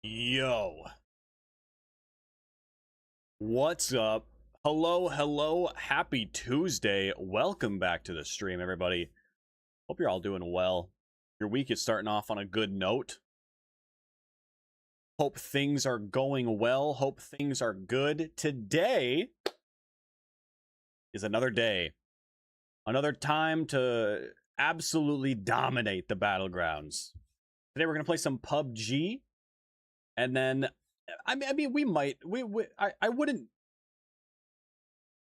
Yo, what's up? Hello, happy Tuesday. Welcome back to the stream, everybody. Hope you're all doing well. Your week is starting off on a good note. Hope things are going well. Hope things are good. Today is another day. Another time to absolutely dominate the battlegrounds. Today we're going to play some PUBG. And then, I mean,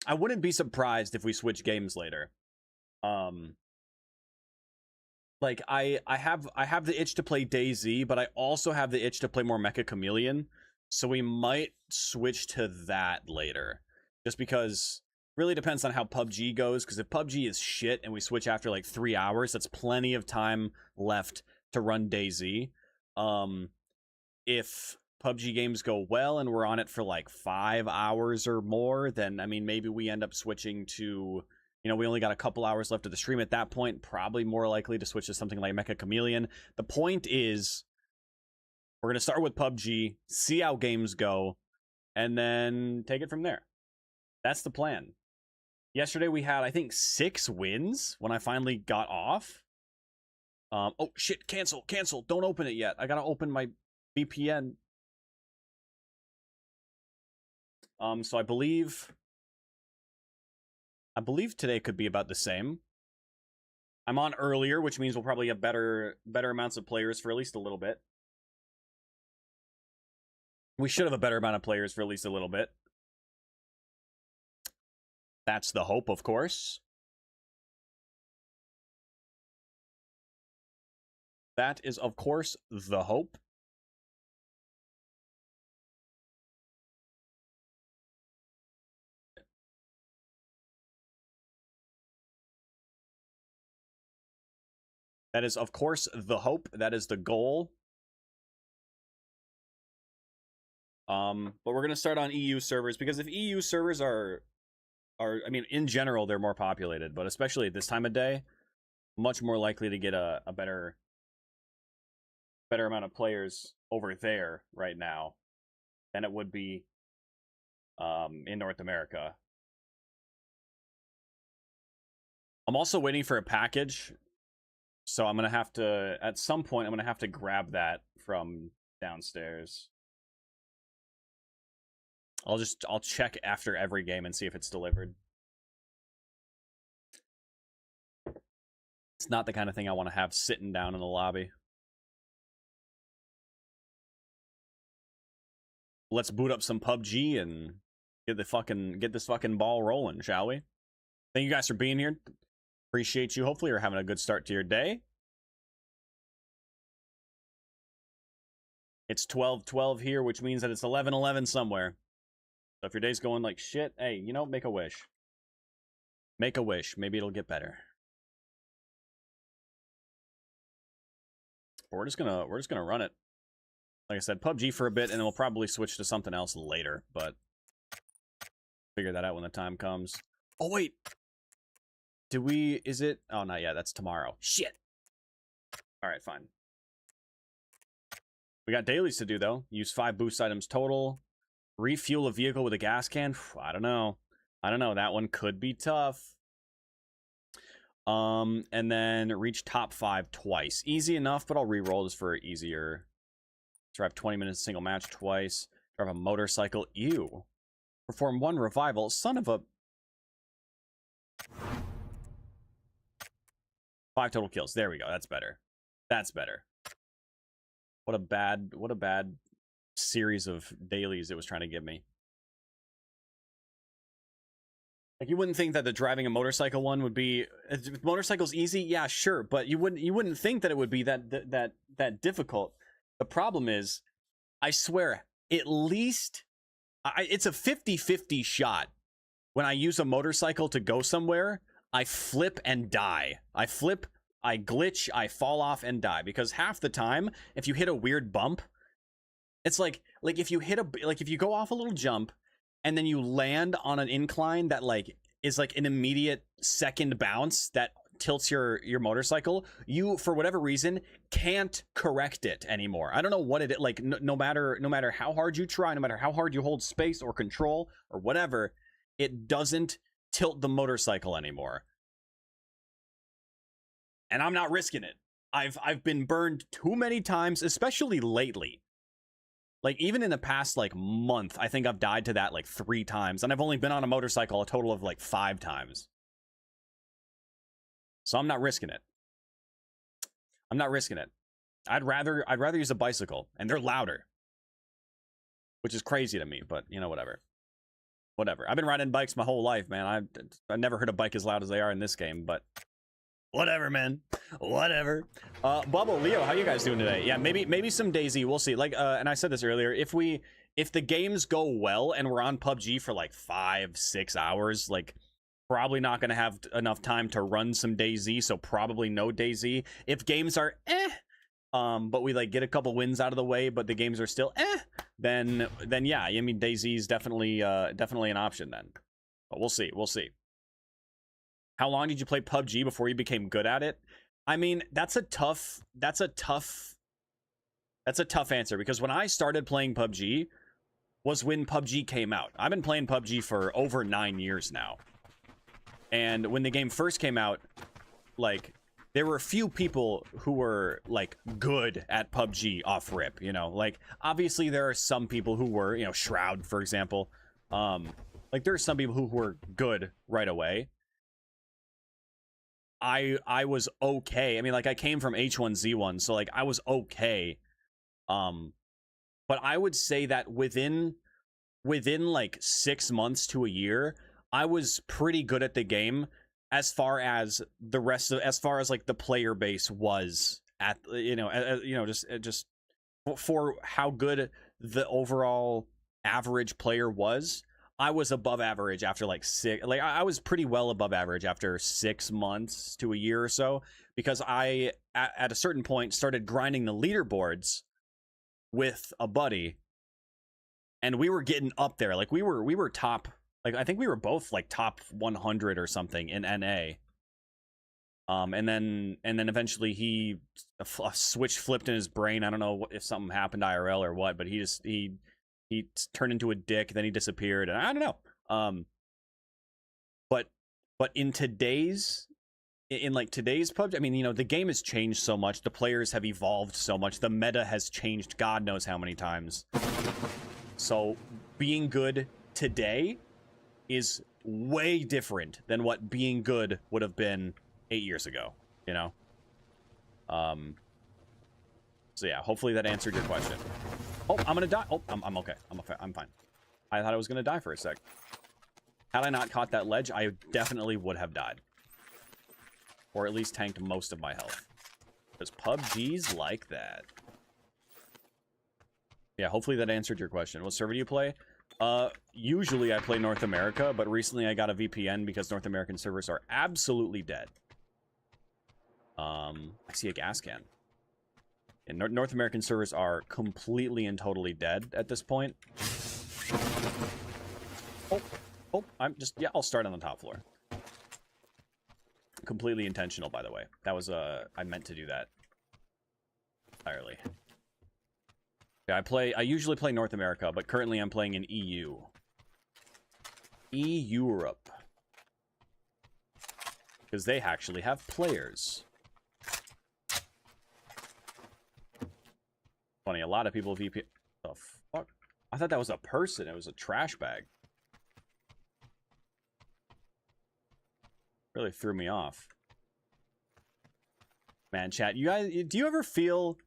I wouldn't be surprised if we switch games later. Like I have the itch to play DayZ, but I also have the itch to play more Mecha Chameleon, so we might switch to that later. Just because really depends on how PUBG goes. Because if PUBG is shit and we switch after like 3 hours, that's plenty of time left to run DayZ. If PUBG games go well and we're on it for like 5 hours or more, then I mean, maybe we end up switching to, we only got a couple hours left of the stream at that point, probably more likely to switch to something like Mecha Chameleon. The point is, we're going to start with PUBG, see how games go, and then take it from there. That's the plan. Yesterday we had, I think, 6 wins when I finally got off. Oh shit, cancel, don't open it yet. I gotta open my VPN. So I believe today could be about the same. I'm on earlier, which means we'll probably have better amounts of players for at least a little bit. We should have a better amount of players for at least a little bit. That's the hope, of course. That is, of course, the hope. That is, of course, the hope. That is the goal. But we're going to start on EU servers, because if EU servers are, I mean, in general, they're more populated, but especially at this time of day, much more likely to get a better amount of players over there right now than it would be in North America. I'm also waiting for a package, so I'm gonna have to, at some point, I'm gonna have to grab that from downstairs. I'll check after every game and see if it's delivered. It's not the kind of thing I want to have sitting down in the lobby. Let's boot up some PUBG and get this fucking ball rolling, shall we? Thank you guys for being here. Appreciate you. Hopefully you're having a good start to your day. It's 12:12 here, which means that it's 11:11 somewhere. So if your day's going like shit, hey, make a wish. Make a wish. Maybe it'll get better. We're just gonna run it. Like I said, PUBG for a bit, and then we'll probably switch to something else later, but figure that out when the time comes. Oh, wait. Is it? Oh, not yet. That's tomorrow. Shit. All right, fine. We got dailies to do, though. Use 5 boost items total. Refuel a vehicle with a gas can. I don't know. That one could be tough. And then reach top 5 twice. Easy enough, but I'll re-roll this for easier. Drive 20 minutes single match twice. Drive a motorcycle. Ew. Perform 1 revival. Son of a... 5 total kills. There we go. That's better. That's better. What a bad series of dailies it was trying to give me. Like, you wouldn't think that the driving a motorcycle one would be... Motorcycle's easy? Yeah, sure. But you wouldn't think that it would be that difficult. The problem is, I swear, at least it's a 50-50 shot. When I use a motorcycle to go somewhere, I flip and die. I flip, I glitch, I fall off and die. Because half the time, if you hit a weird bump, it's like if you go off a little jump and then you land on an incline that is like an immediate second bounce that tilts your motorcycle, you for whatever reason can't correct it anymore. I don't know what it like. No matter how hard you try, no matter how hard you hold space or control or whatever, it doesn't tilt the motorcycle anymore. And I'm not risking it. I've been burned too many times, especially lately. Like, even in the past, like, month, I think I've died to that, like, 3 times. And I've only been on a motorcycle a total of, like, 5 times. So I'm not risking it. I'm not risking it. I'd rather use a bicycle. And they're louder. Which is crazy to me, but, you know, whatever. Whatever. I've been riding bikes my whole life, man. I've never heard a bike as loud as they are in this game, but... whatever, man. Whatever. Bubble, Leo, how you guys doing today? Yeah, maybe some DayZ. We'll see. Like, and I said this earlier. If the games go well and we're on PUBG for like 5-6 hours, like, probably not gonna have enough time to run some DayZ. So probably no DayZ. If games are but we like get a couple wins out of the way, but the games are still then yeah. I mean, DayZ is definitely an option then. But we'll see. We'll see. How long did you play PUBG before you became good at it? I mean, that's a tough answer, because when I started playing PUBG was when PUBG came out. I've been playing PUBG for over 9 years now. And when the game first came out, like, there were a few people who were, like, good at PUBG off rip, you know? Like, obviously there are some people who were, you know, Shroud, for example. Like, there are some people who were good right away. I was okay. I mean, like, I came from H1Z1, so like I was okay. But I would say that within like 6 months to a year, I was pretty good at the game as far as the rest of, as far as like the player base was at, you know, just for how good the overall average player was. I was above average after like I was pretty well above average after 6 months to a year or so, because I at a certain point started grinding the leaderboards with a buddy, and we were getting up there. Like we were top, like I think we were both like top 100 or something in NA. And then eventually a switch flipped in his brain. I don't know if something happened IRL or what, but he turned into a dick, then he disappeared, and I don't know. But in today's PUBG, I mean, you know, the game has changed so much, the players have evolved so much, the meta has changed God knows how many times. So being good today is way different than what being good would have been 8 years ago, you know? So yeah, hopefully that answered your question. Oh, I'm gonna die. Oh, I'm okay. I'm fine. I thought I was gonna die for a sec. Had I not caught that ledge, I definitely would have died. Or at least tanked most of my health. Because PUBG's like that. Yeah, hopefully that answered your question. What server do you play? Usually I play North America, but recently I got a VPN because North American servers are absolutely dead. I see a gas can. And North American servers are completely and totally dead at this point. Oh, I'll start on the top floor. Completely intentional, by the way. That was, I meant to do that entirely. Yeah, I usually play North America, but currently I'm playing in EU. Europe. Because they actually have players. Funny, a lot of people VP... The fuck? I thought that was a person. It was a trash bag. Really threw me off. Man, chat, you guys, do you ever feel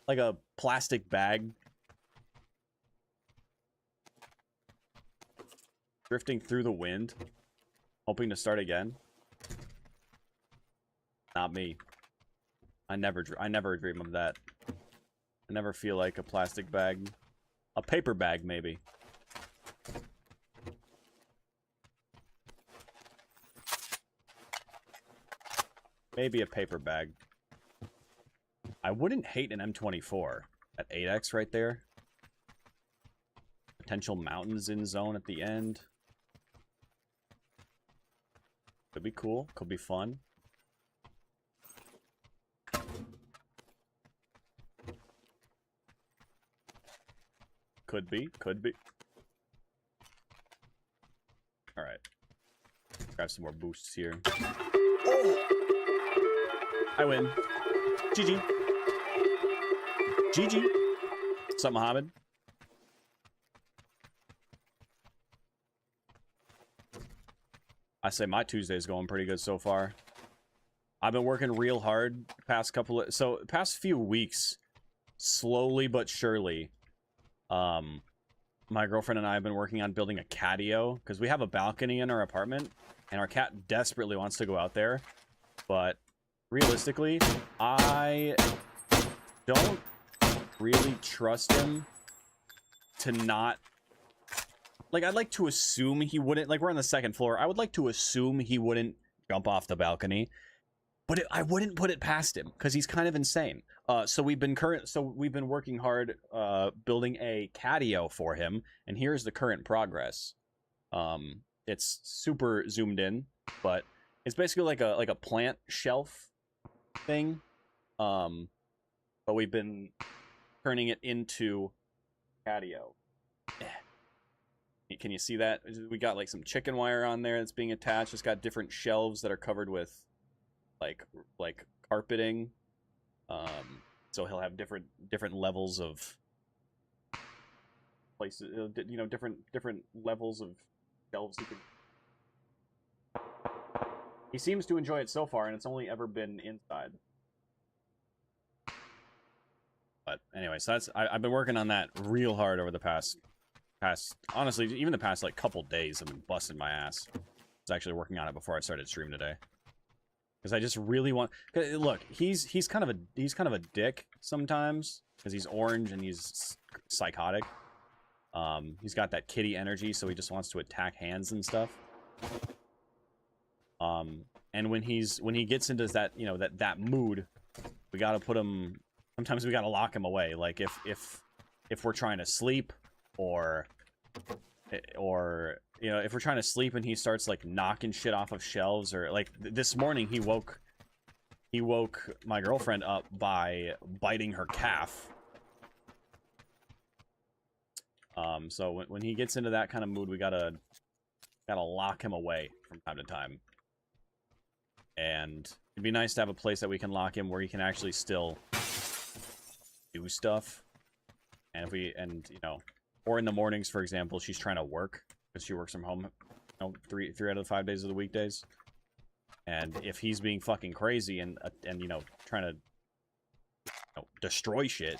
like a plastic bag drifting through the wind, hoping to start again? Not me. I never dream of that. I never feel like a plastic bag. A paper bag, maybe. Maybe a paper bag. I wouldn't hate an M24. At 8x right there. Potential mountains in zone at the end. Could be cool. Could be fun. Could be. Could be. Alright. Grab some more boosts here. Oh! I win. GG. GG. What's up, Mohammed? I say my Tuesday's going pretty good so far. I've been working real hard past few weeks, slowly but surely. My girlfriend and I have been working on building a catio because we have a balcony in our apartment and our cat desperately wants to go out there. But realistically, I don't really trust him to not... Like, I'd like to assume he wouldn't... Like, we're on the second floor. I would like to assume he wouldn't jump off the balcony. But I wouldn't put it past him because he's kind of insane. So we've been working hard building a catio for him, and here's the current progress. It's super zoomed in, but it's basically like a plant shelf thing. But we've been turning it into catio. Can you see that? We got like some chicken wire on there that's being attached. It's got different shelves that are covered with like carpeting. So he'll have different levels of places, you know, different levels of shelves he can. He seems to enjoy it so far, and it's only ever been inside. But anyway, so I've been working on that real hard over the past honestly, even the past like couple days. I've been busting my ass. I was actually working on it before I started stream today. Because I just really want... Look, he's kind of a dick sometimes. Because he's orange and he's psychotic. He's got that kitty energy, so he just wants to attack hands and stuff. And when he gets into that, you know, that mood, we gotta put him... Sometimes we gotta lock him away. Like, if we're trying to sleep, or you know, if we're trying to sleep and he starts like knocking shit off of shelves, or like this morning he woke my girlfriend up by biting her calf. So when he gets into that kind of mood, we gotta lock him away from time to time. And it'd be nice to have a place that we can lock him where he can actually still do stuff. And you know, or in the mornings, for example, she's trying to work because she works from home, you know, three out of the 5 days of the weekdays. And if he's being fucking crazy and you know, trying to, you know, destroy shit,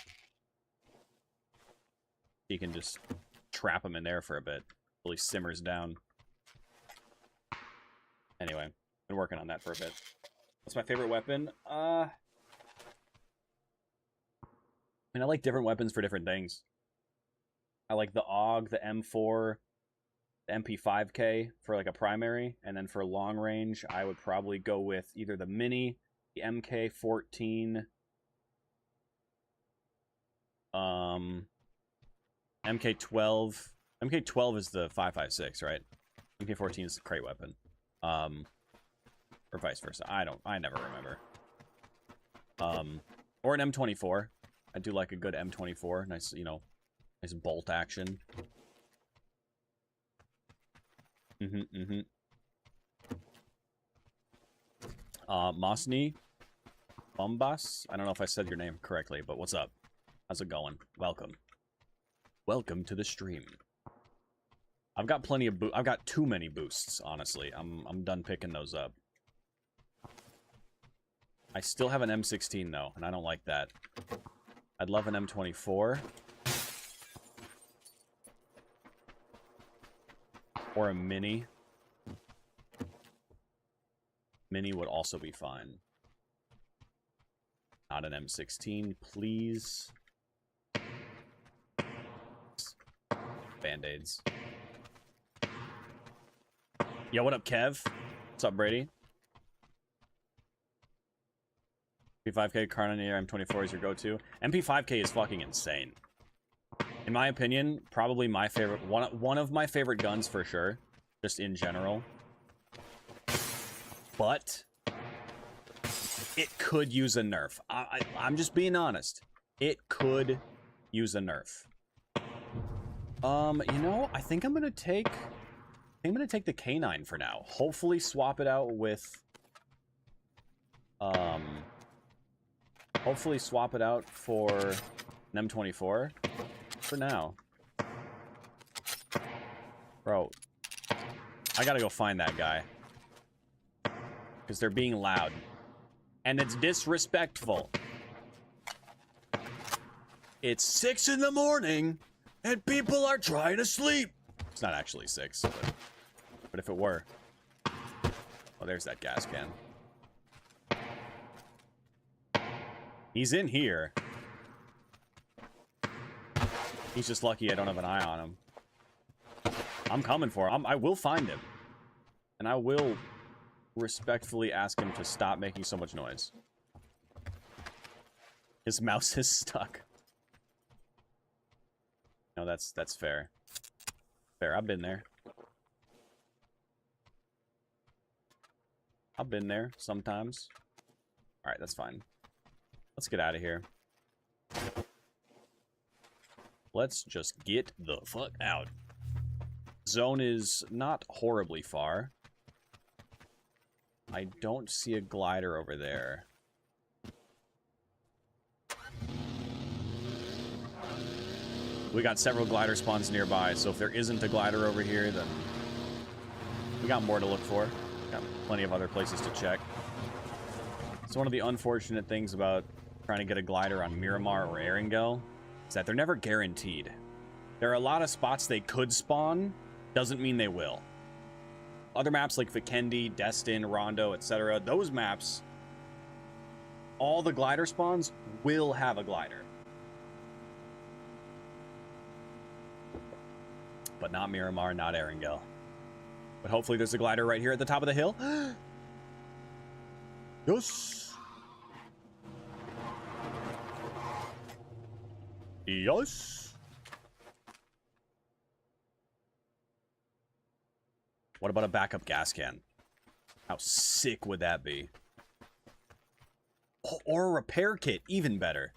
he can just trap him in there for a bit until he simmers down. Anyway, been working on that for a bit. What's my favorite weapon? I mean, I like different weapons for different things. I like the AUG, the M4, the MP5K for like a primary, and then for long range, I would probably go with either the Mini, the MK14, MK12. MK12 is the 5.56, right? MK14 is the crate weapon, or vice versa. I never remember. Or an M24. I do like a good M24. Nice, you know, nice bolt action. Mosny Bombas. I don't know if I said your name correctly, but what's up? How's it going? Welcome. Welcome to the stream. I've got plenty of I've got too many boosts, honestly. I'm done picking those up. I still have an M16 though, and I don't like that. I'd love an M24. Or a Mini. Mini would also be fine. Not an M16, please. Band-Aids. Yo, what up, Kev? What's up, Brady? MP5K, Carnanier, M24 is your go-to. MP5K is fucking insane. In my opinion, probably my favorite, one of my favorite guns for sure, just in general. But it could use a nerf. I'm just being honest. It could use a nerf. You know, I think I'm gonna take the K9 for now. Hopefully swap it out with hopefully swap it out for an M24 for now. Bro, I gotta go find that guy. Because they're being loud. And it's disrespectful. It's 6 in the morning, and people are trying to sleep. It's not actually 6, but if it were. Oh, there's that gas can. He's in here. He's just lucky I don't have an eye on him. I'm coming for him. I will find him. And I will respectfully ask him to stop making so much noise. His mouse is stuck. No, that's fair. Fair, I've been there. I've been there sometimes. Alright, that's fine. Let's get out of here. Let's just get the fuck out. Zone is not horribly far. I don't see a glider over there. We got several glider spawns nearby, so if there isn't a glider over here, then we got more to look for. Got plenty of other places to check. It's one of the unfortunate things about trying to get a glider on Miramar or Erangel is that they're never guaranteed. There are a lot of spots they could spawn, doesn't mean they will. Other maps like Vikendi, Destin, Rondo, etc., those maps, all the glider spawns will have a glider. But not Miramar, not Erangel. But hopefully there's a glider right here at the top of the hill. Yes. Yes. What about a backup gas can? How sick would that be? Oh, or a repair kit, even better.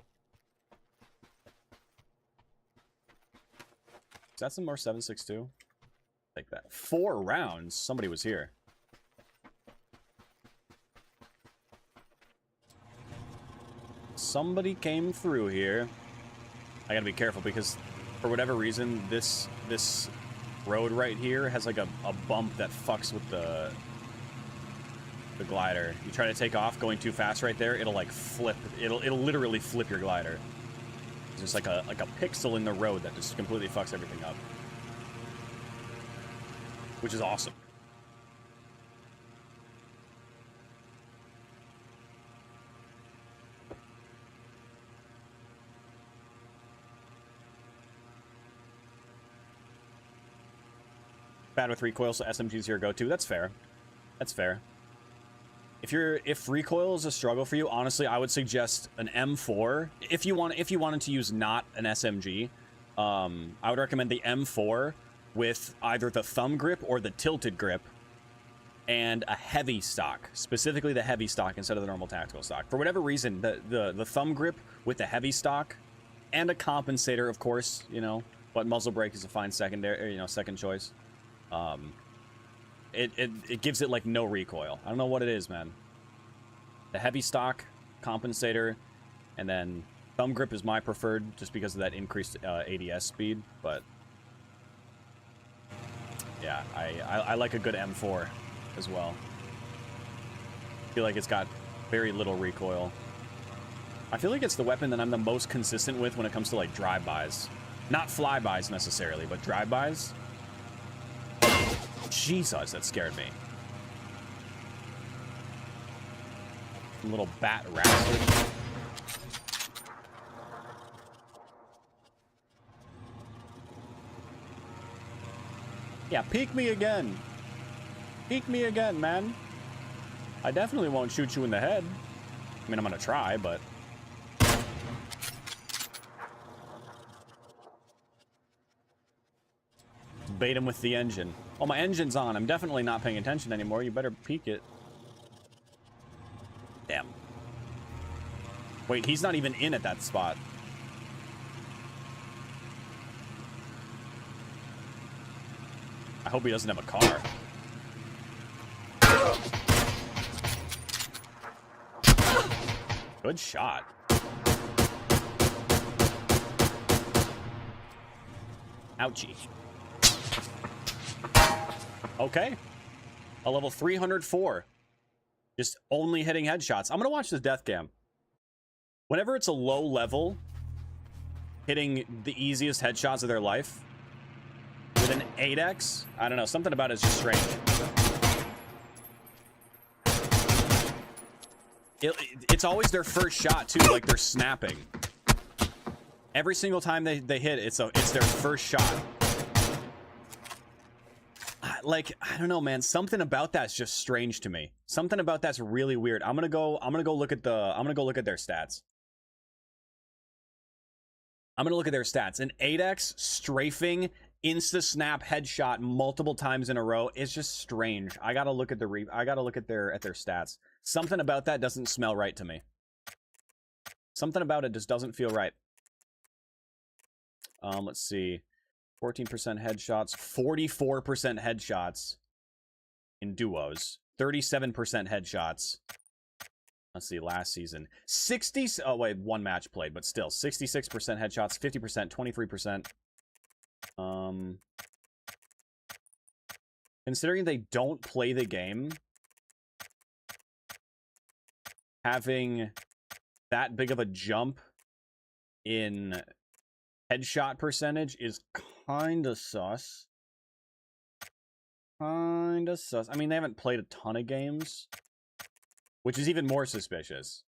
Is that some more 7.62? Take that. 4 rounds? Somebody was here. Somebody came through here. I gotta be careful because for whatever reason, this road right here has like a bump that fucks with the glider. You try to take off going too fast right there, it'll like flip. It'll literally flip your glider. There's just like a pixel in the road that just completely fucks everything up. Which is awesome. Bad with recoil, so SMG's your go-to. That's fair. That's fair. If recoil is a struggle for you, honestly, I would suggest an M4. If you wanted to use not an SMG, I would recommend the M4 with either the thumb grip or the tilted grip and a heavy stock, specifically the heavy stock instead of the normal tactical stock. For whatever reason, the thumb grip with the heavy stock and a compensator, of course, you know, but muzzle brake is a fine secondary, you know, second choice. It gives it like no recoil. I don't know what it is, man. The heavy stock, compensator, and then thumb grip is my preferred just because of that increased ADS speed, but yeah, I like a good M4 as well. I feel like it's got very little recoil. I feel like it's the weapon that I'm the most consistent with when it comes to like drive-bys. Not flybys necessarily, but drive-bys. Jesus, that scared me. Little bat rascal. Yeah, peek me again. Peek me again, man. I definitely won't shoot you in the head. I mean, I'm gonna try, but... Bait him with the engine. Oh, my engine's on. I'm definitely not paying attention anymore. You better peek it. Damn. Wait, he's not even in at that spot. I hope he doesn't have a car. Good shot. Ouchie. Okay. A level 304. Just only hitting headshots. I'm going to watch this death cam. Whenever it's a low level, hitting the easiest headshots of their life with an 8x, I don't know. Something about it is just strange. It's always their first shot, too. Like, they're snapping. Every single time they hit, it's their first shot. Like, I don't know, man. Something about that's just strange to me. Something about that's really weird. I'm gonna go look at their stats. I'm gonna look at their stats. An 8x strafing insta snap headshot multiple times in a row. It's just strange. I gotta look at their stats. Something about that doesn't smell right to me. Something about it just doesn't feel right. Let's see. 14% headshots, 44% headshots in duos, 37% headshots. Let's see, last season. 60, oh wait, one match played, but still, 66% headshots, 50%, 23%. Considering they don't play the game, having that big of a jump in headshot percentage is kinda sus. Kinda sus. I mean, they haven't played a ton of games, which is even more suspicious.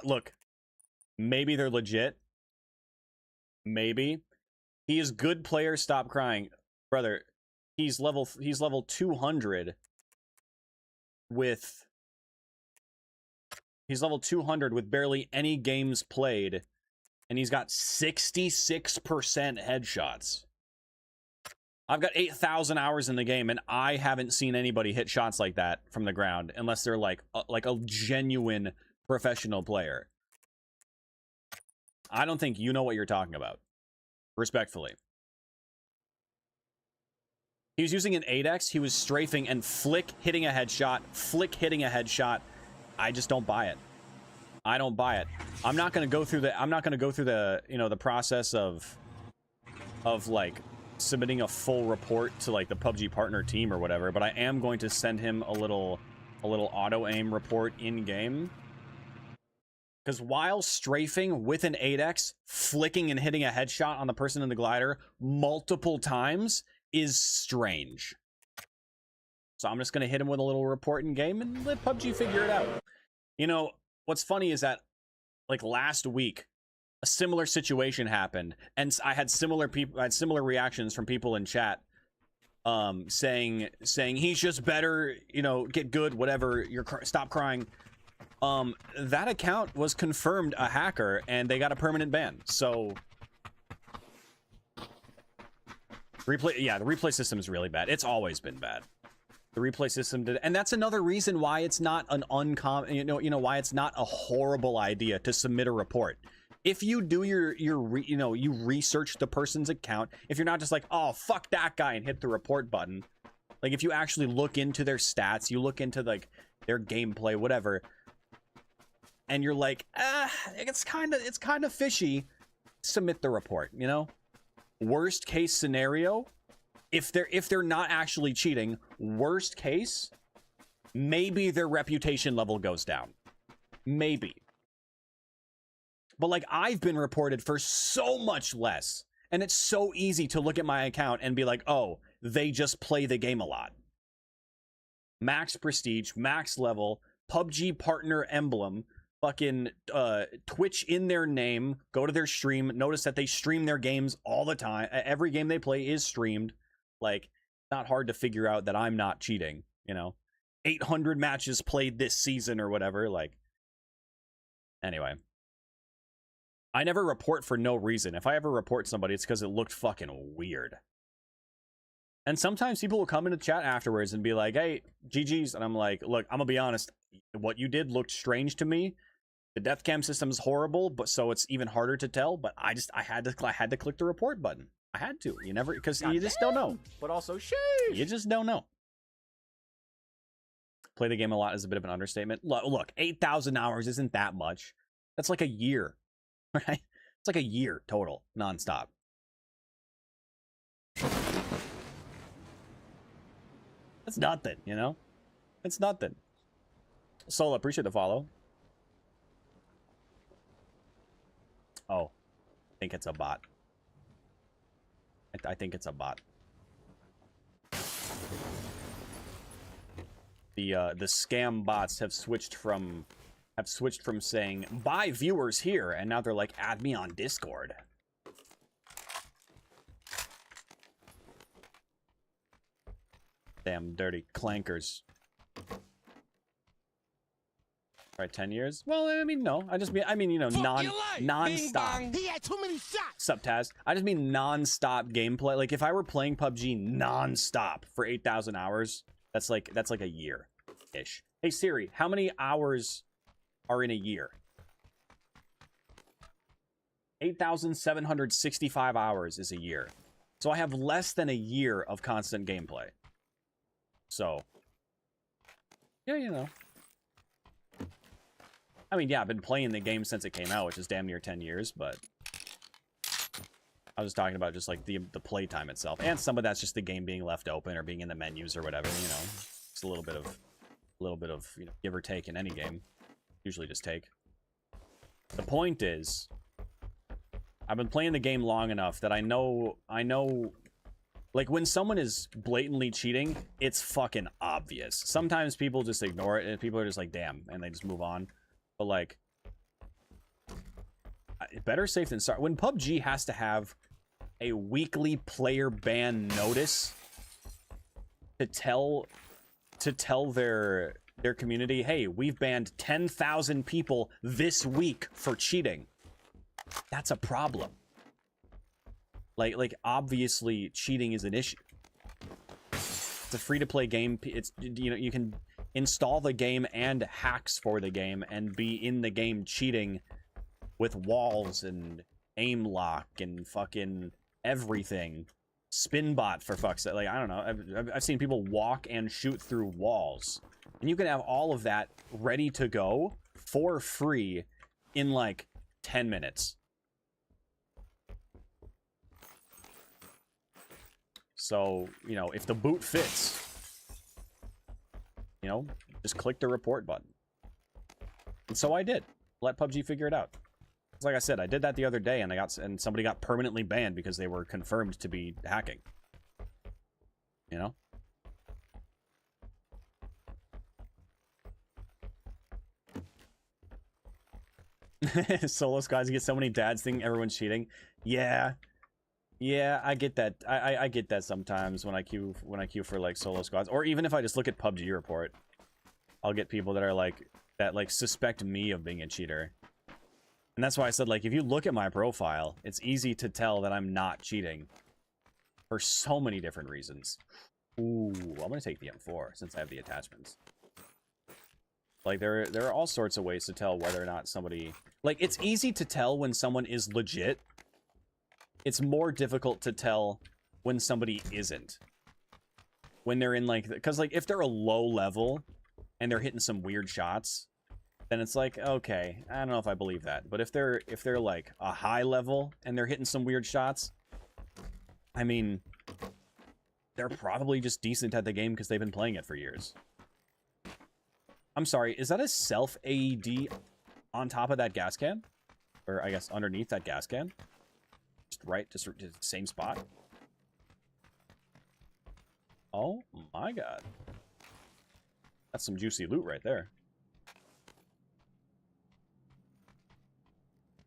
Look, maybe they're legit. Maybe. He is good player, stop crying. Brother, he's level 200 with... He's level 200 with barely any games played. And he's got 66% headshots. I've got 8,000 hours in the game, and I haven't seen anybody hit shots like that from the ground, unless they're like a genuine professional player. I don't think you know what you're talking about. Respectfully. He was using an 8x, he was strafing and flick hitting a headshot, flick hitting a headshot. I just don't buy it. I don't buy it. I'm not going to go through the you know, the process of like submitting a full report to like the PUBG partner team or whatever, but I am going to send him a little auto aim report in game. Because while strafing with an 8x, flicking and hitting a headshot on the person in the glider multiple times is strange. So I'm just going to hit him with a little report in game and let PUBG figure it out. You know, what's funny is that, like, last week, a similar situation happened, and I had similar reactions from people in chat, saying he's just better, you know, get good, whatever, stop crying. That account was confirmed a hacker, and they got a permanent ban. So, the replay system is really bad. It's always been bad. The replay system did, and that's another reason why it's not an uncommon, you know, why it's not a horrible idea to submit a report. If you do you research the person's account, if you're not just like, oh, fuck that guy and hit the report button, like if you actually look into their stats, you look into like their gameplay, whatever, and you're like, it's kind of fishy, submit the report, you know? Worst case scenario, if they're not actually cheating, worst case, maybe their reputation level goes down. Maybe. But like, I've been reported for so much less, and it's so easy to look at my account and be like, oh, they just play the game a lot. Max prestige, max level, PUBG partner emblem, fucking Twitch in their name, go to their stream, notice that they stream their games all the time. Every game they play is streamed. Like, not hard to figure out that I'm not cheating, you know? 800 matches played this season or whatever, like. Anyway. I never report for no reason. If I ever report somebody, it's because it looked fucking weird. And sometimes people will come into chat afterwards and be like, hey, GG's. And I'm like, look, I'm gonna be honest. What you did looked strange to me. The death cam system is horrible, but so it's even harder to tell. But I had to click the report button. I had to. You never, because you just don't know. But also, sheesh. You just don't know. Play the game a lot is a bit of an understatement. Look, 8,000 hours isn't that much. That's like a year, right? It's like a year total, nonstop. That's nothing, you know? It's nothing. Soul, appreciate the follow. Oh, I think it's a bot. I think it's a bot. The scam bots have switched from saying buy viewers here, and now they're like add me on Discord. Damn dirty clankers. Right, 10 years? Well, I mean, no. I mean, you know, non-stop. He had too many shots. Sup, Taz? I just mean non-stop gameplay. Like, if I were playing PUBG non-stop for 8,000 hours, that's like a year-ish. Hey, Siri, how many hours are in a year? 8,765 hours is a year. So I have less than a year of constant gameplay. So, yeah, you know. I mean, yeah, I've been playing the game since it came out, which is damn near 10 years, but I was talking about just like the playtime itself, and some of that's just the game being left open or being in the menus or whatever. You know, it's a little bit of you know, give or take in any game. Usually just take. The point is, I've been playing the game long enough that I know. Like, when someone is blatantly cheating, it's fucking obvious. Sometimes people just ignore it, and people are just like, damn, and they just move on. But, like, better safe than sorry. When PUBG has to have a weekly player ban notice to tell their community, hey, we've banned 10,000 people this week for cheating, that's a problem. Like obviously cheating is an issue. It's a free-to-play game. It's, you know, you can install the game and hacks for the game and be in the game cheating with walls and aim lock and fucking everything. Spinbot, for fuck's sake. Like, I don't know. I've seen people walk and shoot through walls. And you can have all of that ready to go for free in like 10 minutes. So, you know, if the boot fits, you know, just click the report button. And so I did. Let PUBG figure it out. Like I said, I did that the other day, and somebody got permanently banned because they were confirmed to be hacking. You know? Solo squads, you get so many dads thinking everyone's cheating. Yeah. Yeah, I get that. I get that sometimes when I queue for like solo squads, or even if I just look at PUBG report, I'll get people that are like suspect me of being a cheater. And that's why I said, like, if you look at my profile, it's easy to tell that I'm not cheating for so many different reasons. Ooh, I'm gonna take the M4 since I have the attachments. Like, there are all sorts of ways to tell whether or not somebody, like, it's easy to tell when someone is legit. It's more difficult to tell when somebody isn't. When they're in, like, because, like, if they're a low level and they're hitting some weird shots, then it's like, okay, I don't know if I believe that. But if they're like a high level and they're hitting some weird shots, I mean, they're probably just decent at the game because they've been playing it for years. I'm sorry, is that a self AED on top of that gas can? Or I guess underneath that gas can? Just the same spot. Oh my god. That's some juicy loot right there.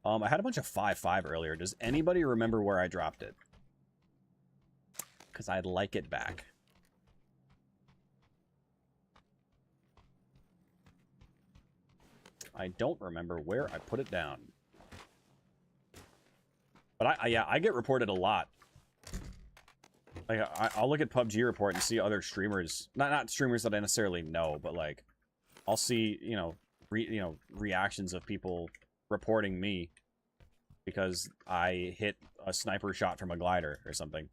I had a bunch of 5.5 earlier. Does anybody remember where I dropped it? Because I'd like it back. I don't remember where I put it down. But I get reported a lot. Like, I'll look at PUBG report and see other streamers, not streamers that I necessarily know, but like, I'll see, you know, reactions of people reporting me. because I hit a sniper shot from a glider or something.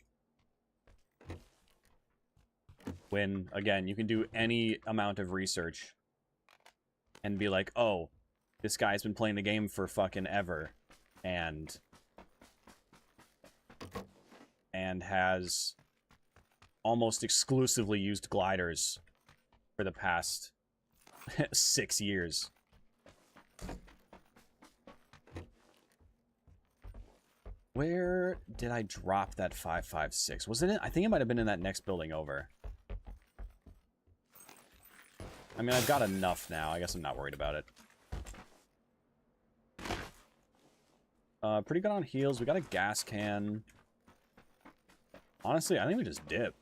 When, again, you can do any amount of research and be like, oh, this guy's been playing the game for fucking ever, and has almost exclusively used gliders for the past 6 years. Where did I drop that 5.56? Was it in? I think it might have been in that next building over. I mean, I've got enough now. I guess I'm not worried about it. Pretty good on heals. We got a gas can. Honestly, I think we just dip.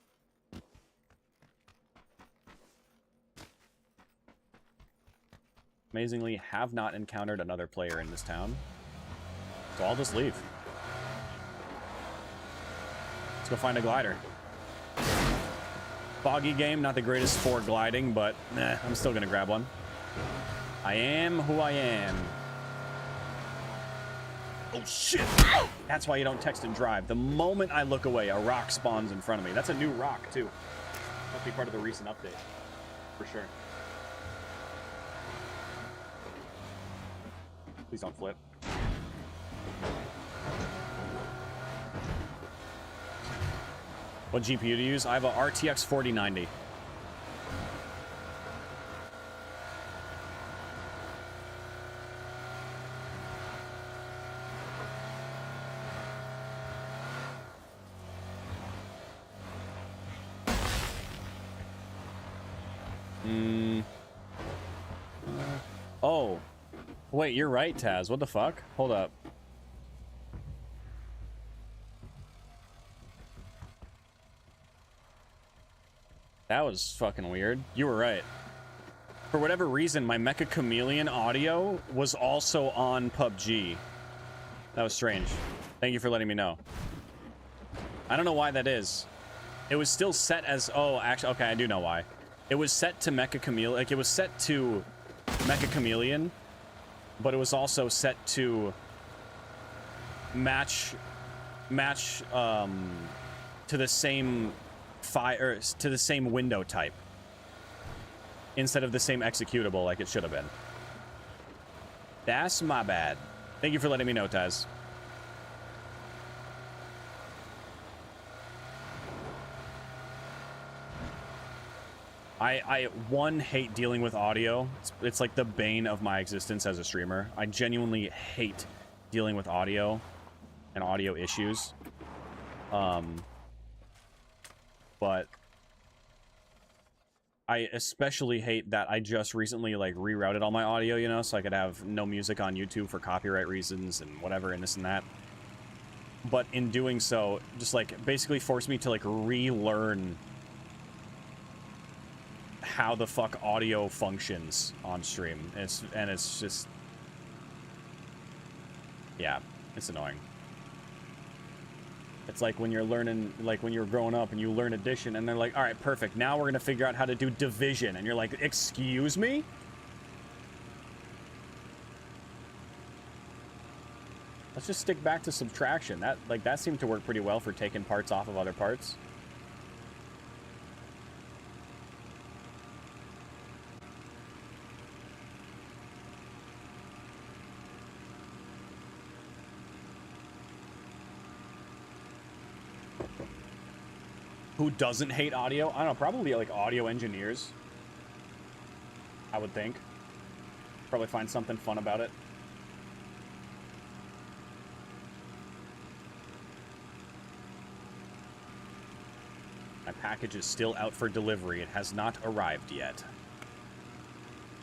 Amazingly, have not encountered another player in this town. So I'll just leave. Let's go find a glider. Foggy game, not the greatest for gliding, but I'm still gonna grab one. I am who I am. Oh shit! That's why you don't text and drive. The moment I look away, a rock spawns in front of me. That's a new rock, too. Must be part of the recent update. For sure. Please don't flip. What GPU to use? I have a RTX 4090. Oh. Wait, you're right, Taz. What the fuck? Hold up. That was fucking weird. You were right. For whatever reason, my Mecha Chameleon audio was also on PUBG. That was strange. Thank you for letting me know. I don't know why that is. It was still set as... Oh, actually, okay, I do know why. It was set to Mecha Chameleon. Like, it was set to Mecha Chameleon, but it was also set to match to the same to the same window type instead of the same executable like it should have been. That's my bad. Thank you for letting me know, Taz. I hate dealing with audio. It's like the bane of my existence as a streamer. I genuinely hate dealing with audio and audio issues. But I especially hate that I just recently like rerouted all my audio, you know, so I could have no music on YouTube for copyright reasons and whatever and this and that. But in doing so, just like basically forced me to like relearn how the fuck audio functions on stream. It's just, yeah, it's annoying. It's like when you're learning, like when you're growing up and you learn addition and they're like, all right, perfect, now we're gonna figure out how to do division, and you're like, excuse me? Let's just stick back to subtraction. That seemed to work pretty well for taking parts off of other parts. Who doesn't hate audio? I don't know, probably like audio engineers. I would think. Probably find something fun about it. My package is still out for delivery. It has not arrived yet.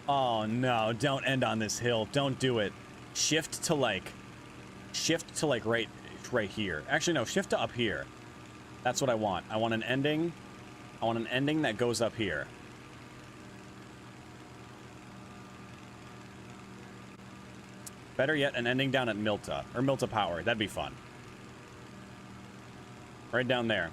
Oh no, don't end on this hill. Don't do it. Shift to like right here. Actually, no, shift to up here. That's what I want. I want an ending. I want an ending that goes up here. Better yet, an ending down at Milta. Or Milta Power. That'd be fun. Right down there.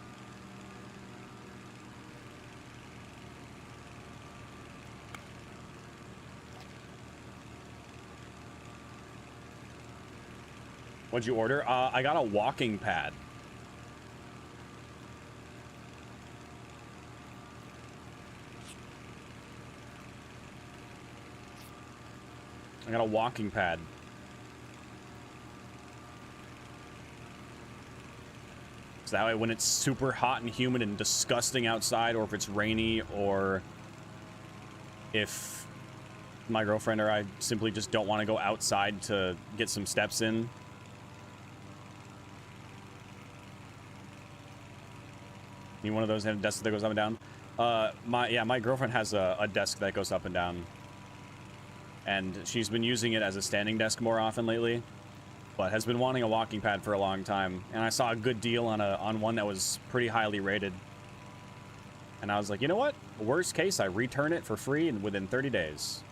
What'd you order? I got a walking pad. I got a walking pad. So that way when it's super hot and humid and disgusting outside, or if it's rainy, or if my girlfriend or I simply just don't want to go outside to get some steps in. Need one of those have a desk that goes up and down. My girlfriend has a desk that goes up and down. And she's been using it as a standing desk more often lately, but has been wanting a walking pad for a long time. And I saw a good deal on one that was pretty highly rated. And I was like, you know what? Worst case, I return it for free and within 30 days.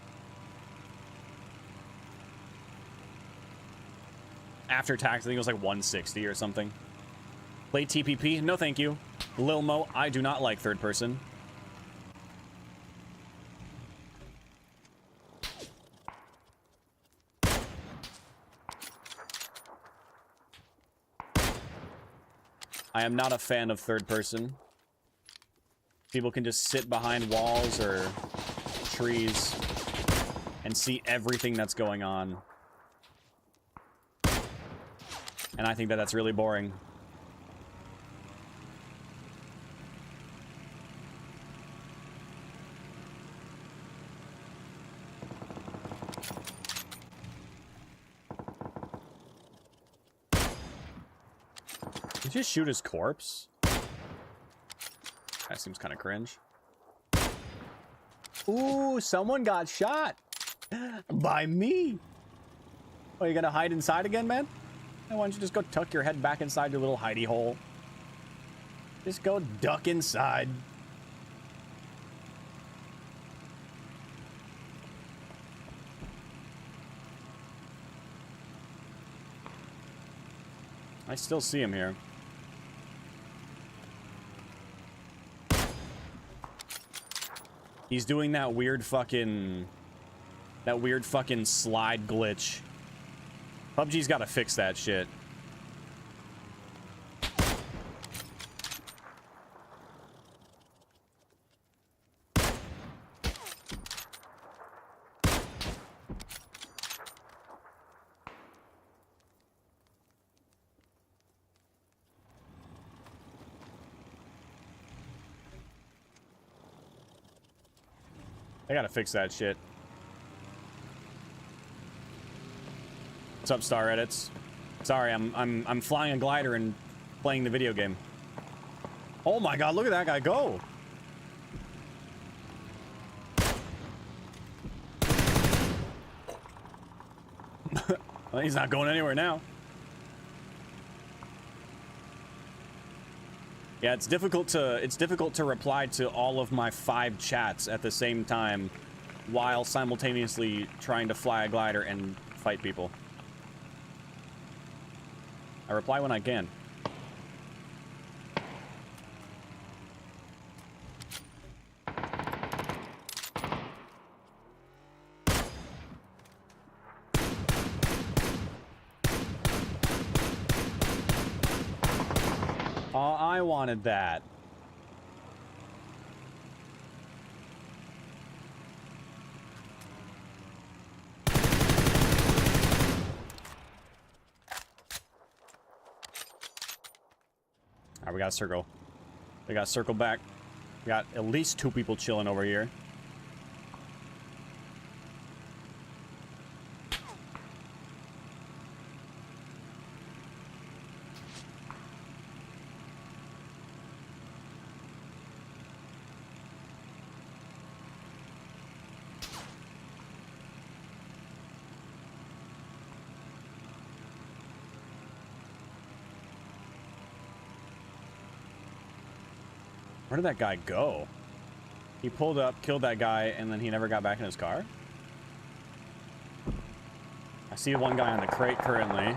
After tax, I think it was like 160 or something. Play TPP? No, thank you. Lil Mo, I do not like third person. I am not a fan of third person. People can just sit behind walls or trees and see everything that's going on. And I think that that's really boring. Did you shoot his corpse? That seems kind of cringe. Ooh, someone got shot by me. Oh, you gonna hide inside again, man? Why don't you just go tuck your head back inside your little hidey hole? Just go duck inside. I still see him here. He's doing that weird fucking slide glitch. PUBG's got to fix that shit. I gotta fix that shit. What's up, Star Edits? Sorry, I'm flying a glider and playing the video game. Oh my god, look at that guy go! Well, he's not going anywhere now. Yeah, it's difficult to reply to all of my 5 chats at the same time while simultaneously trying to fly a glider and fight people. I reply when I can. Oh, I wanted that. Alright, we gotta circle. We gotta circle back. We got at least 2 people chilling over here. Where did that guy go? He pulled up, killed that guy, and then he never got back in his car? I see one guy on the crate currently.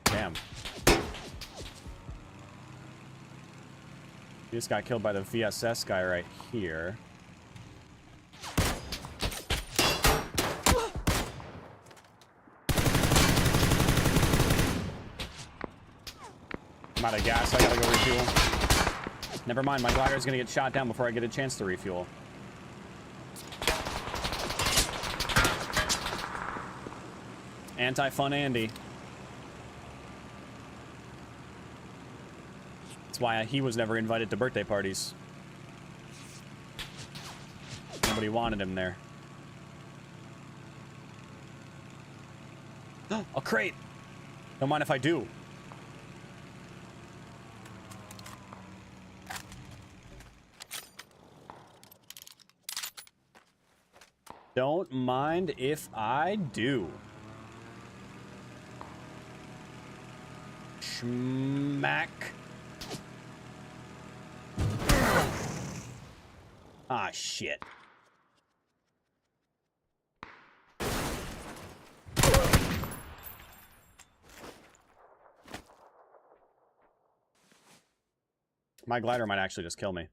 Damn. He just got killed by the VSS guy right here. I'm out of gas, so I gotta go refuel. Never mind, my glider is gonna get shot down before I get a chance to refuel. Anti-fun Andy. That's why he was never invited to birthday parties. Nobody wanted him there. A crate! Don't mind if I do. Don't mind if I do. Schmack. Ah, shit. My glider might actually just kill me.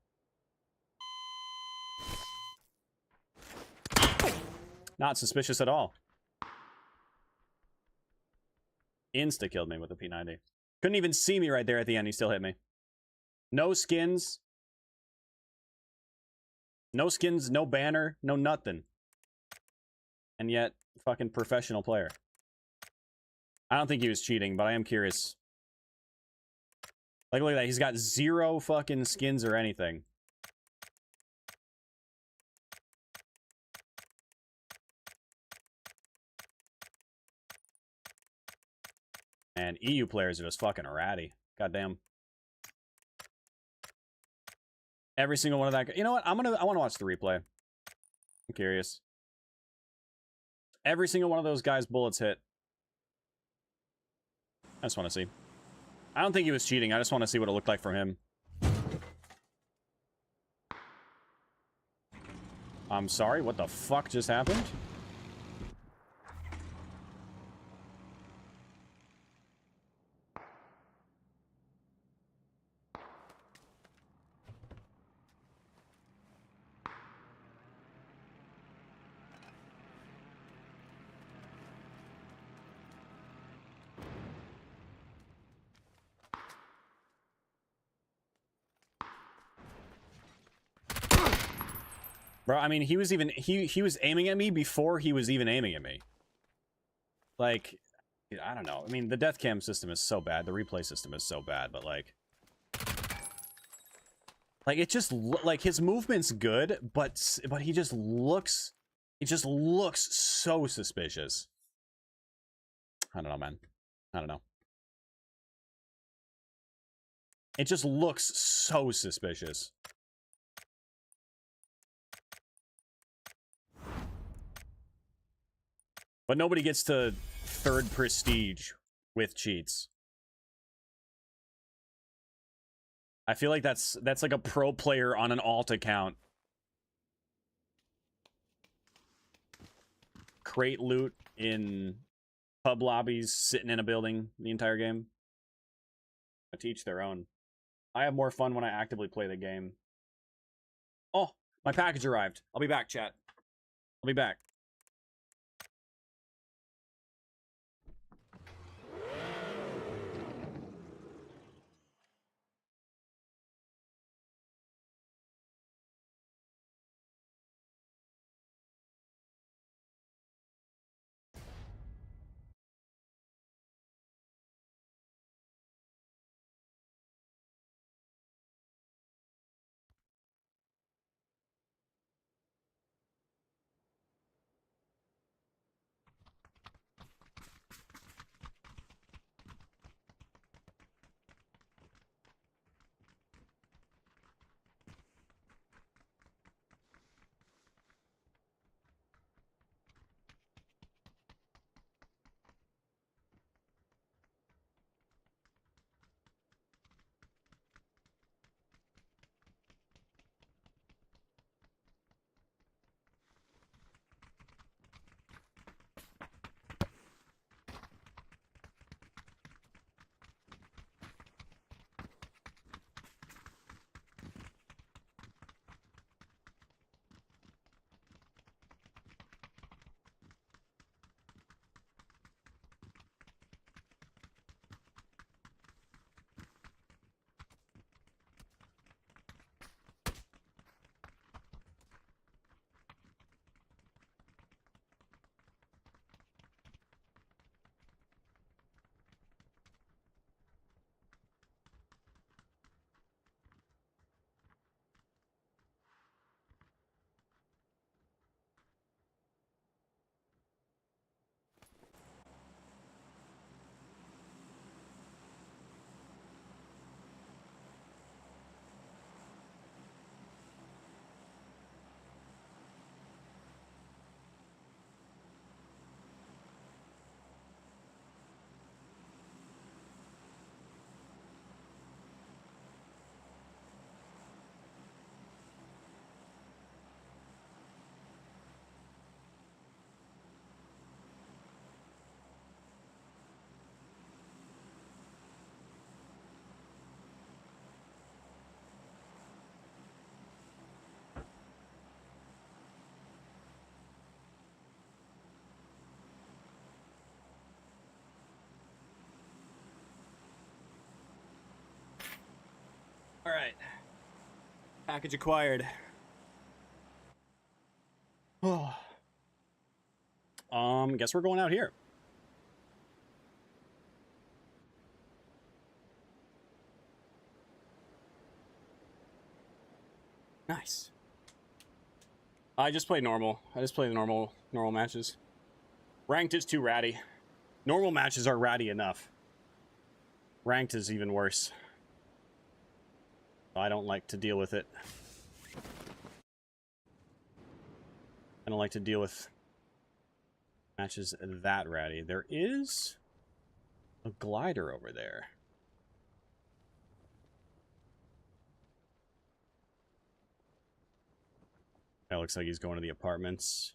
Not suspicious at all. Insta killed me with a P90. Couldn't even see me right there at the end. He still hit me. No skins. No skins, no banner, no nothing. And yet, fucking professional player. I don't think he was cheating, but I am curious. Like, look at that. He's got 0 fucking skins or anything. And EU players are just fucking ratty. Goddamn. Every single one of that. You know what? I want to watch the replay. I'm curious. Every single one of those guys' bullets hit. I just want to see. I don't think he was cheating. I just want to see what it looked like from him. I'm sorry. What the fuck just happened? Bro, I mean, he was even he was aiming at me before he was even aiming at me. Like, I don't know. I mean, the death cam system is so bad. The replay system is so bad, but like it just like his movement's good, but he just looks so suspicious. I don't know, man. I don't know. It just looks so suspicious. But nobody gets to 3rd prestige with cheats. I feel like that's like a pro player on an alt account. Crate loot in pub lobbies, sitting in a building the entire game. I teach their own. I have more fun when I actively play the game. Oh, my package arrived. I'll be back, chat. I'll be back. All right. Package acquired. Oh. Guess we're going out here. Nice. I just play normal. I just play the normal matches. Ranked is too ratty. Normal matches are ratty enough. Ranked is even worse. I don't like to deal with it. I don't like to deal with matches that ratty. There is a glider over there. That looks like he's going to the apartments.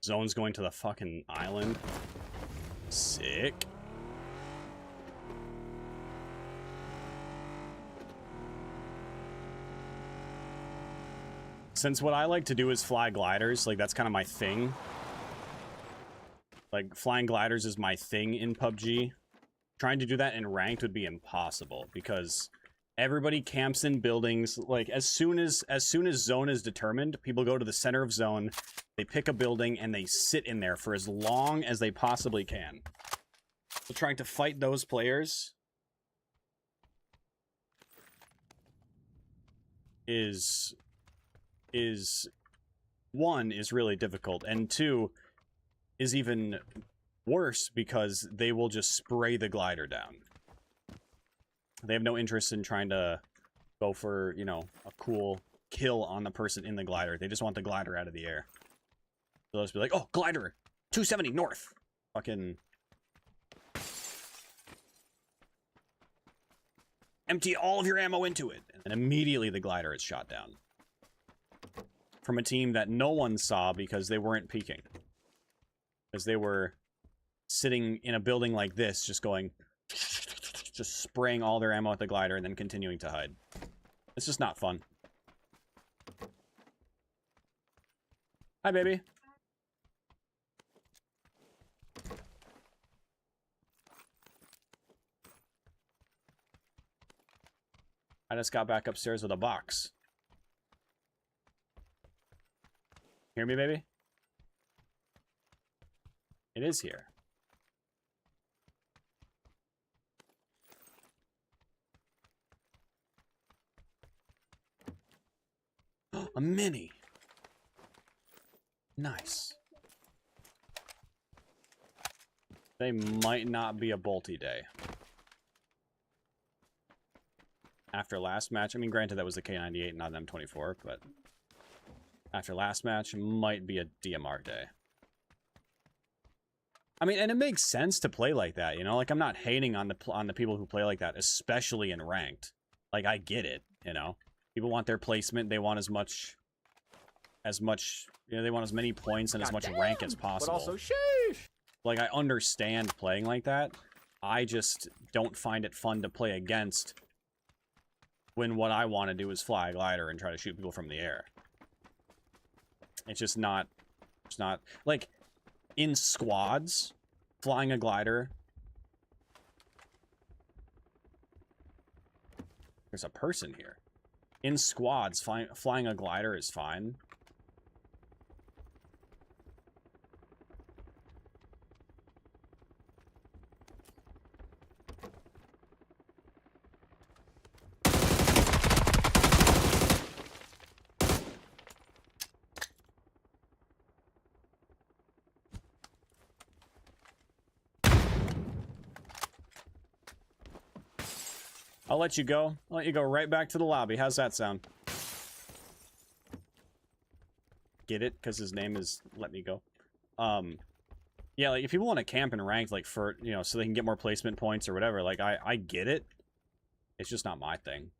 Zone's going to the fucking island. Sick. Since what I like to do is fly gliders, like that's kind of my thing. Like flying gliders is my thing in PUBG. Trying to do that in ranked would be impossible because everybody camps in buildings. Like as soon as zone is determined, people go to the center of zone, they pick a building and they sit in there for as long as they possibly can. So trying to fight those players is one, is really difficult, and two, is even worse because they will just spray the glider down. They have no interest in trying to go for, you know, a cool kill on the person in the glider. They just want the glider out of the air. So they'll just be like, oh, glider, 270 north. Fucking empty all of your ammo into it. And immediately the glider is shot down. From a team that no one saw because they weren't peeking. Because they were sitting in a building like this, just going, just spraying all their ammo at the glider and then continuing to hide. It's just not fun. Hi, baby. I just got back upstairs with a box. Hear me, baby? It is here. A mini. Nice. They might not be a bolty day. After last match, I mean, granted that was the K98, not an M24, but after last match, might be a DMR day. I mean, and it makes sense to play like that, you know? Like, I'm not hating on the people who play like that, especially in ranked. Like, I get it, you know? People want their placement, they want as much, you know, they want as many points and as much rank as possible. But also, sheesh! Like, I understand playing like that. I just don't find it fun to play against when what I want to do is fly a glider and try to shoot people from the air. It's just not, like, in squads, flying a glider. There's a person here. In squads, flying a glider is fine. I'll let you go. I'll let you go right back to the lobby. How's that sound? Get it? Because his name is Let Me Go. Yeah, like, if people want to camp and rank, like, for, you know, so they can get more placement points or whatever, like, I get it. It's just not my thing.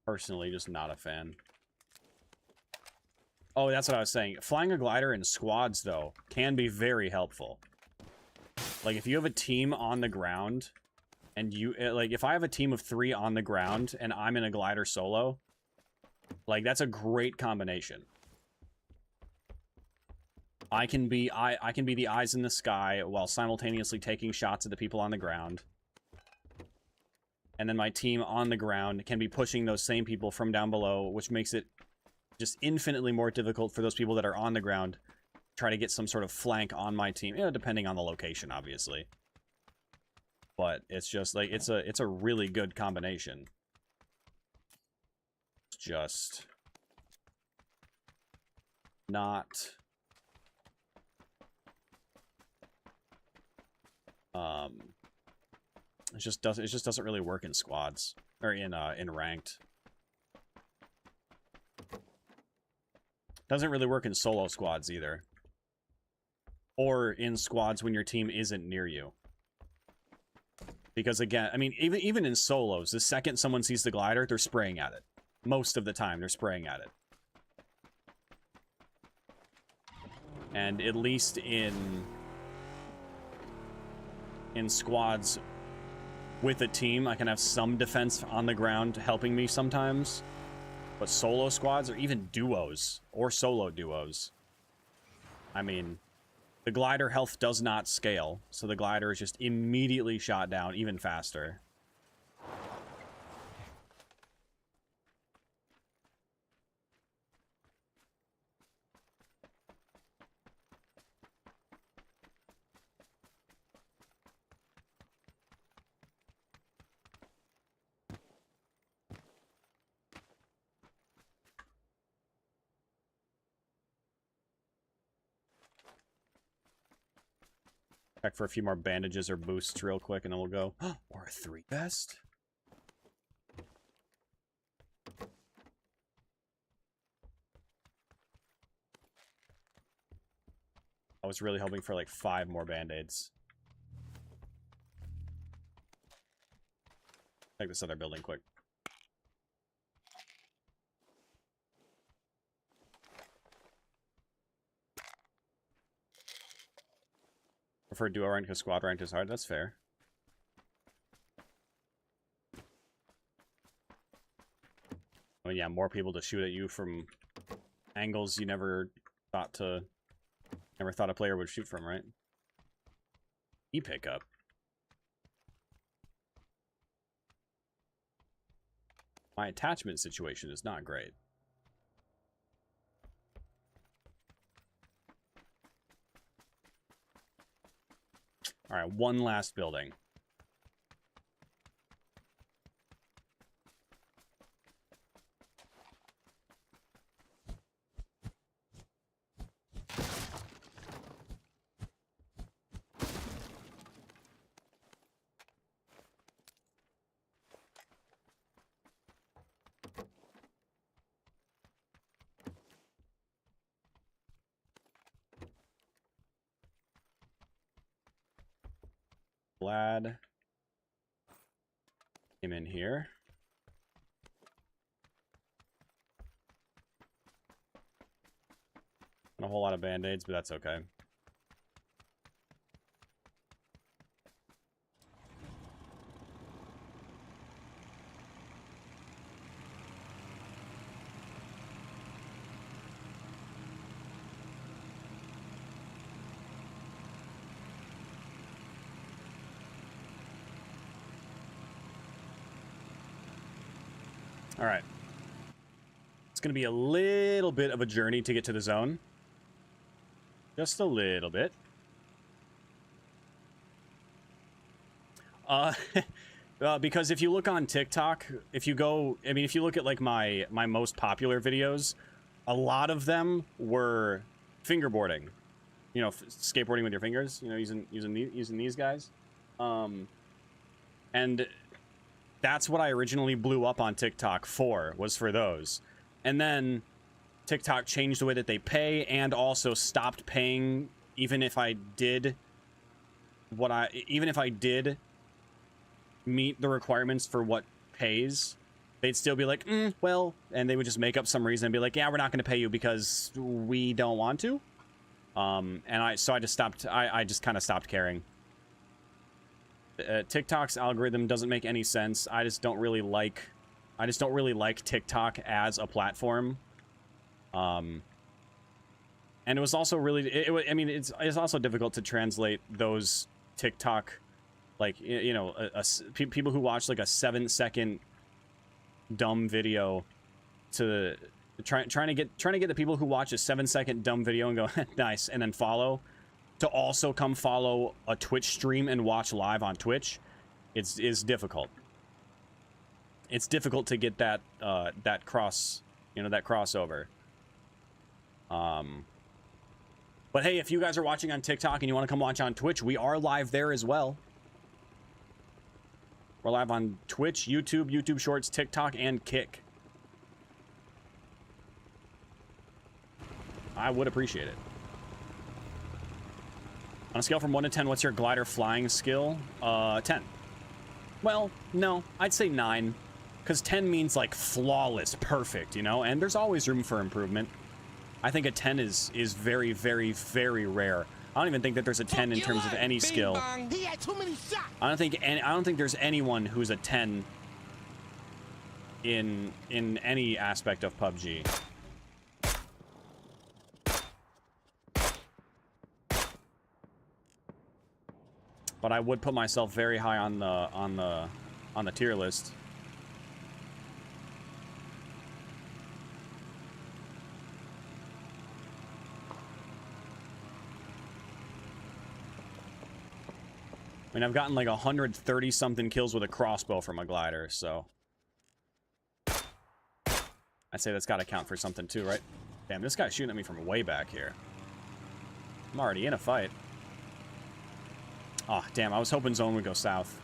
Personally, just not a fan. Oh, that's what I was saying. Flying a glider in squads, though, can be very helpful. Like, if you have a team on the ground, and you, like, if I have a team of 3 on the ground, and I'm in a glider solo, like, that's a great combination. I can be the eyes in the sky while simultaneously taking shots at the people on the ground. And then my team on the ground can be pushing those same people from down below, which makes it just infinitely more difficult for those people that are on the ground to try to get some sort of flank on my team, you know, depending on the location, obviously. But it's just like it's a really good combination. It's just not it just doesn't really work in squads or in ranked. Doesn't really work in solo squads either. Or in squads when your team isn't near you. Because again, I mean, even in solos, the second someone sees the glider, they're spraying at it. Most of the time, they're spraying at it. And at least in squads with a team, I can have some defense on the ground helping me sometimes. But solo squads, or even duos, or solo duos, I mean, the glider health does not scale, so the glider is just immediately shot down even faster. Check for a few more bandages or boosts real quick, and then we'll go. Or a 3 vest? I was really hoping for like 5 more band-aids. Check this other building quick. Prefer duo rank because squad rank is hard. That's fair. I mean, yeah, more people to shoot at you from angles you never thought a player would shoot from, right? E-pickup. My attachment situation is not great. All right, one last building. Glad came in here. Not a whole lot of band-aids, but that's okay. All right. It's going to be a little bit of a journey to get to the zone. Just a little bit. Because if you look on TikTok, if you look at like my most popular videos, a lot of them were fingerboarding. You know, skateboarding with your fingers, you know, using these guys. And that's what I originally blew up on TikTok for, was for those. And then TikTok changed the way that they pay and also stopped paying even if I did meet the requirements for what pays. They'd still be like, well, and they would just make up some reason and be like, yeah, we're not going to pay you because we don't want to. And I just kind of stopped caring. TikTok's algorithm doesn't make any sense. I just don't really like TikTok as a platform. And it was also really, I mean, it's also difficult to translate those TikTok, like, you know, people who watch like a 7-second dumb video to trying to get the people who watch a 7-second dumb video and go nice and then follow, to also come follow a Twitch stream and watch live on Twitch. It's difficult. It's difficult to get that that crossover. But hey, if you guys are watching on TikTok and you want to come watch on Twitch, we are live there as well. We're live on Twitch, YouTube, YouTube Shorts, TikTok, and Kick. I would appreciate it. On a scale from 1 to 10, what's your glider flying skill? 10. Well, no, I'd say 9. Because 10 means, like, flawless, perfect, you know? And there's always room for improvement. I think a 10 is very, very, very rare. I don't even think that there's a 10 in terms of any skill. I don't think there's anyone who's a 10 in any aspect of PUBG. But I would put myself very high on the tier list. I mean, I've gotten like 130 something kills with a crossbow from a glider, so I'd say that's got to count for something too, right? Damn, this guy's shooting at me from way back here. I'm already in a fight. Oh, damn, I was hoping zone would go south.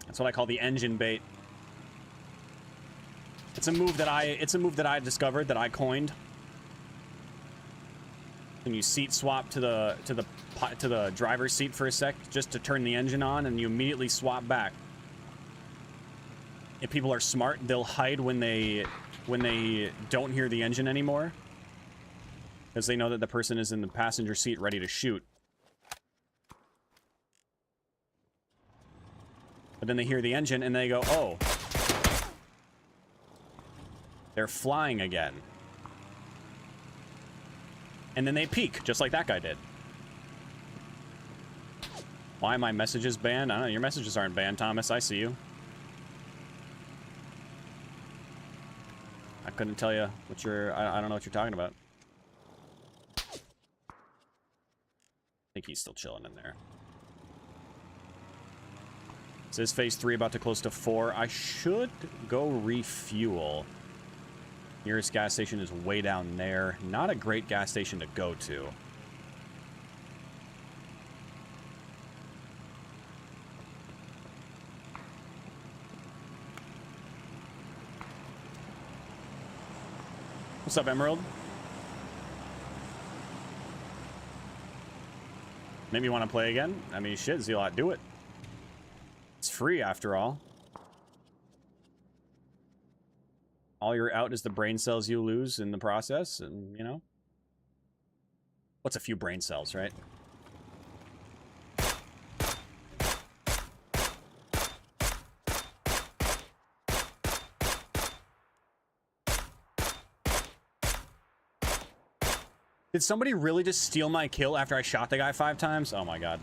That's what I call the engine bait. It's a move that I discovered, that I coined. When you seat swap to the driver's seat for a sec, just to turn the engine on, and you immediately swap back. If people are smart, they'll hide when they don't hear the engine anymore, because they know that the person is in the passenger seat ready to shoot. But then they hear the engine and they go, oh, they're flying again. And then they peek, just like that guy did. Why are my messages banned? I don't know, your messages aren't banned, Thomas. I see you. I couldn't tell you what I don't know what you're talking about. I think he's still chilling in there. Is phase 3 about to close to 4? I should go refuel. Nearest gas station is way down there. Not a great gas station to go to. What's up, Emerald? Maybe you want to play again? I mean, shit, Zealot, do it. It's free after all. All you're out is the brain cells you lose in the process, and you know. What's a few brain cells, right? Did somebody really just steal my kill after I shot the guy 5 times? Oh my god.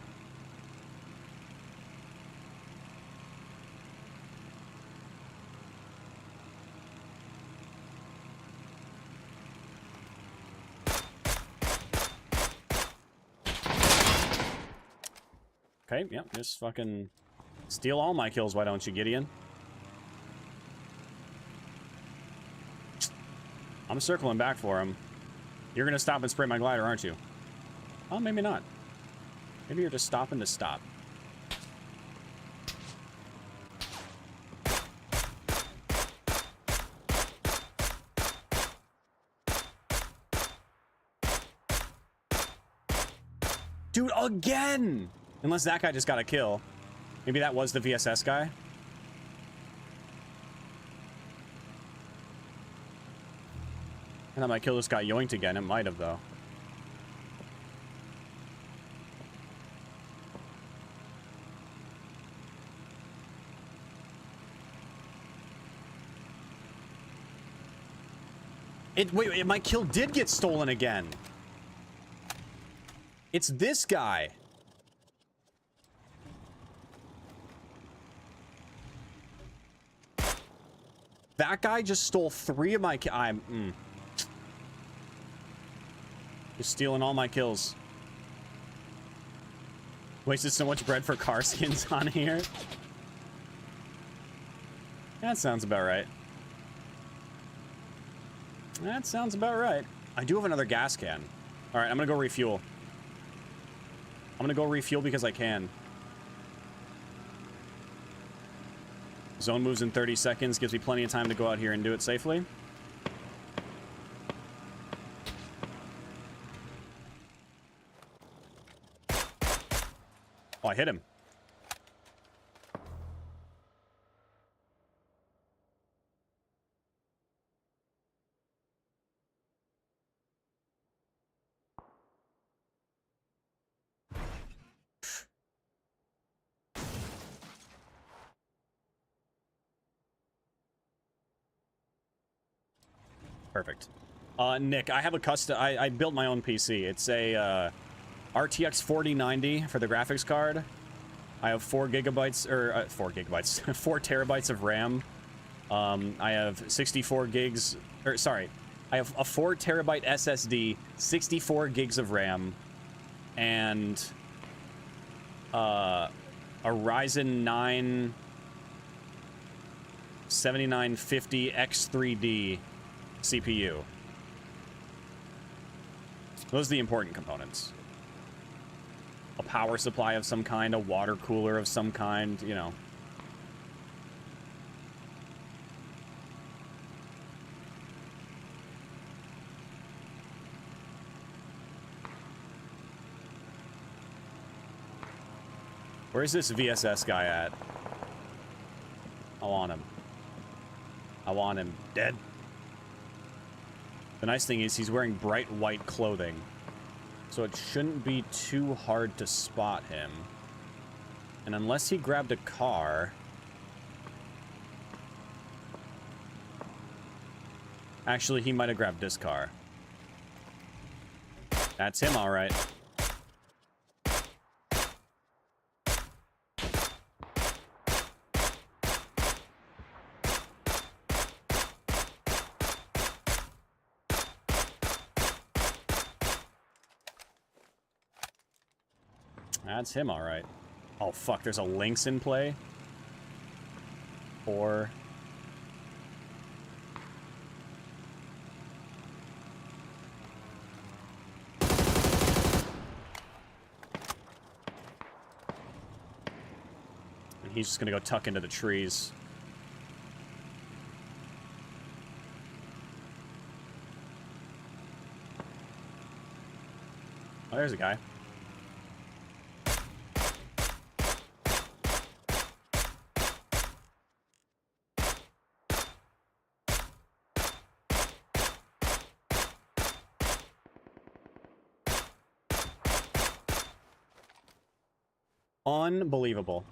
Okay, yep, just fucking steal all my kills, why don't you, Gideon? I'm circling back for him. You're gonna stop and spray my glider, aren't you? Oh, maybe not. Maybe you're just stopping to stop. Dude, again! Unless that guy just got a kill. Maybe that was the VSS guy. And that might kill this guy yoinked again. It might have, though. Wait, my kill did get stolen again. It's this guy. That guy just stole 3 of my Just stealing all my kills. Wasted so much bread for car skins on here. That sounds about right. That sounds about right. I do have another gas can. All right, I'm gonna go refuel. I'm gonna go refuel because I can. Zone moves in 30 seconds. Gives me plenty of time to go out here and do it safely. Oh, I hit him. Perfect. Nick, I have a custom. I built my own PC. It's a RTX 4090 for the graphics card. I have 4 gigabytes, or 4 gigabytes, 4 terabytes of RAM. I have 64 gigs, or sorry, I have a 4 terabyte SSD, 64 gigs of RAM, and a Ryzen 9 7950 X3D CPU. Those are the important components. A power supply of some kind, a water cooler of some kind, you know. Where's this VSS guy at? I want him. I want him dead. The nice thing is he's wearing bright white clothing, so it shouldn't be too hard to spot him. And unless he grabbed a car... Actually, he might have grabbed this car. That's him, all right. That's him, all right. Oh, fuck, there's a Lynx in play. 4. And he's just gonna go tuck into the trees. Oh, there's a guy. Unbelievable.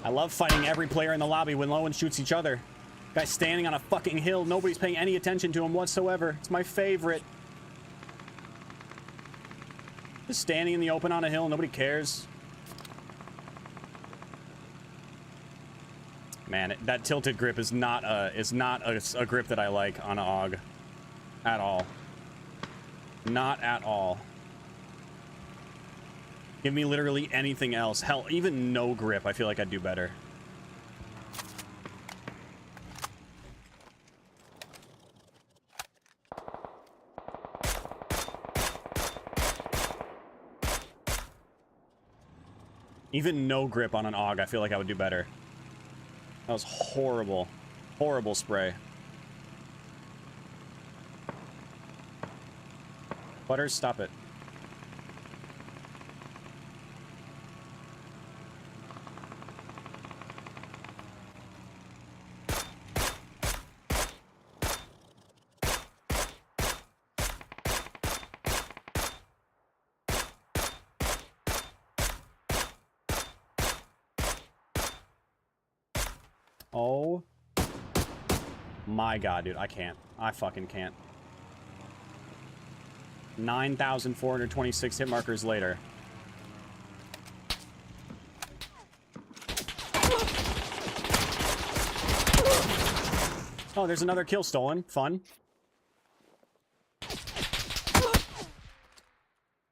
I love fighting every player in the lobby when no one shoots each other. Guy's standing on a fucking hill. Nobody's paying any attention to him whatsoever. It's my favorite. Just standing in the open on a hill, nobody cares. Man, that tilted grip is not a grip that I like on an AUG. At all. Not at all. Give me literally anything else. Hell, even no grip, I feel like I'd do better. Even no grip on an AUG, I feel like I would do better. That was horrible. Horrible spray. Butters, stop it. Oh my god, dude, I can't. I fucking can't. 9,426 hit markers later. Oh, there's another kill stolen. Fun.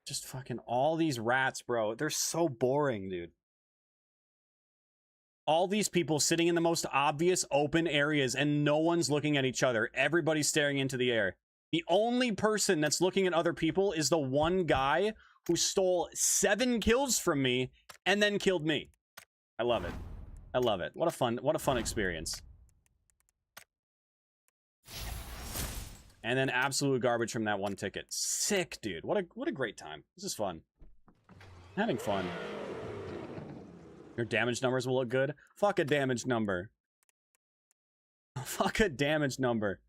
Just fucking all these rats, bro. They're so boring, dude. All these people sitting in the most obvious open areas and no one's looking at each other. Everybody's staring into the air. The only person that's looking at other people is the one guy who stole 7 kills from me and then killed me. I love it. I love it. What a fun experience. And then absolute garbage from that one ticket. Sick, dude. What a great time. This is fun. I'm having fun. Your damage numbers will look good. Fuck a damage number. Fuck a damage number.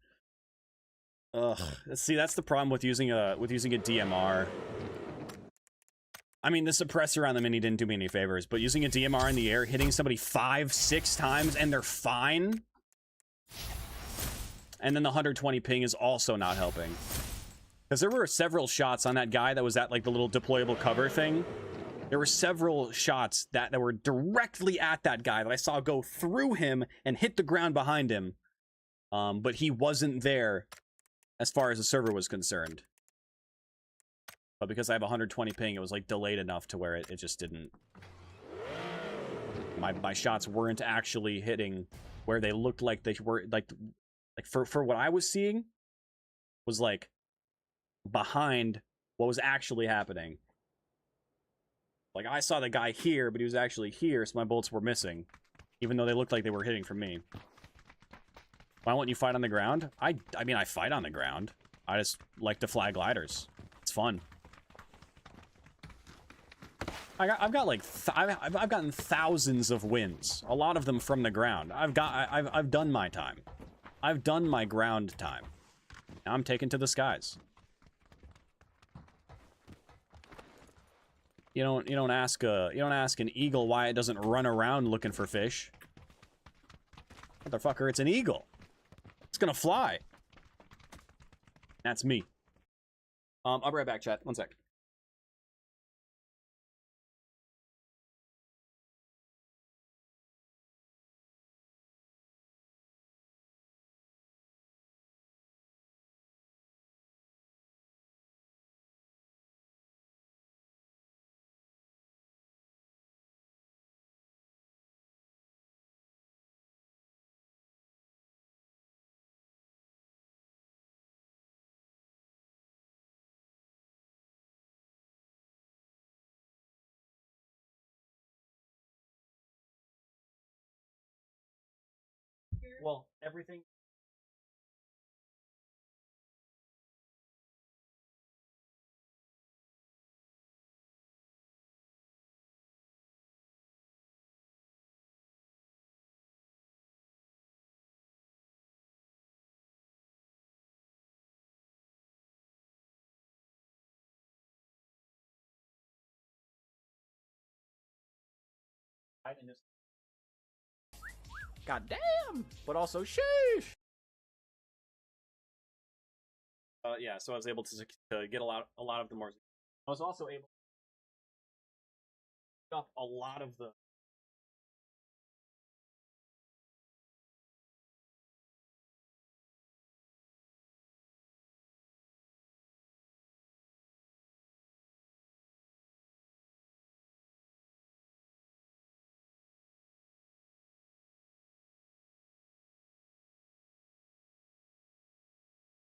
Ugh. See, that's the problem with using a DMR. I mean, the suppressor on the Mini didn't do me any favors, but using a DMR in the air, hitting somebody 5-6 times and they're fine. And then the 120 ping is also not helping. Because there were several shots on that guy that was at like the little deployable cover thing. There were several shots that were directly at that guy that I saw go through him and hit the ground behind him. But he wasn't there as far as the server was concerned. But because I have 120 ping, it was like delayed enough to where it just didn't... My shots weren't actually hitting where they looked like they were, like for what I was seeing was like behind what was actually happening. Like, I saw the guy here, but he was actually here, so my bullets were missing. Even though they looked like they were hitting from me. Why won't you fight on the ground? I mean, I fight on the ground. I just like to fly gliders. It's fun. I've got like... I've gotten thousands of wins. A lot of them from the ground. I've done my time. I've done my ground time. Now I'm taken to the skies. You don't ask an eagle why it doesn't run around looking for fish. Motherfucker, it's an eagle. It's gonna fly. That's me. I'll be right back, chat. One sec. Well, everything... God damn! But also, sheesh! Yeah, so I was able to get a lot of the more... I was also able to pick up a lot of the...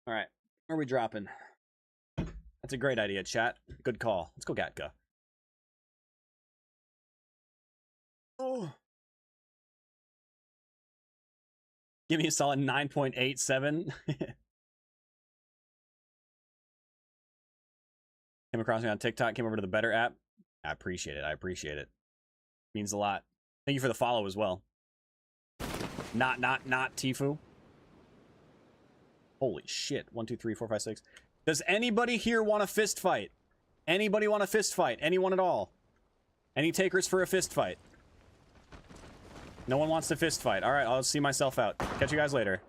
Alright, where are we dropping? That's a great idea, chat. Good call. Let's go Gatka. Oh. Give me a solid 9.87. Came across me on TikTok, came over to the Better app. I appreciate it. I appreciate it. Means a lot. Thank you for the follow as well. Not Tifu. Holy shit. 1, 2, 3, 4, 5, 6. Does anybody here want a fist fight? Anybody want a fist fight? Anyone at all? Any takers for a fist fight? No one wants to fist fight. Alright, I'll see myself out. Catch you guys later.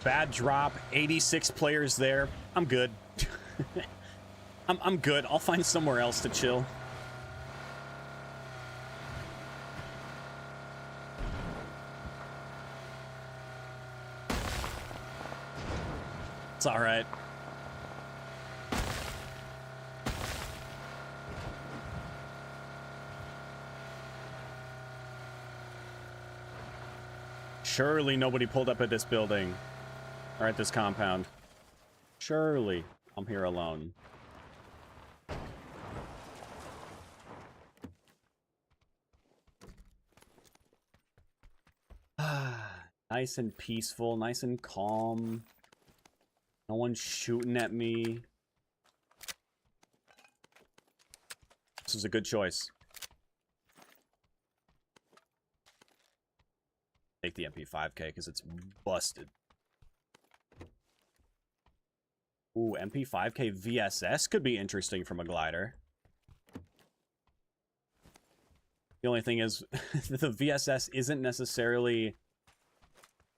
Bad drop. 86 players there. I'm good. I'm good. I'll find somewhere else to chill. It's all right. Surely nobody pulled up at this building. Or at this compound. Surely I'm here alone. Nice and peaceful, nice and calm. No one's shooting at me. This is a good choice. Take the MP5K because it's busted. Ooh, MP5K VSS could be interesting from a glider. The only thing is, the VSS isn't necessarily...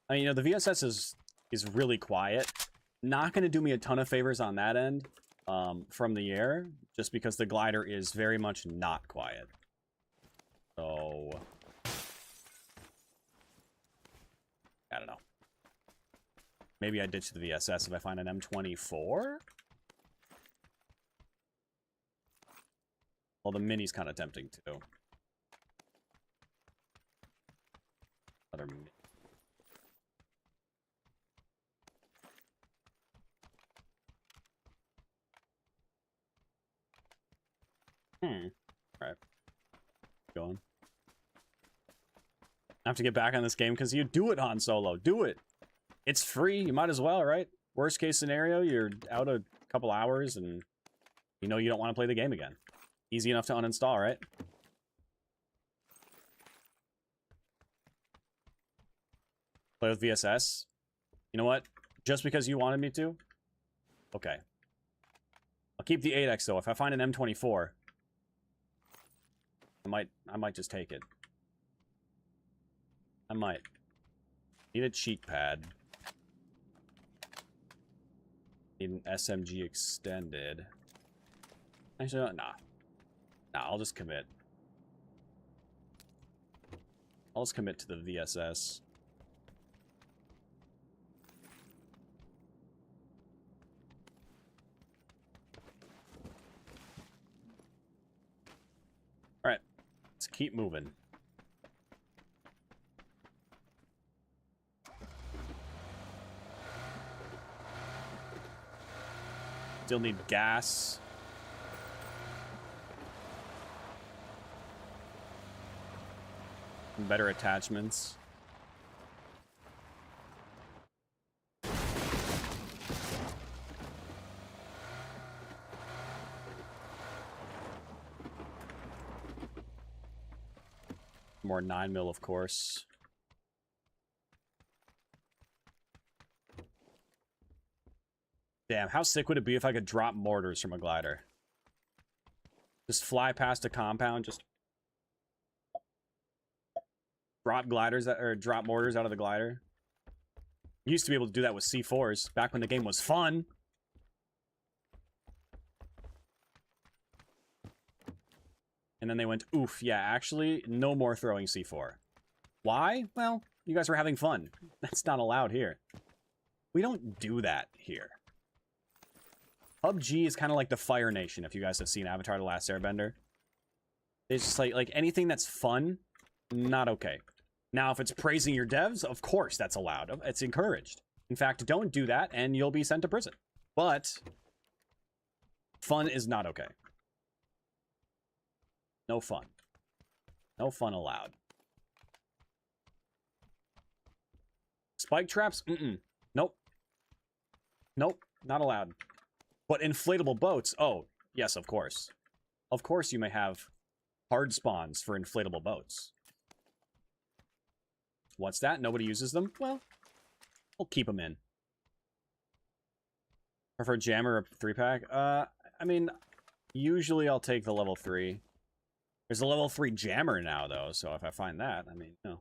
I mean, you know, the VSS is really quiet. Not going to do me a ton of favors on that end from the air, just because the glider is very much not quiet. So... I don't know. Maybe I ditch the VSS if I find an M24? Well, the Mini's kind of tempting, too. Another Mini. Alright. Going. I have to get back on this game because you do it, Han Solo. Do it. It's free. You might as well, right? Worst case scenario, you're out a couple hours and you know you don't want to play the game again. Easy enough to uninstall, right? Play with VSS. You know what? Just because you wanted me to? Okay. I'll keep the 8X though. If I find an M24, I might just take it. I might. Need a cheek pad. Need an SMG extended. Actually, nah. Nah, I'll just commit. I'll just commit to the VSS. Alright. Let's keep moving. Still need gas. And better attachments. More 9mm, of course. Damn, how sick would it be if I could drop mortars from a glider? Just fly past a compound, just drop gliders that, or drop mortars out of the glider. Used to be able to do that with C4s back when the game was fun. And then they went, oof, yeah, actually, no more throwing C4. Why? Well, you guys were having fun. That's not allowed here. We don't do that here. PUBG is kind of like the Fire Nation, if you guys have seen Avatar: The Last Airbender. It's just like anything that's fun, not okay. Now, if it's praising your devs, of course that's allowed. It's encouraged. In fact, don't do that and you'll be sent to prison. But fun is not okay. No fun. No fun allowed. Spike traps? Mm-mm. Nope. Nope. Not allowed. But inflatable boats? Oh, yes, of course. Of course you may have hard spawns for inflatable boats. What's that? Nobody uses them? Well, we'll keep them in. Prefer jammer or 3-pack? I mean, usually I'll take the level 3. There's a level 3 jammer now, though, so if I find that, I mean, no.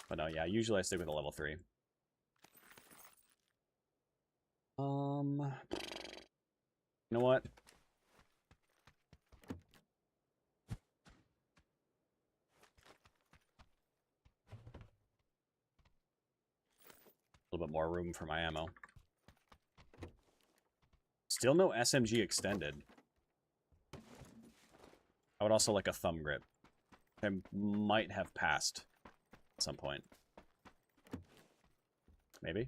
But no, yeah, usually I stick with a level 3. You know what? A little bit more room for my ammo. Still no SMG extended. I would also like a thumb grip. I might have passed at some point. Maybe.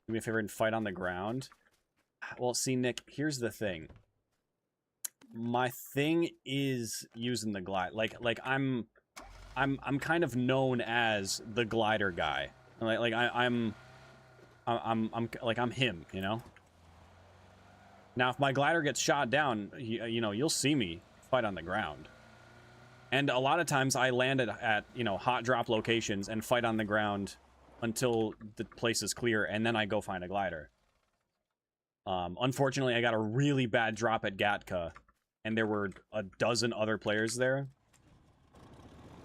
Do me a favor and fight on the ground. Well, see, Nick, here's the thing. My thing is using the glide. Like I'm kind of known as the glider guy. I'm him, you know. Now, if my glider gets shot down, you know, you'll see me fight on the ground. And a lot of times I land at you know, hot drop locations and fight on the ground until the place is clear, and then I go find a glider. Unfortunately, I got a really bad drop at Gatka, and there were a dozen other players there.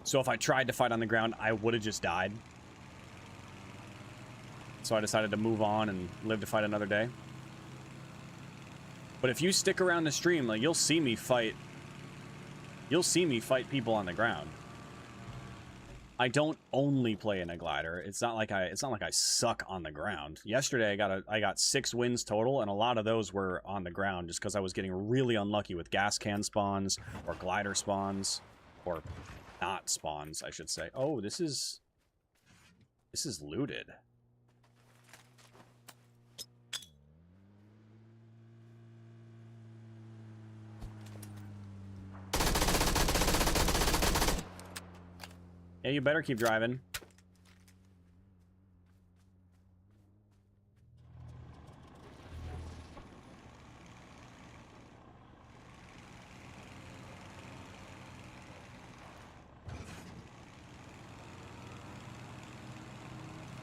So if I tried to fight on the ground, I would have just died. So I decided to move on and live to fight another day. But if you stick around the stream, like, you'll see me fight. You'll see me fight people on the ground. I don't only play in a glider. It's not like I suck on the ground. Yesterday I got 6 wins total, and a lot of those were on the ground just because I was getting really unlucky with gas can spawns or glider spawns, or not spawns, I should say. Oh, this is looted. Yeah, you better keep driving.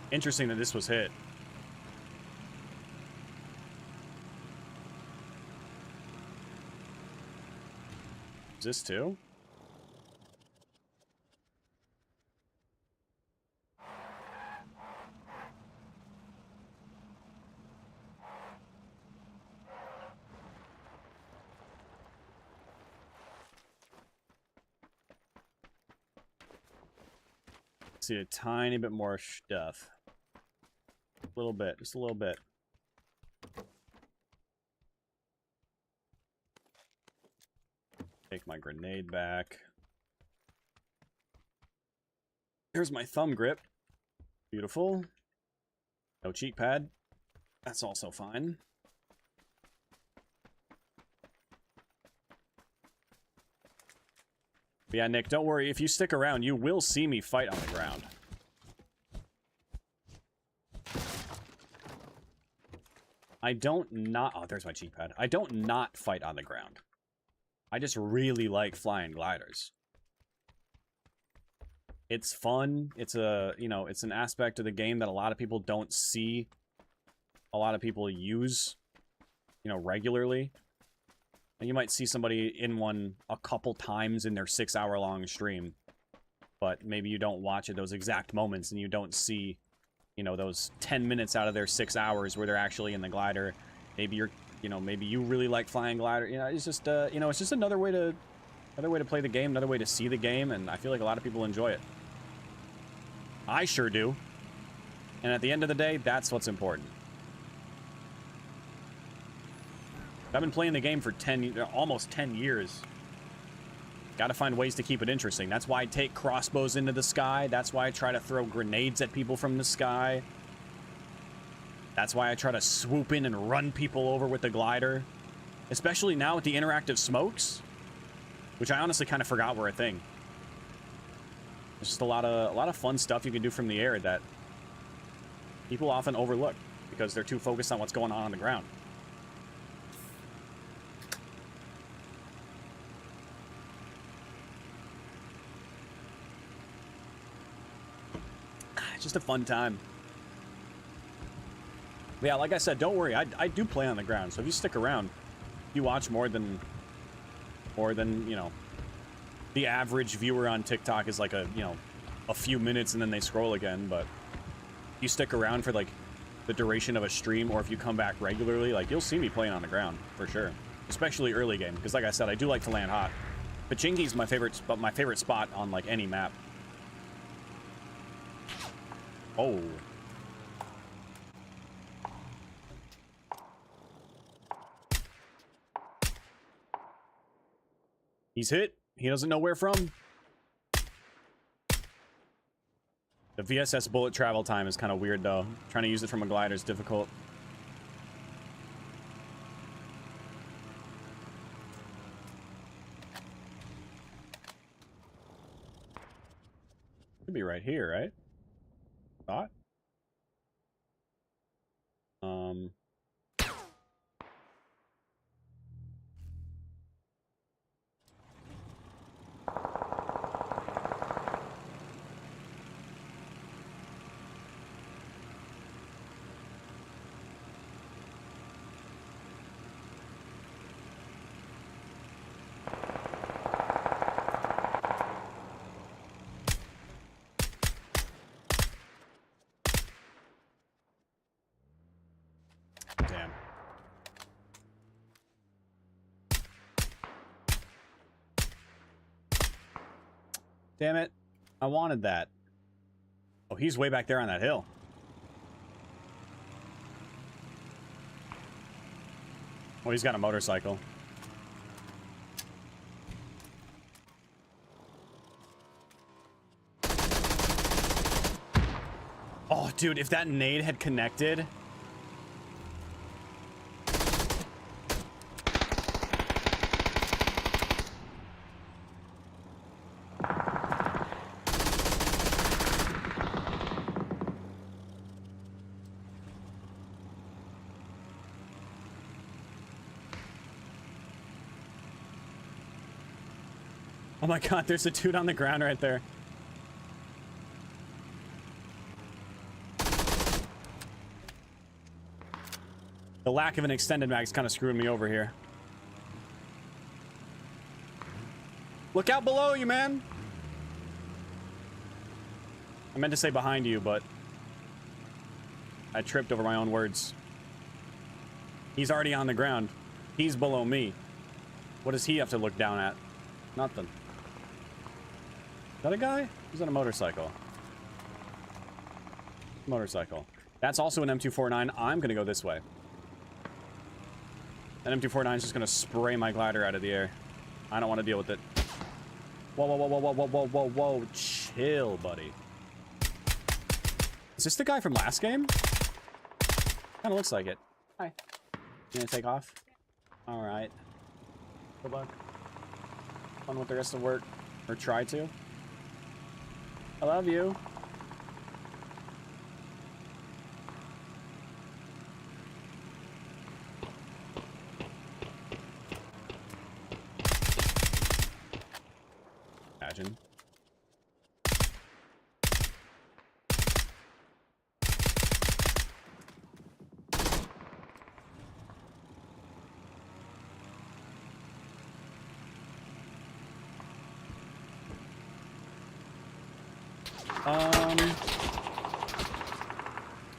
Interesting that this was hit. Is this too? See a tiny bit more stuff. A little bit, just a little bit. Take my grenade back. Here's my thumb grip. Beautiful. No cheek pad. That's also fine. But yeah, Nick, don't worry. If you stick around, you will see me fight on the ground. I don't not... Oh, there's my cheek pad. I don't not fight on the ground. I just really like flying gliders. It's fun. It's a, you know, it's an aspect of the game that a lot of people don't see. A lot of people use, you know, regularly. And you might see somebody in one a couple times in their 6-hour-long stream, but maybe you don't watch at those exact moments, and you don't see, you know, those 10 minutes out of their 6 hours where they're actually in the glider. Maybe you're, you know, maybe you really like flying glider. You know, it's just, you know, it's just another way to play the game, another way to see the game, and I feel like a lot of people enjoy it. I sure do. And at the end of the day, that's what's important. I've been playing the game for almost 10 years. Got to find ways to keep it interesting. That's why I take crossbows into the sky. That's why I try to throw grenades at people from the sky. That's why I try to swoop in and run people over with the glider. Especially now with the interactive smokes, which I honestly kind of forgot were a thing. There's just a lot of fun stuff you can do from the air that people often overlook because they're too focused on what's going on the ground. It's just a fun time. But yeah, like I said, don't worry. I do play on the ground, so if you stick around, you watch more than, you know, the average viewer on TikTok is like a few minutes and then they scroll again. But if you stick around for like the duration of a stream, or if you come back regularly, like you'll see me playing on the ground for sure, especially early game, because like I said, I do like to land hot. Pachinki's my favorite spot on like any map. Oh. He's hit. He doesn't know where from. The VSS bullet travel time is kind of weird, though. Trying to use it from a glider is difficult. Could be right here, right? Thought? Damn. Damn it. I wanted that. Oh, he's way back there on that hill. Oh, he's got a motorcycle. Oh, dude, if that nade had connected... Oh my god, there's a dude on the ground right there. The lack of an extended mag is kind of screwing me over here. Look out below you, man! I meant to say behind you, but I tripped over my own words. He's already on the ground. He's below me. What does he have to look down at? Nothing. Is that a guy? He's on a motorcycle. Motorcycle. That's also an M249. I'm gonna go this way. That M249 is just gonna spray my glider out of the air. I don't want to deal with it. Whoa, whoa, whoa, whoa, whoa, whoa, whoa, whoa. Chill, buddy. Is this the guy from last game? Kinda looks like it. Hi. You gonna take off? Alright. Good luck. Fun with the rest of work. Or try to. I love you. Imagine.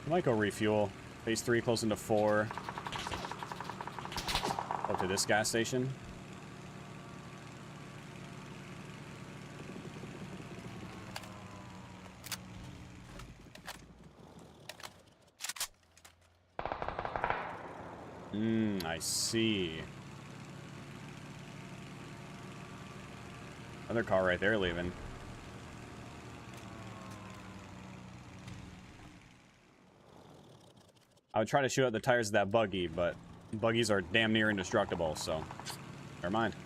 I might go refuel. Phase 3 close into 4. Go to this gas station. I see. Another car right there leaving. I would try to shoot out the tires of that buggy, but buggies are damn near indestructible, so never mind.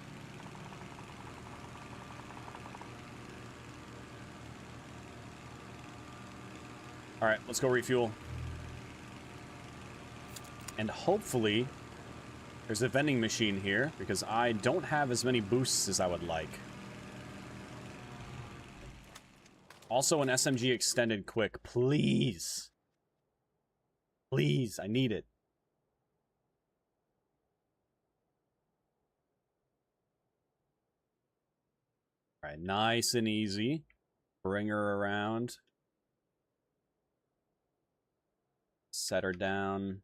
Alright, let's go refuel. And hopefully there's a vending machine here, because I don't have as many boosts as I would like. Also an SMG extended quick, please. Please, I need it. All right, nice and easy. Bring her around. Set her down.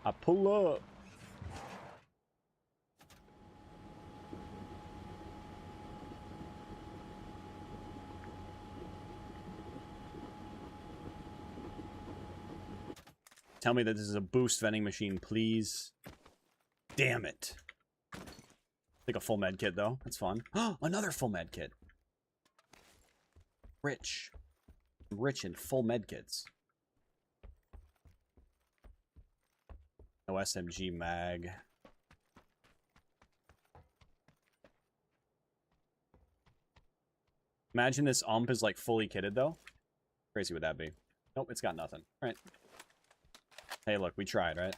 I pull up. Tell me that this is a boost vending machine, please. Damn it. Take a full med kit, though. That's fun. Another full med kit. Rich. Rich in full med kits. No SMG mag. Imagine this ump is like fully kitted, though. Crazy would that be? Nope, it's got nothing. All right. Hey, look, we tried, right?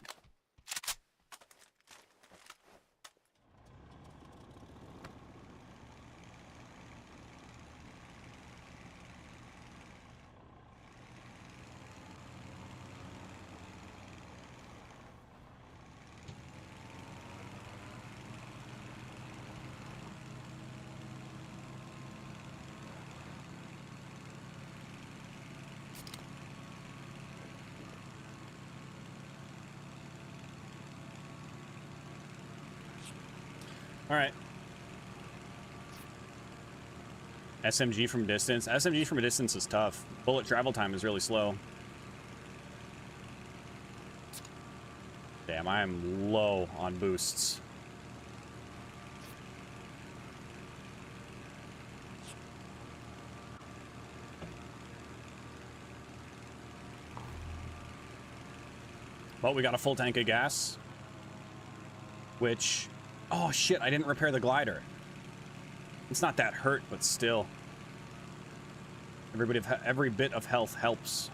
All right. SMG from distance. SMG from a distance is tough. Bullet travel time is really slow. Damn, I am low on boosts. But we got a full tank of gas. Which... Oh, shit, I didn't repair the glider. It's not that hurt, but still. Every bit of health helps.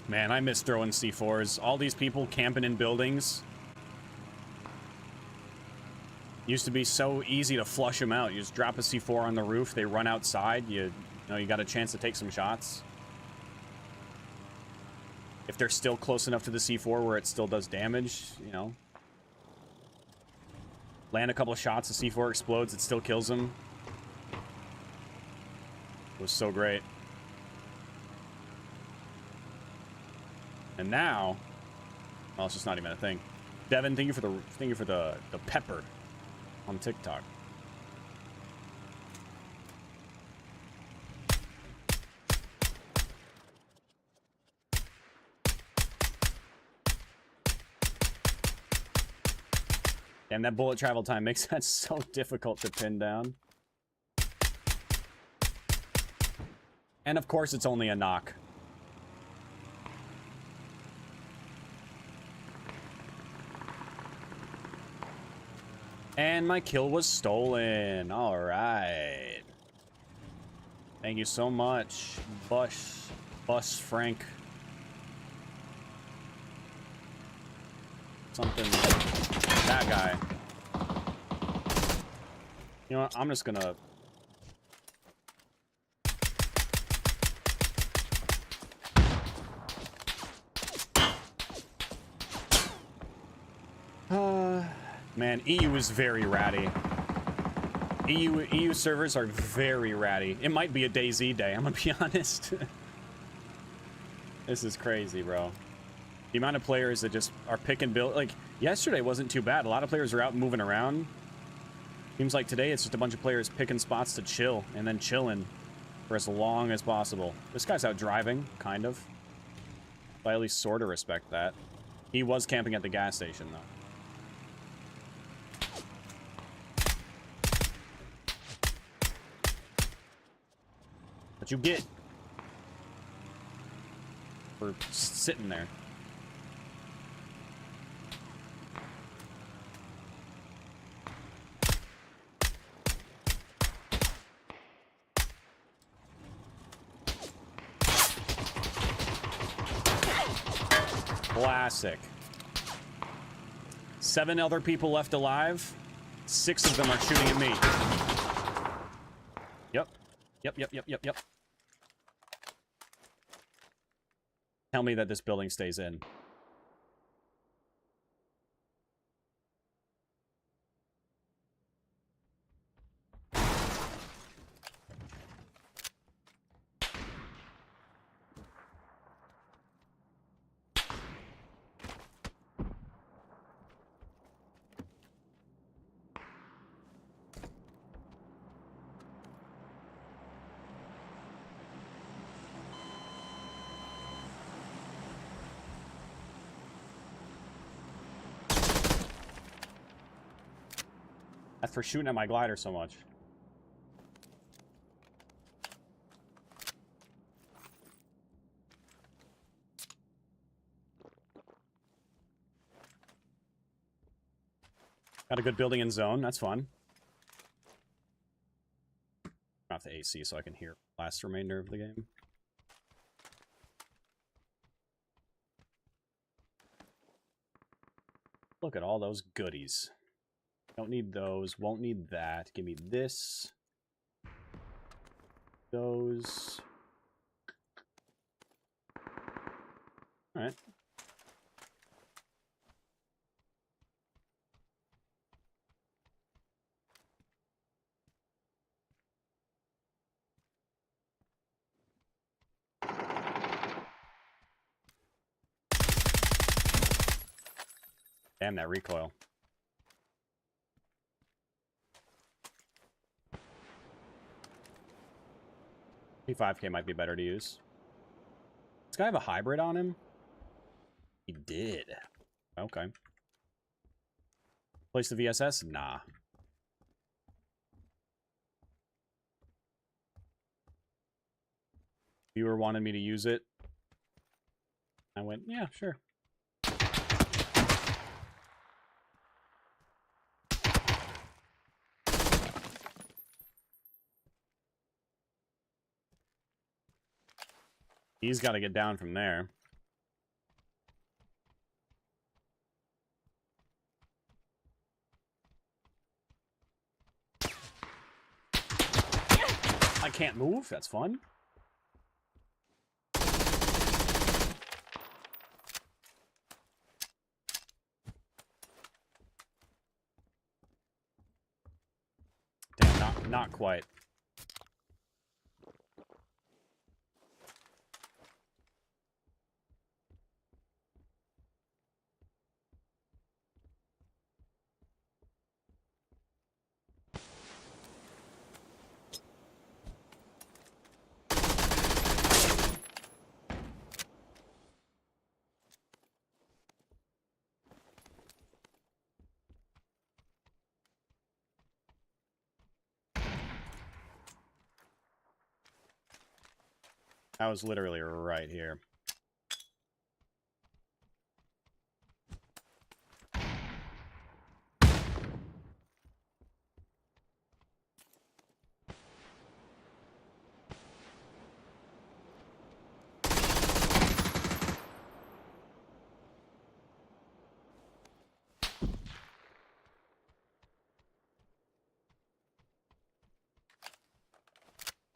Man, I miss throwing C4s. All these people camping in buildings. Used to be so easy to flush them out. You just drop a C4 on the roof, they run outside, you know, you got a chance to take some shots. If they're still close enough to the C4 where it still does damage, you know. Land a couple of shots, the C4 explodes, it still kills them. It was so great. And now, well, it's just not even a thing. Devin, thank you for the pepper on TikTok. And that bullet travel time makes that so difficult to pin down. And of course, it's only a knock. And my kill was stolen. All right. Thank you so much, Bus Frank. Something. That guy. You know what? I'm just gonna... Man, EU is very ratty. EU servers are very ratty. It might be a DayZ day, I'm gonna be honest. This is crazy, bro. The amount of players that just are pick and build, like, yesterday wasn't too bad. A lot of players were out moving around. Seems like today it's just a bunch of players picking spots to chill and then chilling for as long as possible. This guy's out driving, kind of. But I at least sort of respect that. He was camping at the gas station, though. What you get for sitting there. Classic. 7 other people left alive. 6 of them are shooting at me. Yep. Yep. Tell me that this building stays in. That's for shooting at my glider so much. Got a good building in zone. That's fun. Off the AC so I can hear the last remainder of the game. Look at all those goodies. Don't need those. Won't need that. Give me this. Those. Alright. Damn that recoil. P5K might be better to use. Does this guy have a hybrid on him? He did. Okay. Place the VSS? Nah. Viewer wanted me to use it. I went, yeah, sure. He's got to get down from there. I can't move. That's fun. Damn, not quite. I was literally right here.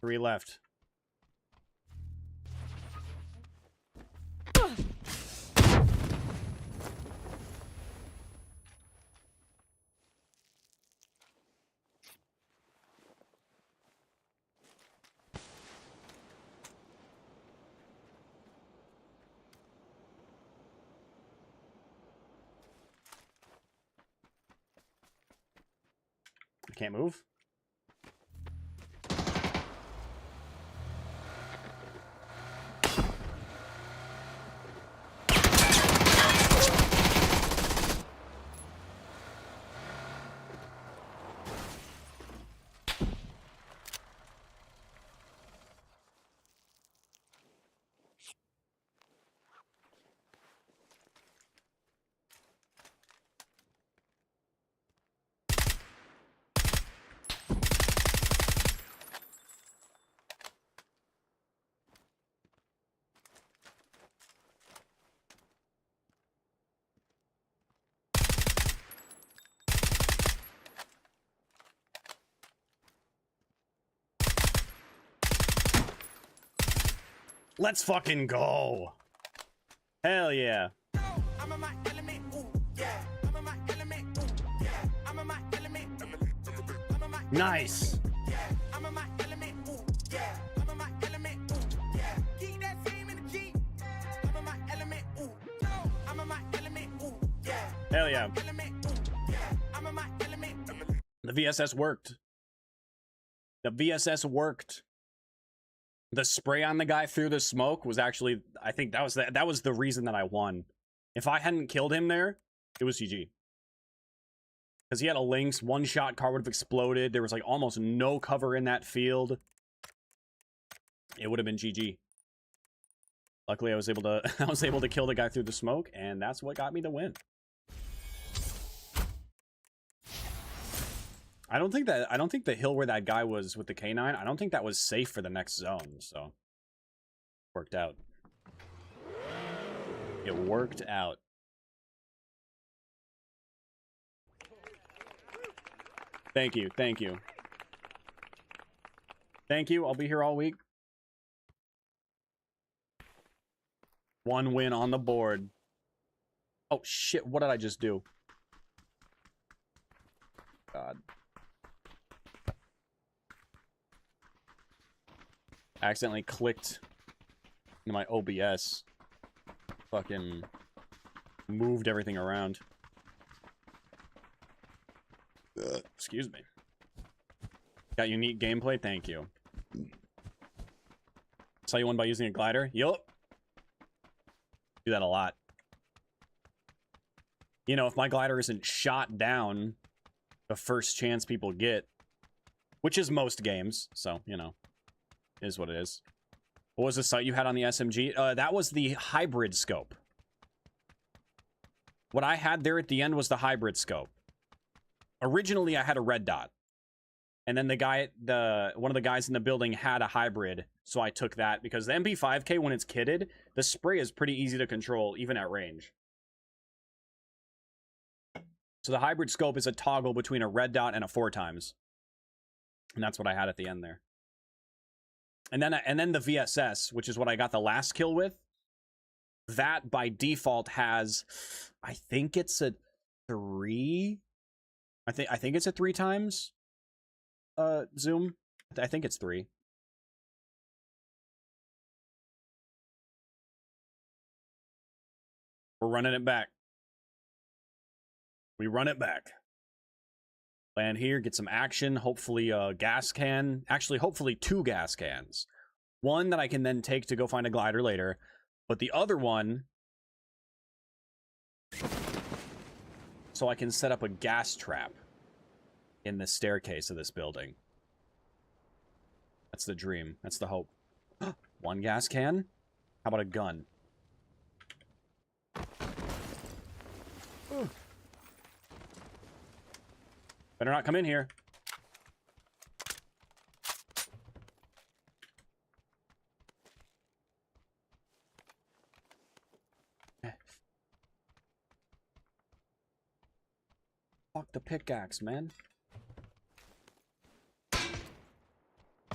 Three left. Can't move? Let's fucking go. Hell yeah. Nice. Hell yeah. The VSS worked. The VSS worked. The spray on the guy through the smoke was actually, I think that was the reason that I won. If I hadn't killed him there, it was GG. Because he had a lynx, one shot, car would have exploded. There was like almost no cover in that field. It would have been GG. Luckily, I was able to kill the guy through the smoke, and that's what got me the win. I don't think the hill where that guy was with the K9, I don't think that was safe for the next zone, so worked out. It worked out. Thank you, thank you. Thank you, I'll be here all week. One win on the board. Oh shit, what did I just do? God. Accidentally clicked into my OBS. Fucking moved everything around. Excuse me. Got unique gameplay? Thank you. Saw you won by using a glider? Yup. Do that a lot. You know, if my glider isn't shot down the first chance people get, which is most games, so, you know. Is what it is. What was the sight you had on the SMG? That was the hybrid scope. What I had there at the end was the hybrid scope. Originally, I had a red dot. And then one of the guys in the building had a hybrid, so I took that. Because the MP5K, when it's kitted, the spray is pretty easy to control, even at range. So the hybrid scope is a toggle between a red dot and a 4x. And that's what I had at the end there. And then the VSS, which is what I got the last kill with, that by default has, I think it's a 3. I think it's a 3x zoom. I think it's 3. We're running it back. We run it back. Land here, get some action, hopefully a gas can. Actually, hopefully 2 gas cans. One that I can then take to go find a glider later. But the other one, so I can set up a gas trap in the staircase of this building. That's the dream. That's the hope. 1 gas can? How about a gun? Ooh. Better not come in here. Fuck the pickaxe, man.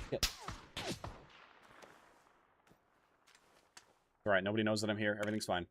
Shit. Alright, nobody knows that I'm here. Everything's fine.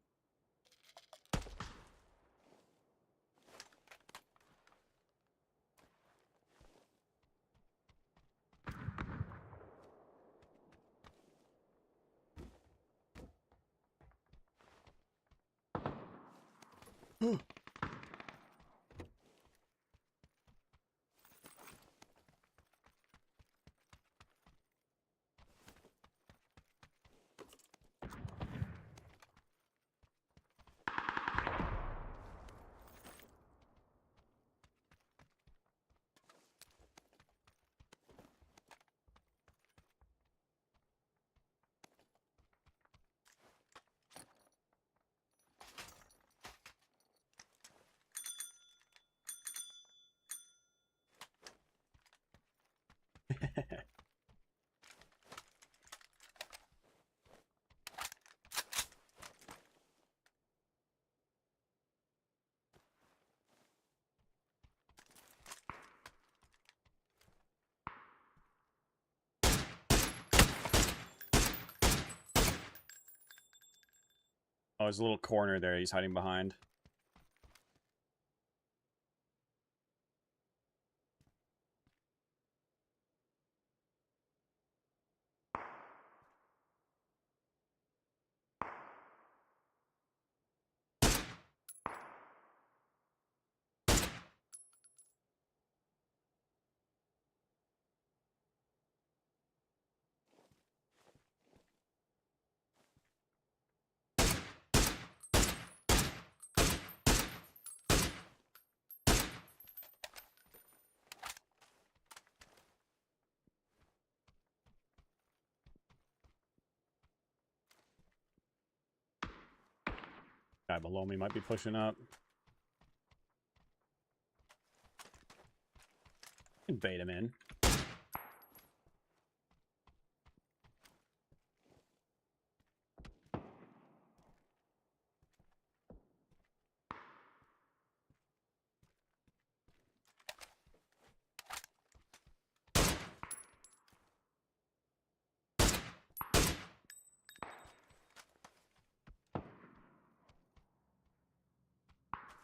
Oh, there's a little corner there he's hiding behind. Guy below me might be pushing up. Can bait him in.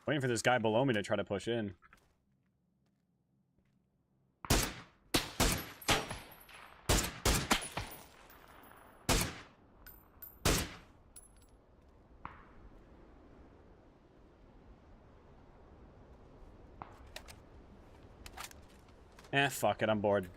Waiting for this guy below me to try to push in. Fuck it, I'm bored.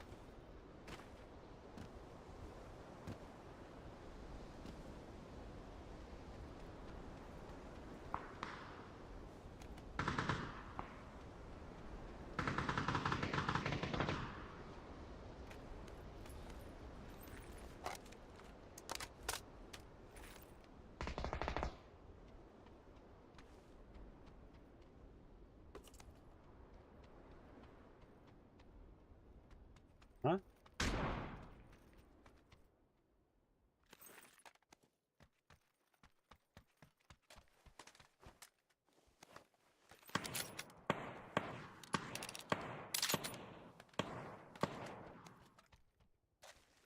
Huh?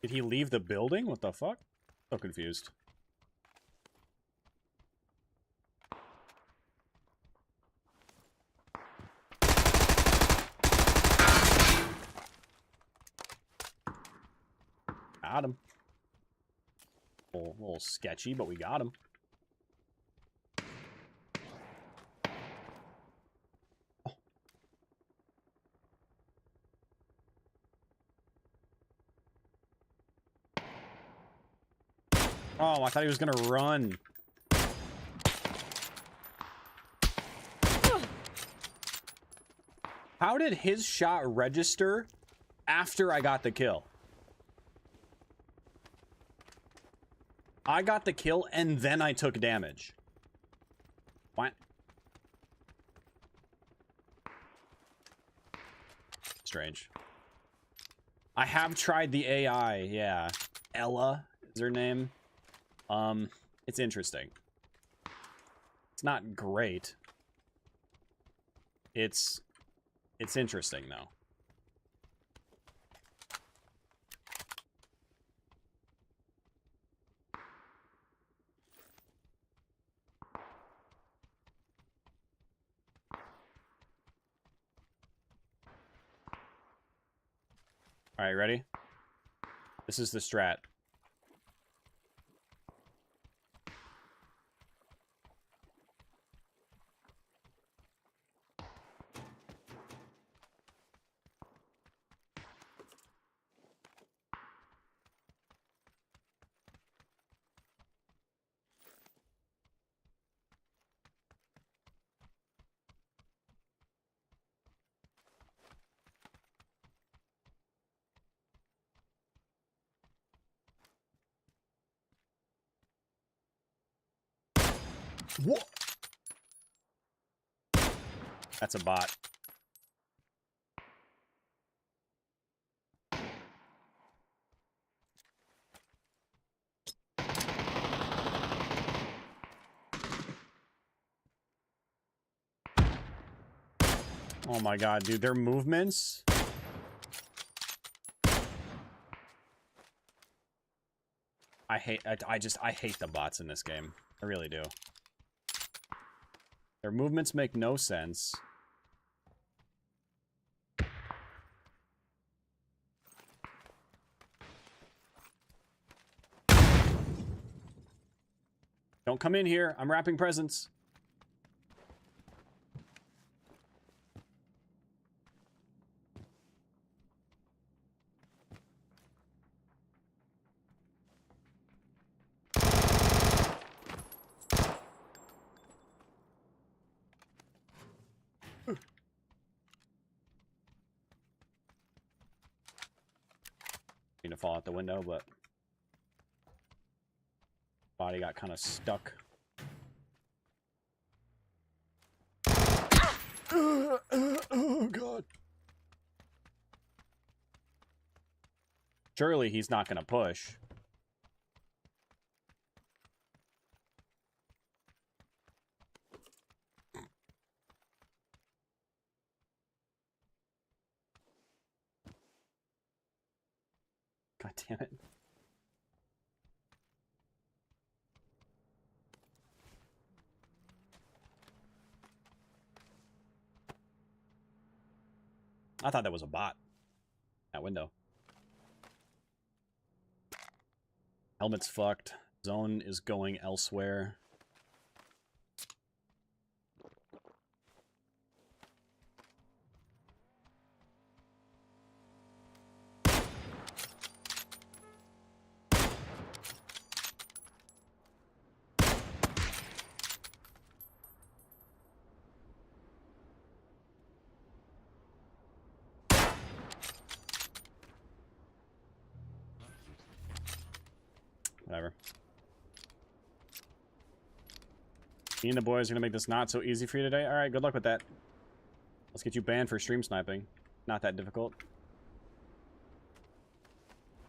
Did he leave the building? What the fuck? So confused. Got him. A little sketchy, but we got him. Oh, I thought he was gonna run. How did his shot register after I got the kill? I got the kill and then I took damage. What? Strange. I have tried the AI, yeah. Ella is her name. It's interesting. It's not great. It's interesting though. All right, ready? This is the strat. What? That's a bot. Oh my god, dude, their movements. I hate the bots in this game. I really do. Their movements make no sense. Don't come in here. I'm wrapping presents. Need to fall out the window, but body got kind of stuck. Oh god. Surely he's not gonna push. God damn it. I thought that was a bot. That window. Helmet's fucked. Zone is going elsewhere. Whatever. Me and the boys are gonna make this not so easy for you today. Alright, good luck with that. Let's get you banned for stream sniping. Not that difficult.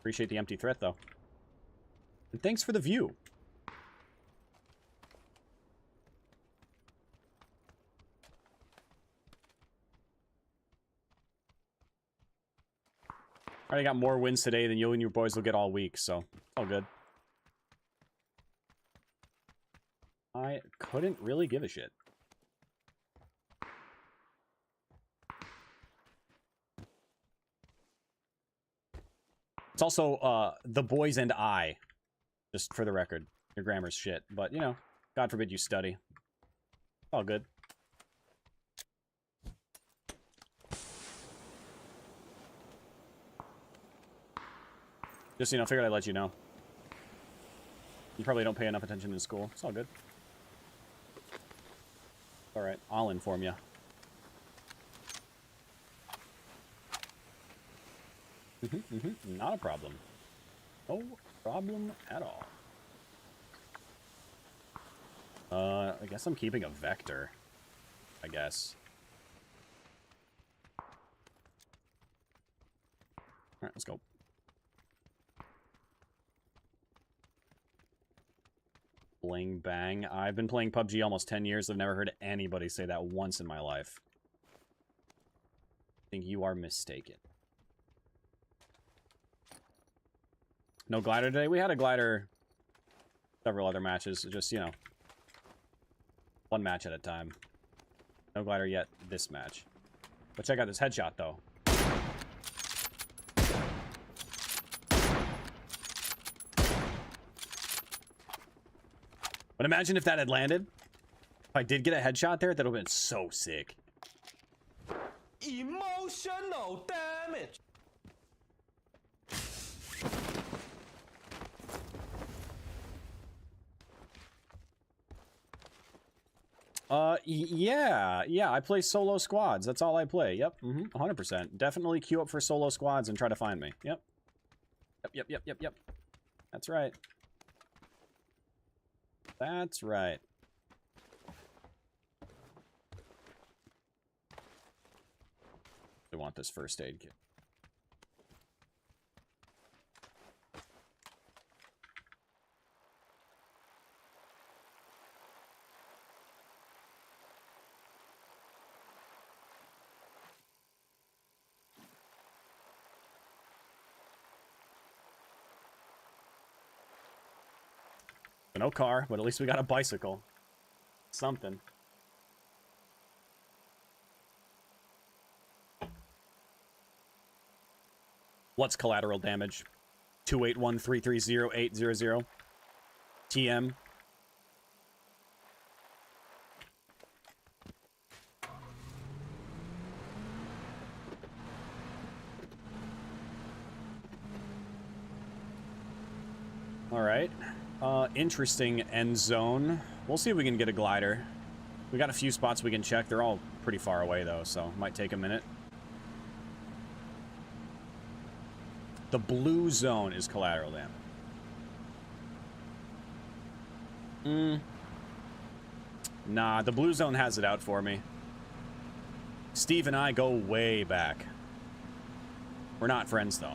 Appreciate the empty threat, though. And thanks for the view. Already got more wins today than you and your boys will get all week, so all good. I couldn't really give a shit. It's also, the boys and I. Just for the record. Your grammar's shit. But, you know, God forbid you study. All good. Just, you know, figured I'd let you know. You probably don't pay enough attention in school. It's all good. Alright, I'll inform you. Not a problem. No problem at all. I guess I'm keeping a vector. I guess. Alright, let's go. Bling bang. I've been playing PUBG almost 10 years. I've never heard anybody say that once in my life. I think you are mistaken. No glider today? We had a glider several other matches. Just, you know, one match at a time. No glider yet this match. But check out this headshot, though. But imagine if that had landed. If I did get a headshot there, that would have been so sick. Emotional damage. Yeah, I play solo squads. That's all I play. Yep, 100%. Definitely queue up for solo squads and try to find me. Yep. Yep. That's right. That's right. I want this first aid kit. No car, but at least we got a bicycle. Something. What's collateral damage? 281-330-800. TM. All right. Interesting end zone. We'll see if we can get a glider. We got a few spots we can check. They're all pretty far away, though, so might take a minute. The blue zone is collateral damage. Nah, the blue zone has it out for me. Steve and I go way back. We're not friends, though.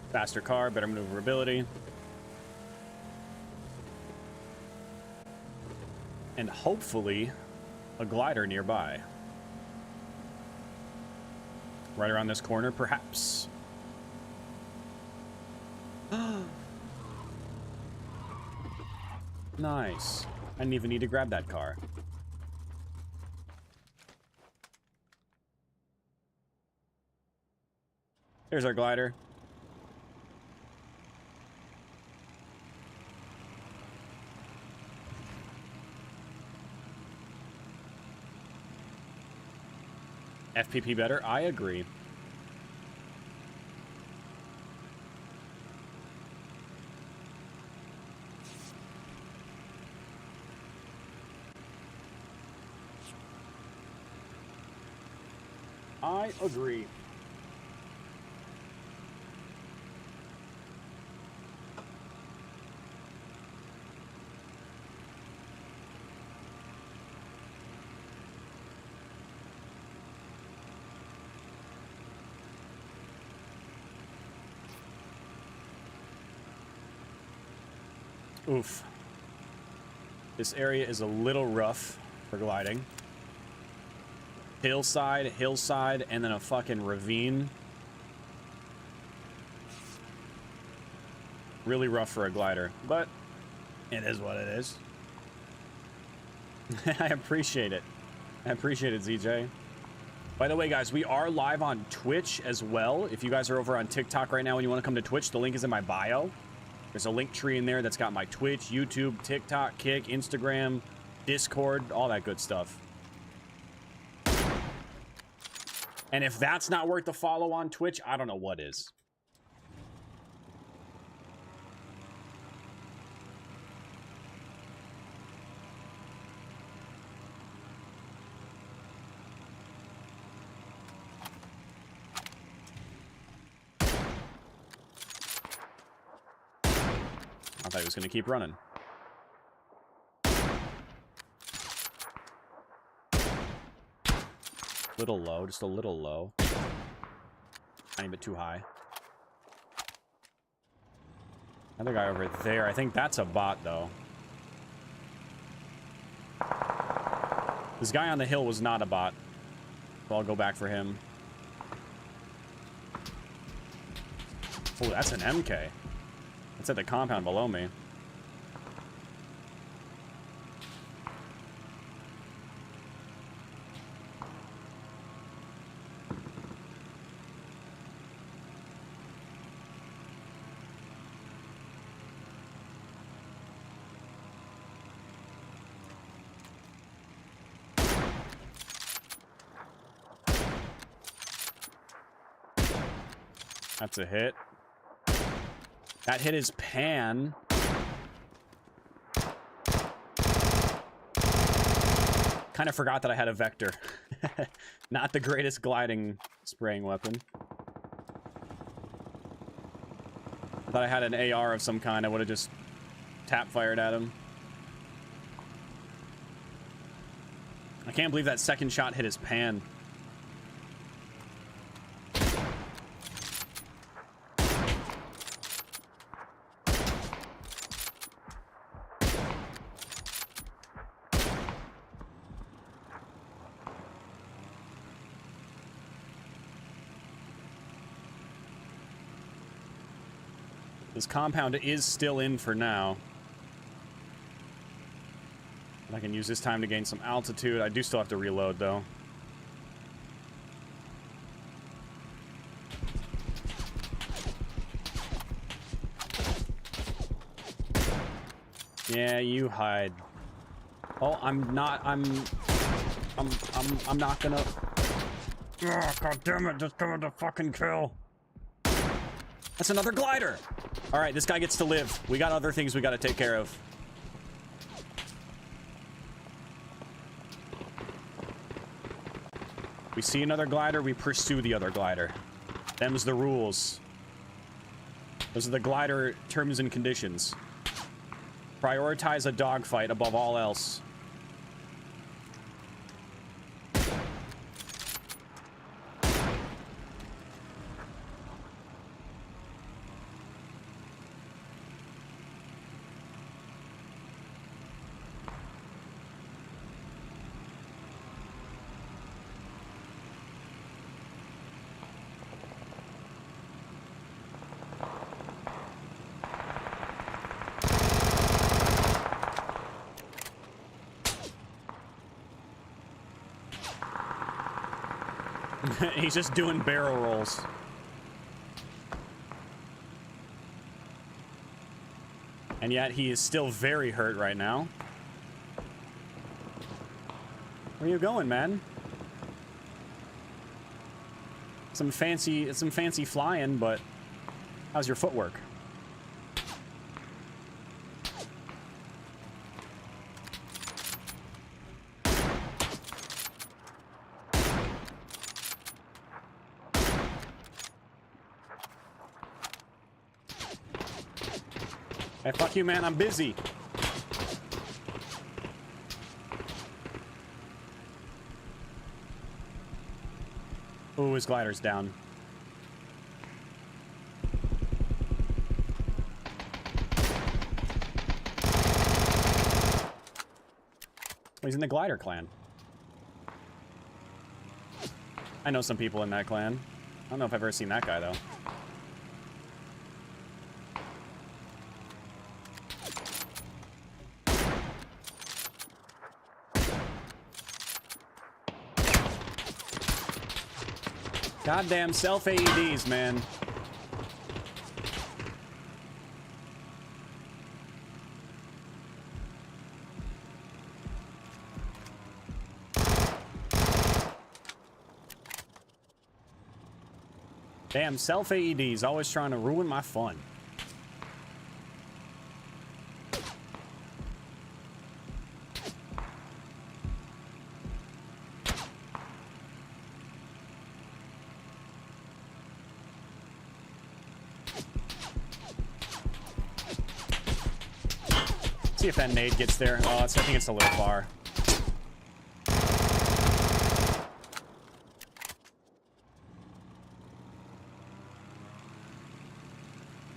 Faster car, better maneuverability. And hopefully, a glider nearby. Right around this corner, perhaps. Nice. I didn't even need to grab that car. There's our glider. FPP better? I agree. I agree. Oof. This area is a little rough for gliding. Hillside, hillside, and then a fucking ravine. Really rough for a glider, but it is what it is. I appreciate it. I appreciate it, ZJ. By the way, guys, we are live on Twitch as well. If you guys are over on TikTok right now and you want to come to Twitch, the link is in my bio. There's a link tree in there that's got my Twitch, YouTube, TikTok, Kick, Instagram, Discord, all that good stuff. And if that's not worth the follow on Twitch, I don't know what is. I thought he was going to keep running. Little low, just a little low. Tiny bit too high. Another guy over there. I think that's a bot, though. This guy on the hill was not a bot. So I'll go back for him. Oh, that's an MK. It's at the compound below me. That's a hit. That hit his pan. Kind of forgot that I had a vector. Not the greatest gliding spraying weapon. I thought I had an AR of some kind. I would have just tap fired at him. I can't believe that second shot hit his pan. This compound is still in for now. I can use this time to gain some altitude. I do still have to reload, though. Yeah, you hide. Oh, I'm not gonna... Oh, God damn it, just come with the fucking kill. That's another glider! Alright, this guy gets to live. We got other things we gotta take care of. We see another glider, we pursue the other glider. Them's the rules. Those are the glider terms and conditions. Prioritize a dogfight above all else. He's just doing barrel rolls. And yet he is still very hurt right now. Where you going, man? Some fancy flying, but how's your footwork? Hey, fuck you, man. I'm busy. Ooh, his glider's down. Oh, he's in the glider clan. I know some people in that clan. I don't know if I've ever seen that guy, though. Goddamn self-AEDs, man. Damn self-AEDs, always trying to ruin my fun. See if that nade gets there. Oh, I think it's a little far.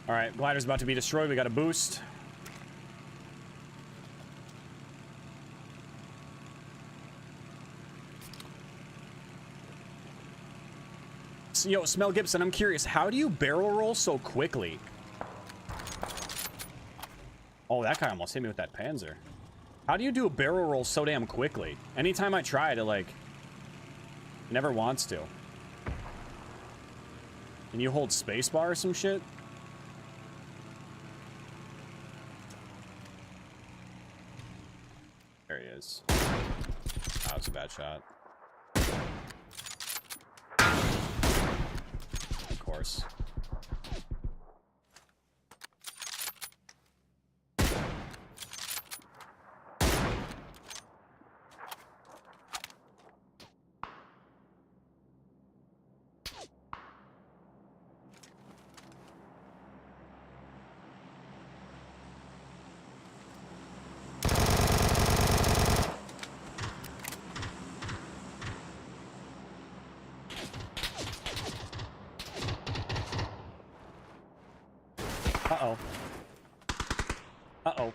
All right, glider's about to be destroyed. We got a boost. So, yo, Smell Gibson, I'm curious. How do you barrel roll so quickly? Oh, that guy almost hit me with that Panzer. How do you do a barrel roll so damn quickly? Anytime I try to, like, it never wants to. Can you hold spacebar or some shit? There he is. Oh, that was a bad shot. Of course. Uh-oh. Uh-oh.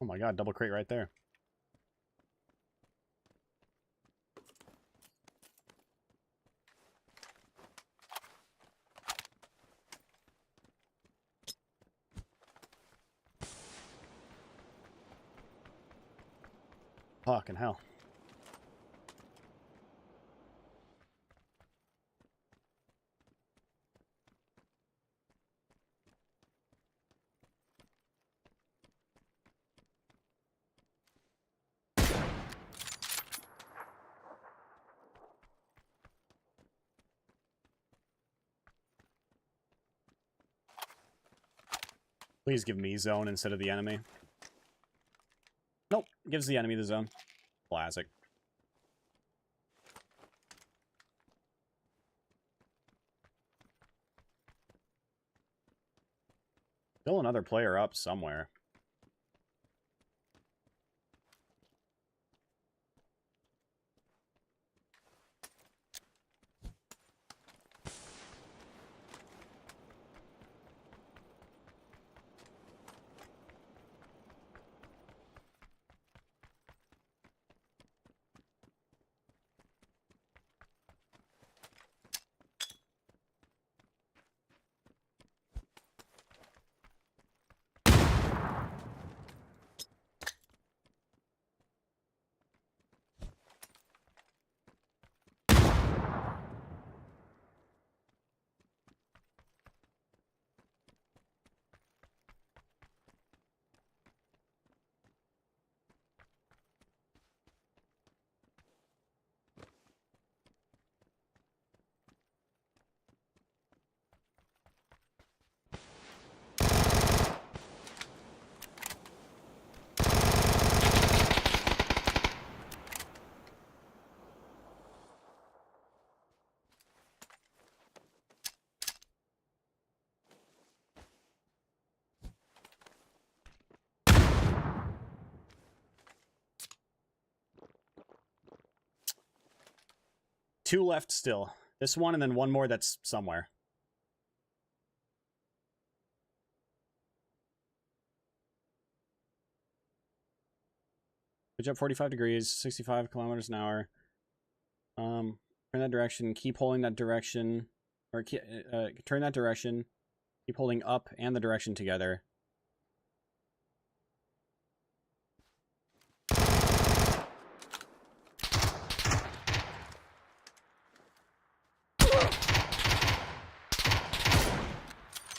Oh my god, double crate right there. Fucking hell. Please give me zone instead of the enemy. Nope, gives the enemy the zone. Classic. Still another player up somewhere. Two left still. This one and then one more that's somewhere. Good job, 45 degrees, 65 kilometers an hour. Turn that direction, keep holding that direction. Or turn that direction. Keep holding up and the direction together.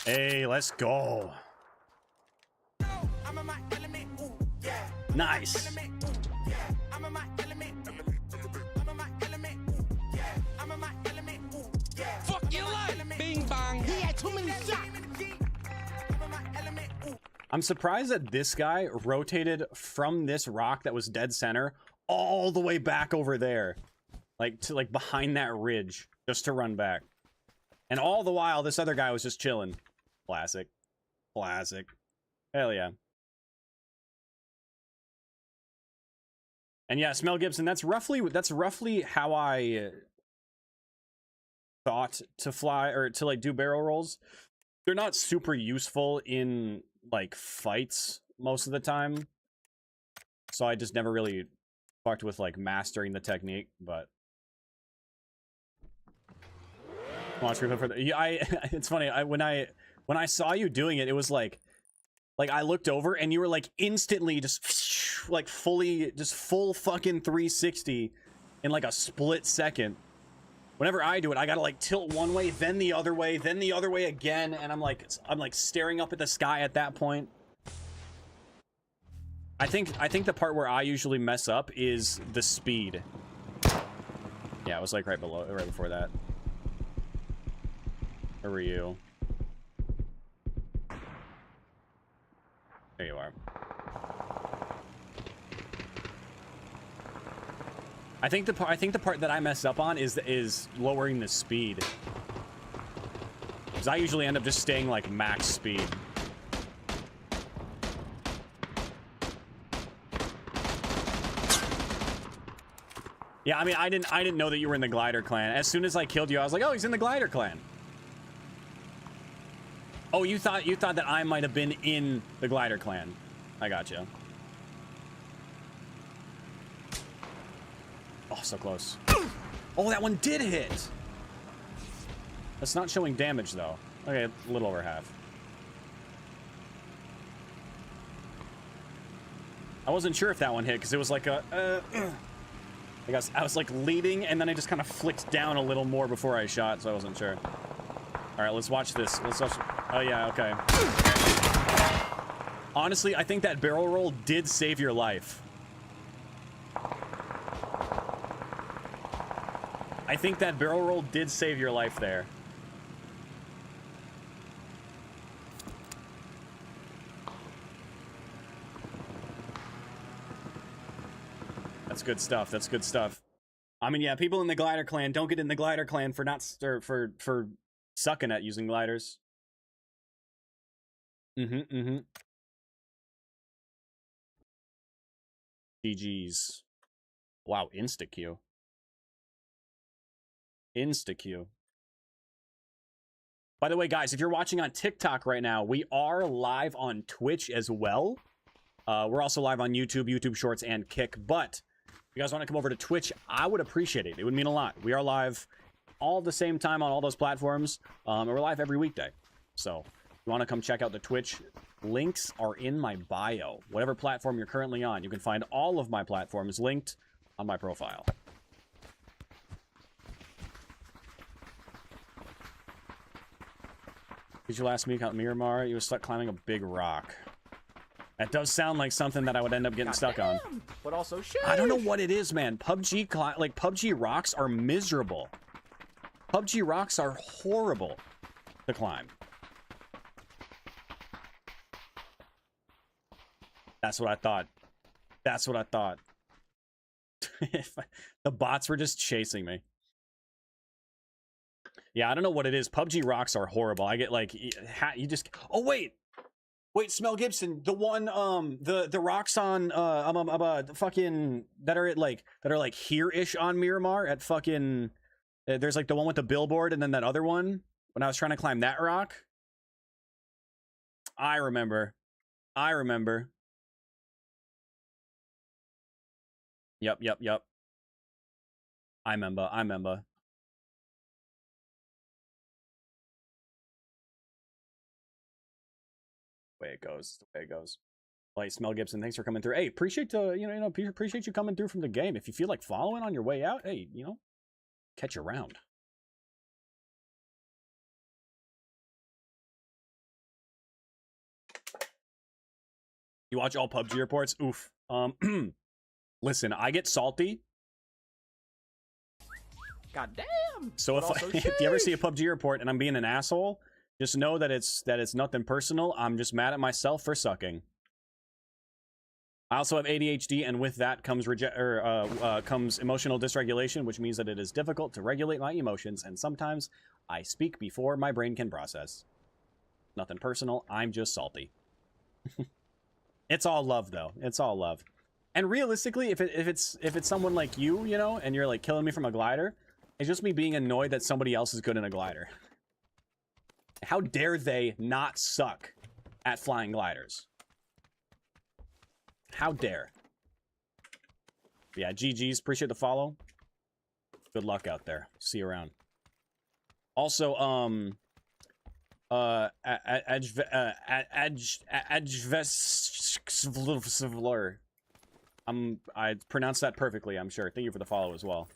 Hey, let's go. Nice. Fuck your life! Bing bang! He had too many shots! I'm surprised that this guy rotated from this rock that was dead center all the way back over there. Like, to like behind that ridge, just to run back. And all the while, this other guy was just chilling. Classic. Classic. Hell yeah. And yeah, Smell Gibson, that's roughly how I thought to fly, or to like do barrel rolls. They're not super useful in like fights most of the time. So I just never really fucked with like mastering the technique, but watch me for the, yeah, it's funny, when I saw you doing it, it was like Like, I looked over and you were like instantly just like fully, just full fucking 360 in like a split second. Whenever I do it, I gotta like tilt one way, then the other way, then the other way again, and I'm like staring up at the sky at that point. I think the part where I usually mess up is the speed. Yeah, it was like right before that. Where were you? There you are. I think the part that I mess up on is lowering the speed. Because I usually end up just staying like max speed. Yeah, I mean, I didn't know that you were in the Glider clan. As soon as I killed you, I was like, oh, he's in the Glider clan. Oh, you thought that I might have been in the Glider clan. I gotcha. Oh, so close. Oh, that one did hit. That's not showing damage though. Okay, a little over half. I wasn't sure if that one hit because it was like a. I guess I was like leading, and then I just kind of flicked down a little more before I shot, so I wasn't sure. All right, let's watch this. Let's watch. Oh yeah, okay. Honestly, I think that barrel roll did save your life. I think that barrel roll did save your life there. That's good stuff. That's good stuff. I mean, yeah, people in the Glider clan don't get in the Glider clan for not for sucking at using gliders. GG's. Wow, insta-Q. Insta-Q. By the way, guys, if you're watching on TikTok right now, we are live on Twitch as well. We're also live on YouTube, YouTube Shorts, and Kick. But if you guys want to come over to Twitch, I would appreciate it. It would mean a lot. We are live all at the same time on all those platforms. And we're live every weekday. So if you want to come check out the Twitch, links are in my bio. Whatever platform you're currently on, you can find all of my platforms linked on my profile. Did you last week out Miramar? You were stuck climbing a big rock. That does sound like something that I would end up getting stuck on. But also sheesh. I don't know what it is, man. PUBG rocks are miserable. PUBG rocks are horrible to climb. That's what I thought. That's what I thought. The bots were just chasing me. Yeah, I don't know what it is. PUBG rocks are horrible. I get like, you just, oh wait, Smell Gibson, the one, the rocks on, fucking, that are like here-ish on Miramar at fucking, there's like the one with the billboard and then that other one, when I was trying to climb that rock. I remember. Yep. I remember. The way it goes. Like, Smell Gibson, thanks for coming through. Hey, appreciate appreciate you coming through from the game. If you feel like following on your way out, hey, catch you around. You watch all PUBG reports? Oof. Listen, I get salty. God damn. So if you ever see a PUBG report and I'm being an asshole, just know that it's nothing personal. I'm just mad at myself for sucking. I also have ADHD, and with that comes comes emotional dysregulation, which means that it is difficult to regulate my emotions, and sometimes I speak before my brain can process. Nothing personal. I'm just salty. It's all love, though. It's all love. And realistically, if it's someone like you, and you're like killing me from a glider, it's just me being annoyed that somebody else is good in a glider. How dare they not suck at flying gliders? How dare? Yeah, GG's. Appreciate the follow. Good luck out there. See you around. Also, I pronounced that perfectly, I'm sure. Thank you for the follow as well.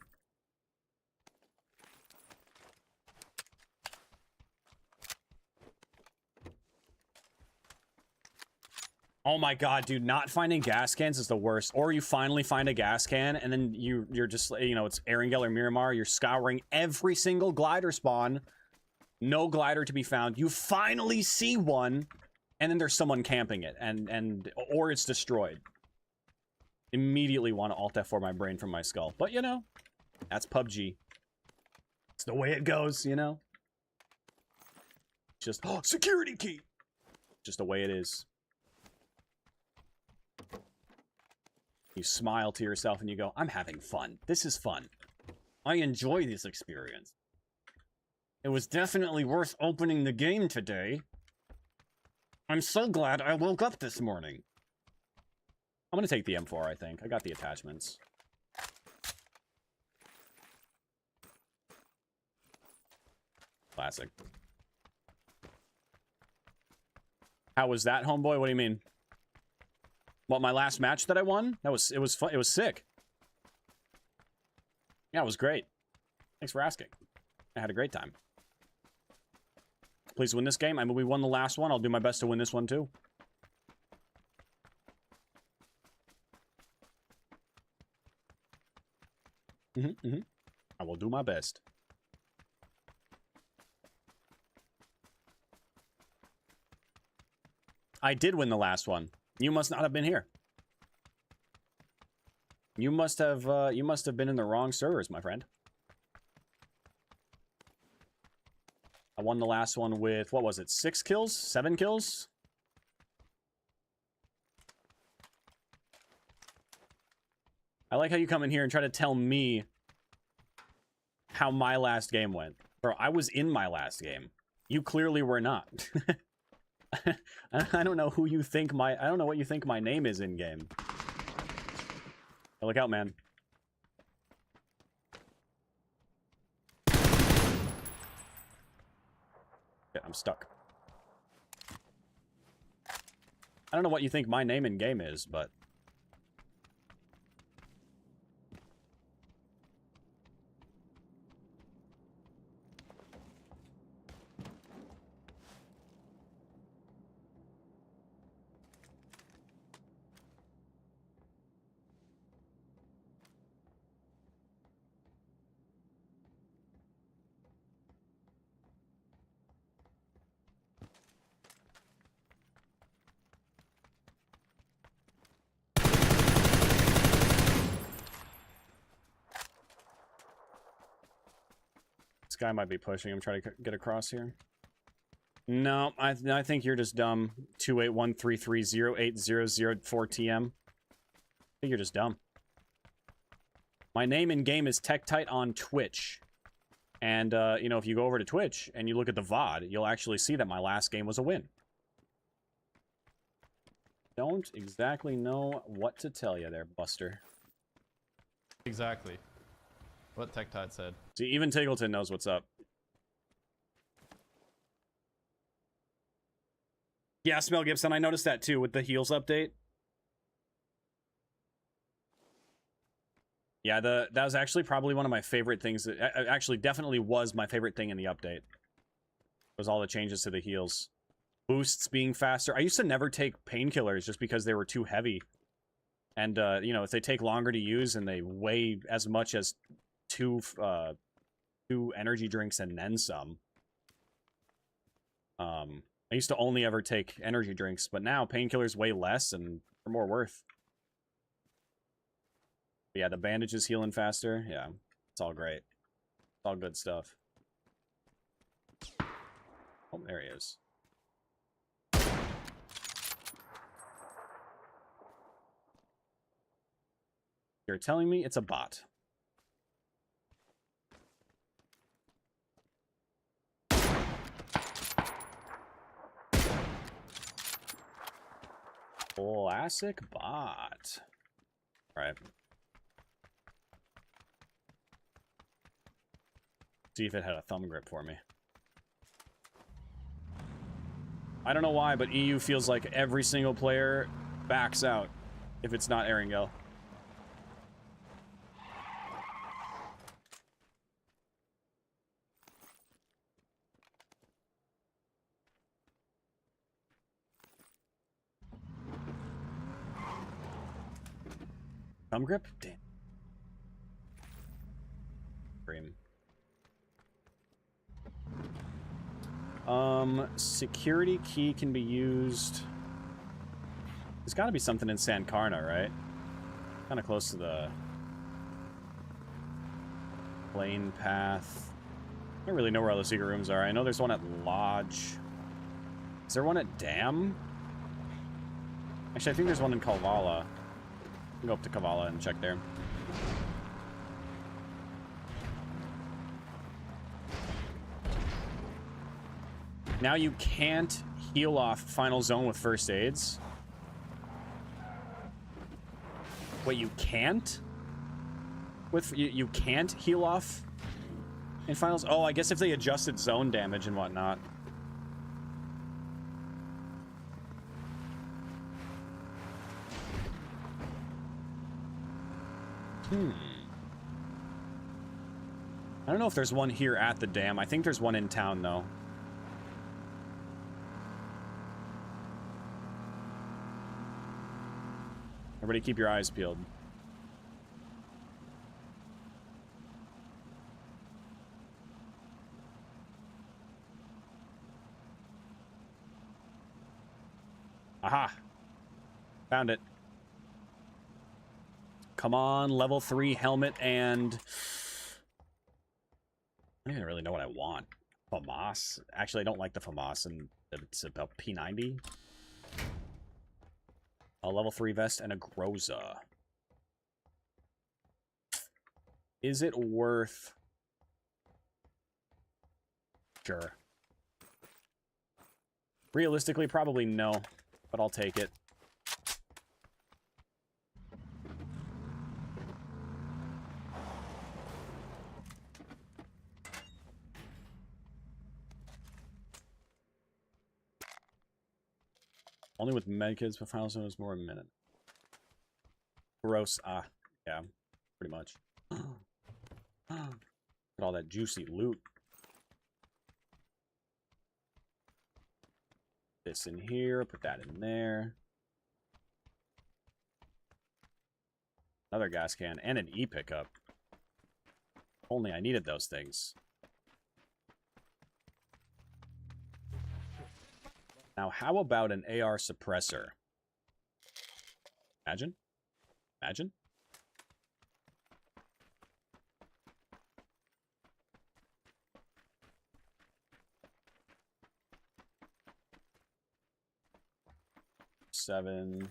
Oh my god, dude, not finding gas cans is the worst. Or you finally find a gas can, and then you're just, you know, it's Erangel or Miramar, you're scouring every single glider spawn. No glider to be found. You finally see one, and then there's someone camping it, or it's destroyed. Immediately want to Alt F4 my brain from my skull. But, you know, that's PUBG. It's the way it goes, you know? Just, oh, security key! Just the way it is. You smile to yourself and you go, I'm having fun. This is fun. I enjoy this experience. It was definitely worth opening the game today. I'm so glad I woke up this morning. I'm gonna take the M4, I think. I got the attachments. Classic. How was that, homeboy? What do you mean? What, my last match that I won? It was fun. It was sick. Yeah, it was great. Thanks for asking. I had a great time. Please win this game. I mean, we won the last one. I'll do my best to win this one too. I will do my best. I did win the last one. You must not have been here. You must have been in the wrong servers, my friend. I won the last one with, what was it, 6 kills? 7 kills? I like how you come in here and try to tell me how my last game went. Bro, I was in my last game. You clearly were not. I don't know who you think I don't know what you think my name is in game. Hey, look out, man. Shit, I'm stuck. I don't know what you think my name in game is, but this guy might be pushing. I'm trying to get across here. No, I think you're just dumb. 28133080004TM. I think you're just dumb. My name in game is Tekktite on Twitch. And, you know, if you go over to Twitch and you look at the VOD, you'll actually see that my last game was a win. Don't exactly know what to tell you there, Buster. Exactly. What Tekktite said. See, even Tiggleton knows what's up. Yeah, Smell Gibson, I noticed that too with the heals update. Yeah, that was actually probably one of my favorite things. Actually, definitely was my favorite thing in the update. Was all the changes to the heals. Boosts being faster. I used to never take painkillers just because they were too heavy. And, you know, if they take longer to use and they weigh as much as two energy drinks and then some. I used to only ever take energy drinks, but now painkillers weigh less and are more worth. But yeah, the bandages healing faster. Yeah, it's all great. It's all good stuff. Oh, there he is. You're telling me it's a bot. Classic bot. All right. See if it had a thumb grip for me. I don't know why, but EU feels like every single player backs out if it's not Erangel. Thumb grip? Damn. Cream. Security key can be used. There's got to be something in Sankarna, right? Kind of close to the plane path. I don't really know where all the secret rooms are. I know there's one at Lodge. Is there one at Dam? Actually, I think there's one in Kalvala. I'll go up to Kavala and check there. Now you can't heal off Final Zone with first aids. Wait, you can't? You can't heal off in finals? Oh, I guess if they adjusted zone damage and whatnot. I don't know if there's one here at the dam. I think there's one in town, though. Everybody keep your eyes peeled. Aha! Found it. Come on, level 3 helmet and... I don't even really know what I want. FAMAS? Actually, I don't like the FAMAS, and it's about P90. A level 3 vest and a Groza. Is it worth... Sure. Realistically, probably no, but I'll take it. Only with medkits, but Final Zone is more a minute. Gross. Ah, yeah, pretty much. Look at all that juicy loot. This in here, put that in there. Another gas can and an E-pickup. Only I needed those things. Now, how about an AR suppressor? Imagine? Imagine? Seven.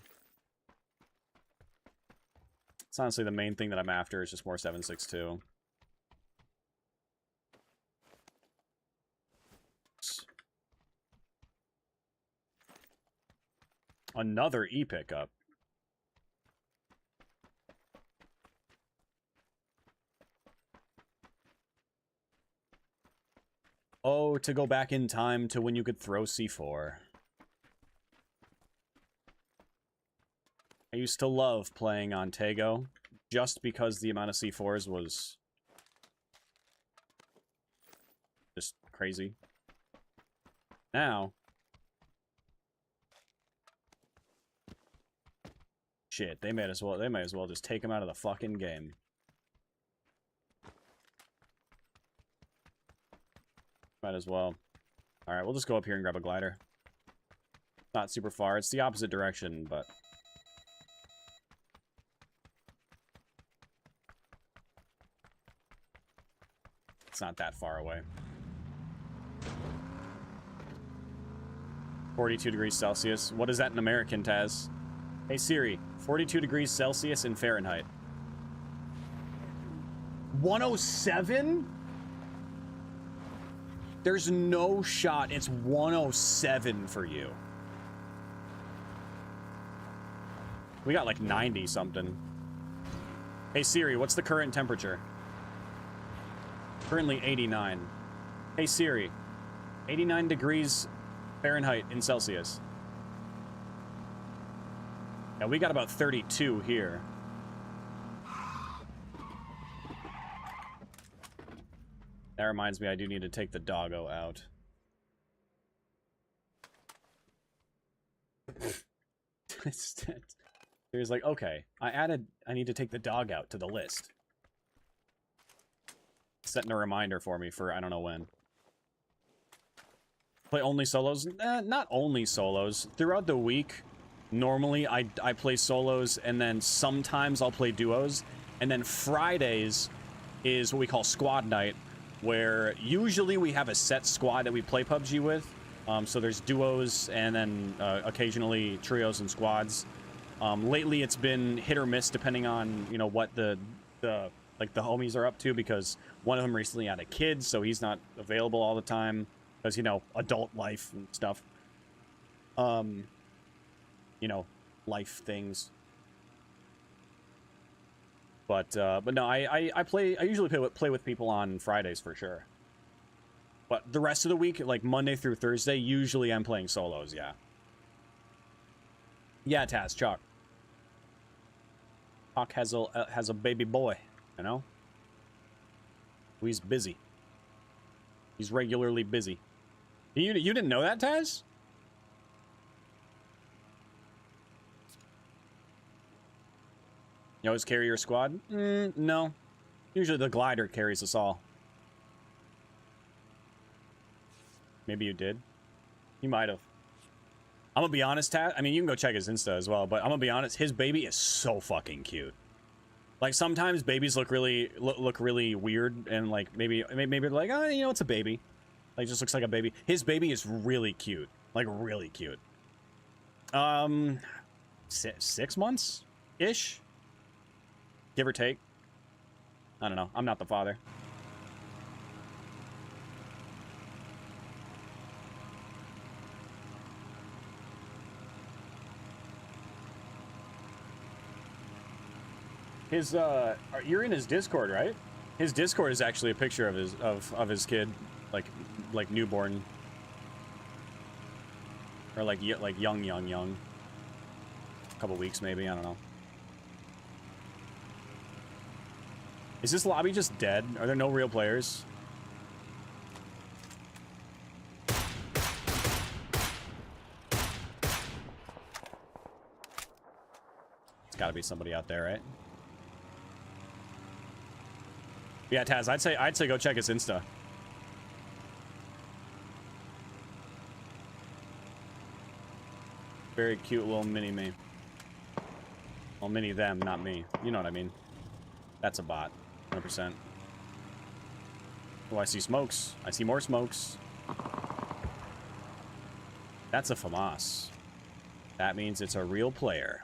It's honestly the main thing that I'm after is just more 7.62. Another E-pickup. Oh, to go back in time to when you could throw C4. I used to love playing on Tego, just because the amount of C4s was just crazy. Now... Shit, they might as well just take him out of the fucking game. Might as well. Alright, we'll just go up here and grab a glider. Not super far. It's the opposite direction, but... It's not that far away. 42 degrees Celsius. What is that in American, Taz? Hey Siri, 42 degrees Celsius in Fahrenheit. 107? There's no shot it's 107 for you. We got like 90 something. Hey Siri, what's the current temperature? Currently 89. Hey Siri, 89 degrees Fahrenheit in Celsius. Yeah, we got about 32 here. That reminds me, I do need to take the doggo out. There's like, okay, I need to take the dog out to the list. Setting a reminder for me for I don't know when. Play only solos? Not only solos. Throughout the week, normally I play solos, and then sometimes I'll play duos. And then Fridays is what we call squad night, where usually we have a set squad that we play PUBG with. So there's duos and then occasionally trios and squads. Lately it's been hit or miss depending on, you know, what the homies are up to, because one of them recently had a kid, so he's not available all the time because, you know, adult life and stuff. You know, life things. But no, I usually play with people on Fridays for sure. But the rest of the week, like Monday through Thursday, usually I'm playing solos, yeah. Yeah, Taz, Chalk. Chalk has a baby boy, you know? He's busy. He's regularly busy. You didn't know that, Taz? You always carry your squad? No. Usually the glider carries us all. Maybe you did. You might have. I'm gonna be honest, Taz. I mean, you can go check his Insta as well, but I'm gonna be honest, his baby is so fucking cute. Like, sometimes babies look really weird, and like maybe like, oh, you know, it's a baby. Like, just looks like a baby. His baby is really cute. Like, really cute. 6 months ish, give or take. I don't know. I'm not the father. His you're in his Discord, right? His Discord is actually a picture of his kid, like newborn, or like young. A couple weeks maybe, I don't know. Is this lobby just dead? Are there no real players? It's got to be somebody out there, right? Yeah, Taz, I'd say go check his Insta. Very cute little mini me. Well, mini them, not me. You know what I mean. That's a bot. 100%. Oh, I see smokes. I see more smokes. That's a FAMAS. That means it's a real player.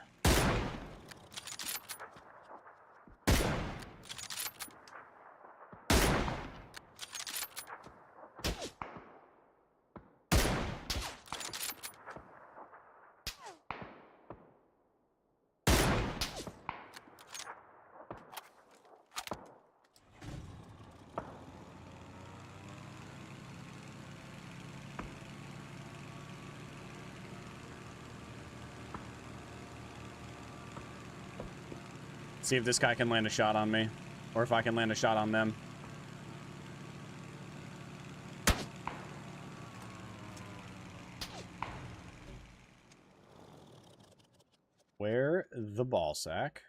See if this guy can land a shot on me, or if I can land a shot on them. Where the ball sack?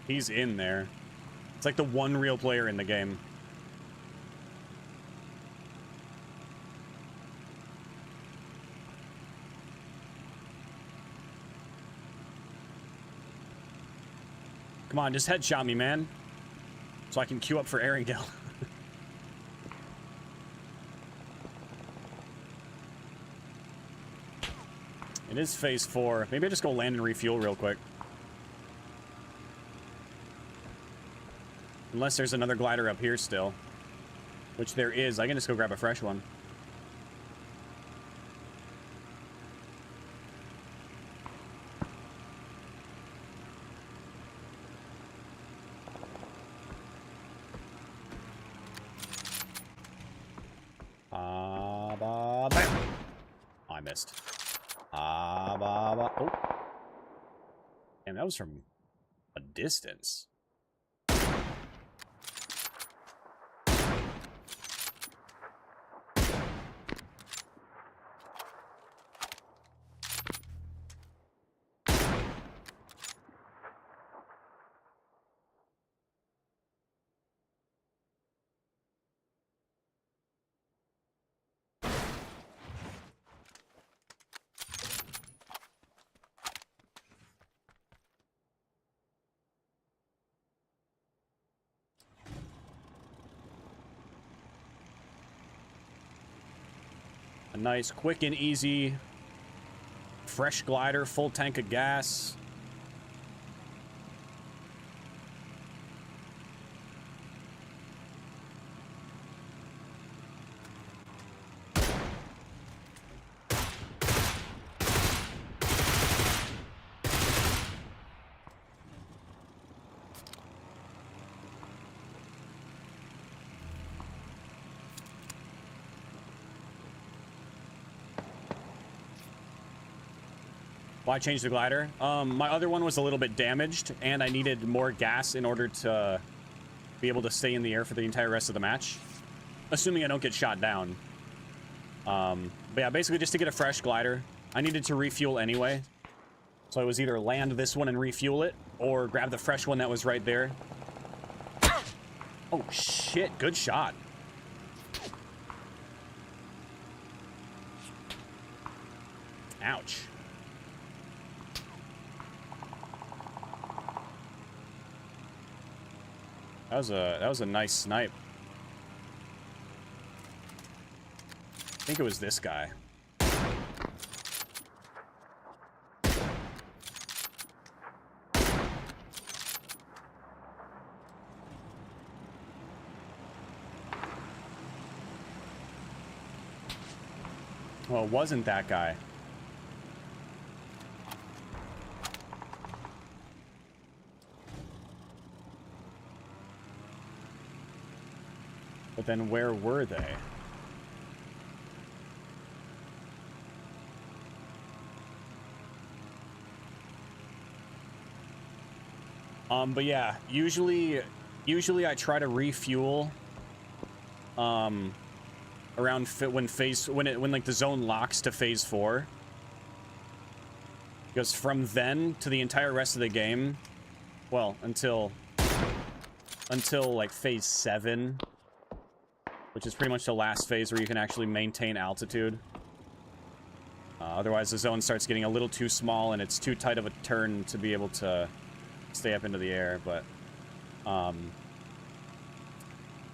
He's in there. It's like the one real player in the game. Come on, just headshot me, man. So I can queue up for Erringale. It is phase 4. Maybe I just go land and refuel real quick. Unless there's another glider up here still. Which there is. I can just go grab a fresh one. Bam. Oh, I missed. Oh. Damn, that was from a distance. A nice, quick and easy, fresh glider, full tank of gas. Why change the glider? My other one was a little bit damaged, and I needed more gas in order to be able to stay in the air for the entire rest of the match. Assuming I don't get shot down. But yeah, basically just to get a fresh glider. I needed to refuel anyway. So I was either land this one and refuel it, or grab the fresh one that was right there. Oh shit, good shot. Ouch. That was a nice snipe. I think it was this guy. Well, it wasn't that guy. But then where were they? But yeah, usually I try to refuel around when like the zone locks to phase 4. Because from then to the entire rest of the game, well, until like phase 7, which is pretty much the last phase where you can actually maintain altitude. Otherwise, the zone starts getting a little too small, and it's too tight of a turn to be able to stay up into the air. But,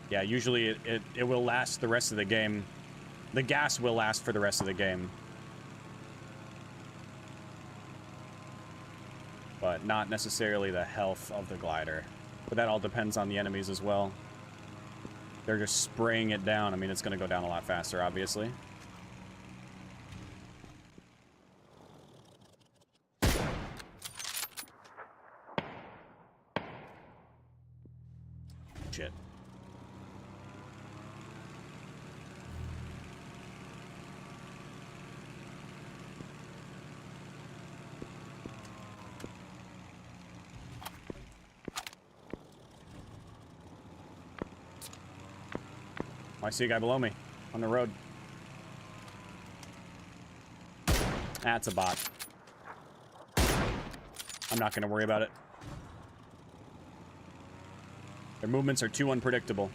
yeah, usually it will last the rest of the game. The gas will last for the rest of the game. But not necessarily the health of the glider. But that all depends on the enemies as well. They're just spraying it down. I mean, it's going to go down a lot faster, obviously. Shit. Oh, I see a guy below me on the road. That's a bot. I'm not going to worry about it. Their movements are too unpredictable.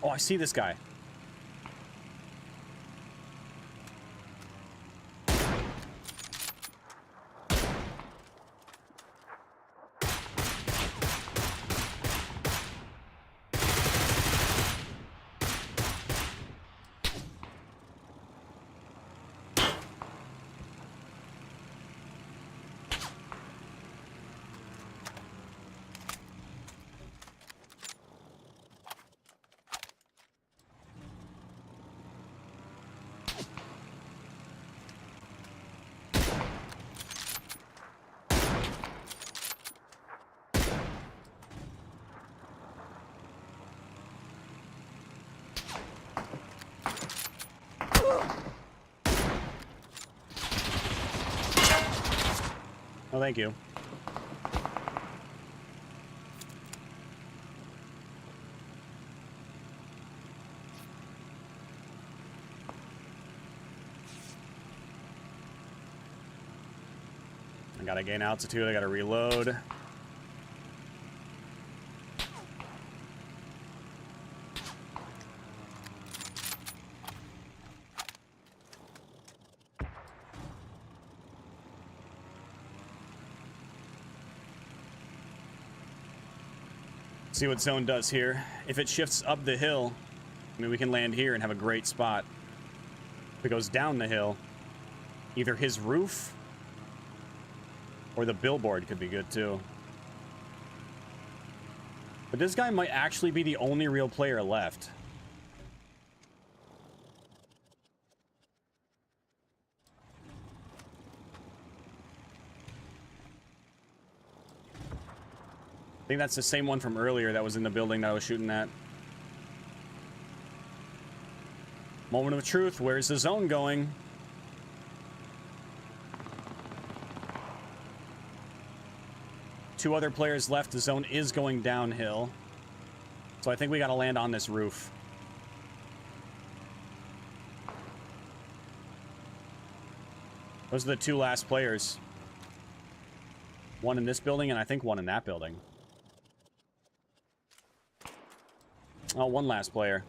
Oh, I see this guy. Oh, thank you. I gotta gain altitude. I gotta reload. See what zone does here. If it shifts up the hill, I mean, we can land here and have a great spot. If it goes down the hill, either his roof or the billboard could be good too. But this guy might actually be the only real player left. I think that's the same one from earlier that was in the building that I was shooting at. Moment of truth. Where's the zone going? Two other players left. The zone is going downhill. So I think we got to land on this roof. Those are the two last players. One in this building and I think one in that building. Oh, one last player.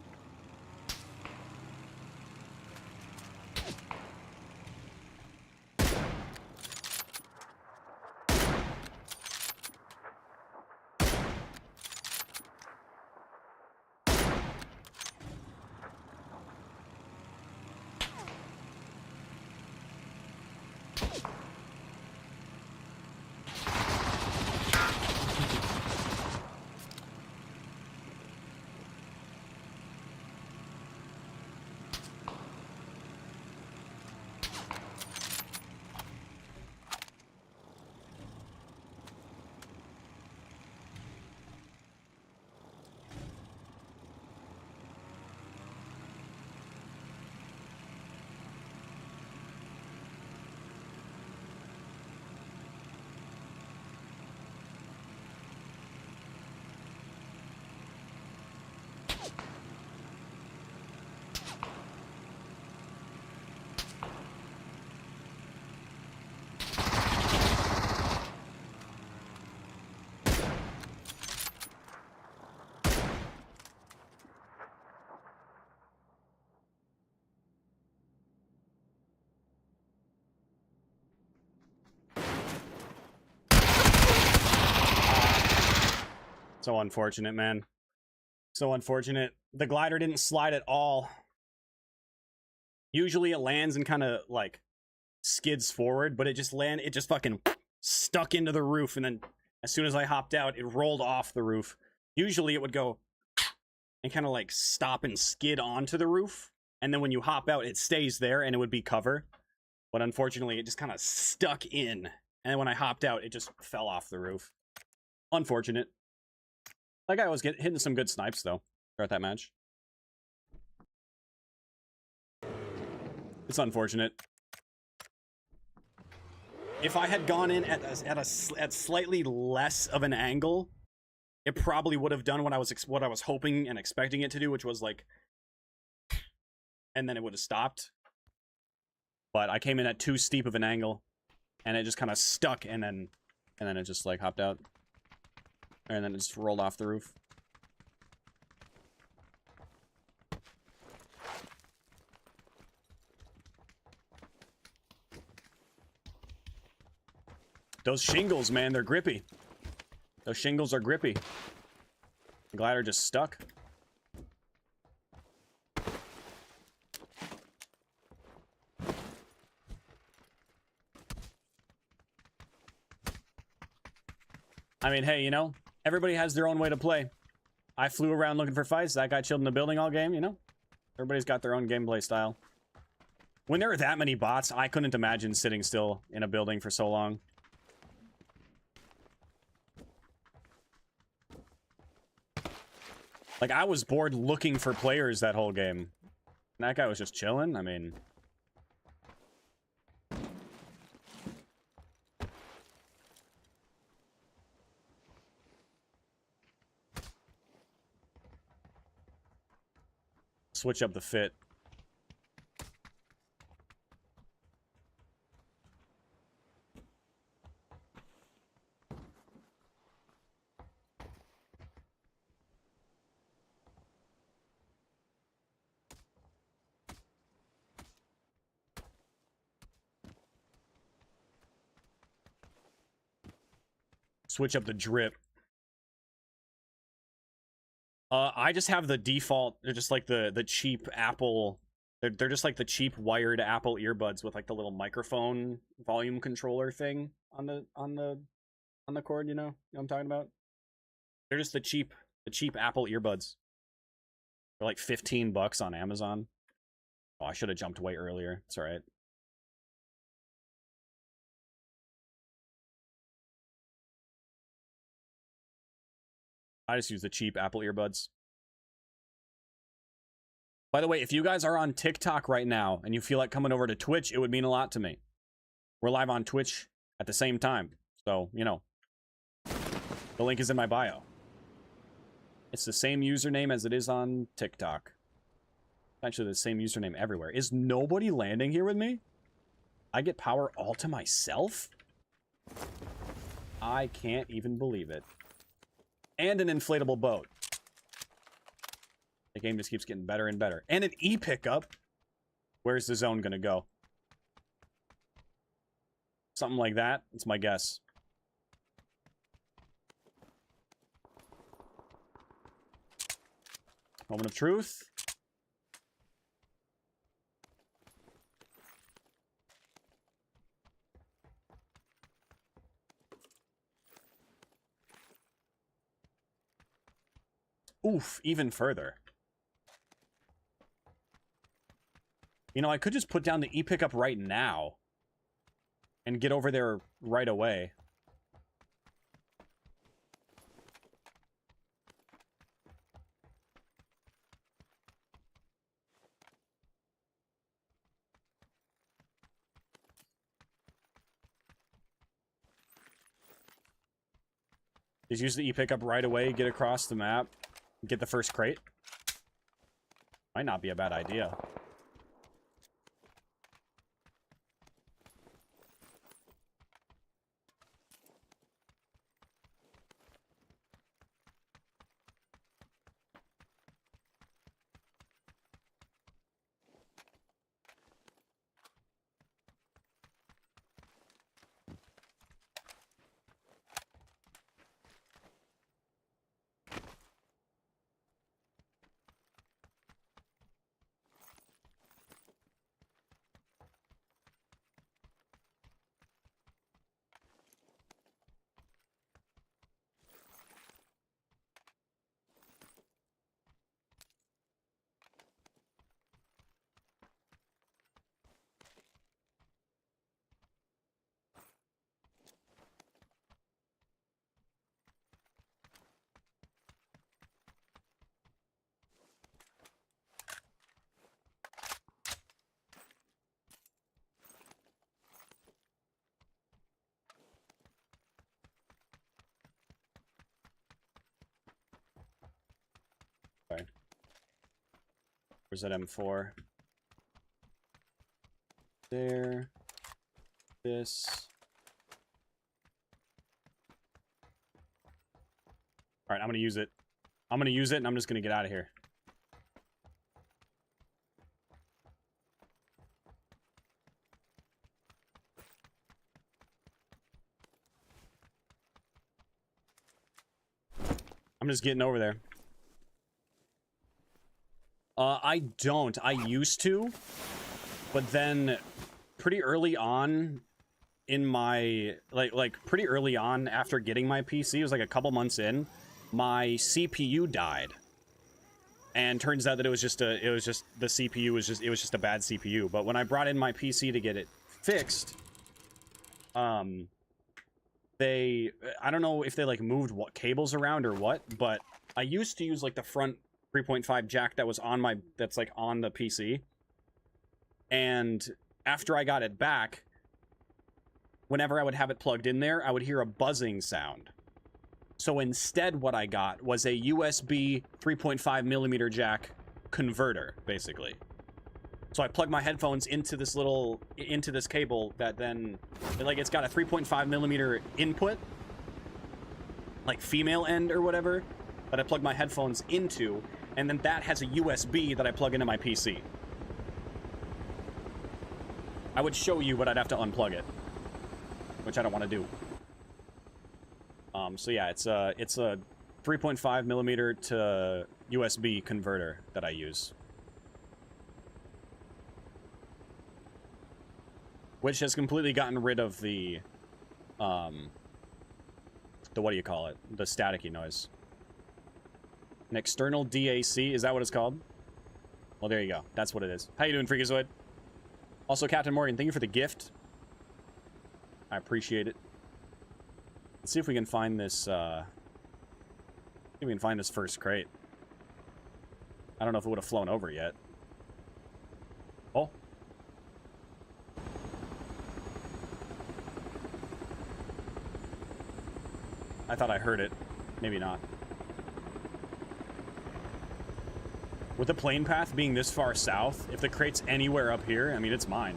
So unfortunate, man. So unfortunate. The glider didn't slide at all. Usually it lands and kind of like skids forward, but it just fucking stuck into the roof, and then as soon as I hopped out, it rolled off the roof. Usually it would go and kind of like stop and skid onto the roof, and then when you hop out, it stays there and it would be cover. But unfortunately, it just kind of stuck in, and then when I hopped out, it just fell off the roof. Unfortunate. That guy was hitting some good snipes, though, throughout that match. It's unfortunate. If I had gone in at slightly less of an angle, it probably would have done what I was hoping and expecting it to do, which was like, and then it would have stopped. But I came in at too steep of an angle, and it just kind of stuck, and then it just like hopped out. And then it just rolled off the roof. Those shingles, man, they're grippy. Those shingles are grippy. The glider just stuck. I mean, hey, you know, everybody has their own way to play. I flew around looking for fights. That guy chilled in the building all game, you know? Everybody's got their own gameplay style. When there are that many bots, I couldn't imagine sitting still in a building for so long. Like, I was bored looking for players that whole game. And that guy was just chilling. I mean... switch up the fit. Switch up the drip. I just have the default. They're just like the cheap Apple. They're just like the cheap wired Apple earbuds with like the little microphone volume controller thing on the cord. You know what I'm talking about? They're just the cheap Apple earbuds. They're like $15 on Amazon. Oh, I should have jumped way earlier. It's all right. I just use the cheap Apple earbuds. By the way, if you guys are on TikTok right now and you feel like coming over to Twitch, it would mean a lot to me. We're live on Twitch at the same time. So, you know, the link is in my bio. It's the same username as it is on TikTok. Actually, the same username everywhere. Is nobody landing here with me? I get power all to myself? I can't even believe it. And an inflatable boat. The game just keeps getting better and better. And an e-pickup. Where's the zone gonna go? Something like that. That's my guess. Moment of truth. Oof, even further. You know, I could just put down the e-pickup right now and get over there right away. Just use the e-pickup right away, get across the map, get the first crate. Might not be a bad idea. Okay. Where's that M4? There. This. Alright, I'm gonna use it. I'm gonna use it and I'm just gonna get out of here. I'm just getting over there. I don't. I used to, but then pretty early on in my like pretty early on after getting my PC, it was like a couple months in, my CPU died. And turns out that it was just the CPU was just a bad CPU. But when I brought in my PC to get it fixed, I don't know if they like moved what cables around or what, but I used to use like the front 3.5 jack that was on that's like on the PC. And after I got it back, whenever I would have it plugged in there, I would hear a buzzing sound. So instead what I got was a USB 3.5 millimeter jack converter, basically. So I plug my headphones into this cable that then, like, it's got a 3.5 millimeter input, like female end or whatever, that I plug my headphones into, and then that has a USB that I plug into my PC. I would show you, but I'd have to unplug it, which I don't want to do. So yeah, it's a 3.5 millimeter to USB converter that I use, which has completely gotten rid of the what do you call it? The staticky noise. An external DAC, is that what it's called? Well, there you go. That's what it is. How you doing, Freakazoid? Also, Captain Morgan, thank you for the gift. I appreciate it. Let's see if we can find this, see if we can find this first crate. I don't know if it would have flown over yet. Oh. I thought I heard it. Maybe not. With the plane path being this far south, if the crate's anywhere up here, I mean, it's mine.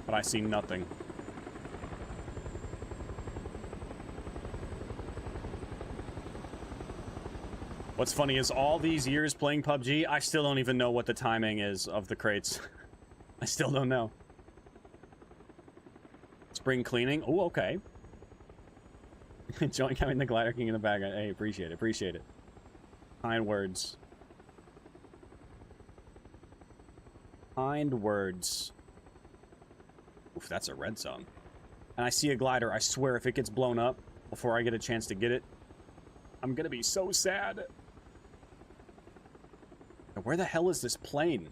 But I see nothing. What's funny is all these years playing PUBG, I still don't even know what the timing is of the crates. I still don't know. Spring cleaning? Oh, okay. Enjoying having the Glider King in the bag. Hey, appreciate it. Appreciate it. Kind words. Kind words. Oof, that's a red zone. And I see a glider. I swear if it gets blown up before I get a chance to get it, I'm gonna be so sad. Where the hell is this plane?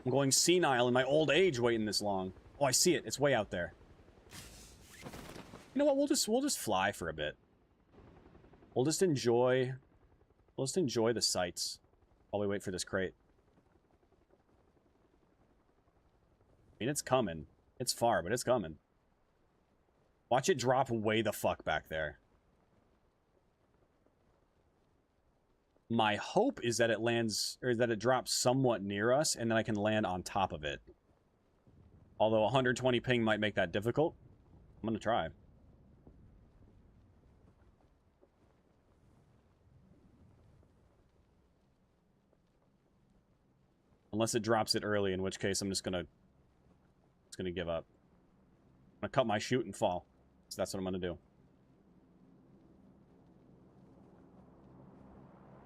I'm going senile in my old age waiting this long. Oh, I see it. It's way out there. You know what? We'll just fly for a bit. We'll just enjoy the sights while we wait for this crate. I mean, it's coming. It's far, but it's coming. Watch it drop way the fuck back there. My hope is that it lands, or that it drops somewhat near us, and then I can land on top of it. Although 120 ping might make that difficult. I'm gonna try. Unless it drops it early, in which case I'm just gonna give up. I'm gonna cut my chute and fall. So that's what I'm gonna do.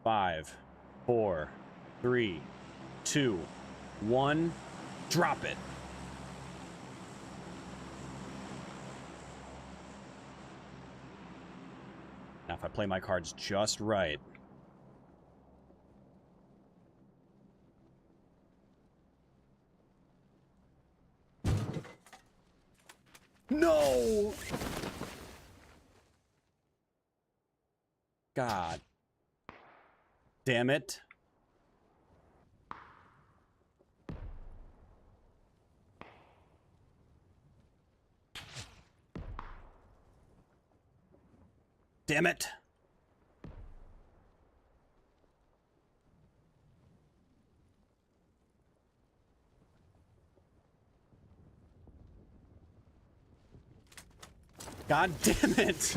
5, 4, 3, 2, 1. Drop it. Now, if I play my cards just right. No! God. Damn it. Damn it. God damn it.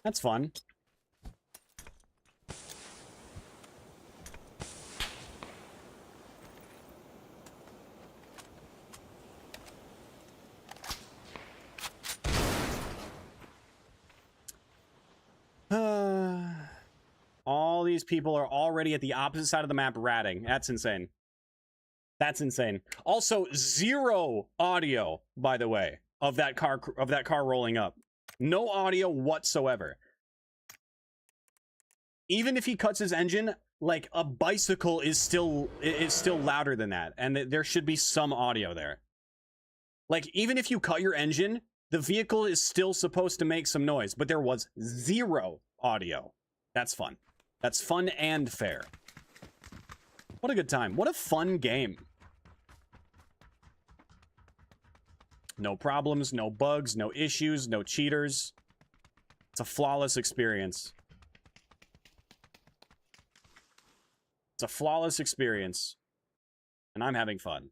That's fun. All these people are already at the opposite side of the map ratting. That's insane. That's insane. Also, 0 audio, by the way, of that car rolling up. No audio whatsoever. Even if he cuts his engine, like a bicycle is still louder than that, and there should be some audio there. Like even if you cut your engine, The vehicle is still supposed to make some noise, but there was zero audio. That's fun. That's fun and fair. What a good time. What a fun game. No problems, no bugs, no issues, no cheaters. It's a flawless experience. It's a flawless experience. And I'm having fun.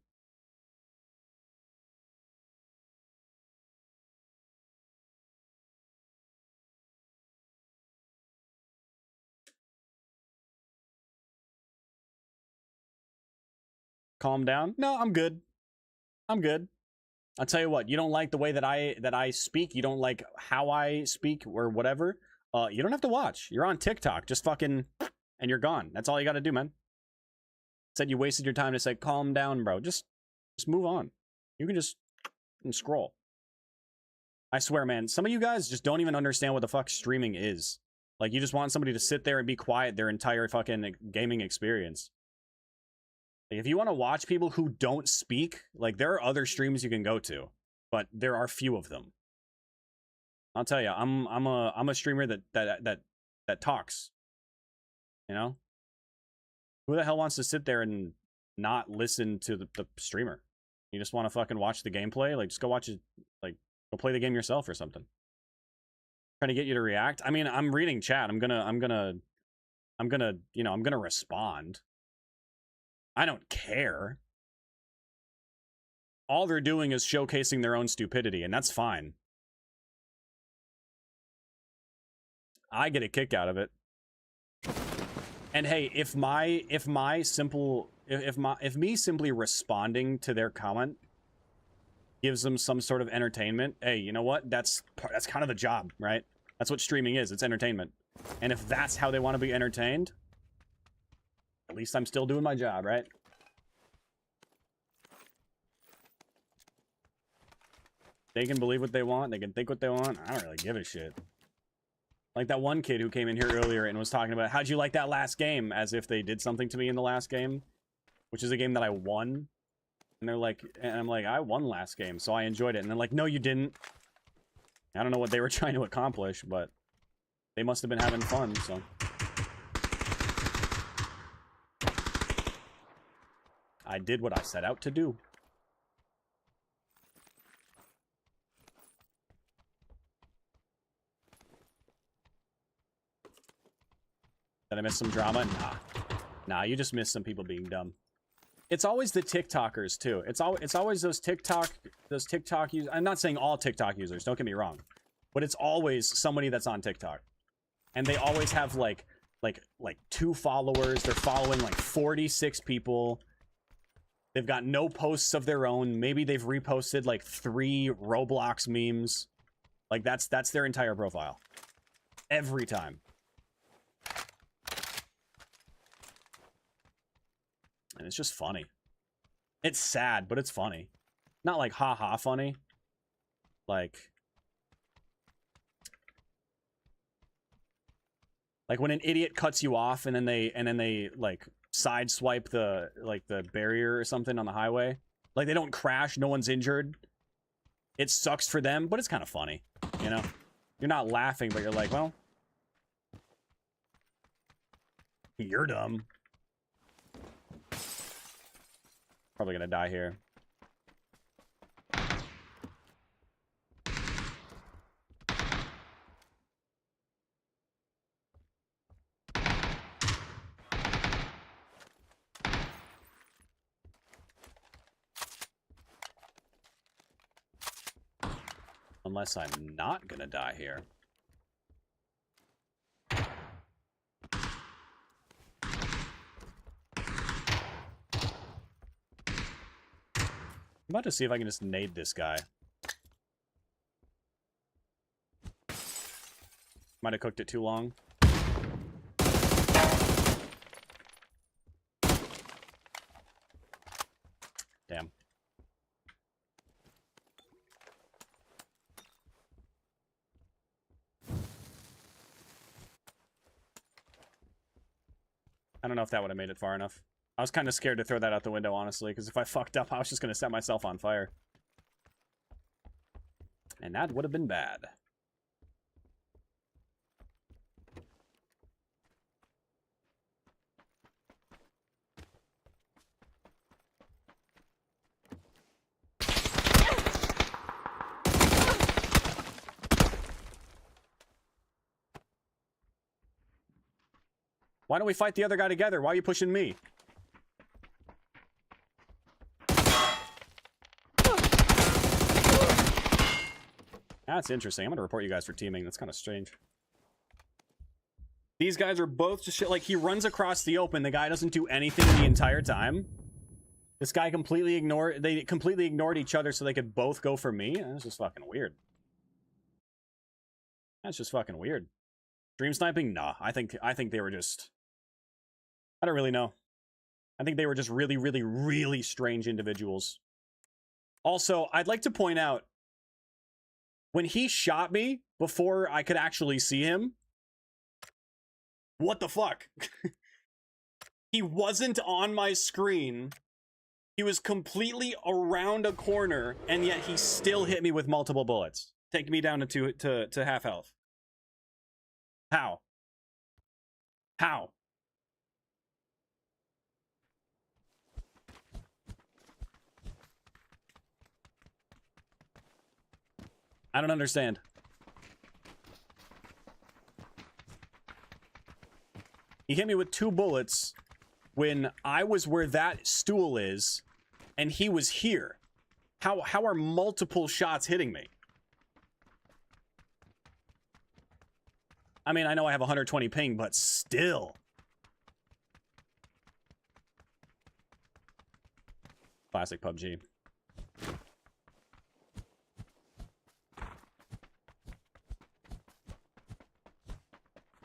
Calm down. No, I'm good. I'm good. I'll tell you what, you don't like the way that I speak, you don't like how I speak or whatever, you don't have to watch. You're on TikTok. Just fucking and you're gone. That's all you got to do, man. Said you wasted your time to say calm down, bro. Just move on. You can just scroll. I swear, man, some of you guys just don't even understand what the fuck streaming is. Like, you just want somebody to sit there and be quiet their entire fucking gaming experience. Like, if you want to watch people who don't speak, like, there are other streams you can go to, but there are few of them. I'll tell you, I'm a streamer that talks. You know? Who the hell wants to sit there and not listen to the streamer? You just want to fucking watch the gameplay? Like, just go watch it, like, go play the game yourself or something. Trying to get you to react. I mean, I'm reading chat. I'm gonna, you know, I'm gonna respond. I don't care. All they're doing is showcasing their own stupidity, and that's fine. I get a kick out of it. And hey, if me simply responding to their comment gives them some sort of entertainment, hey, you know what? That's kind of the job, right? That's what streaming is. It's entertainment. And if that's how they want to be entertained, at least I'm still doing my job, right? They can believe what they want. They can think what they want. I don't really give a shit. Like that one kid who came in here earlier and was talking about, how'd you like that last game? As if they did something to me in the last game, which is a game that I won. And they're like, and I'm like, I won last game, so I enjoyed it. And they're like, no, you didn't. I don't know what they were trying to accomplish, but they must have been having fun, so. I did what I set out to do. Did I miss some drama? Nah, you just missed some people being dumb. It's always the TikTokers too. It's always those TikTok users. I'm not saying all TikTok users, don't get me wrong, but it's always somebody that's on TikTok. And they always have like 2 followers. They're following like 46 people. They've got no posts of their own. Maybe they've reposted like 3 Roblox memes. Like that's their entire profile. Every time. And it's just funny. It's sad, but it's funny. Not like haha funny. Like when an idiot cuts you off and then they like sideswipe the barrier or something on the highway. Like they don't crash, no one's injured. It sucks for them, but it's kind of funny, you know? You're not laughing, but you're like, well, you're dumb. Probably gonna die here. Unless I'm not gonna die here. I'm about to see if I can just nade this guy. Might have cooked it too long. Damn. I don't know if that would have made it far enough. I was kind of scared to throw that out the window, honestly, because if I fucked up, I was just going to set myself on fire. And that would have been bad. Why don't we fight the other guy together? Why are you pushing me? That's interesting. I'm gonna report you guys for teaming. That's kind of strange. These guys are both just shit. Like, he runs across the open. The guy doesn't do anything the entire time. This guy completely ignored... They completely ignored each other so they could both go for me. That's just fucking weird. That's just fucking weird. Dream sniping? Nah. I think they were just... I don't really know. I think they were just really, really, really strange individuals. Also, I'd like to point out, when he shot me before I could actually see him, what the fuck? He wasn't on my screen. He was completely around a corner, and yet he still hit me with multiple bullets, taking me down to half health. How? How? I don't understand. He hit me with 2 bullets when I was where that stool is, and he was here. How are multiple shots hitting me? I mean, I know I have 120 ping, but still. Classic PUBG.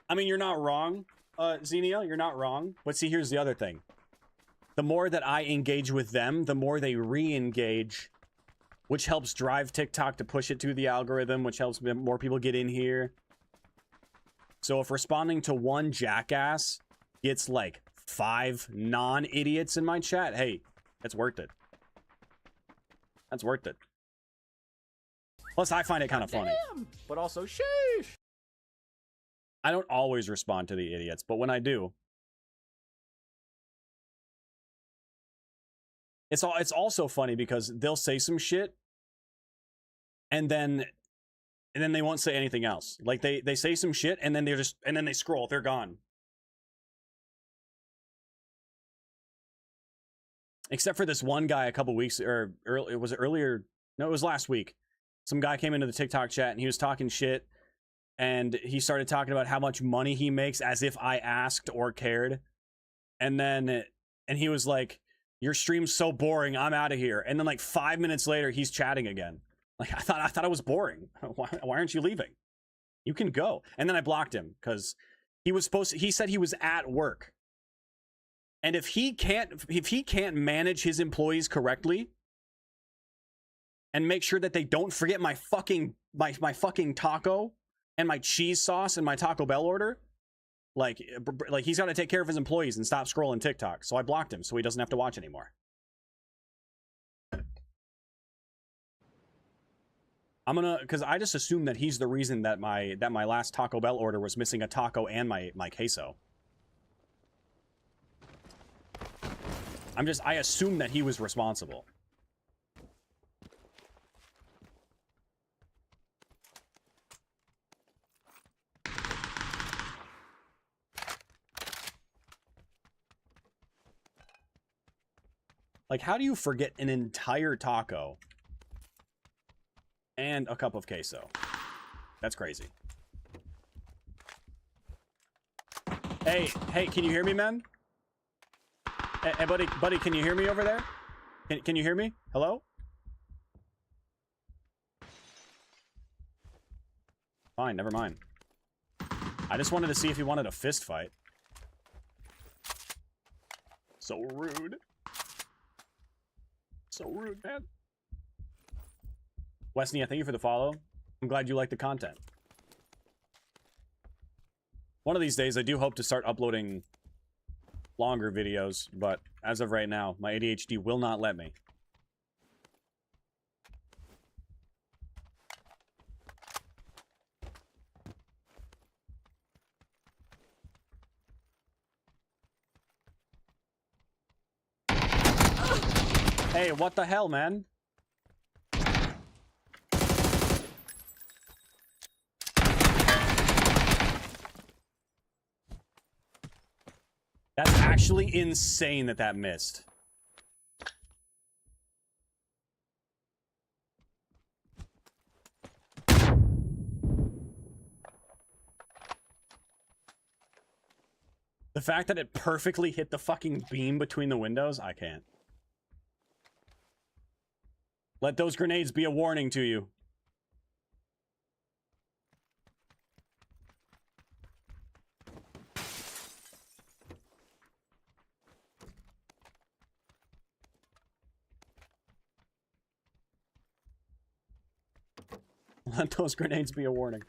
I mean, you're not wrong, Xenia. You're not wrong. But see, here's the other thing. The more that I engage with them, the more they re-engage, which helps drive TikTok to push it to the algorithm, which helps more people get in here. So if responding to one jackass gets like 5 non-idiots in my chat, hey, it's worth it. That's worth it. Plus, I find it kind of funny. But also, sheesh. I don't always respond to the idiots, but when I do, it's also funny because they'll say some shit, and then they won't say anything else. Like they say some shit, and then they scroll, they're gone. Except for this one guy a couple weeks, or early, was it earlier? No, it was last week. Some guy came into the TikTok chat and he was talking shit. And he started talking about how much money he makes as if I asked or cared. And he was like, your stream's so boring, I'm out of here. And then like 5 minutes later, he's chatting again. Like, I thought it was boring. Why aren't you leaving? You can go. And then I blocked him because he said he was at work. And if he can't manage his employees correctly and make sure that they don't forget my fucking taco and my cheese sauce and my Taco Bell order, like he's got to take care of his employees and stop scrolling TikTok. So I blocked him so he doesn't have to watch anymore. Because I just assume that he's the reason that my last Taco Bell order was missing a taco and my queso. I assume that he was responsible. Like, how do you forget an entire taco and a cup of queso? That's crazy. Hey, can you hear me, man? Hey, buddy, can you hear me over there? Can you hear me? Hello? Fine, never mind. I just wanted to see if he wanted a fist fight. So rude. So rude, man. Wesnia, thank you for the follow. I'm glad you like the content. One of these days, I do hope to start uploading longer videos, but as of right now, my ADHD will not let me. Hey, what the hell, man? That's actually insane that that missed. The fact that it perfectly hit the fucking beam between the windows, I can't. Let those grenades be a warning to you. Let those grenades be a warning.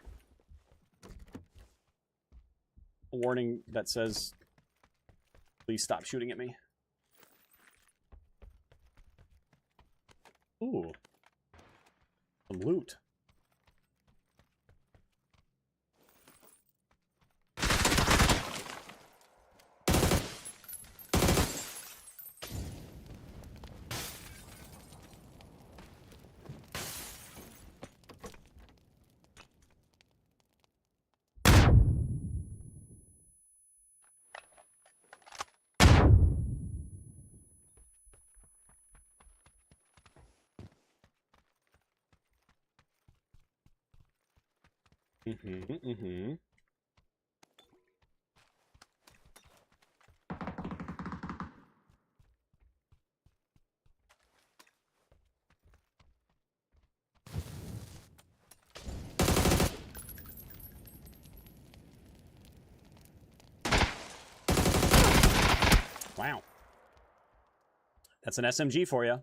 A warning that says, please stop shooting at me. Ooh. Some loot. Wow. That's an SMG for you.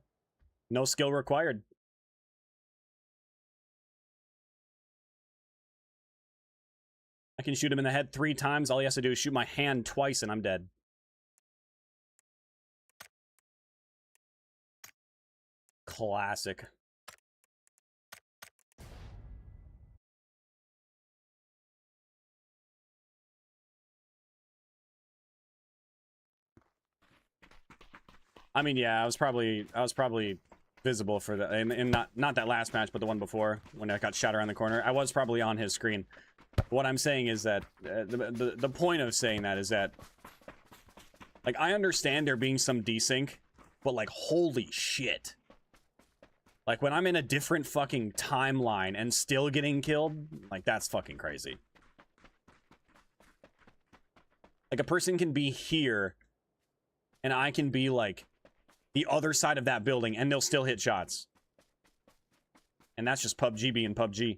No skill required. I can shoot him in the head 3 times. All he has to do is shoot my hand twice and I'm dead. Classic. I mean, yeah, I was probably visible for the and not that last match, but the one before when I got shot around the corner. I was probably on his screen. What I'm saying is that the point of saying that is that, like, I understand there being some desync, but like, holy shit. Like, when I'm in a different fucking timeline and still getting killed, like, that's fucking crazy. Like, a person can be here and I can be like the other side of that building and they'll still hit shots. And that's just PUBG being PUBG.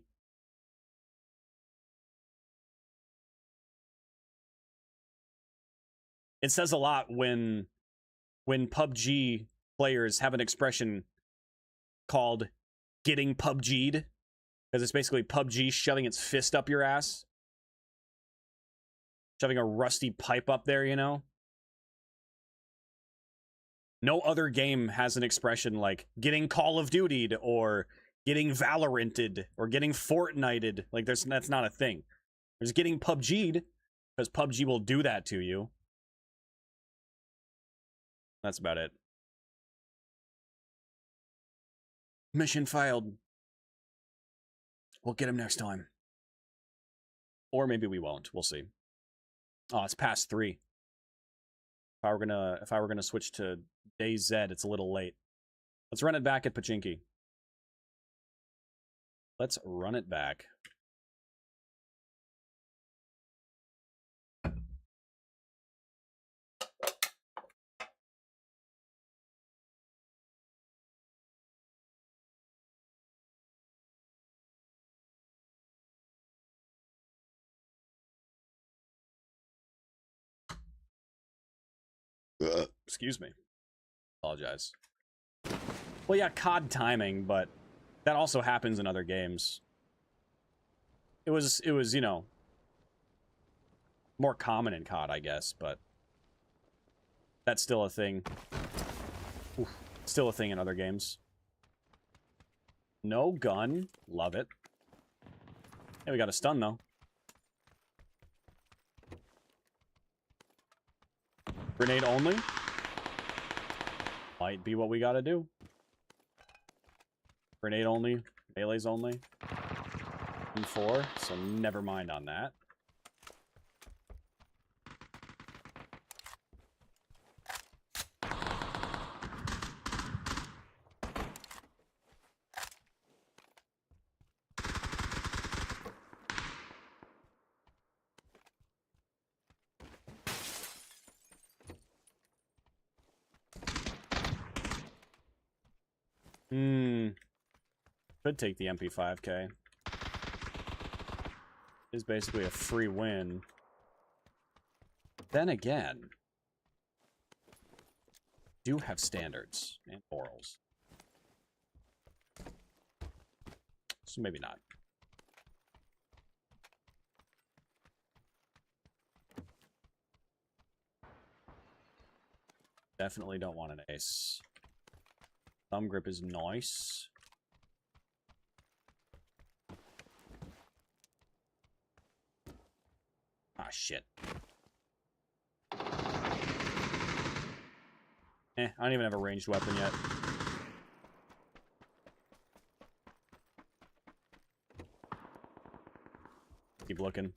It says a lot when PUBG players have an expression called getting PUBG'd, because it's basically PUBG shoving its fist up your ass. Shoving a rusty pipe up there, you know? No other game has an expression like getting Call of Duty'd or getting Valoranted or getting Fortnite'd. Like, that's not a thing. There's getting PUBG'd, because PUBG will do that to you. That's about it. Mission failed. We'll get him next time. Or maybe we won't. We'll see. Oh, it's past 3. If I were gonna switch to day Z, it's a little late. Let's run it back at Pachinki. Let's run it back. Excuse me. Apologize. Well, yeah, COD timing, but that also happens in other games. It was, you know, more common in COD, I guess, but that's still a thing. Oof. Still a thing in other games. No gun. Love it. Hey, we got a stun, though. Grenade only? Might be what we gotta do. Grenade only. Melee's only. M4, so never mind on that. Could take the MP5K. Is basically a free win. Then again, do have standards and morals. So maybe not. Definitely don't want an ace. Thumb grip is nice. Ah, shit. I don't even have a ranged weapon yet. Keep looking.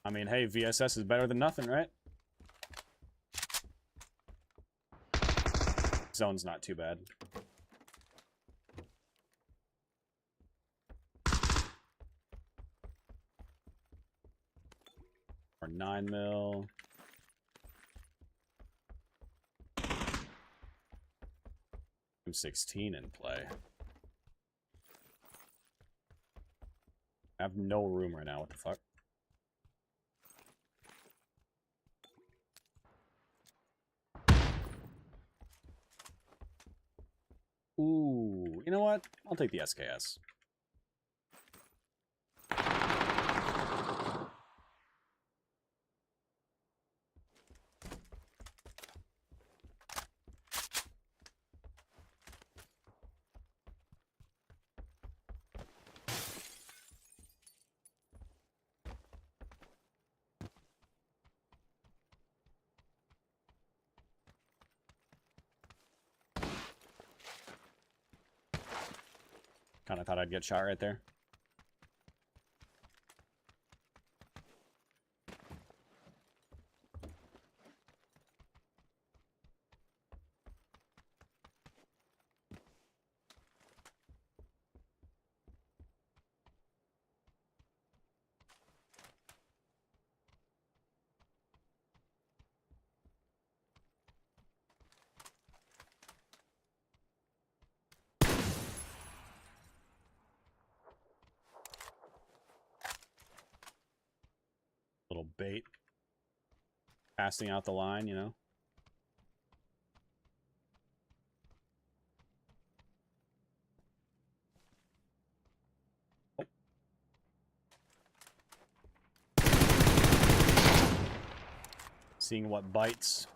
I mean, hey, VSS is better than nothing, right? Zone's not too bad. Or 9mm. M16 in play. I have no room right now, what the fuck? Ooh, you know what? I'll take the SKS. Kind of thought I'd get shot right there. Little bait. Passing out the line, you know? Oh. Seeing what bites.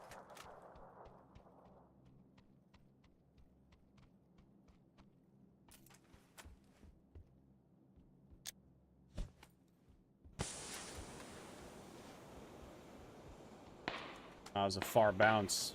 That was a far bounce.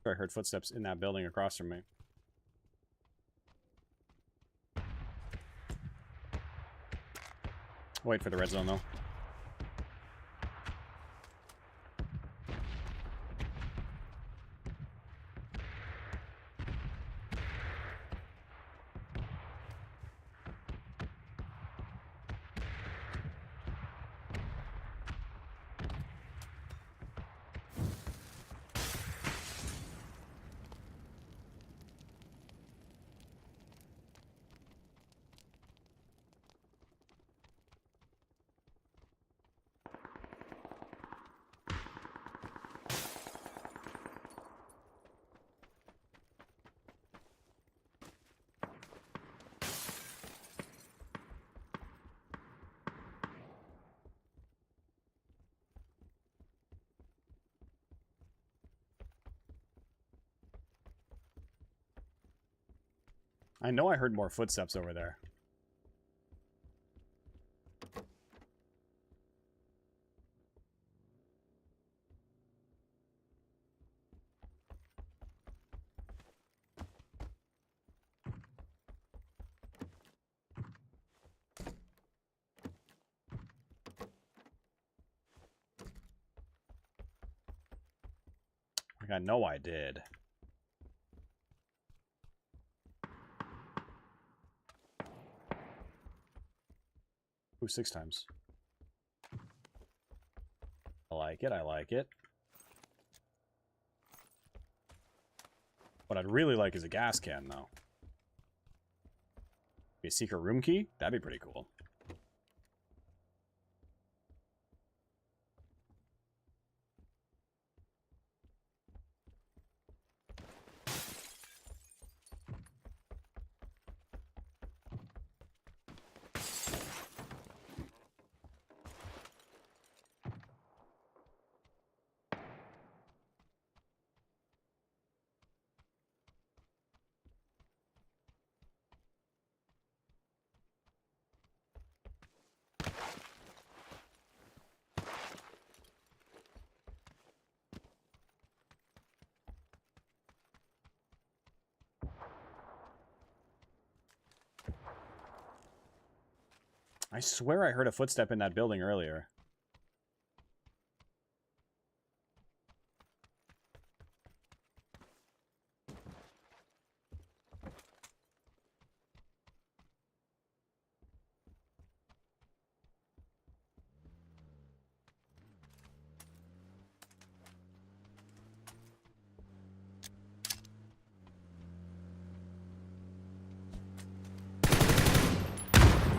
I heard footsteps in that building across from me. Wait for the red zone, though. I know I heard more footsteps over there. Like, I know I did. Ooh, 6 times. I like it, I like it. What I'd really like is a gas can, though. A secret room key? That'd be pretty cool. I swear I heard a footstep in that building earlier.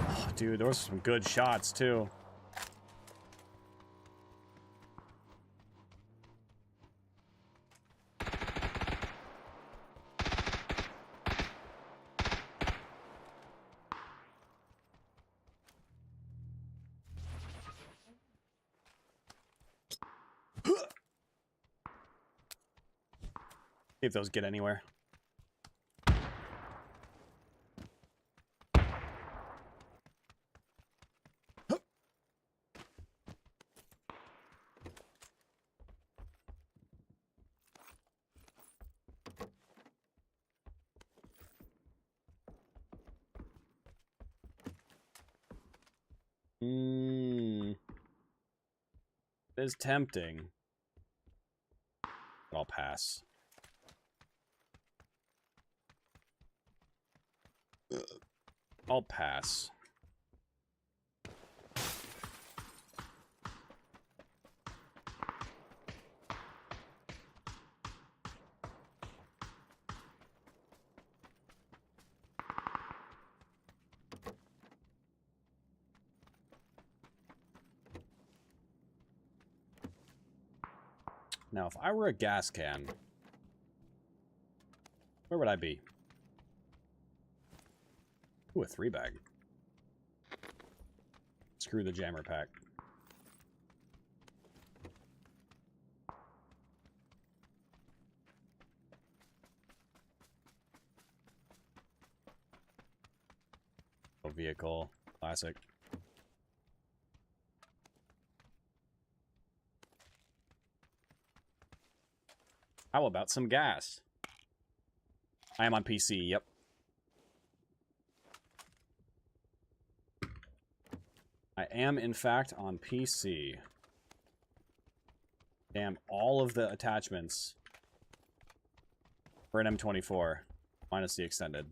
Oh, dude, those are some good shots, too. See if those get anywhere. It is tempting. But I'll pass. I'll pass. Now, if I were a gas can, where would I be? Ooh, a 3-bag. Screw the jammer pack. Oh, vehicle. Classic. How about some gas? I am on PC, yep. I am, in fact, on PC. Damn, all of the attachments for an M24, minus the extended.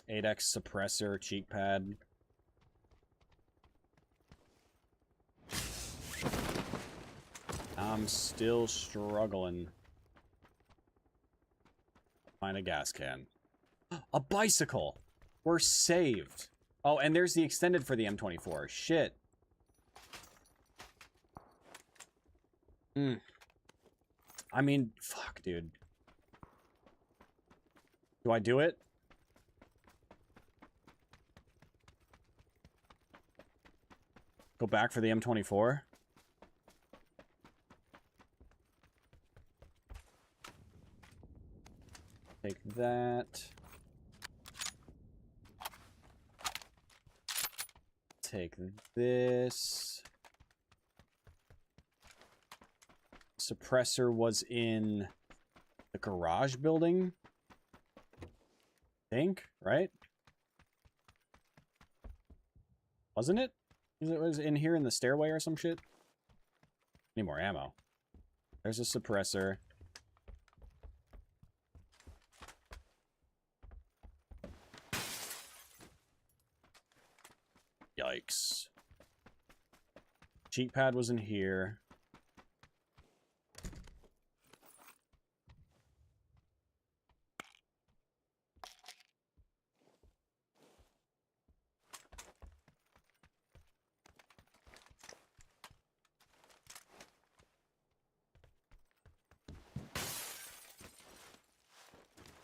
8x suppressor, cheek pad. I'm still struggling. Find a gas can. A bicycle! We're saved. Oh, and there's the extended for the M24. Shit. I mean, fuck, dude. Do I do it? Go back for the M24? Take that. Take this. Suppressor was in the garage building. I think, right? Wasn't it? It was in here in the stairway or some shit. Need more ammo. There's a suppressor. Yikes. Cheat pad was in here.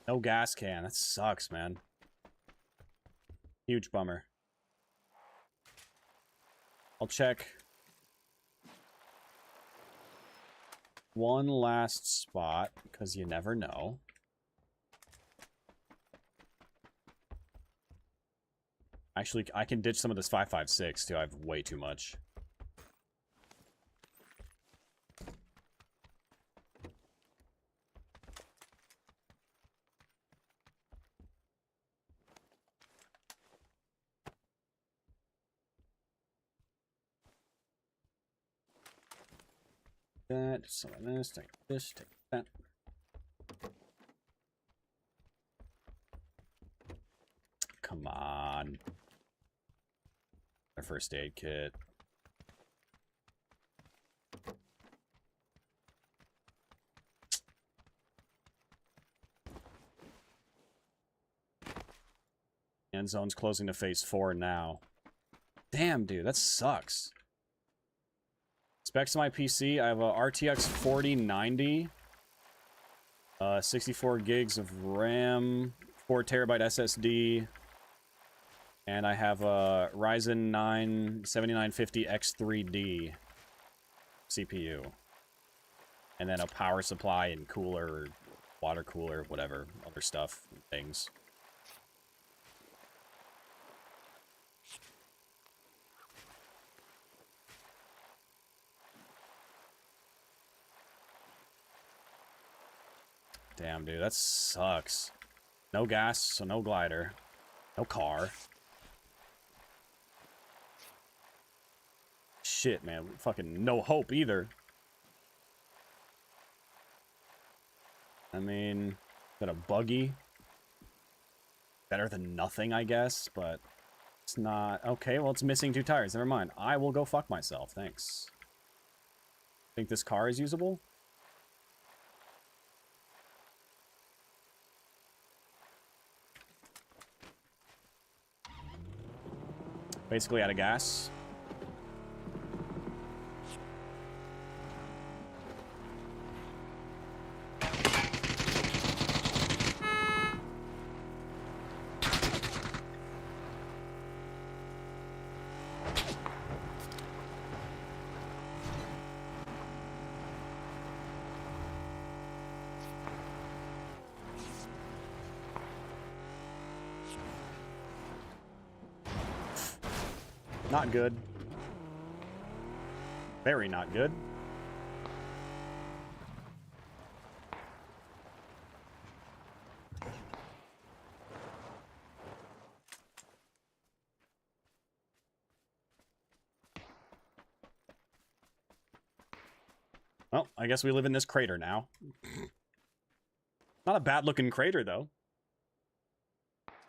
No gas can. That sucks, man. Huge bummer. I'll check one last spot, because you never know. Actually, I can ditch some of this 5.56, too. I have way too much. That, some of this, take this, take that. Come on. Our first aid kit. End zone's closing to phase 4 now. Damn, dude, that sucks. Specs of my PC, I have a RTX 4090, 64 gigs of RAM, 4 terabyte SSD, and I have a Ryzen 9 7950 X3D CPU. And then a power supply and cooler, water cooler, whatever, other stuff, things. Damn, dude, that sucks. No gas, so no glider. No car. Shit, man. Fucking no hope either. I mean, got a buggy. Better than nothing, I guess, but it's not... Okay, well, it's missing 2 tires. Never mind. I will go fuck myself. Thanks. Think this car is usable? Basically out of gas. Not good. Very not good. Well, I guess we live in this crater now. Not a bad looking crater though.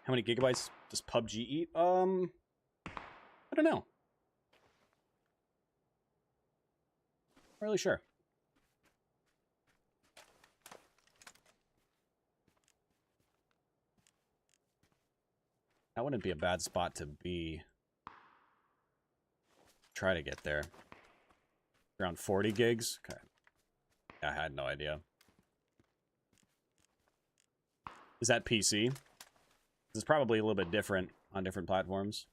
How many gigabytes does PUBG eat? I don't know. Not really sure. That wouldn't be a bad spot to be. Try to get there. Around 40 gigs? Okay. I had no idea. Is that PC? This is probably a little bit different on different platforms.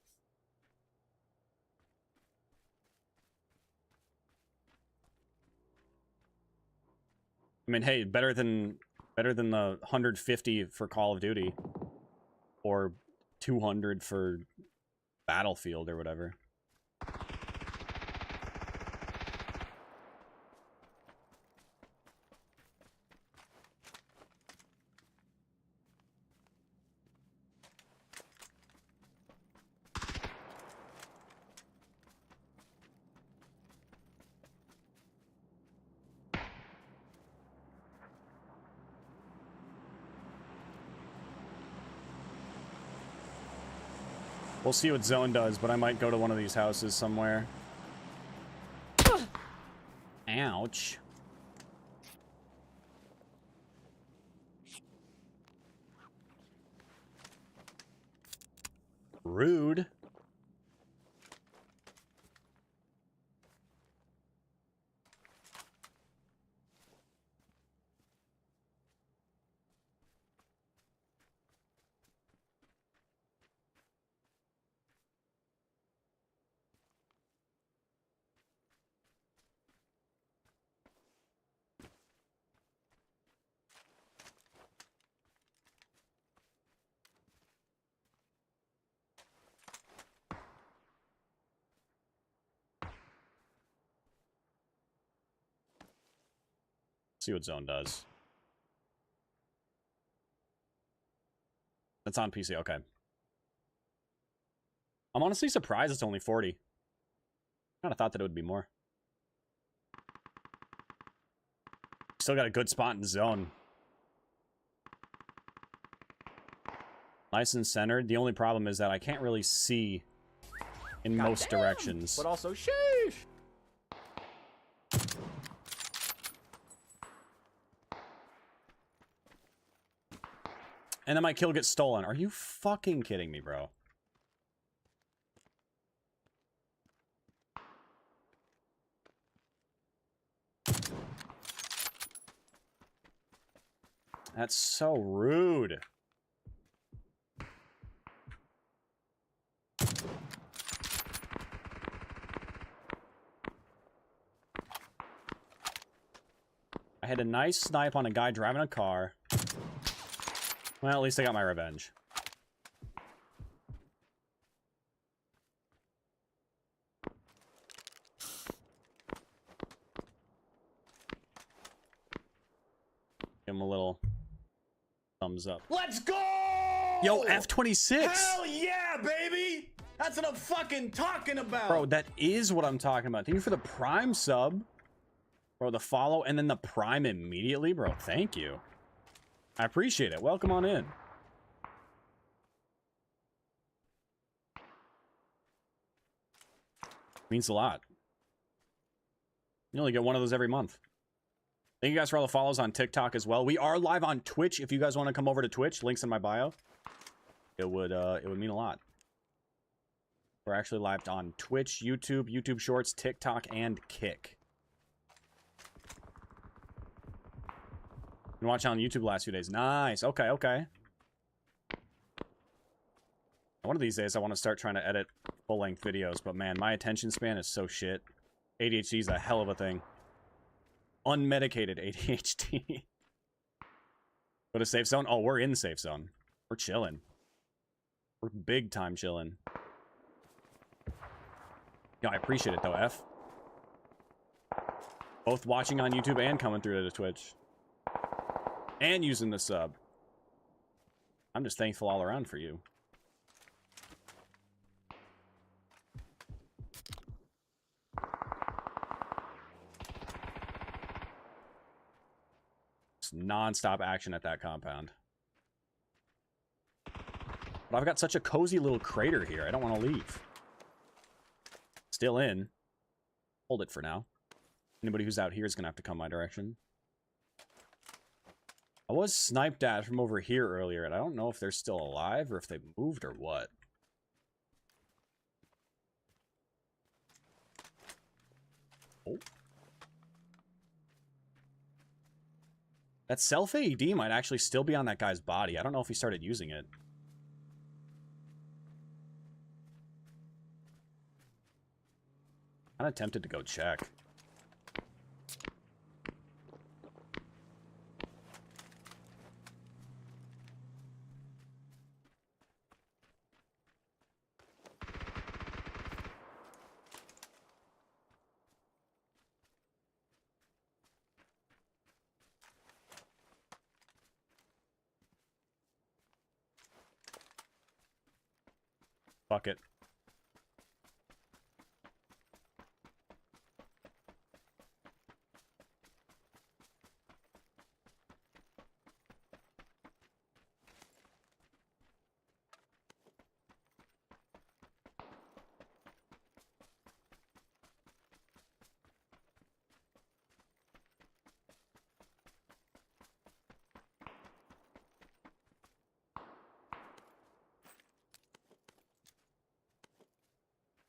I mean, hey, better than Better than the 150 for Call of Duty. Or 200 for Battlefield or whatever. We'll see what Zone does, but I might go to one of these houses somewhere. Ouch. Rude. See what Zone does. That's on PC, okay. I'm honestly surprised it's only 40. Kinda thought that it would be more. Still got a good spot in Zone. Nice and centered. The only problem is that I can't really see in most directions. But also, sheesh! And then my kill gets stolen. Are you fucking kidding me, bro? That's so rude. I had a nice snipe on a guy driving a car. Well, at least I got my revenge. Give him a little thumbs up. Let's go! Yo, F26! Hell yeah, baby! That's what I'm fucking talking about! Bro, that is what I'm talking about. Thank you for the Prime sub. Bro, the follow and then the Prime immediately. Bro, thank you. I appreciate it. Welcome on in. Means a lot. You only get one of those every month. Thank you guys for all the follows on TikTok as well. We are live on Twitch. If you guys want to come over to Twitch, links in my bio. It would mean a lot. We're actually live on Twitch, YouTube, YouTube Shorts, TikTok, and Kick. Been watching on YouTube the last few days. Nice. Okay, okay. One of these days, I want to start trying to edit full-length videos, but man, my attention span is so shit. ADHD is a hell of a thing. Unmedicated ADHD. Go to safe zone? Oh, we're in safe zone. We're chilling. We're big time chilling. Yeah, I appreciate it though, F. Both watching on YouTube and coming through to the Twitch. And using the sub. I'm just thankful all around for you. Just non-stop action at that compound. But I've got such a cozy little crater here. I don't want to leave. Still in. Hold it for now. Anybody who's out here is going to have to come my direction. I was sniped at from over here earlier, and I don't know if they're still alive or if they moved or what. Oh. That self AED might actually still be on that guy's body. I don't know if he started using it. I'm kinda tempted to go check. Fuck it.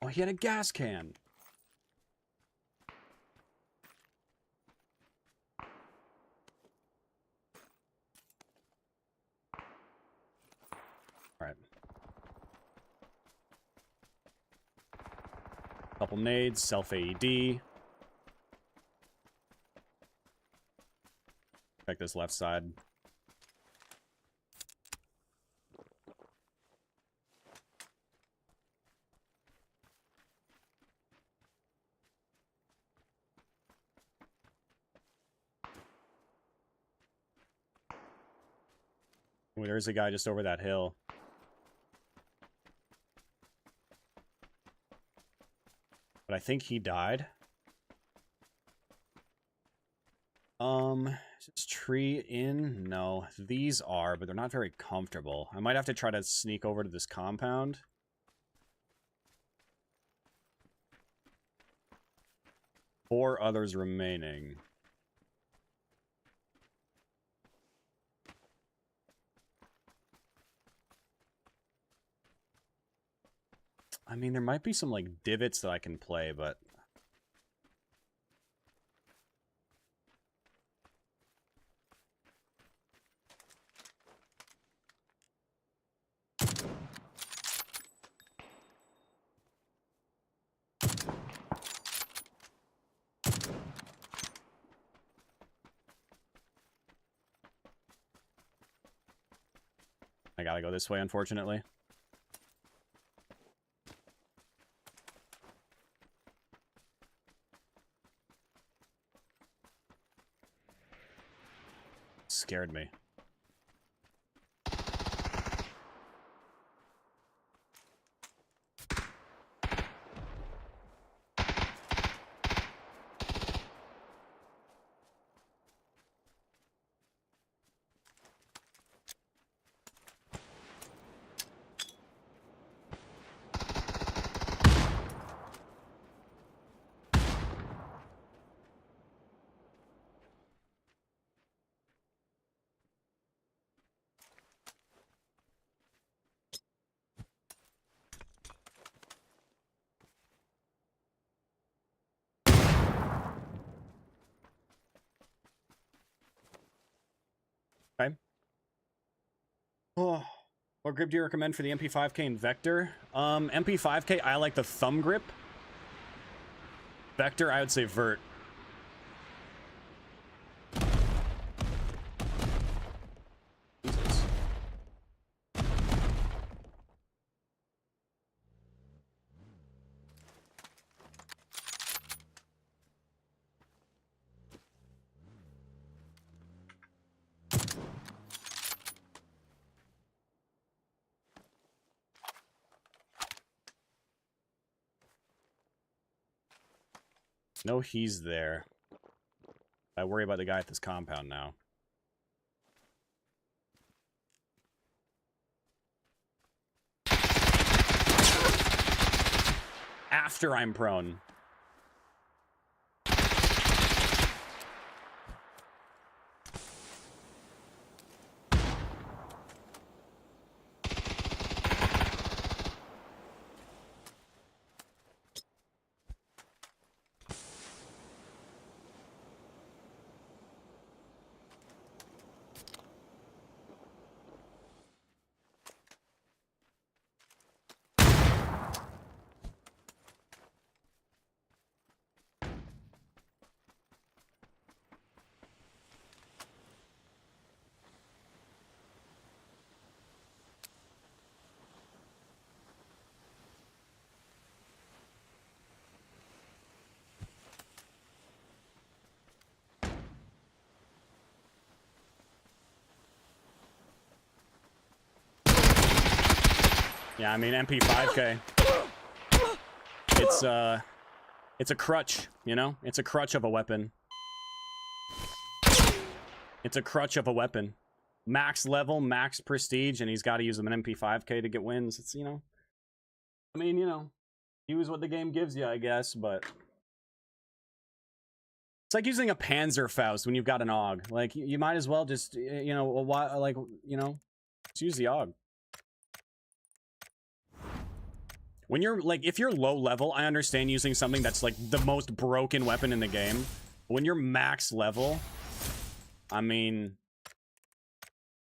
Oh, he had a gas can. All right. Couple nades, self AED. Check this left side. Ooh, there's a guy just over that hill. But I think he died. Is this tree in? No, these are, but they're not very comfortable. I might have to try to sneak over to this compound. Four others remaining. I mean, there might be some, like, divots that I can play, but... I gotta go this way, unfortunately. Scared me. Okay. Oh, what grip do you recommend for the MP5K and Vector? MP5K, I like the thumb grip. Vector, I would say Vert. Jesus. No, he's there. I worry about the guy at this compound now. After I'm prone. Yeah, I mean, MP5K. It's a crutch, you know? It's a crutch of a weapon. It's a crutch of a weapon. Max level, max prestige, and he's got to use an MP5K to get wins. It's, you know... I mean, you know, use what the game gives you, I guess, but... It's like using a Panzerfaust when you've got an AUG. Like, you might as well just, you know, like, you know, just use the AUG. When you're, like, if you're low level, I understand using something that's, like, the most broken weapon in the game. But when you're max level, I mean...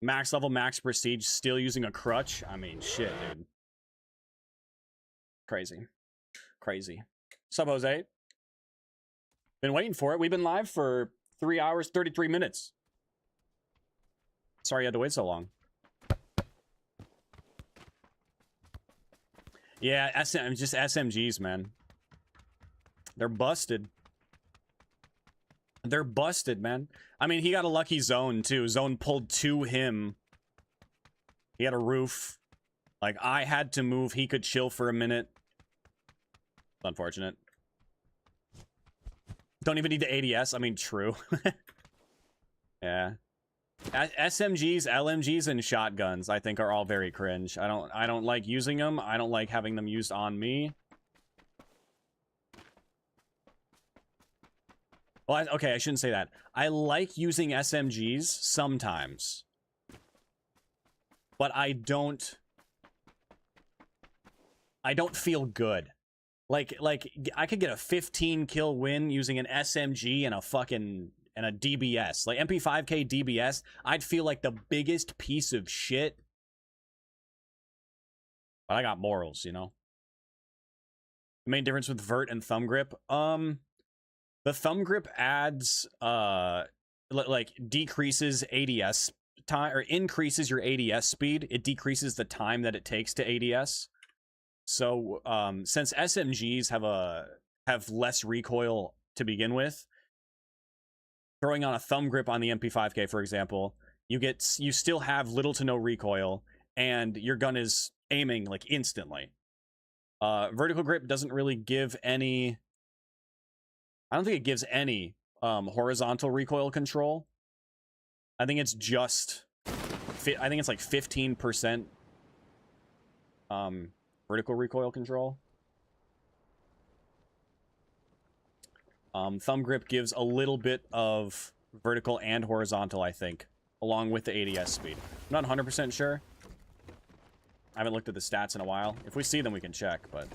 Max level, max prestige, still using a crutch? I mean, shit, dude. Crazy. Crazy. Sub Jose. Been waiting for it. We've been live for 3 hours, 33 minutes. Sorry you had to wait so long. Yeah, just SMGs, man. They're busted. They're busted, man. I mean, he got a lucky zone, too. Zone pulled to him. He had a roof. Like, I had to move. He could chill for a minute. It's unfortunate. Don't even need the ADS. I mean, true. Yeah. SMGs, LMGs, and shotguns, I think, are all very cringe. I don't like using them. I don't like having them used on me. Well, okay, I shouldn't say that. I like using SMGs sometimes. But I don't feel good. Like I could get a 15 kill win using an SMG and a DBS. Like MP5K DBS, I'd feel like the biggest piece of shit. But I got morals, you know. The main difference with vert and thumb grip, the thumb grip adds like decreases ADS time, or increases your ADS speed. It decreases the time that it takes to ADS. So since SMGs have less recoil to begin with, throwing on a thumb grip on the MP5K, for example, you still have little to no recoil, and your gun is aiming like instantly. Vertical grip doesn't really give any. I don't think it gives any horizontal recoil control. I think it's just. I think it's like 15% vertical recoil control. Thumb grip gives a little bit of vertical and horizontal, I think, along with the ADS speed. I'm not 100% sure. I haven't looked at the stats in a while. If we see them, we can check, but...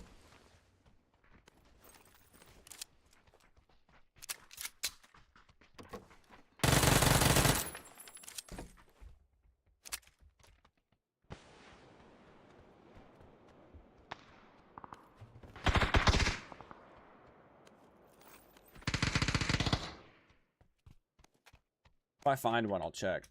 If I find one, I'll check.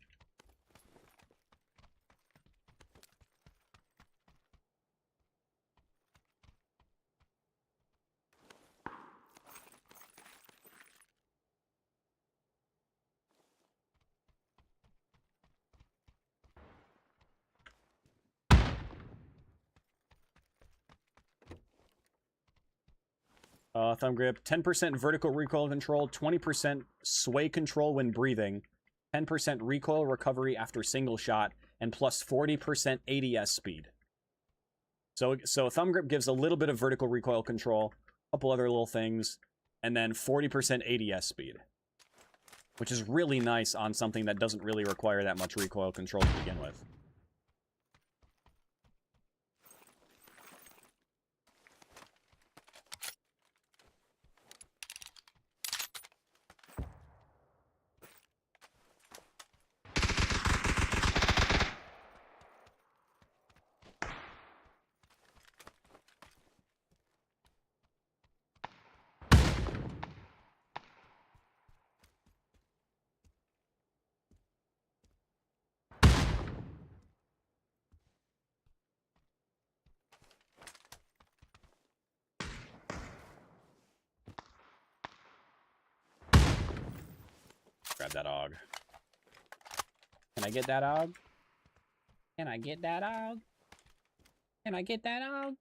Thumb grip, 10% vertical recoil control, 20% sway control when breathing, 10% recoil recovery after single shot, and plus 40% ADS speed. So thumb grip gives a little bit of vertical recoil control, a couple other little things, and then 40% ADS speed, which is really nice on something that doesn't really require that much recoil control to begin with. Grab that AUG. Can I get that AUG? Can I get that AUG? Can I get that out?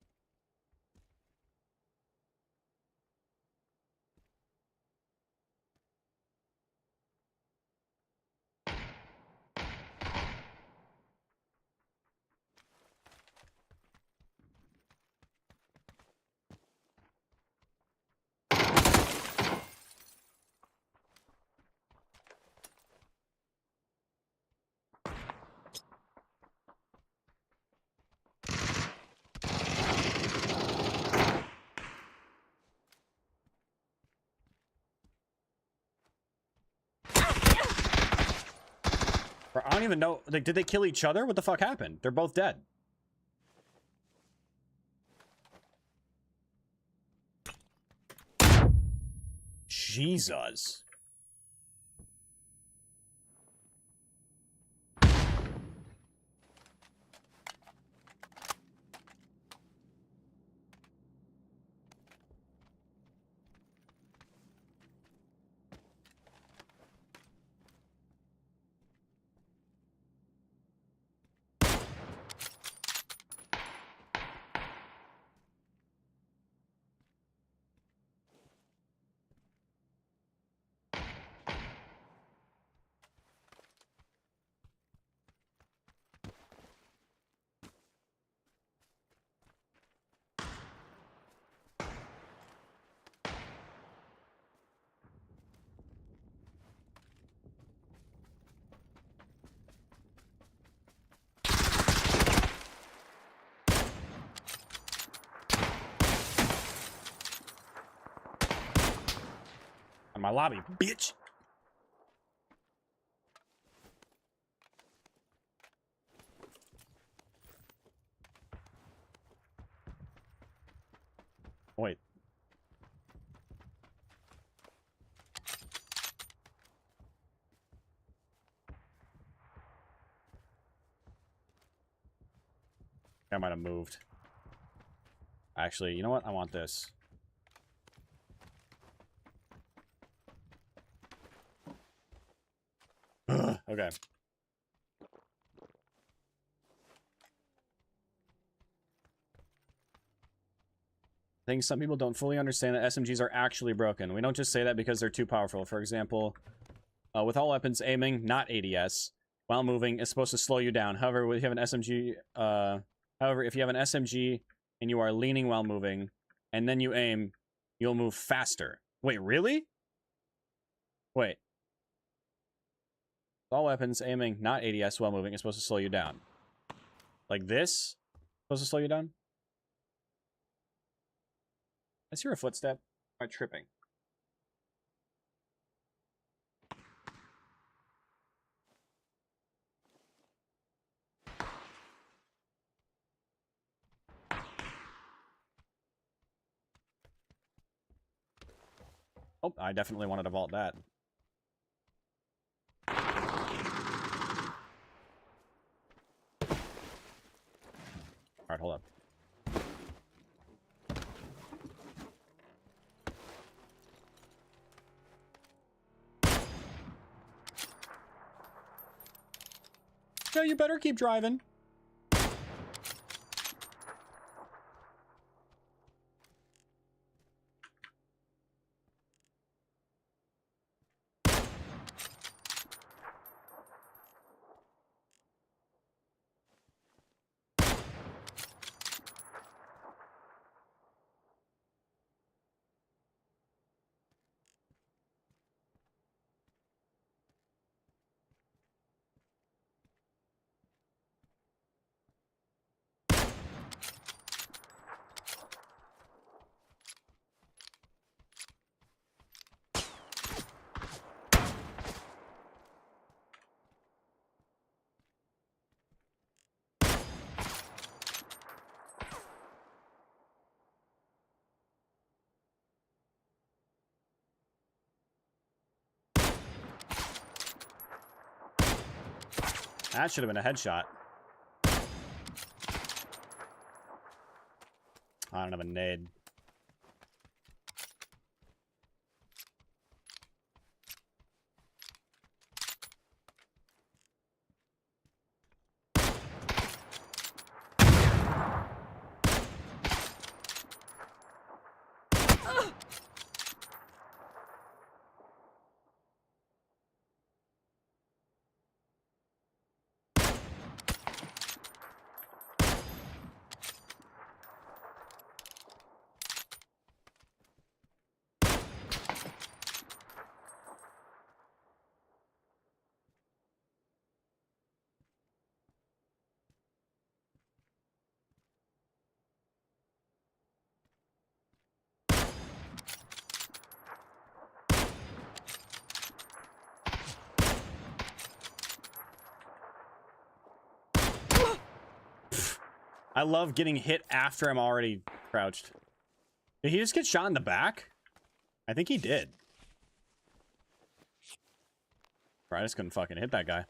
I don't even know. Like, did they kill each other? What the fuck happened? They're both dead. Jesus. In my lobby, bitch. Wait. I might have moved. Actually, you know what? I want this. Okay. I think some people don't fully understand that SMGs are actually broken. We don't just say that because they're too powerful. For example, with all weapons, aiming, not ADS, while moving is supposed to slow you down. However, if you have an SMG, and you are leaning while moving, and then you aim, you'll move faster. Wait, really? Wait. All weapons, aiming, not ADS while moving is supposed to slow you down. Like this? Supposed to slow you down? I hear a footstep. Am I tripping? Oh, I definitely wanted to vault that. Alright, hold up. Yeah, you better keep driving. That should have been a headshot. I don't have a nade. I love getting hit after I'm already crouched. Did he just get shot in the back? I think he did. Bro, I just couldn't fucking hit that guy.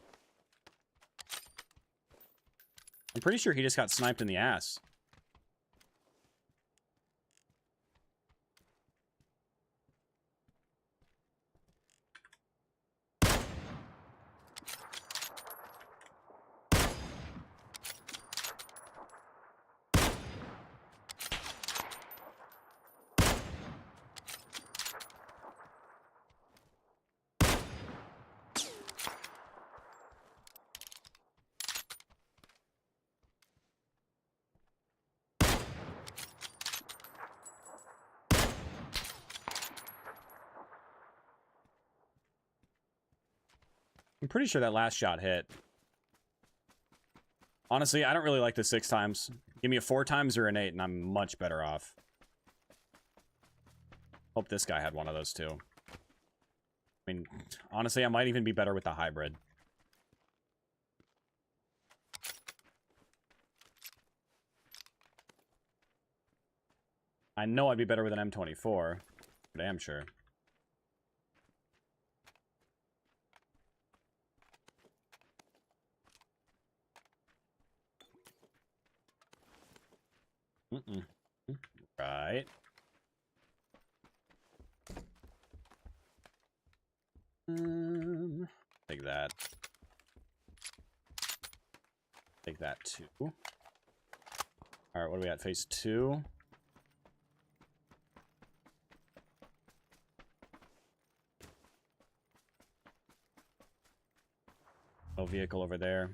I'm pretty sure he just got sniped in the ass. I'm pretty sure that last shot hit. Honestly, I don't really like the 6 times. Give me a 4 times or an 8, and I'm much better off. Hope this guy had one of those too. I mean, honestly, I might even be better with the hybrid. I know I'd be better with an M24. For damn sure. Right. Take that. Take that too. Alright, what do we got? Phase 2. No vehicle over there.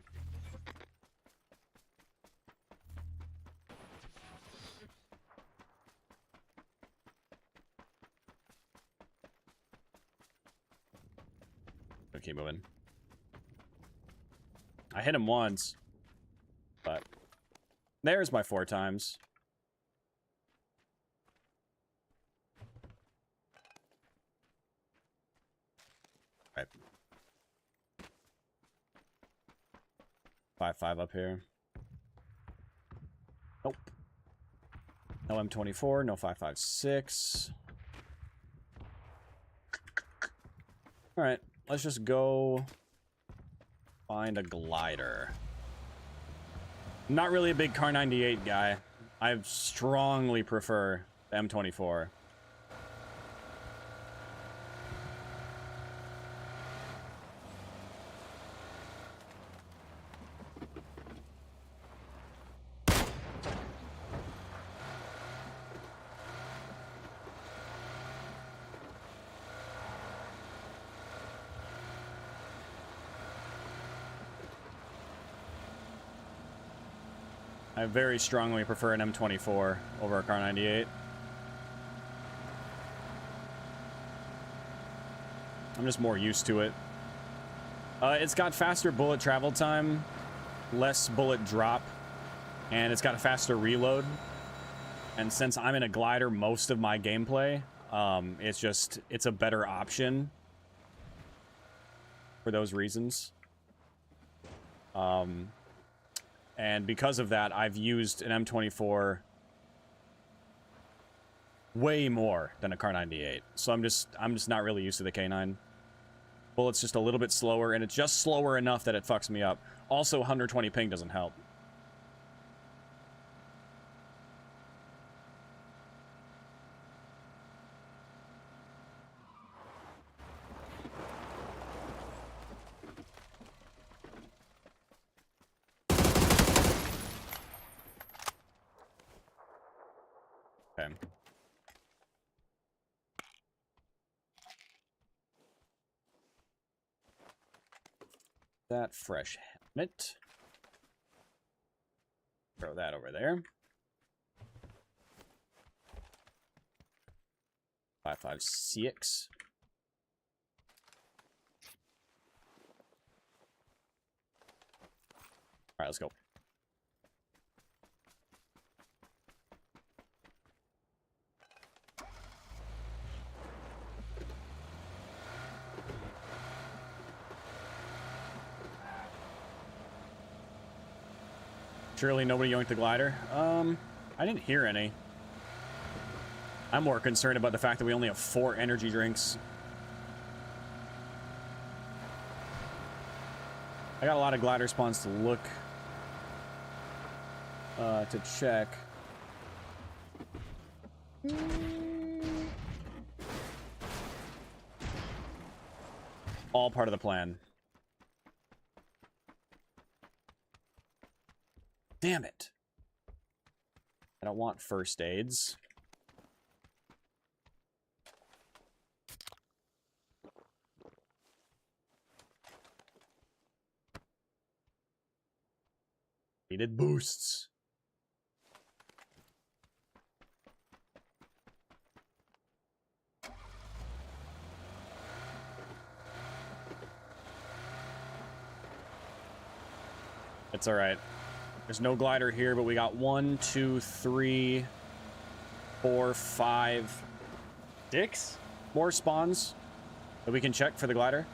Keep moving. I hit him once, but there's my 4 times. Right. 5-5 up here. Nope. No M24, no 5.56. All right. Let's just go find a glider. I'm not really a big Car 98 guy. I strongly prefer the M24. I very strongly prefer an M24 over a Car 98. I'm just more used to it. It's got faster bullet travel time, less bullet drop, and it's got a faster reload. And since I'm in a glider most of my gameplay, it's a better option for those reasons. And because of that, I've used an M24 way more than a Car 98. So I'm just not really used to the K9. Bullet's just a little bit slower, and it's just slower enough that it fucks me up. Also, 120 ping doesn't help. Okay. That fresh helmet. Throw that over there. 5.56. All right, let's go. Surely nobody yoinked the glider. I didn't hear any. I'm more concerned about the fact that we only have 4 energy drinks. I got a lot of glider spawns to look, to check. All part of the plan. Damn it. I don't want first aids. Needed boosts. It's all right. There's no glider here, but we got 1, 2, 3, 4, 5, 6 more spawns that we can check for the glider.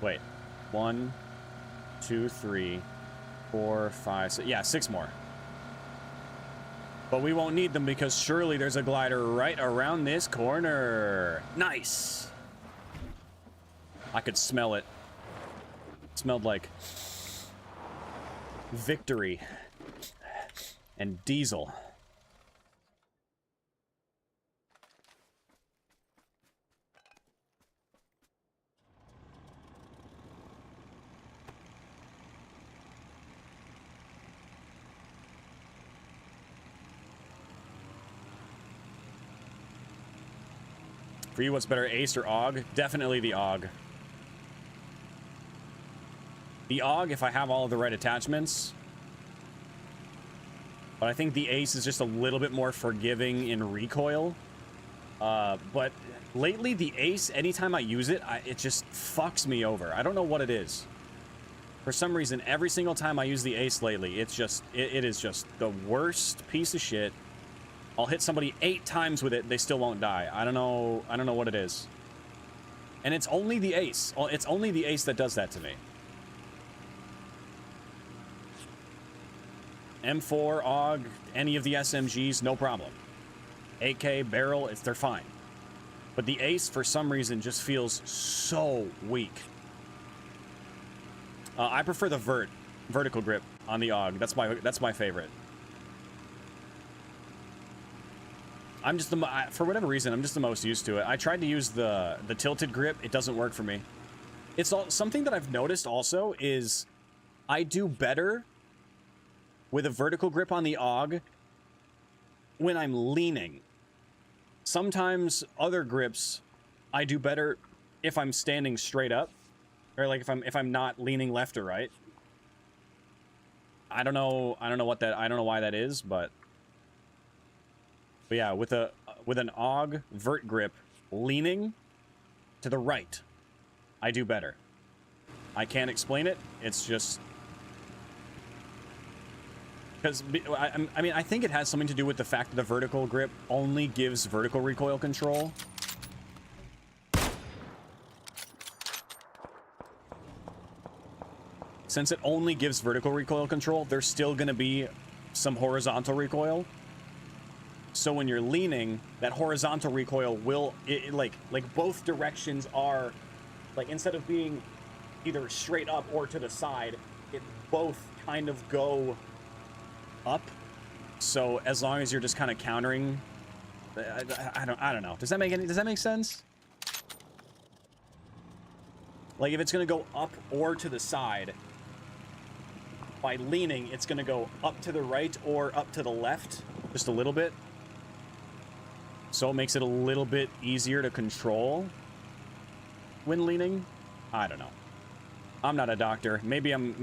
Wait. 1, 2, 3, 4, 5, 6. Yeah, 6 more. But we won't need them because surely there's a glider right around this corner. Nice. I could smell it. It smelled like victory and diesel. For you, what's better, Ace or AUG? Definitely the AUG. The AUG, if I have all of the right attachments. But I think the Ace is just a little bit more forgiving in recoil. But lately, the Ace, anytime I use it, it just fucks me over. I don't know what it is. For some reason, every single time I use the Ace lately, it's just, it is just the worst piece of shit. I'll hit somebody 8 times with it, they still won't die. I don't know what it is. And it's only the Ace. It's only the Ace that does that to me. M4, AUG, any of the SMGs, no problem. AK, barrel, they're fine. But the Ace, for some reason, just feels so weak. I prefer the vertical grip on the AUG. That's my favorite. I'm just for whatever reason, I'm just the most used to it. I tried to use the tilted grip. It doesn't work for me. It's something that I've noticed also is I do better with a vertical grip on the AUG when I'm leaning. Sometimes other grips I do better if I'm standing straight up, or like if I'm not leaning left or right. I don't know why that is, but yeah, with an AUG vert grip leaning to the right, I do better. I can't explain it. It's just because I mean I think it has something to do with the fact that the vertical grip only gives vertical recoil control. Since it only gives vertical recoil control, there's still going to be some horizontal recoil. So when you're leaning, that horizontal recoil will, like both directions are, like instead of being either straight up or to the side, it both kind of go up. So as long as you're just kind of countering, I don't know. Does that make sense? Like if it's gonna go up or to the side, by leaning, it's gonna go up to the right or up to the left, just a little bit. So it makes it a little bit easier to control when leaning. I don't know. I'm not a doctor. Maybe I'm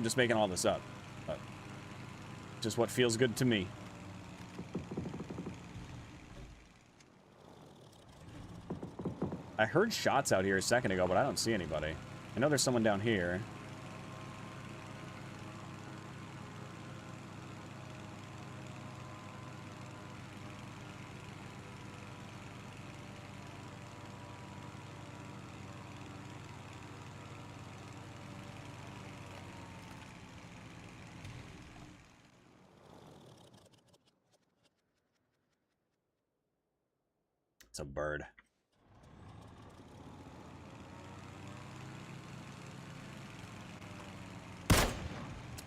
just making all this up. But just what feels good to me. I heard shots out here a second ago, but I don't see anybody. I know there's someone down here. That's a bird.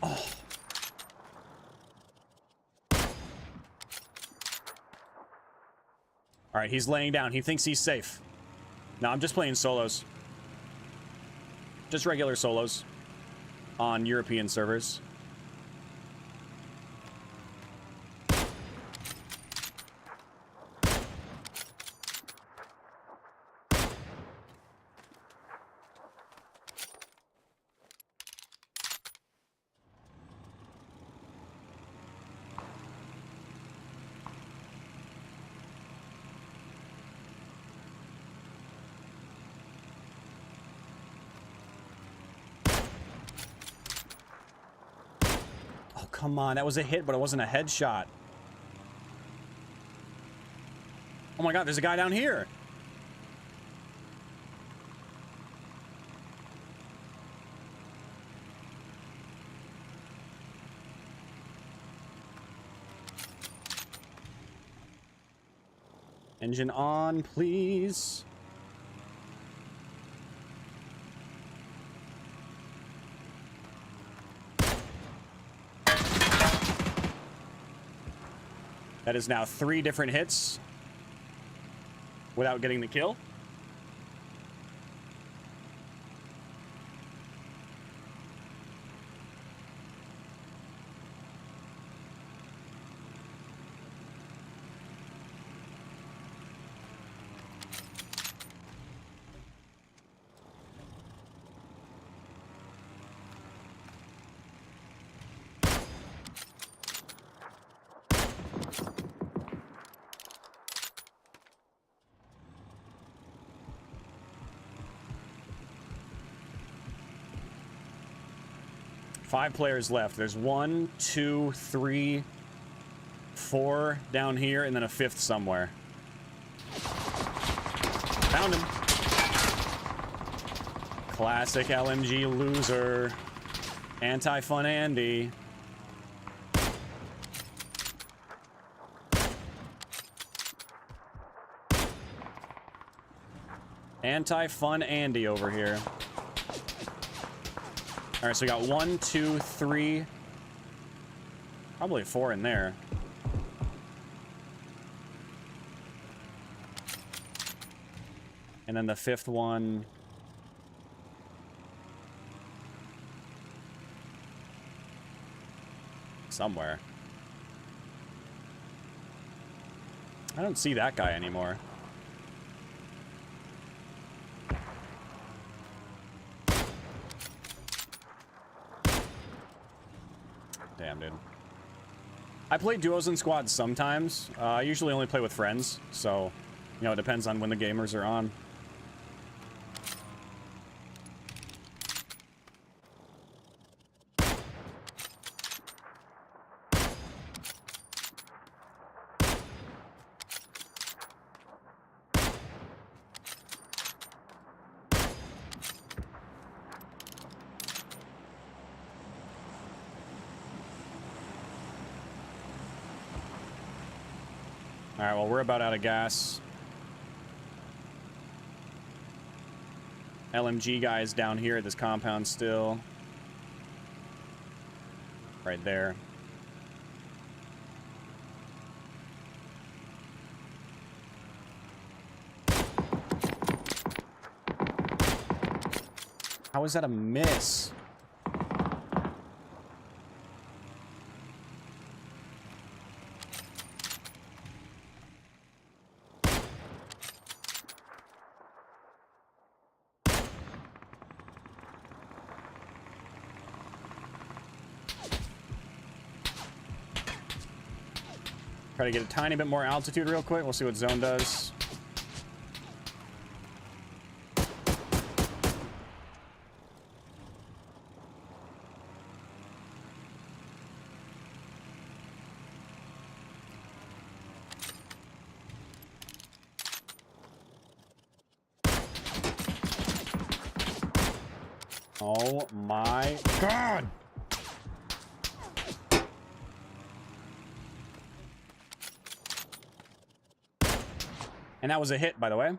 Oh. All right, he's laying down. He thinks he's safe. No, I'm just playing solos. Just regular solos on European servers. Come on, that was a hit, but it wasn't a headshot. Oh my god, there's a guy down here. Engine on, please. That is now 3 different hits without getting the kill. Five players left. There's 1, 2, 3, 4 down here, and then a 5th somewhere. Found him. Classic LMG loser. Anti-fun Andy. Anti-fun Andy over here. All right, so we got 1, 2, 3, probably 4 in there. And then the 5th one. Somewhere. I don't see that guy anymore. Damn, dude. I play duos and squads sometimes. I usually only play with friends, so, you know, it depends on when the gamers are on. Alright, well, we're about out of gas. LMG guys down here at this compound still. Right there. How is that a miss? Try to get a tiny bit more altitude real quick. We'll see what zone does. Oh my God! And that was a hit, by the way.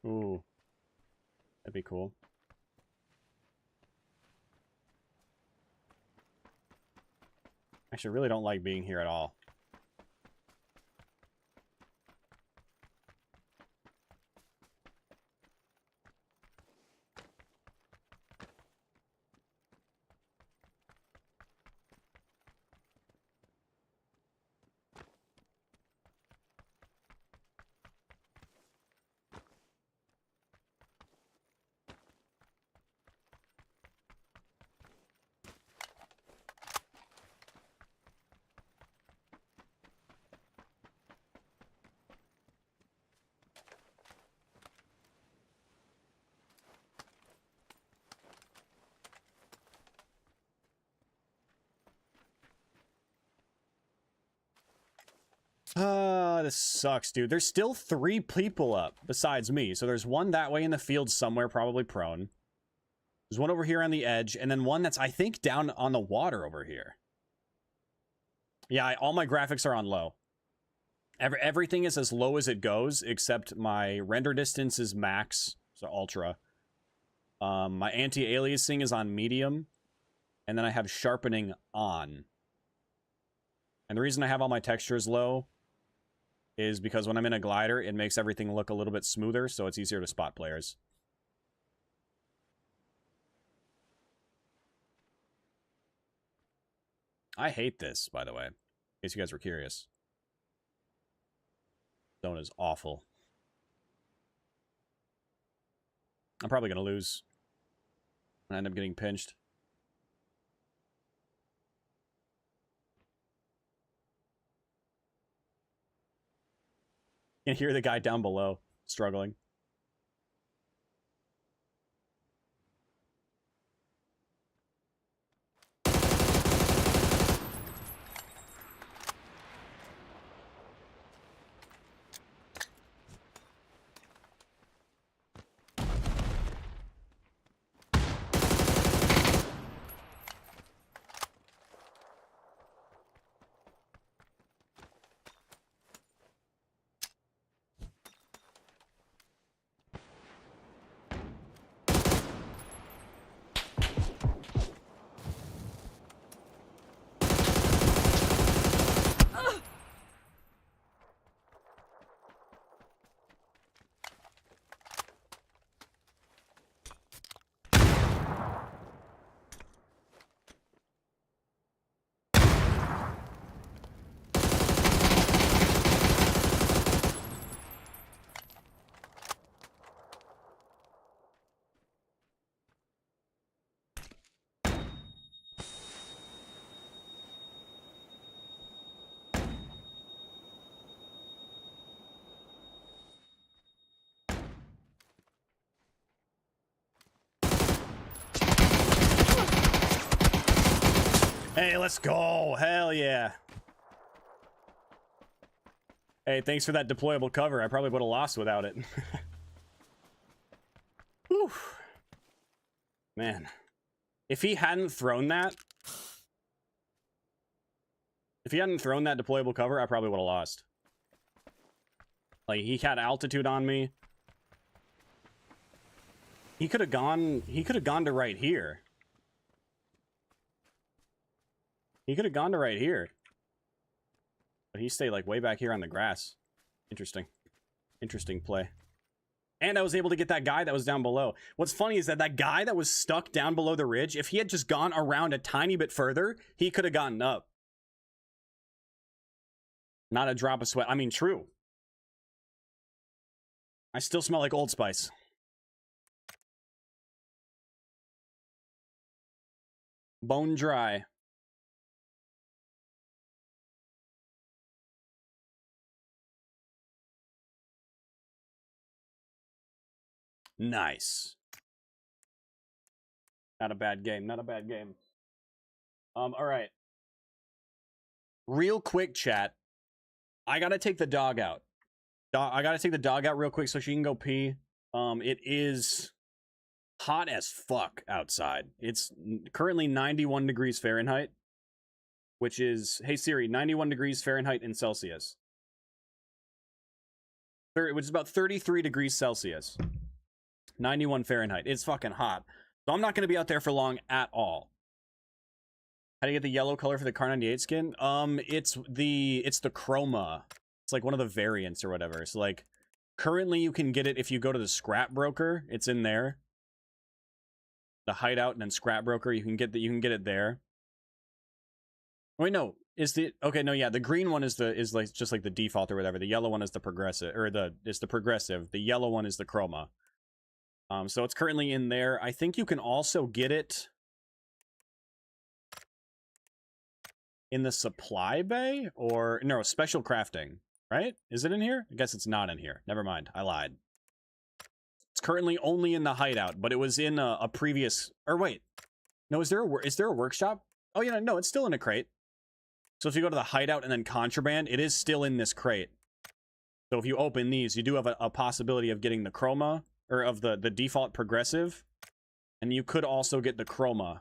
Ooh. That'd be cool. Actually, I really don't like being here at all. This sucks, dude. There's still 3 people up besides me. So there's one that way in the field somewhere, probably prone. There's one over here on the edge, and then one that's, I think, down on the water over here. Yeah, all my graphics are on low. Everything is as low as it goes, except my render distance is max, so ultra. My anti-aliasing is on medium, and then I have sharpening on. And the reason I have all my textures low is because when I'm in a glider, it makes everything look a little bit smoother, so it's easier to spot players. I hate this, by the way, in case you guys were curious. Zone is awful. I'm probably going to lose. I end up getting pinched. You can hear the guy down below struggling. Hey, let's go. Hell yeah. Hey, thanks for that deployable cover. I probably would have lost without it. Whew. Man. If he hadn't thrown that... If he hadn't thrown that deployable cover, I probably would have lost. Like, he had altitude on me. He could have gone to right here. He could have gone to right here. But he stayed like way back here on the grass. Interesting. Interesting play. And I was able to get that guy that was down below. What's funny is that that guy that was stuck down below the ridge, if he had just gone around a tiny bit further, he could have gotten up. Not a drop of sweat. I mean, true. I still smell like Old Spice. Bone dry. Nice. Not a bad game. Not a bad game. All right. Real quick, chat. I gotta take the dog out. I gotta take the dog out real quick so she can go pee. It is hot as fuck outside. It's currently 91 degrees Fahrenheit, which is, hey Siri, 91 degrees Fahrenheit in Celsius. Which is about 33 degrees Celsius. 91 Fahrenheit. It's fucking hot. So I'm not going to be out there for long at all. How do you get the yellow color for the Car 98 skin? It's the chroma. It's like one of the variants or whatever. So like currently you can get it if you go to the scrap broker. It's in there. The hideout and then scrap broker, you can get it there. Wait, no. Okay, no, yeah, the green one is like just like the default or whatever. The yellow one is the progressive, or is the progressive. The yellow one is the chroma. So it's currently in there. I think you can also get it in the supply bay, or no, special crafting, right? Is it in here? I guess it's not in here. Never mind, I lied. It's currently only in the hideout, but it was in a previous, or wait, no, is there a workshop? Oh yeah, no, it's still in a crate. So if you go to the hideout and then contraband, it is still in this crate. So if you open these, you do have a possibility of getting the chroma, or of the default progressive, and you could also get the chroma,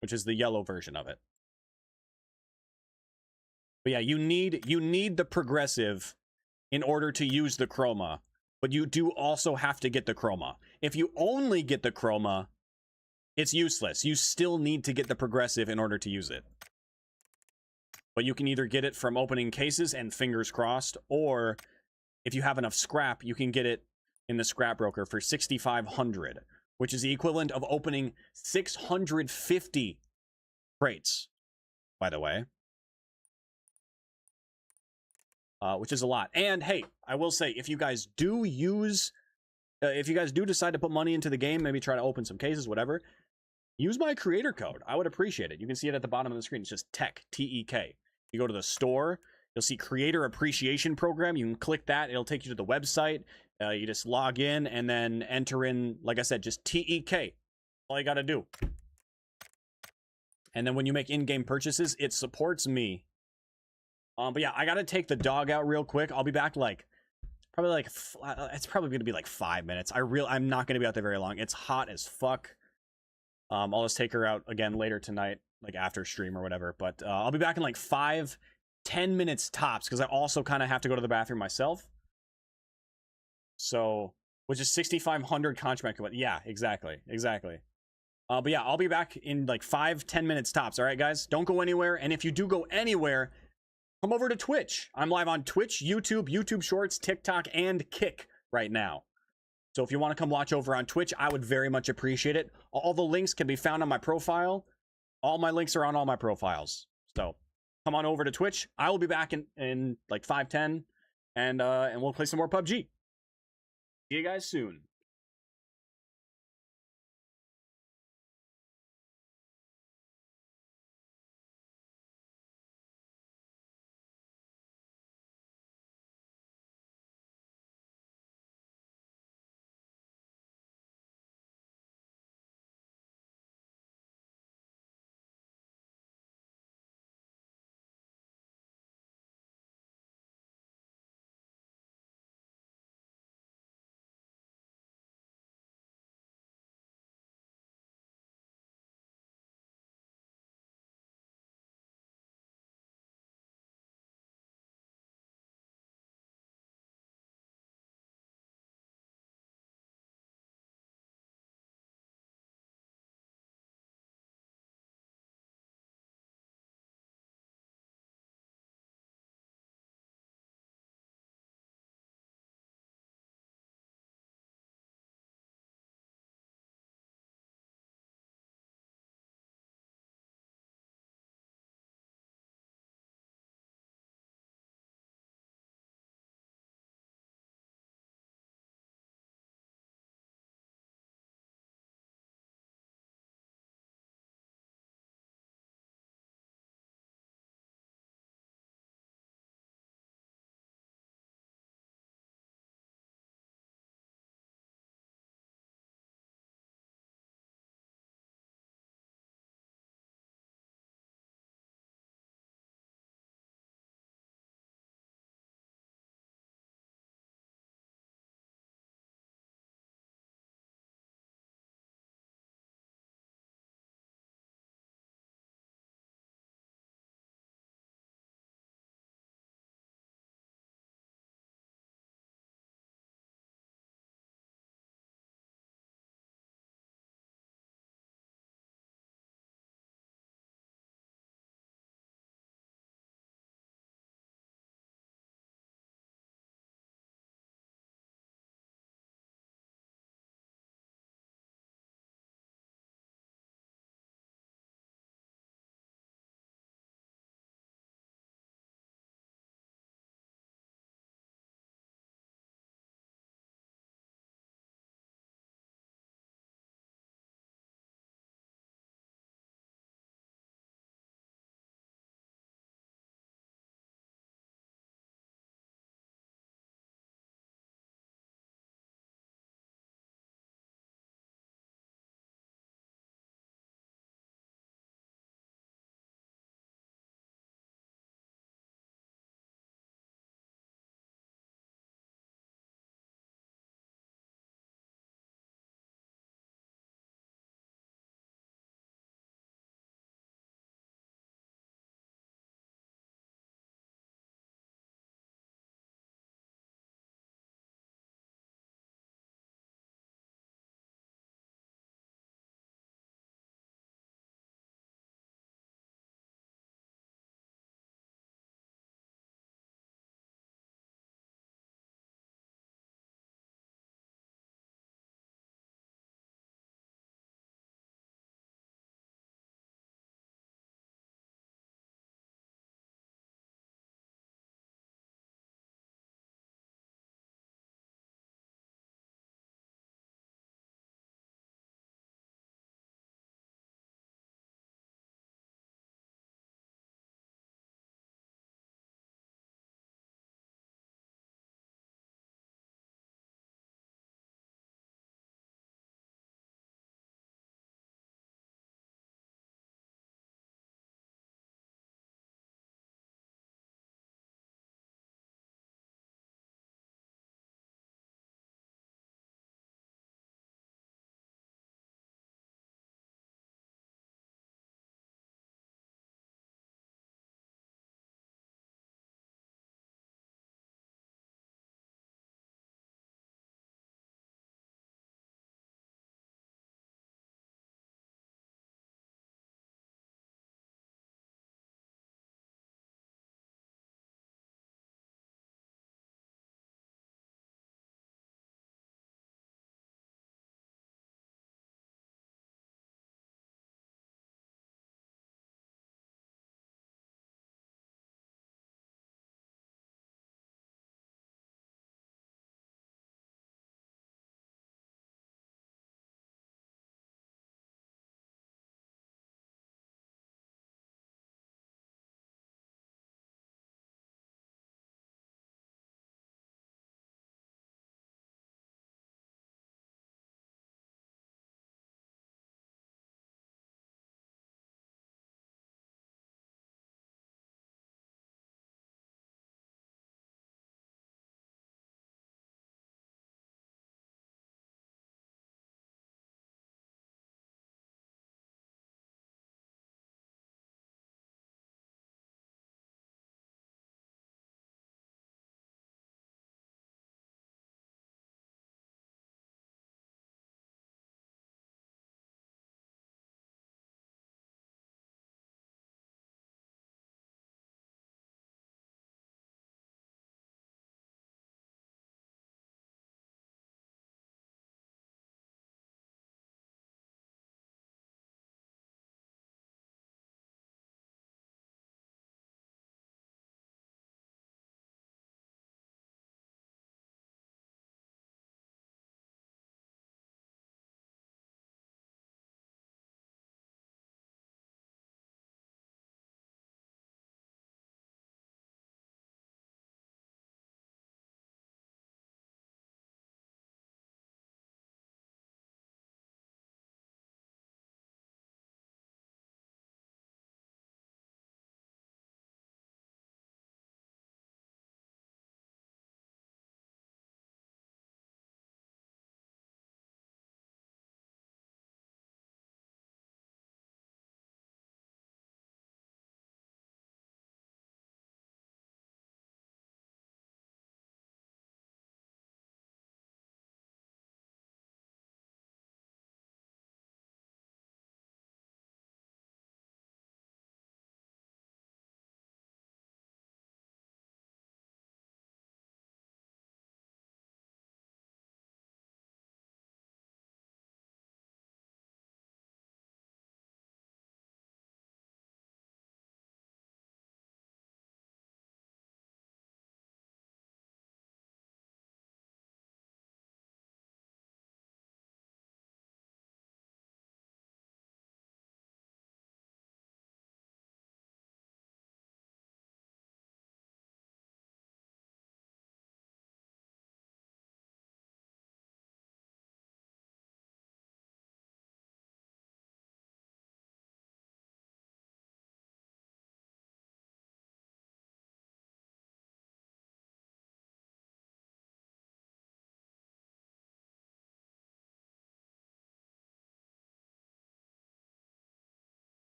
which is the yellow version of it. But yeah, you need the progressive in order to use the chroma, but you do also have to get the chroma. If you only get the chroma, it's useless. You still need to get the progressive in order to use it. But you can either get it from opening cases and fingers crossed, or if you have enough scrap, you can get it in the scrap broker for 6,500, which is the equivalent of opening 650 crates, by the way. Which is a lot. And hey, I will say, if you guys do decide to put money into the game, maybe try to open some cases, whatever, use my creator code. I would appreciate it. You can see it at the bottom of the screen. It's just Tech, T-E-K. You go to the store, you'll see Creator Appreciation Program. You can click that. It'll take you to the website. You just log in and then enter in, like I said, just T-E-K. All you got to do. And then when you make in-game purchases, it supports me. But yeah, I got to take the dog out real quick. I'll be back it's probably going to be like 5 minutes. I'm not going to be out there very long. It's hot as fuck. I'll just take her out again later tonight, like after stream or whatever. But I'll be back in like 5-10 minutes tops, because I also kind of have to go to the bathroom myself. So, which is 6,500 contract. Yeah, exactly. But yeah, I'll be back in like 5-10 minutes tops. All right, guys, don't go anywhere. And if you do go anywhere, come over to Twitch. I'm live on Twitch, YouTube Shorts, TikTok, and Kick right now. So if you want to come watch over on Twitch, I would very much appreciate it. All the links can be found on my profile. All my links are on all my profiles. So come on over to Twitch. I will be back in like 5-10, and we'll play some more PUBG. See you guys soon.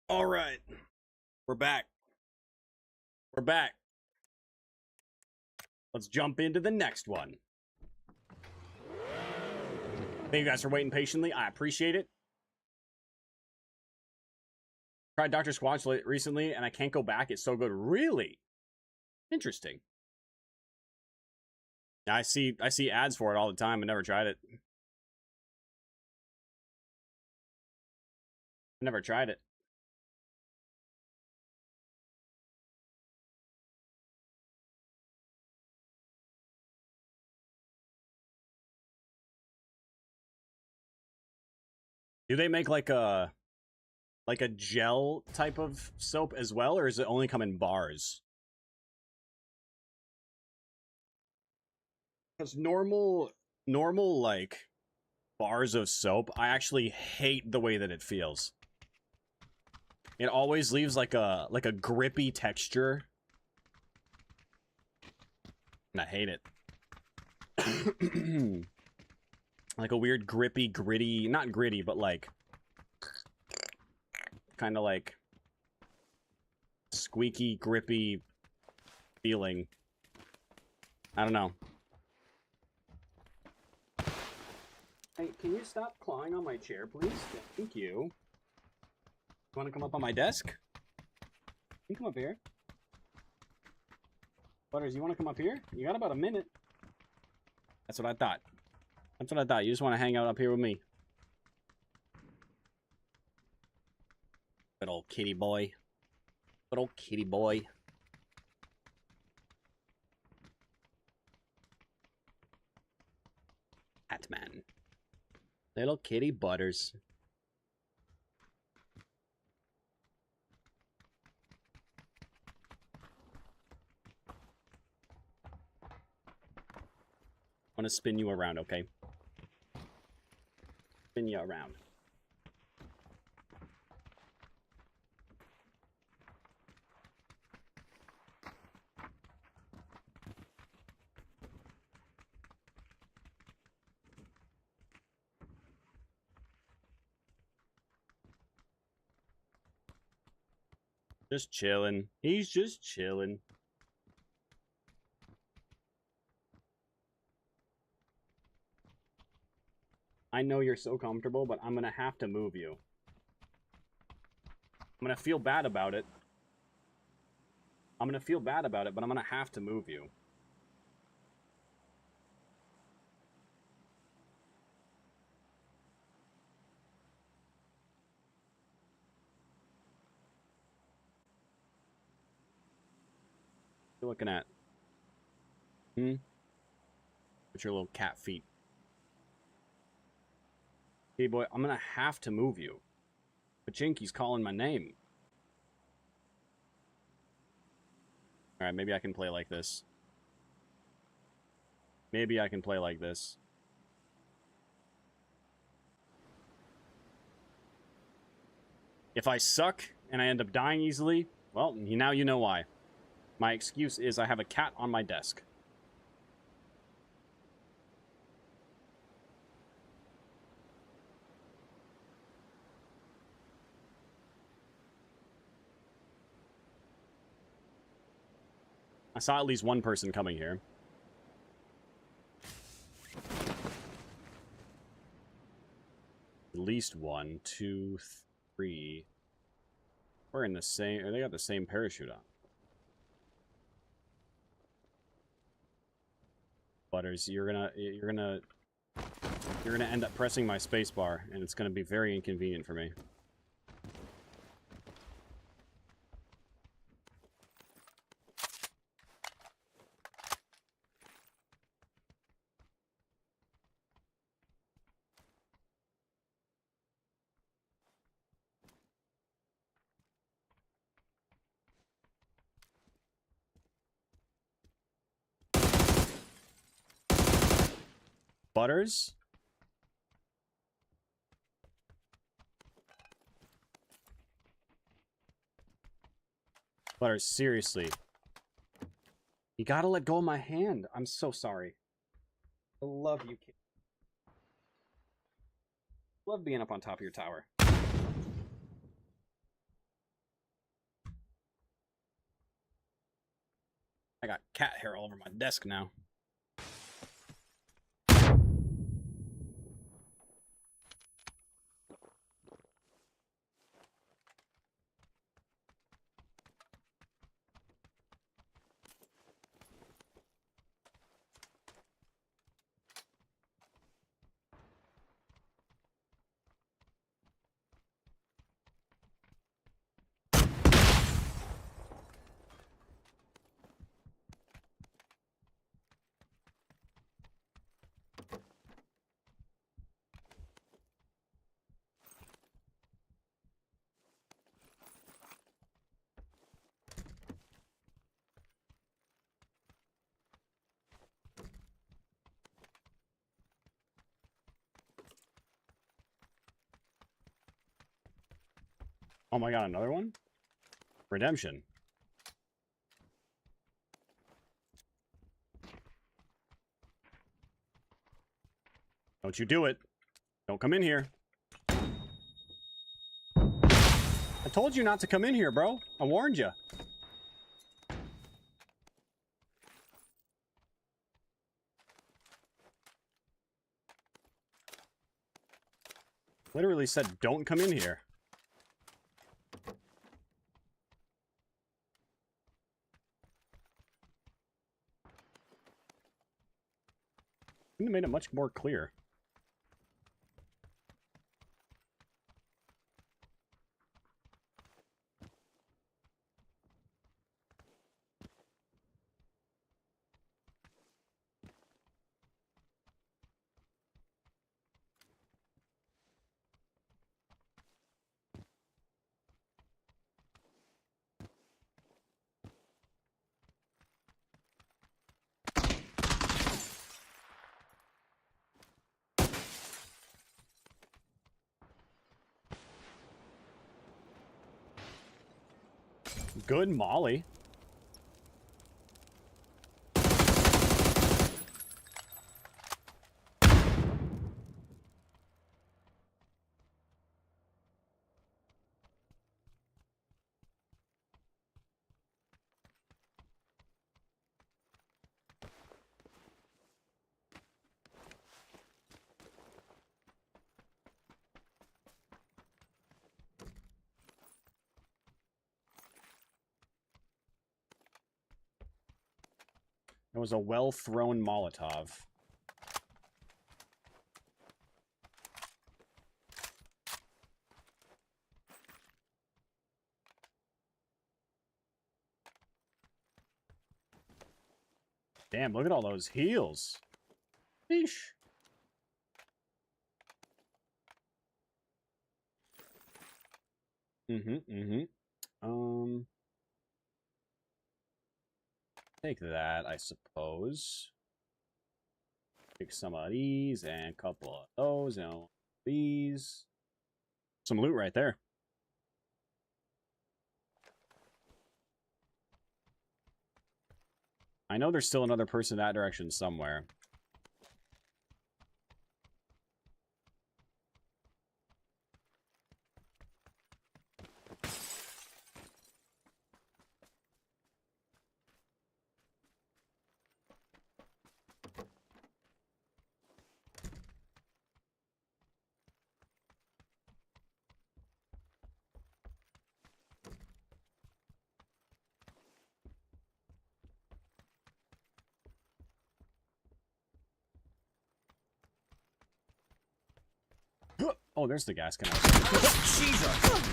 All right. We're back. We're back. Let's jump into the next one. Thank you guys for waiting patiently. I appreciate it. Tried Dr. Squatch recently, and I can't go back. It's so good. Really? Interesting. I see ads for it all the time. I never tried it. I never tried it. Do they make like a gel type of soap as well, or does it only come in bars? Because normal like bars of soap, I actually hate the way that it feels. It always leaves like a grippy texture, and I hate it. Like a weird grippy, gritty, not gritty, but like kind of like squeaky, grippy feeling. I don't know. Hey, can you stop clawing on my chair, please? Thank you. You want to come up on my desk? Can you come up here? Butters, you want to come up here? You got about a minute. That's what I thought. That's what I thought. You just want to hang out up here with me. Good old kitty boy. Good old kitty boy. Batman. Little kitty Butters. I want to spin you around, okay? Spin you around. Just chilling. He's just chilling. I know you're so comfortable, but I'm gonna have to move you. I'm gonna feel bad about it. I'm gonna feel bad about it, but I'm gonna have to move you. What you looking at? With your little cat feet. Hey boy, I'm gonna have to move you. Pachinki's calling my name. Alright, maybe I can play like this. Maybe I can play like this. If I suck and I end up dying easily, well, now you know why. My excuse is I have a cat on my desk. I saw at least one person coming here. At least 1, 2, 3. We're in the same... They got the same parachute on. Butters, you're gonna end up pressing my spacebar, and it's gonna be very inconvenient for me. Butters? Butters, seriously. You gotta let go of my hand. I'm so sorry. I love you, kid. Love being up on top of your tower. I got cat hair all over my desk now. Oh my god, another one? Redemption. Don't you do it. Don't come in here. I told you not to come in here, bro. I warned you. Literally said, don't come in here. Couldn't have made it much more clear. Good molly. It was a well-thrown Molotov. Damn, look at all those heals. Sheesh. Take that, I suppose. Take some of these and a couple of those and these. Some loot right there. I know there's still another person that direction somewhere. Oh, there's the gas can. Jesus!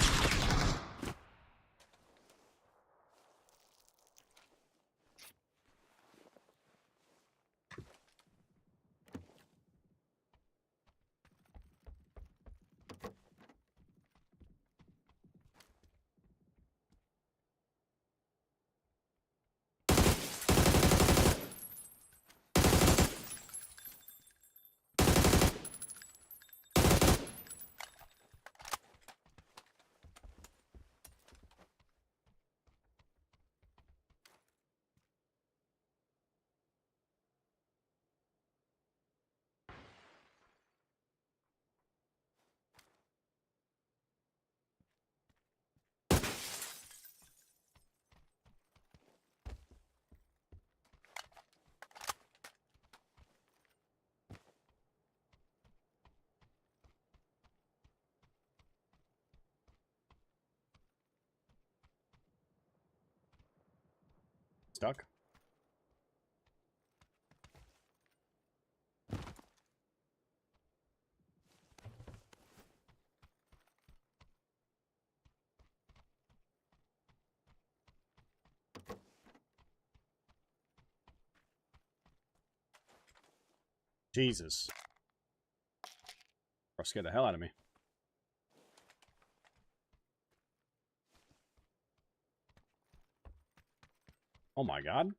stuck? Jesus. Bro, scared the hell out of me. Oh my god.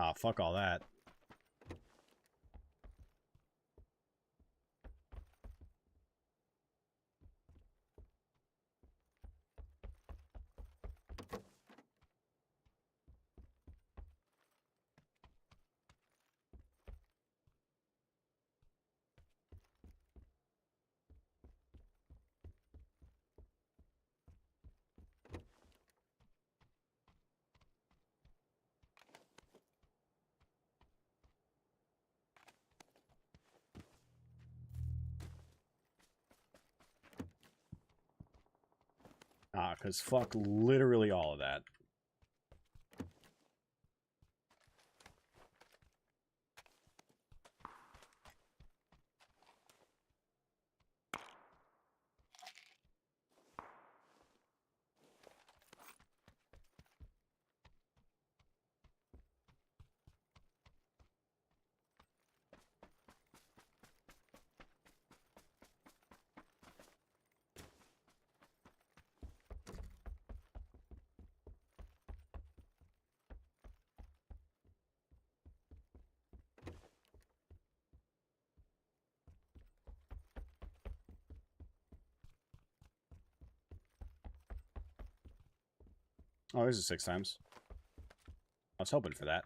Ah, fuck all that. Ah, because fuck literally all of that. Oh, this is 6 times. I was hoping for that.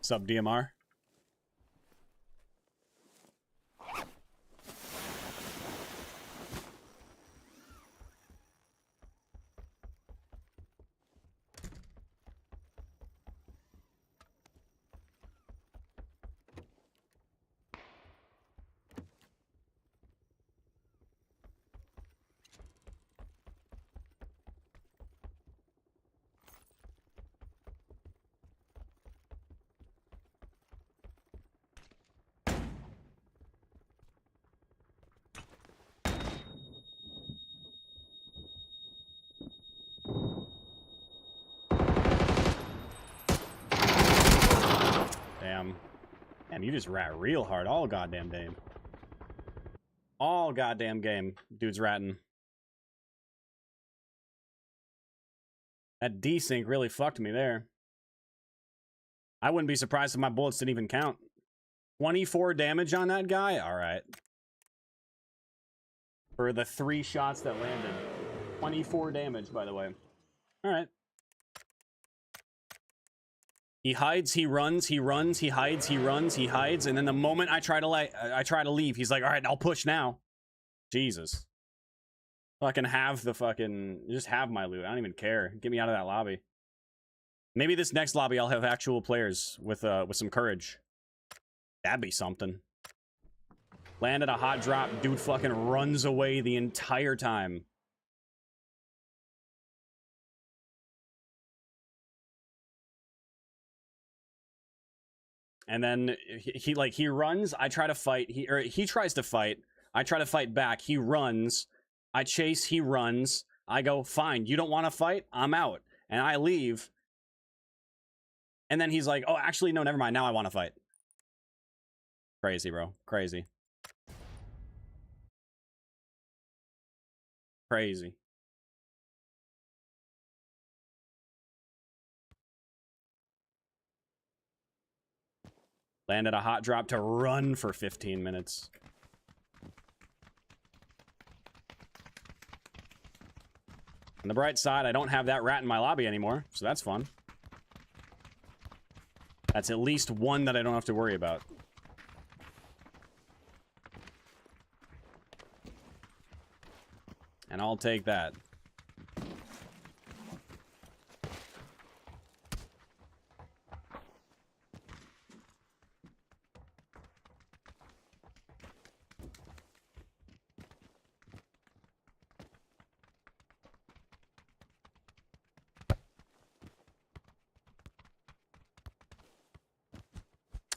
Sub DMR. Damn. Damn, you just rat real hard all goddamn game. All goddamn game. Dude's ratting. That desync really fucked me there. I wouldn't be surprised if my bullets didn't even count. 24 damage on that guy? Alright. For the 3 shots that landed. 24 damage, by the way. Alright. He hides, he runs, he runs, he hides, he runs, he hides, and then the moment I try to leave, he's like, alright, I'll push now. Jesus. Fucking have the fucking... Just have my loot. I don't even care. Get me out of that lobby. Maybe this next lobby I'll have actual players with some courage. That'd be something. Landed a hot drop, dude fucking runs away the entire time. And then he runs, I try to fight, he tries to fight, I try to fight back, he runs, I chase, he runs, I go, fine, you don't want to fight? I'm out. And I leave. And then he's like, oh, actually, no, never mind. Now I want to fight. Crazy, bro. Crazy. Crazy. Landed a hot drop to run for 15 minutes. On the bright side, I don't have that rat in my lobby anymore, so that's fun. That's at least one that I don't have to worry about. And I'll take that.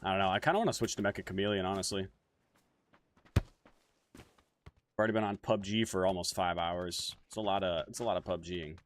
I don't know. I kind of want to switch to Mecha Chameleon, honestly. I've already been on PUBG for almost 5 hours. It's a lot of PUBGing.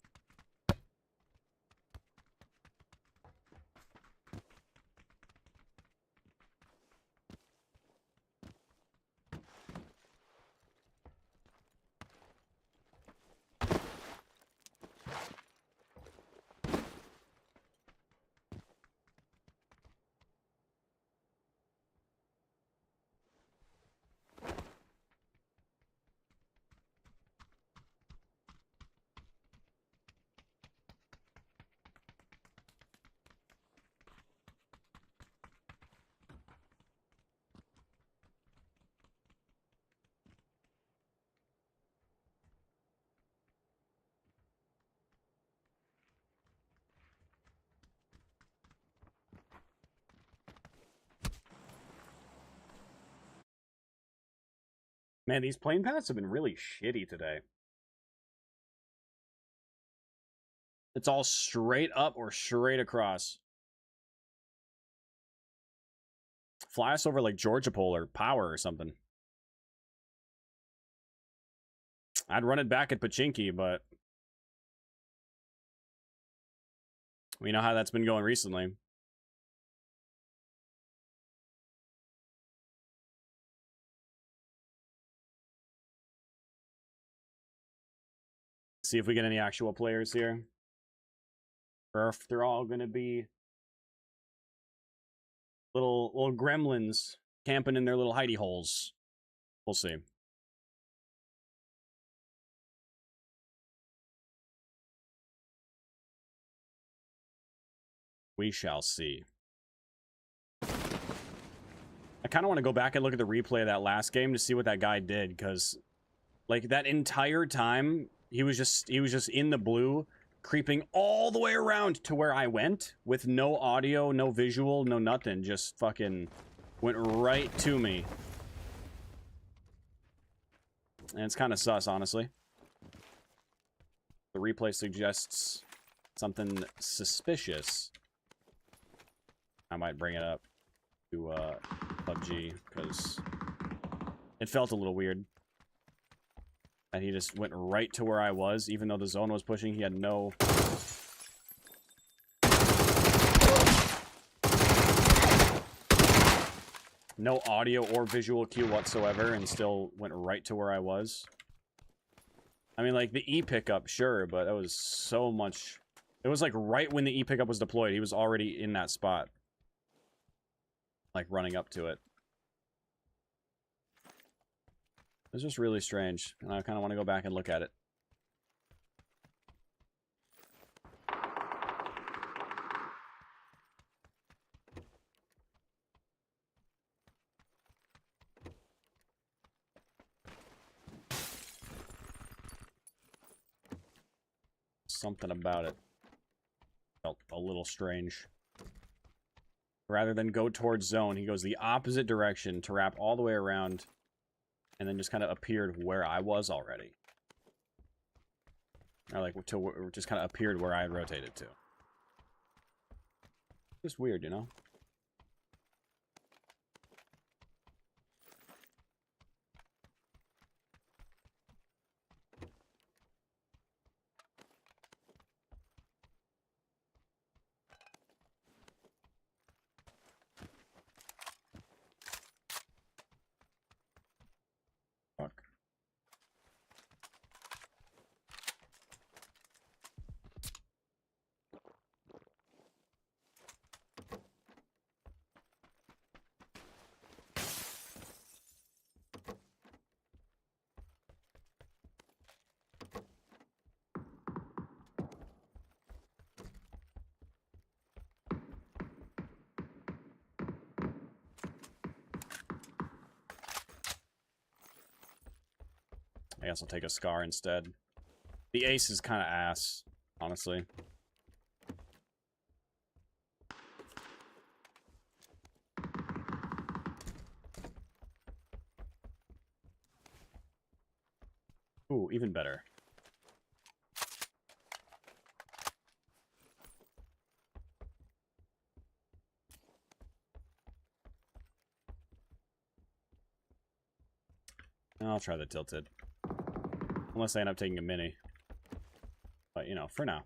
Man, these plane paths have been really shitty today. It's all straight up or straight across. Fly us over like Georgia Pole or Power or something. I'd run it back at Pachinki, but we know how that's been going recently. See if we get any actual players here. Or if they're all going to be little gremlins camping in their little hidey holes. We'll see. We shall see. I kind of want to go back and look at the replay of that last game to see what that guy did, because like that entire time he was just in the blue, creeping all the way around to where I went with no audio, no visual, no nothing, just fucking went right to me. And it's kind of sus, honestly. The replay suggests something suspicious. I might bring it up to PUBG, because it felt a little weird. And he just went right to where I was, even though the zone was pushing. He had no... no audio or visual cue whatsoever, and still went right to where I was. I mean, like, the E-pickup, sure, but that was so much... It was, like, right when the E-pickup was deployed. He was already in that spot. Like, running up to it. It was just really strange, and I kind of want to go back and look at it. Something about it felt a little strange. Rather than go towards zone, he goes the opposite direction to wrap all the way around, and then just kind of appeared where I was already. Or like, just kind of appeared where I had rotated to. Just weird, you know? I guess I'll take a Scar instead. The Ace is kind of ass, honestly. Ooh, even better. I'll try the tilted. Unless I end up taking a mini. But, you know, for now.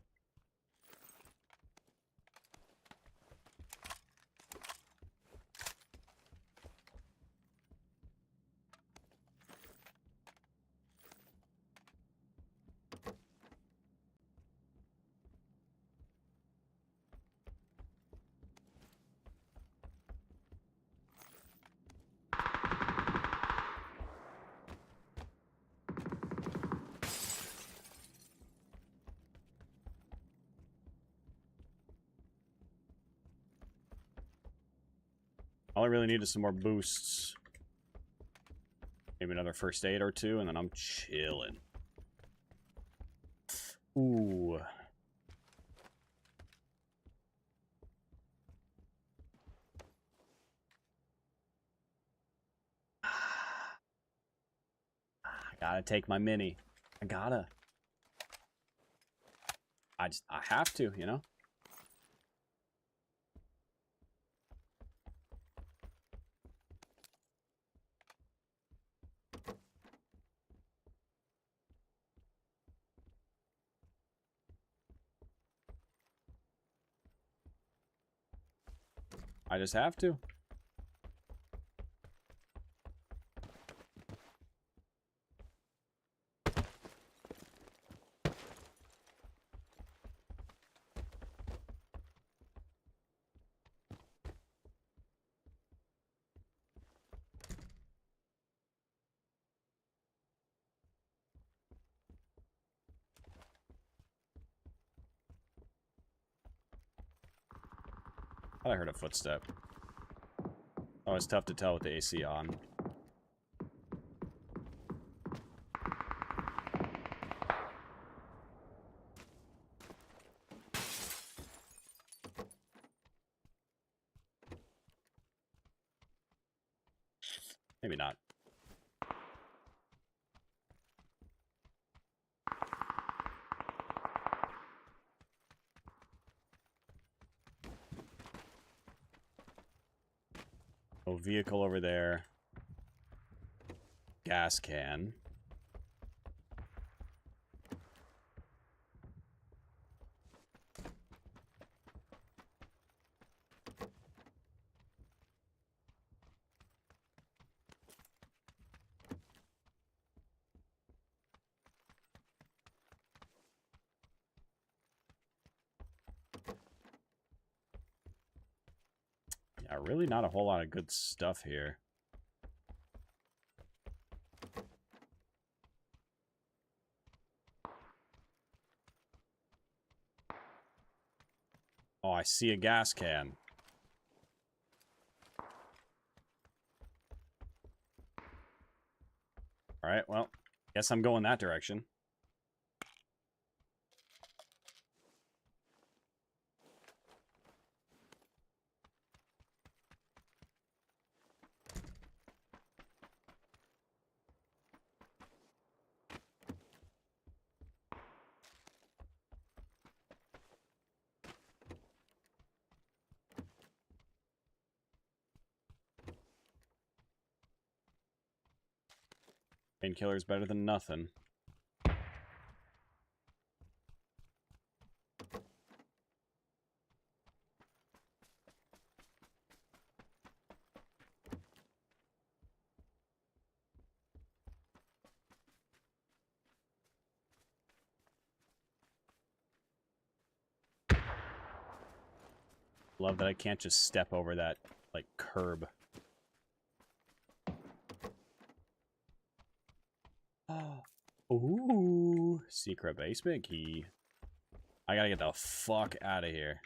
All I really need is some more boosts. Maybe another first aid or two, and then I'm chilling. Ooh. I gotta take my mini. I gotta. I have to, you know? I just have to. I heard a footstep. Oh, it's tough to tell with the AC on. Maybe not. Oh, vehicle over there. Gas can. Yeah, really not a whole lot of good stuff here. Oh, I see a gas can. Alright, well, guess I'm going that direction. Painkiller's better than nothing. Love that I can't just step over that, like, curb. Ooh, secret basement key. I gotta get the fuck out of here.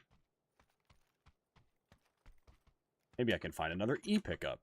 Maybe I can find another E-pickup.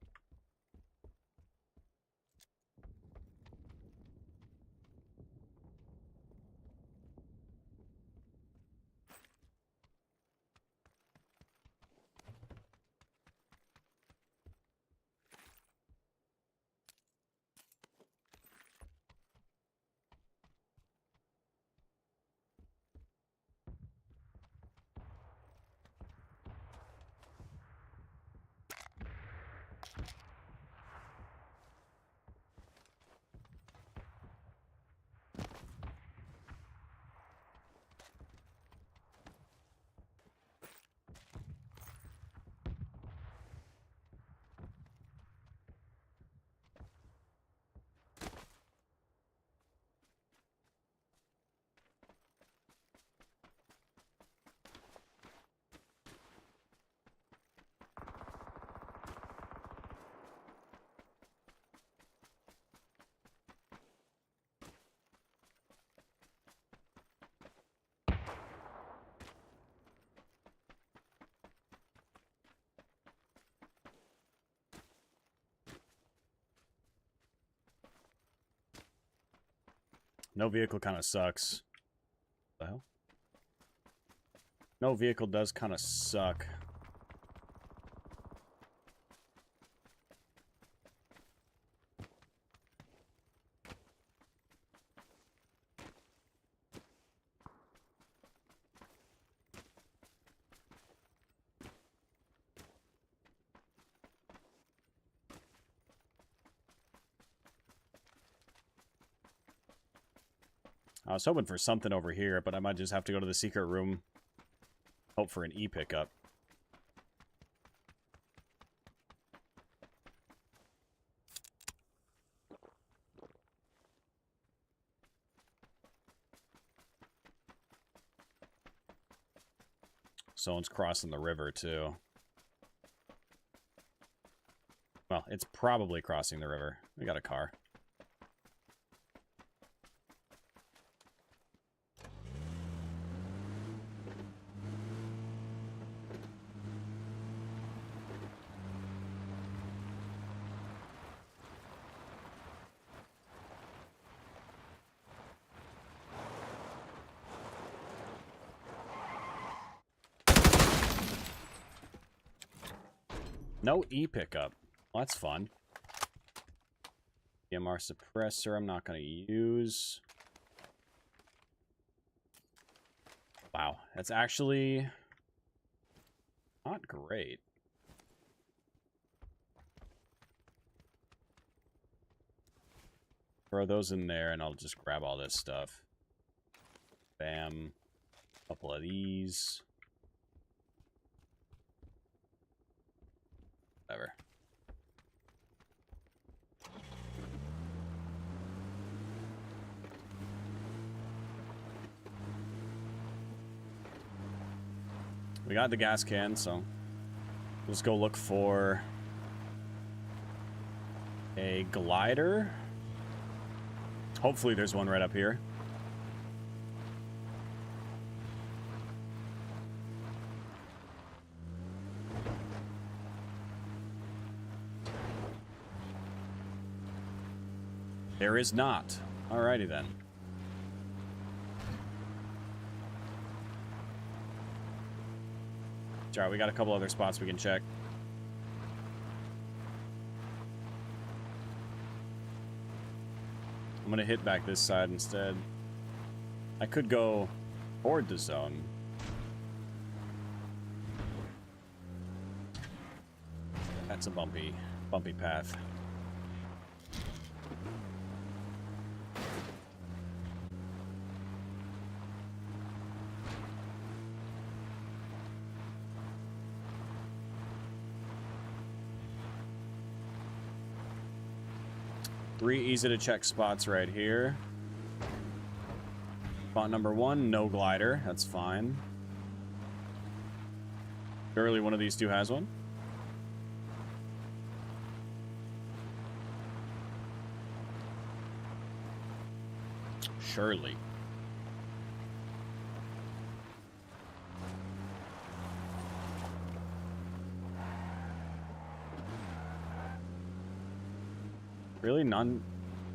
No vehicle kind of sucks. What the hell? No vehicle does kind of suck. I was hoping for something over here, but I might just have to go to the secret room. Hope for an E pickup. Someone's crossing the river, too. Well, it's probably crossing the river. We got a car. No E pickup. Well, that's fun. EMR suppressor I'm not going to use. Wow, that's actually not great. Throw those in there and I'll just grab all this stuff. Bam. Couple of these. Whatever. We got the gas can, so let's go look for a glider. Hopefully there's one right up here. There is not. Alrighty then. Alright, we got a couple other spots we can check. I'm gonna hit back this side instead. I could go toward the zone. That's a bumpy path. Three easy to check spots right here. Spot number 1, no glider. That's fine. Surely one of these two has one. Surely. Really? None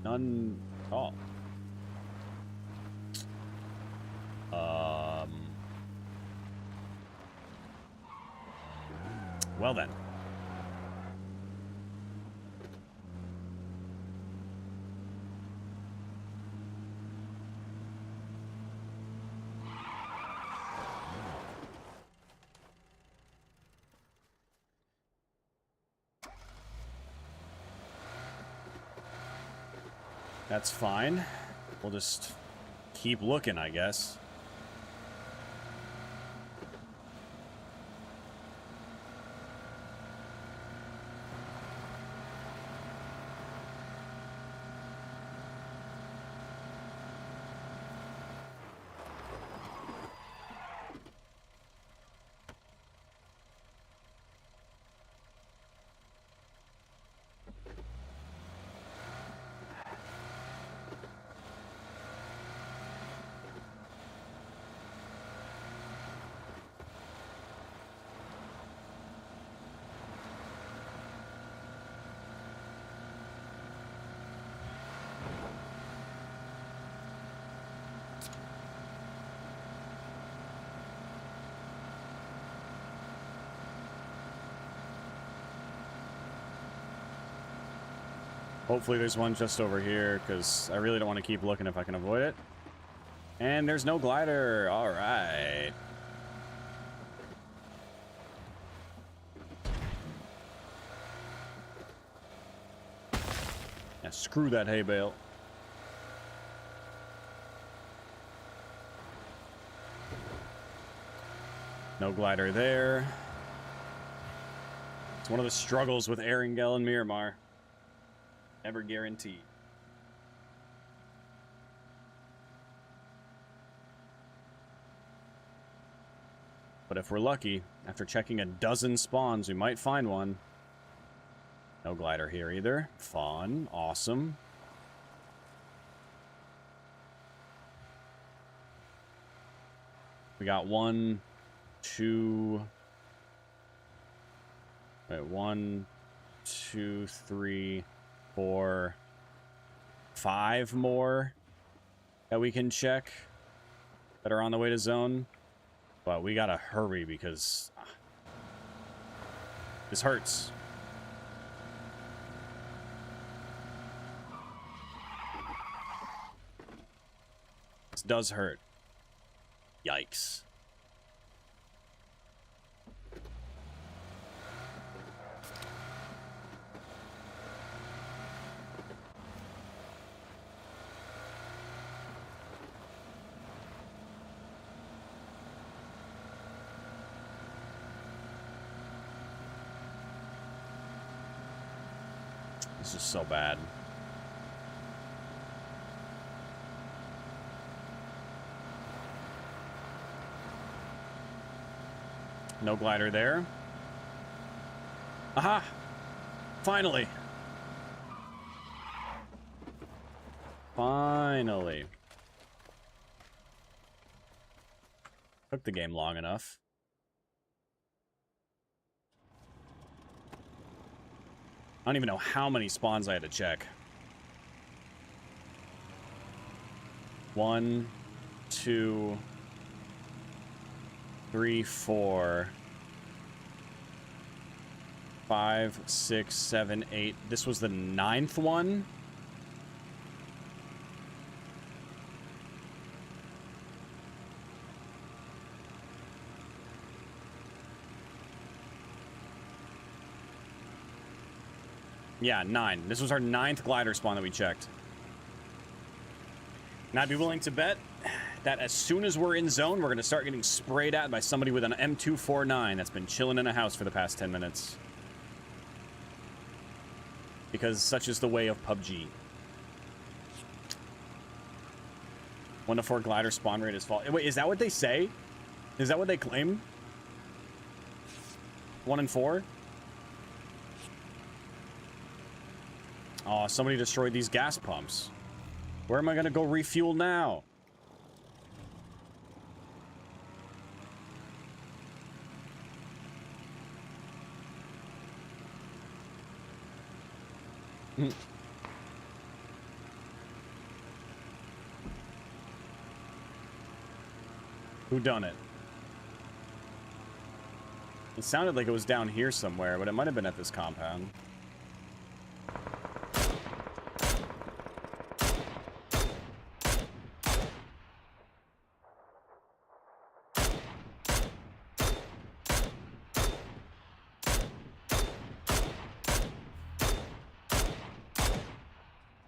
at all. Well then. That's fine. We'll just keep looking, I guess. Hopefully there's one just over here, because I really don't want to keep looking if I can avoid it. And there's no glider. All right. Yeah, screw that hay bale. No glider there. It's one of the struggles with Erangel and Miramar. Never guaranteed. But if we're lucky, after checking a dozen spawns, we might find one. No glider here either. Fun. Awesome. We got 1, 2... Wait, 1, 2, 3, 4, 5 more that we can check that are on the way to zone. But we gotta hurry because this hurts. This does hurt. Yikes. This is so bad. No glider there. Aha! Finally! Finally. Took the game long enough. I don't even know how many spawns I had to check. 1, 2, 3, 4, 5, 6, 7, 8. This was the 9th one. Yeah, 9. This was our 9th glider spawn that we checked. And I'd be willing to bet that as soon as we're in zone, we're going to start getting sprayed at by somebody with an M249 that's been chilling in a house for the past 10 minutes. Because such is the way of PUBG. 1 to 4 glider spawn rate is fall. Wait, is that what they say? Is that what they claim? 1 and 4? Oh, somebody destroyed these gas pumps. Where am I going to go refuel now? Who done it? It sounded like it was down here somewhere, but it might have been at this compound.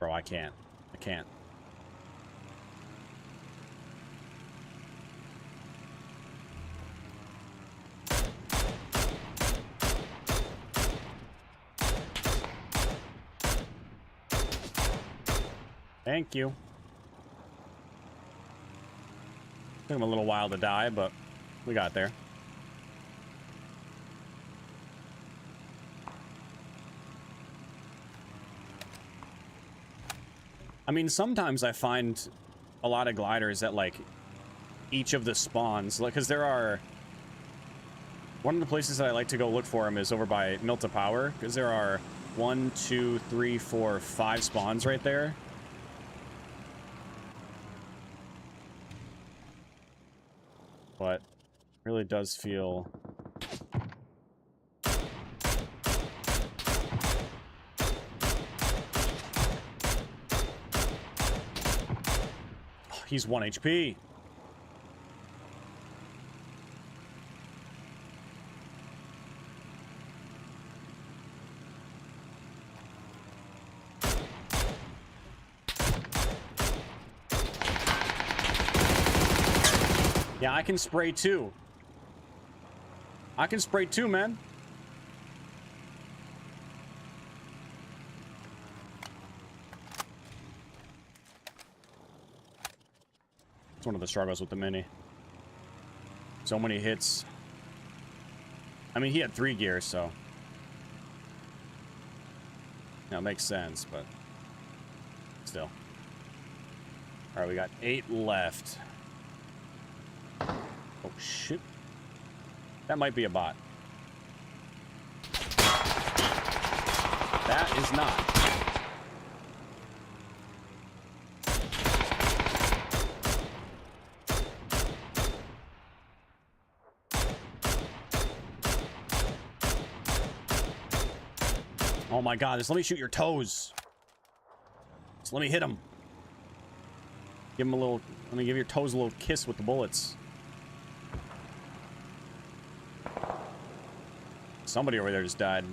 Bro, I can't. I can't. Thank you. Took him a little while to die, but we got there. I mean, sometimes I find a lot of gliders at, like, each of the spawns. Like, because there are... One of the places that I like to go look for them is over by Milta Power, because there are 1, 2, 3, 4, 5 spawns right there. But it really does feel... He's 1 HP. Yeah, I can spray too. I can spray too, man. It's one of the struggles with the mini. So many hits. I mean, he had 3 gears, so... Now, it makes sense, but... Still. Alright, we got 8 left. Oh, shit. That might be a bot. That is not. Oh my god, just let me shoot your toes. Just let me hit him. Give him a little... Let me give your toes a little kiss with the bullets. Somebody over there just died.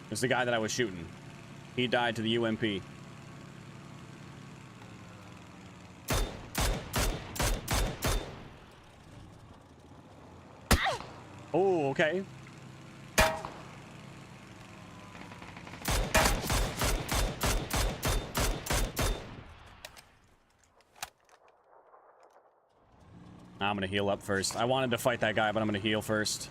It's the guy that I was shooting. He died to the UMP. Oh, okay. I'm gonna heal up first. I wanted to fight that guy, but I'm gonna heal first.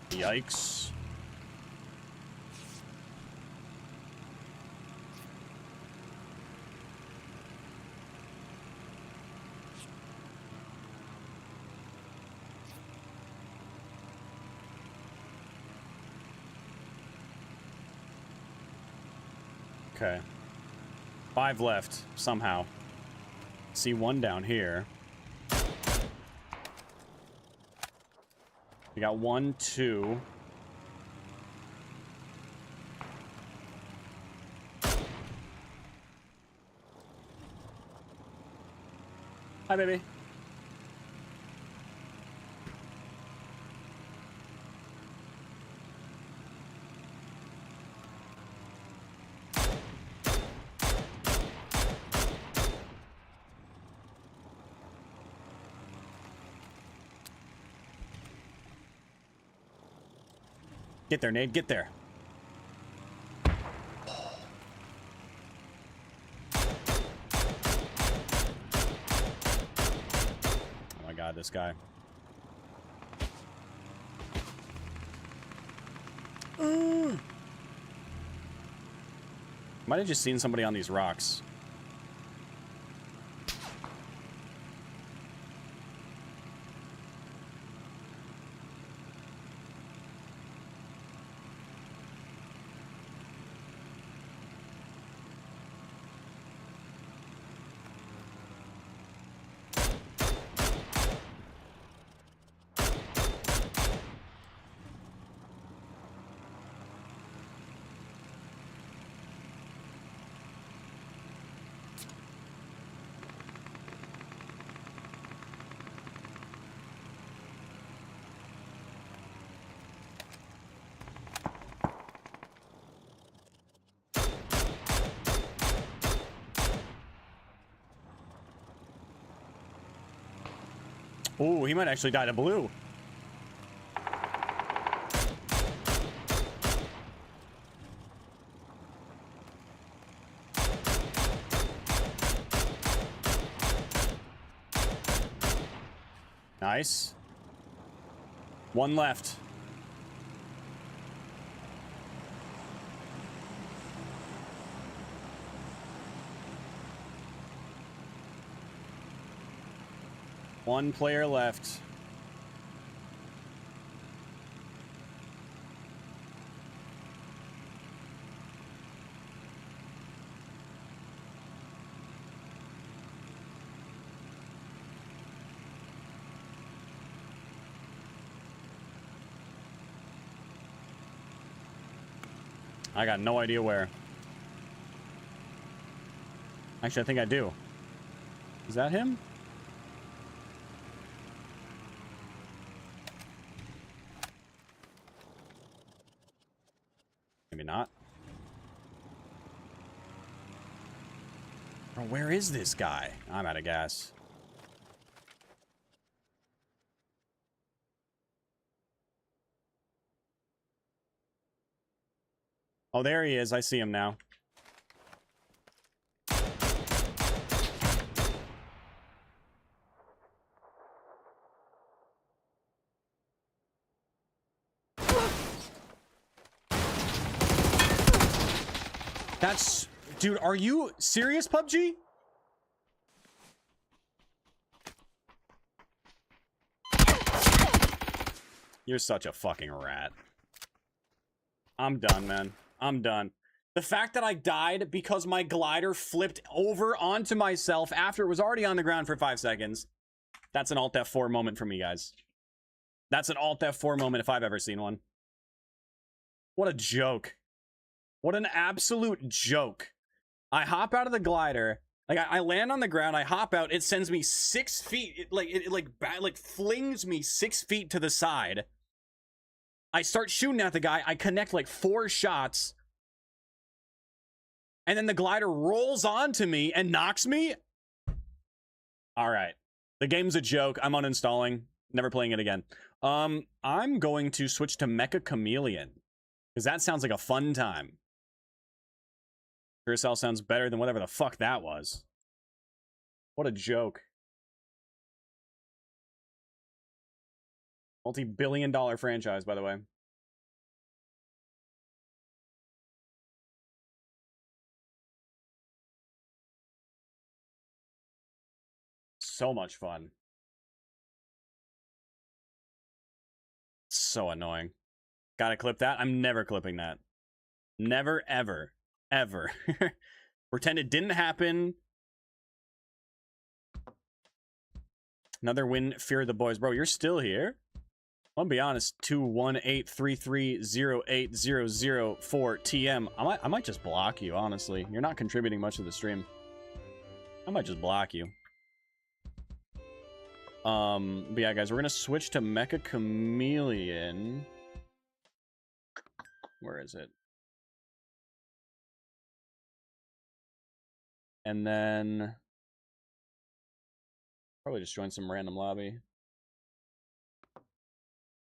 Yikes. Okay. 5 left, somehow. See 1 down here. We got 1, 2. Hi, baby. Get there, Nate. Get there. Oh my god, this guy. Might have just seen somebody on these rocks. Ooh, he might actually die to blue. Nice. One left. One player left. I got no idea where. Actually, I think I do. Is that him? Maybe not. Bro, where is this guy? I'm out of gas. Oh, there he is. I see him now. That's... Dude, are you serious, PUBG? You're such a fucking rat. I'm done, man. I'm done. The fact that I died because my glider flipped over onto myself after it was already on the ground for 5 seconds. That's an Alt F4 moment for me, guys. That's an Alt F4 moment if I've ever seen one. What a joke. What an absolute joke. I hop out of the glider. Like, I land on the ground. I hop out. It sends me 6 feet. It flings me 6 feet to the side. I start shooting at the guy. I connect like 4 shots. And then the glider rolls onto me and knocks me. All right. The game's a joke. I'm uninstalling. Never playing it again. I'm going to switch to Mecha Chameleon. Because that sounds like a fun time. Carousel sounds better than whatever the fuck that was. What a joke. Multi-billion-dollar franchise, by the way. So much fun. So annoying. Gotta clip that? I'm never clipping that. Never, ever, ever. Pretend it didn't happen. Another win, fear the boys. Bro, you're still here? I'll be honest, 21833080004 I might just block you, honestly. You're not contributing much to the stream. I might just block you. But yeah, guys, we're gonna switch to Mecha Chameleon. Where is it? And then probably just join some random lobby.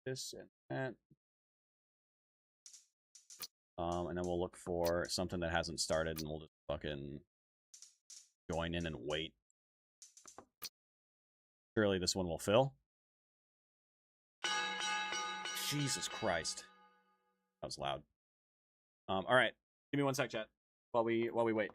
This and that. And then we'll look for something that hasn't started, and we'll just fucking join in and wait. Surely this one will fill. Jesus Christ. That was loud. All right. Give me 1 sec, chat, while we wait.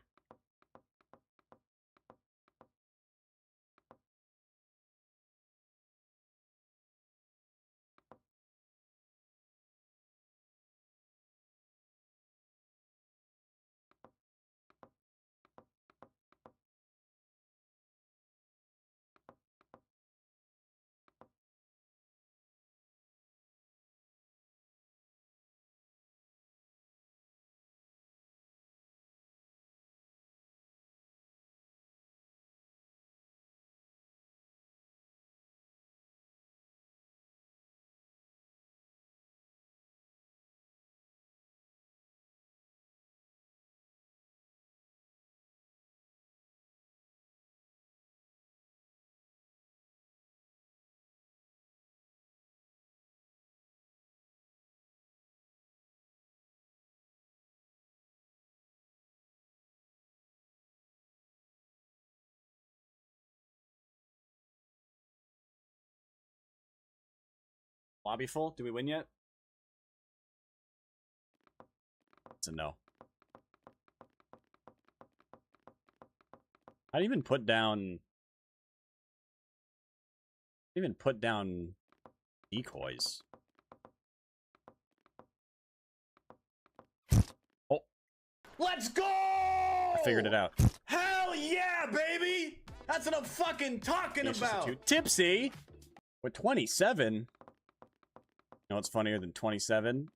Lobby full? Do we win yet? It's a no. I'd even put down... decoys. Oh. Let's go! I figured it out. Hell yeah, baby! That's what I'm fucking talking about. Tipsy with 27. You know what's funnier than 27?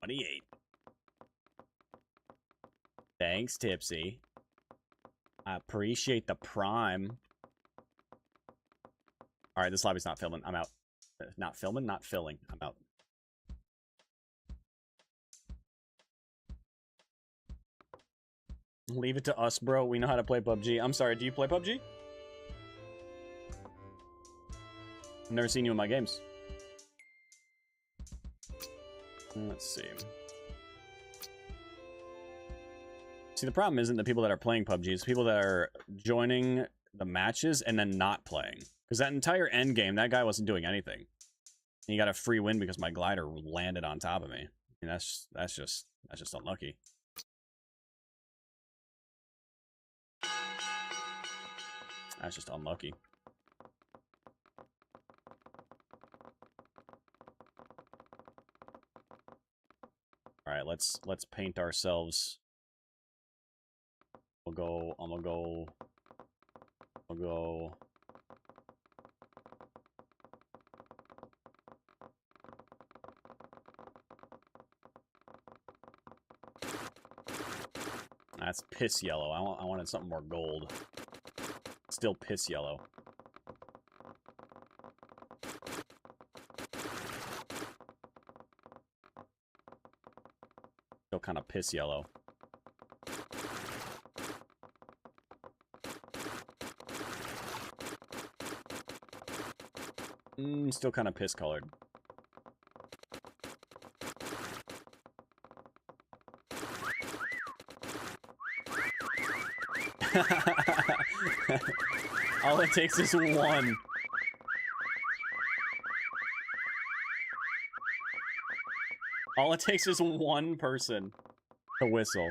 28. Thanks, Tipsy. I appreciate the prime. Alright, this lobby's not filming. I'm out. Not filming, not filling. I'm out. Leave it to us, bro. We know how to play PUBG. I'm sorry, do you play PUBG? I've never seen you in my games. Let's see. See, the problem isn't the people that are playing PUBG. It's people that are joining the matches and then not playing. Because that entire end game, that guy wasn't doing anything. And he got a free win because my glider landed on top of me. And that's just unlucky. That's just unlucky. All right, let's paint ourselves. I'll go. That's piss yellow. I wanted something more gold. Still piss yellow. Still kind of piss yellow. Still kind of piss colored. All it takes is one. All it takes is one person to whistle.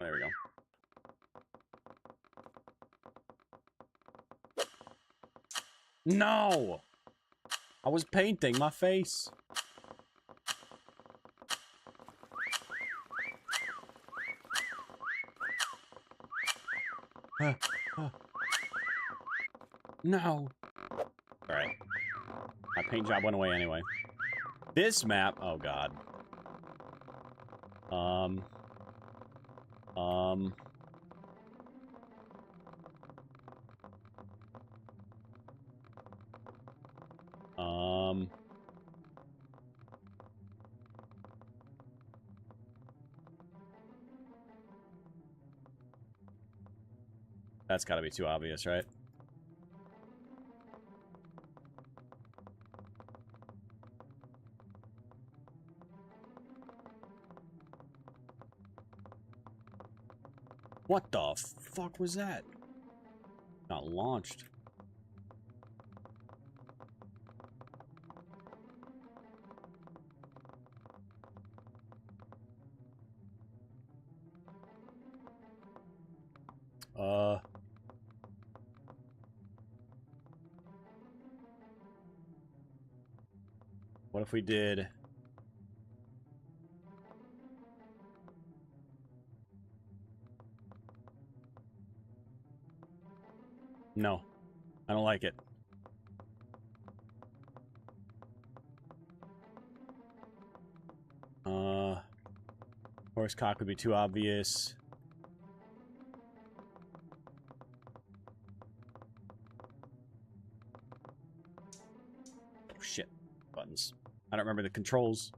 There we go. No! I was painting my face. No. Alright. My paint job went away anyway. This map... Oh, God. That's gotta be too obvious, right? What the fuck was that? Not launched. What if we did... No. I don't like it. Horse cock would be too obvious. Oh, shit. Buttons. I don't remember the controls.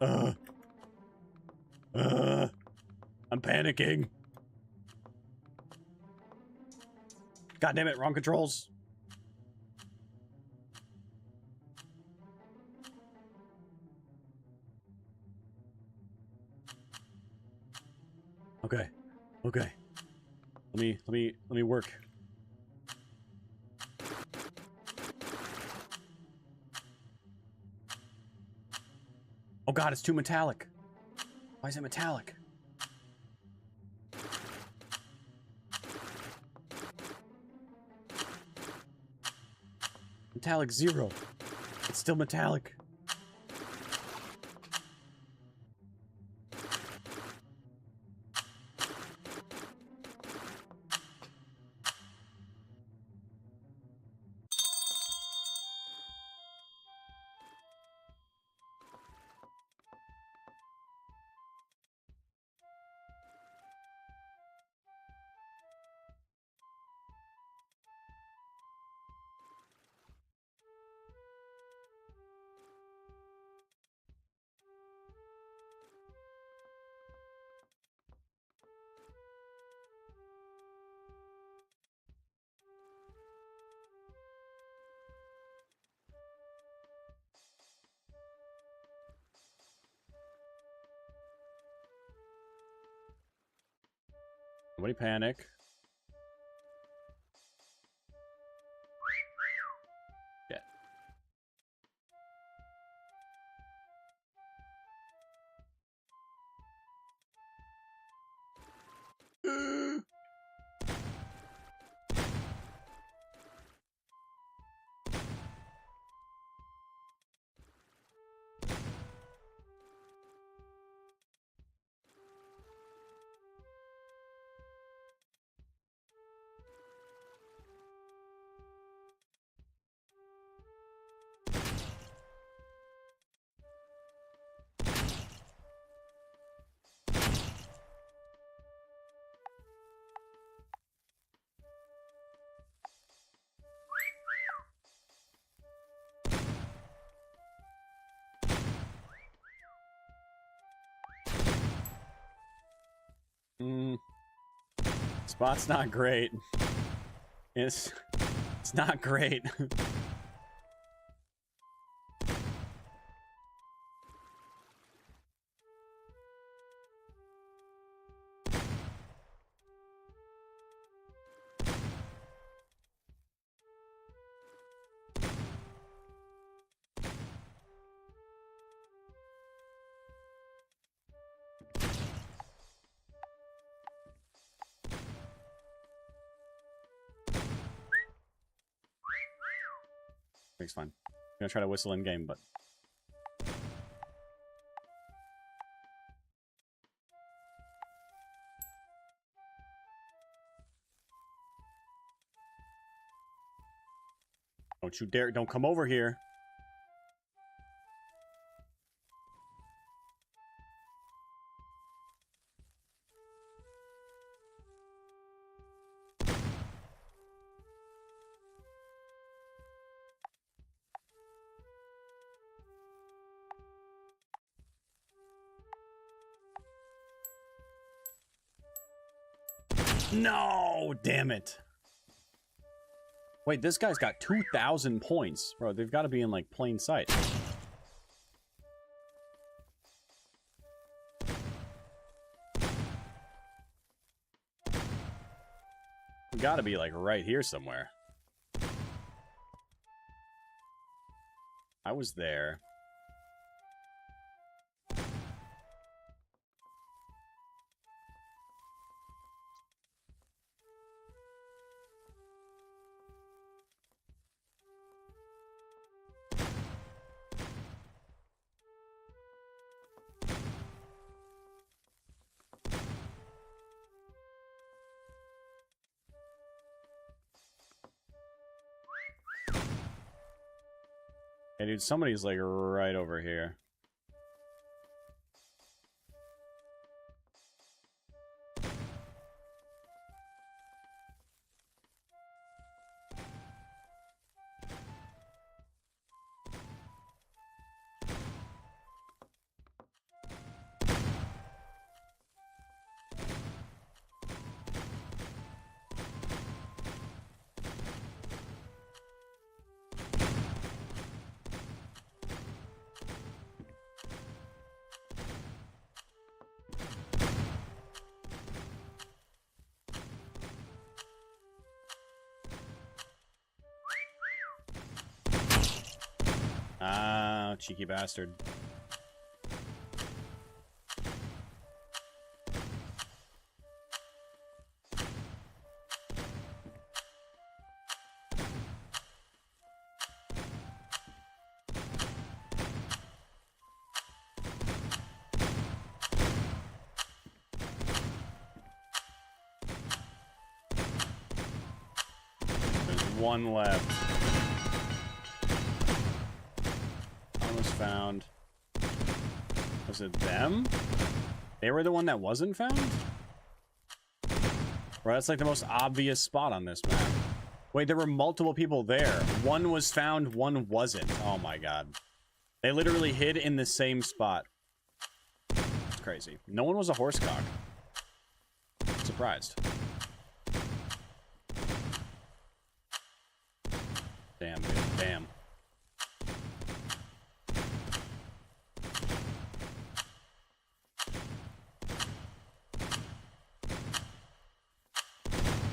I'm panicking. God damn it, wrong controls. Okay. Okay. Let me work. Oh god, it's too metallic. Why is it metallic? Metallic 0. It's still metallic. Nobody panic. Yeah. Spot's not great. It's not great. It's fine. I'm gonna try to whistle in game, but don't you dare! Don't come over here. No, damn it. Wait, this guy's got 2,000 points. Bro, they've got to be in, like, plain sight. Gotta be, like, right here somewhere. I was there. Hey, dude, somebody's, like, right over here. cheeky bastard. One left. Almost found. Was it them? They were the one that wasn't found? Bro, that's like the most obvious spot on this map. Wait, there were multiple people there. One was found, one wasn't. Oh my god. They literally hid in the same spot. It's crazy. No one was a horsecock. Surprised. Damn, dude. Damn.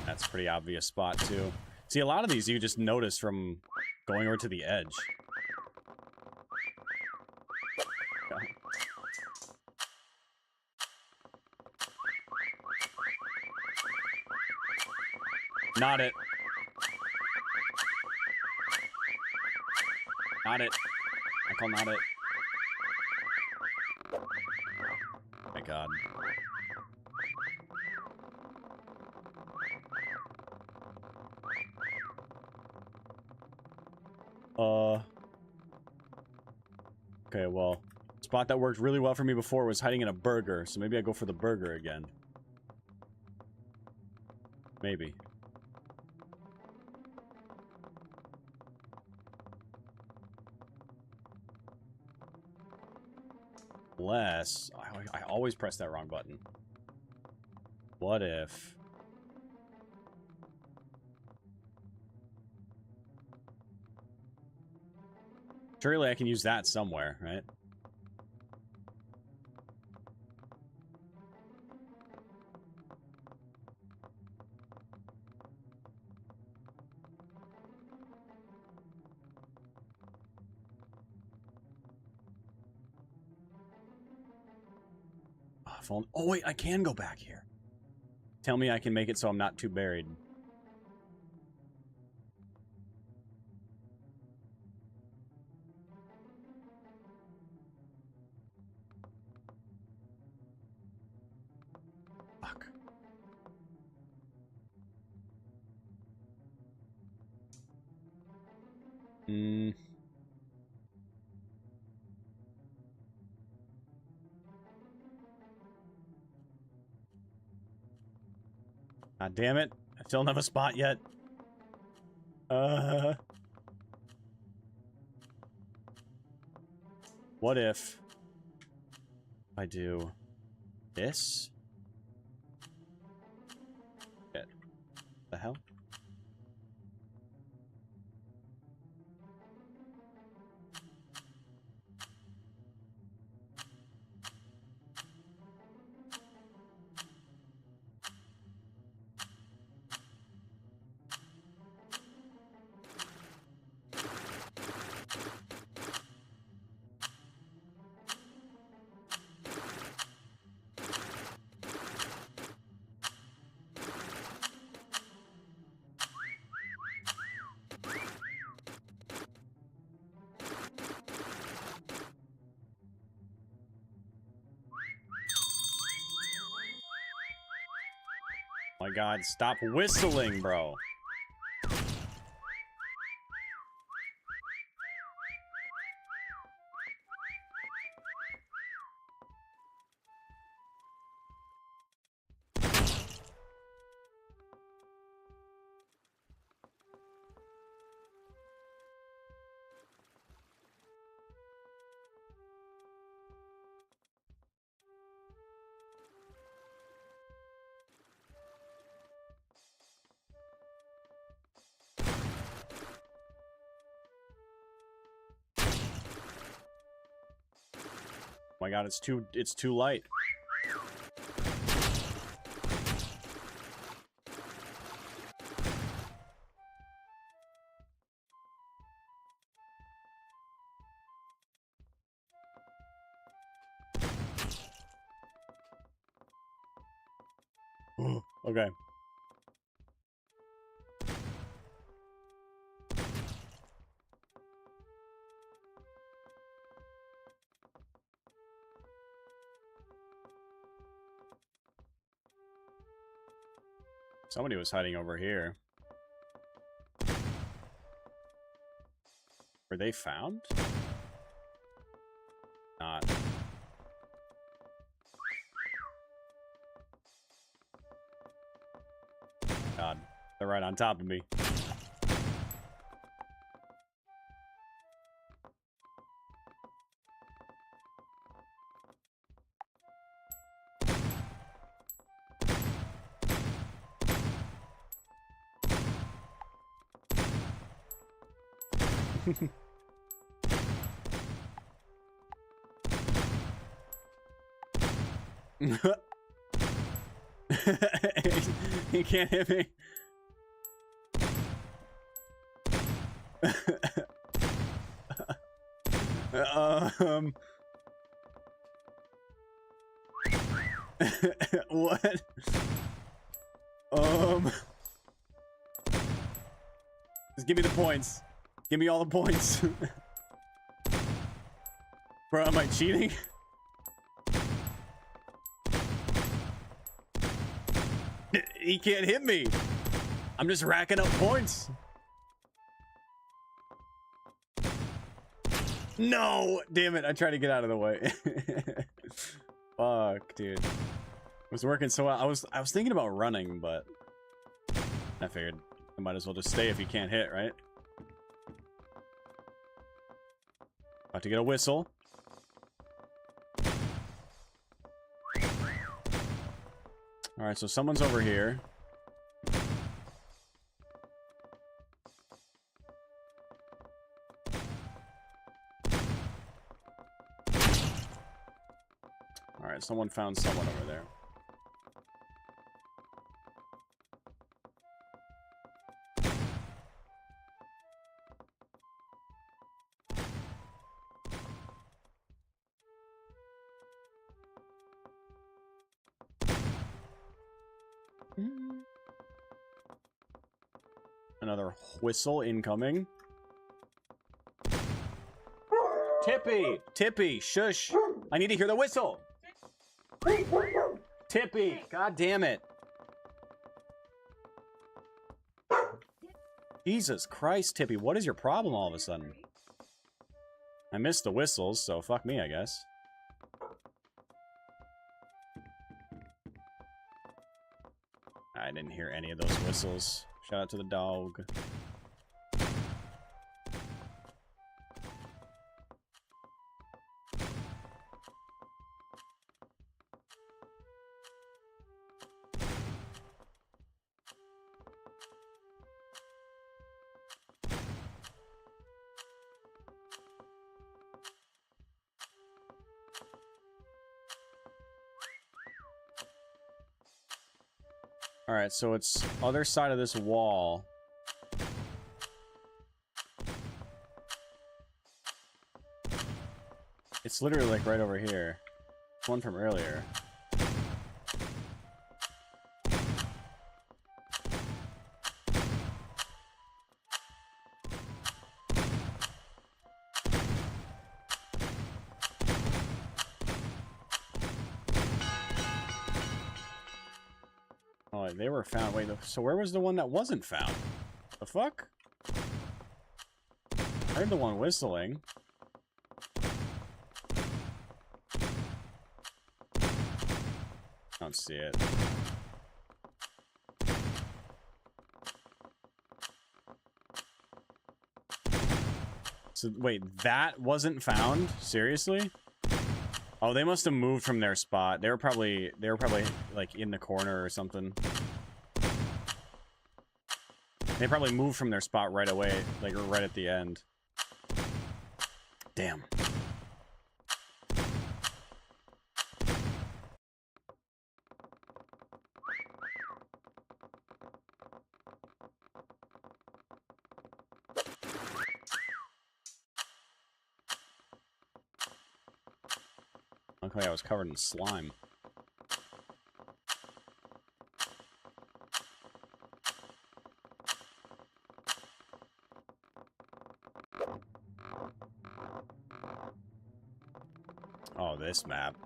That's a pretty obvious spot, too. See, a lot of these you just notice from going over to the edge. Not it. Not it. I call not it. Oh my god. Okay, well, spot that worked really well for me before was hiding in a burger, so maybe I go for the burger again. Maybe. Unless... I always press that wrong button. What if... Surely I can use that somewhere, right? Oh, wait, I can go back here. Tell me I can make it so I'm not too buried. Fuck. God damn it. I still don't have a spot yet. What if I do this? Shit. The hell? My god, stop whistling, bro. Oh my god, it's too light. Okay. Somebody was hiding over here. Were they found? Not. God, they're right on top of me. He can't hit me. What? Just give me the points. Give me all the points. Bro, am I cheating? He can't hit me. I'm just racking up points. No! Damn it, I tried to get out of the way. Fuck, dude. It was working so well. I was thinking about running, but I figured I might as well just stay if you can't hit, right? About to get a whistle. Alright, so someone's over here. Alright, someone found someone over there. Another whistle incoming. Tippy! Tippy, shush! I need to hear the whistle! Tippy! God damn it! Jesus Christ, Tippy, what is your problem all of a sudden? I missed the whistles, so fuck me, I guess. I didn't hear any of those whistles. Shout out to the dog. Alright, so it's other side of this wall. It's literally like right over here. One from earlier. Oh, they were found. Wait, so where was the one that wasn't found? The fuck? I heard the one whistling. I don't see it. So wait, that wasn't found? Seriously? Oh, they must have moved from their spot. They were probably like in the corner or something. They probably moved from their spot right away, like right at the end. Damn. Okay, I was covered in slime. Oh, this map.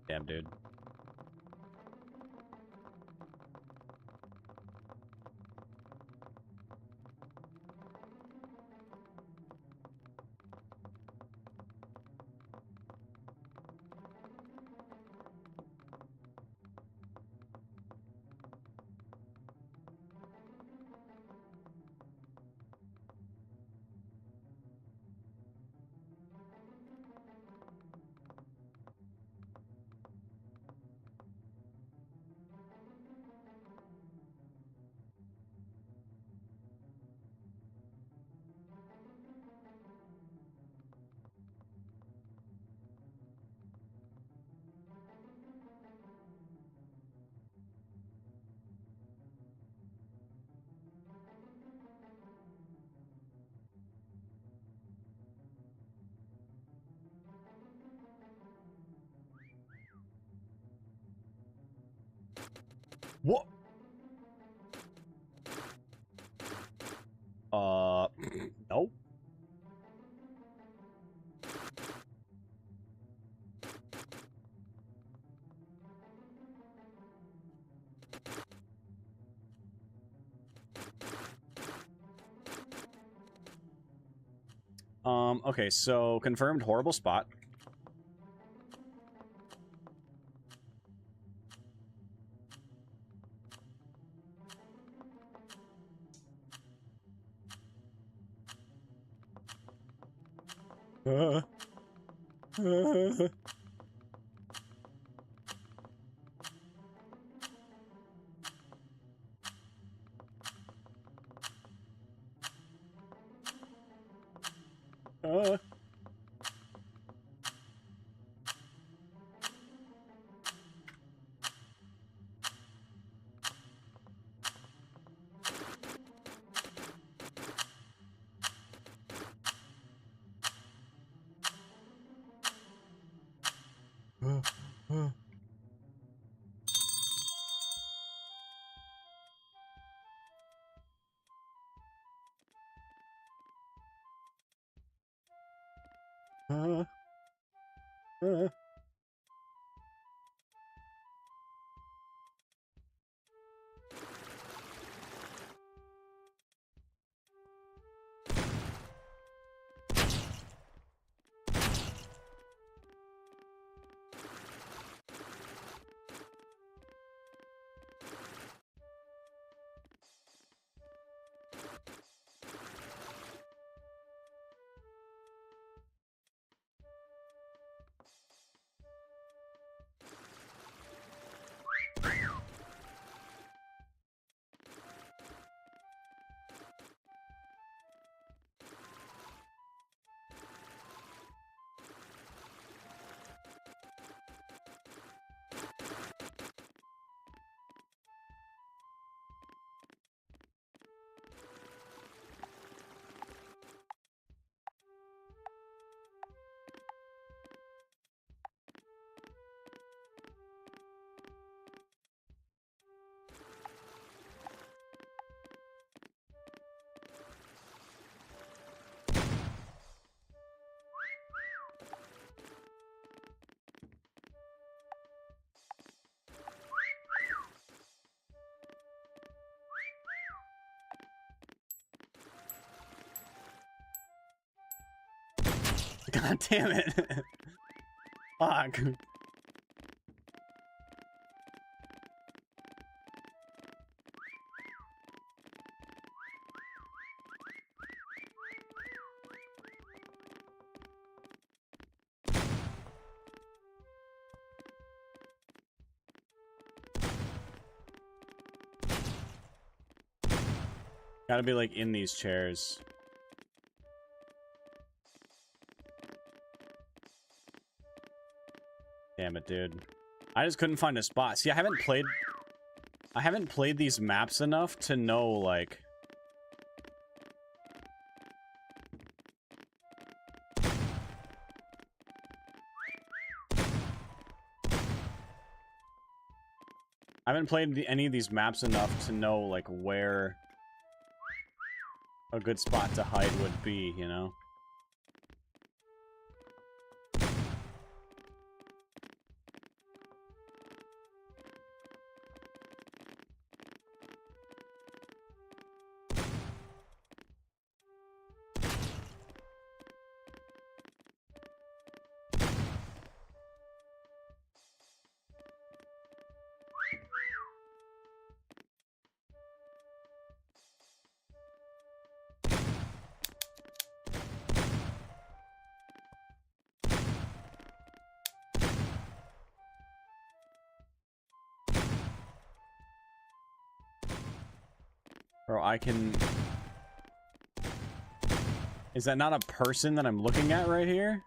Damn, dude. What? No. Okay, so confirmed horrible spot. Uh, uh, uh. God damn it. Fuck. Gotta be like in these chairs. Damn it, dude. I just couldn't find a spot. See, I haven't played these maps enough to know, like... I haven't played any of these maps enough to know, like, where a good spot to hide would be, you know? Bro, I can... Is that not a person that I'm looking at right here?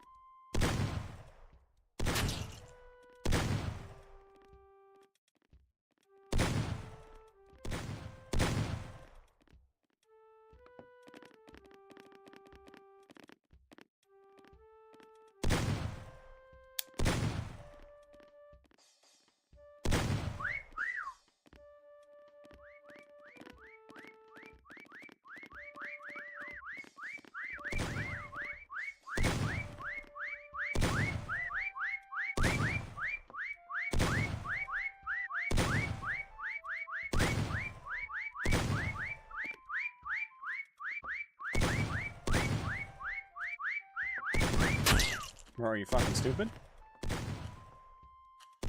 Bro, are you fucking stupid?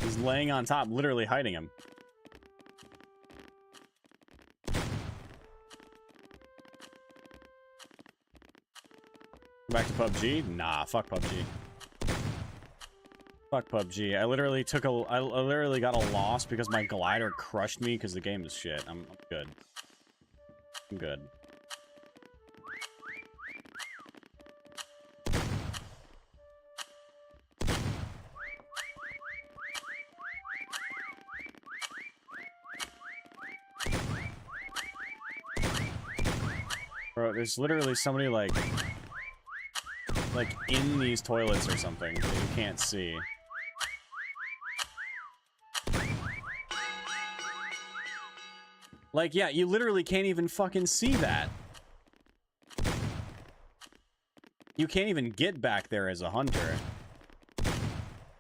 He's laying on top, literally hiding him. Back to PUBG? Nah, fuck PUBG. Fuck PUBG. I literally got a loss because my glider crushed me because the game is shit. I'm good. I'm good. Bro, there's literally somebody like in these toilets or something that you can't see. Like, yeah, you literally can't even fucking see that. You can't even get back there as a hunter.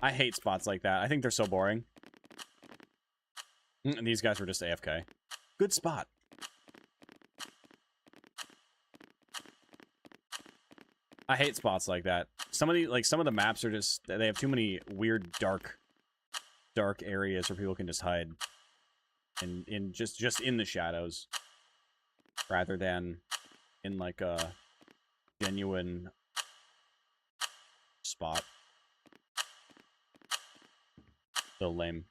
I hate spots like that. I think they're so boring. And these guys were just AFK. Good spot. I hate spots like that. Some of the maps are just, they have too many weird dark areas where people can just hide in just in the shadows rather than in like a genuine spot. So lame.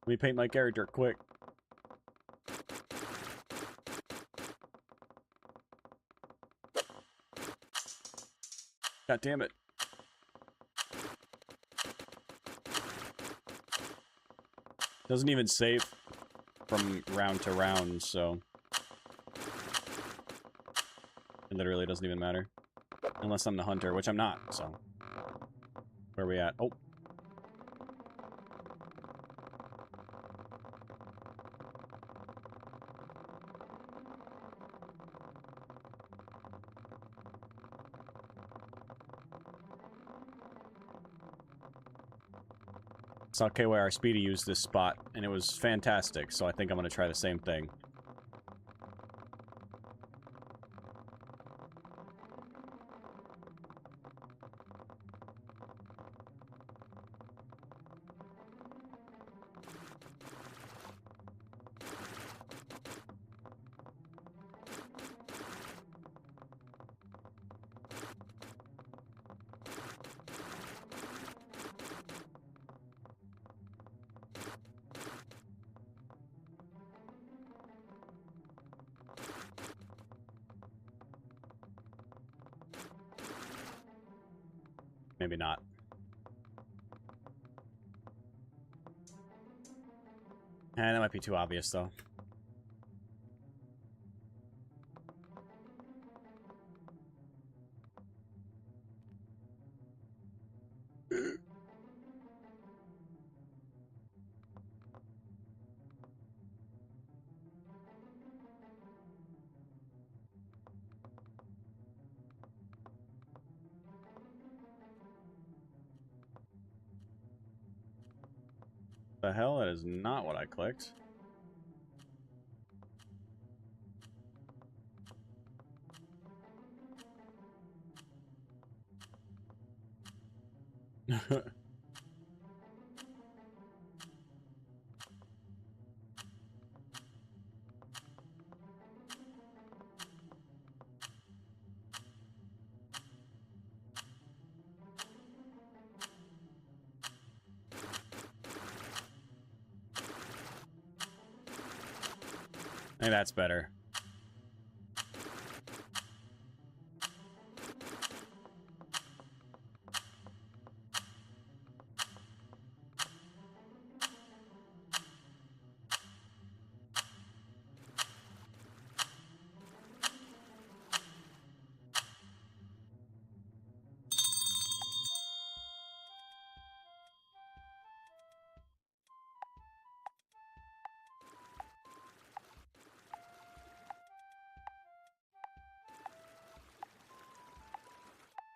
Let me paint my character quick. God damn it. Doesn't even save from round to round, so it literally doesn't even matter. Unless I'm the hunter, which I'm not, so. Where are we at? Oh. Saw KYR Speedy use this spot, and it was fantastic, so I think I'm going to try the same thing. Maybe not. That might be too obvious, though. The hell? That is not what I clicked. I think that's better.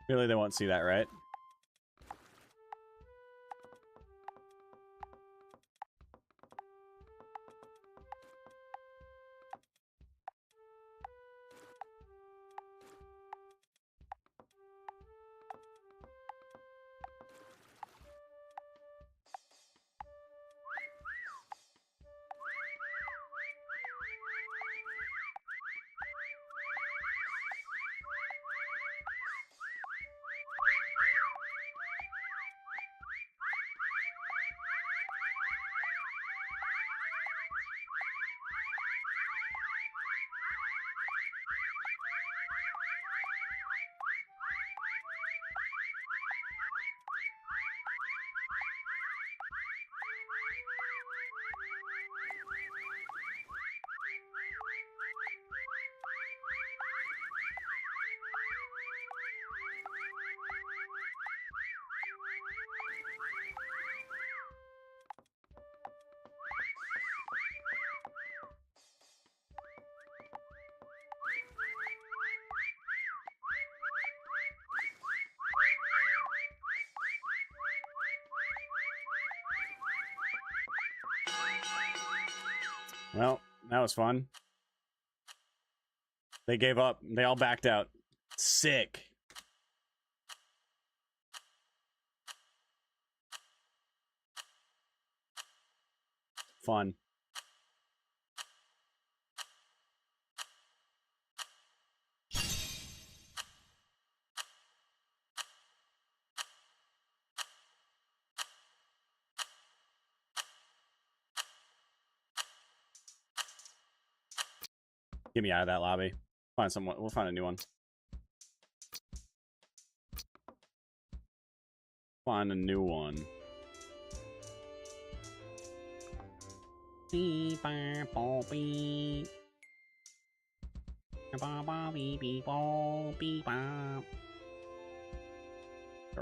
Really, they won't see that, right? Well, that was fun. They gave up. They all backed out. Sick. Fun. Get me out of that lobby. Find someone. We'll find a new one. Find a new one. They're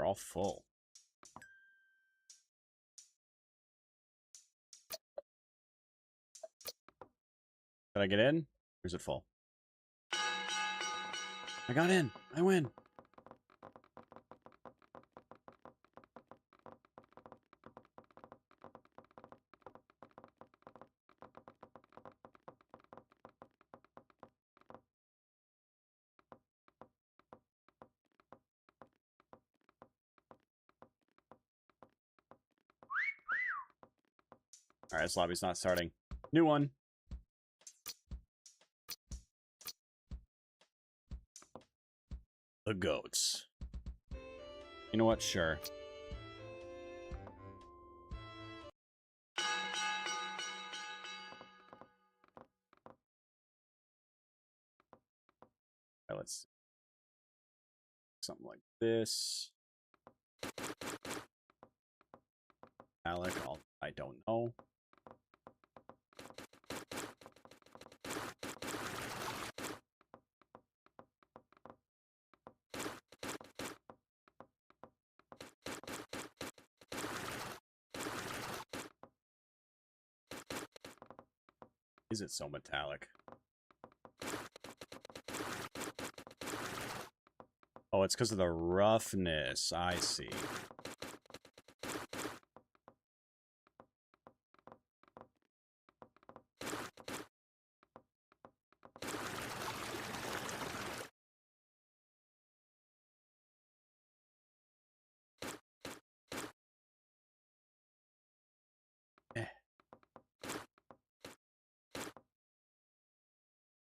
all full. Did I get in? Or is it full? I got in. I win. Alright, this lobby's not starting. New one. The goats. You know what? Sure. Okay, let's see. Something like this. Alec, I don't know. Is it so metallic? Oh, it's because of the roughness. I see. Eh.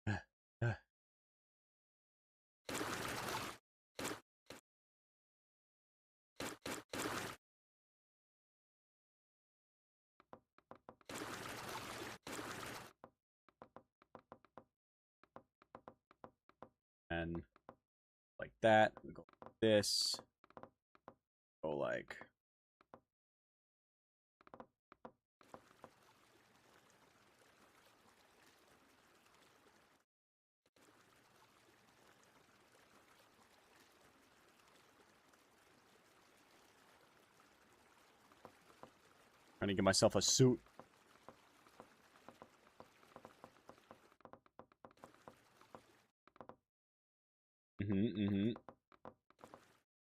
Eh. And like that. We go like this. Go like. Trying to get myself a suit.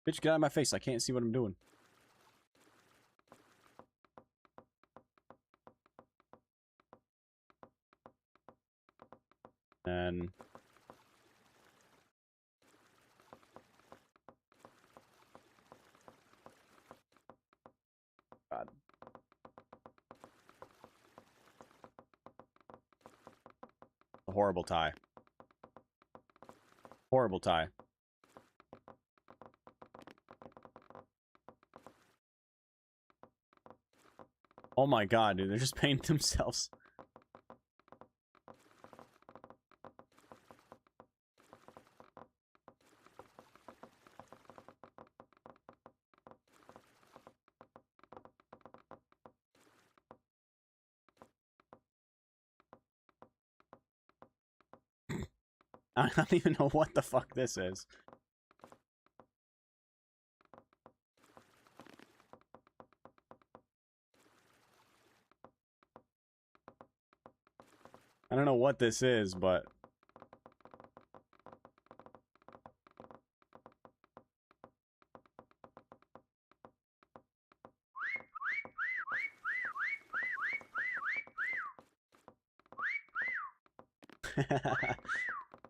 Bitch, get out of my face. I can't see what I'm doing. And God. A horrible tie. Horrible tie. Oh my God, dude. They're just painting themselves. I don't even know what the fuck this is. I don't know what this is, but...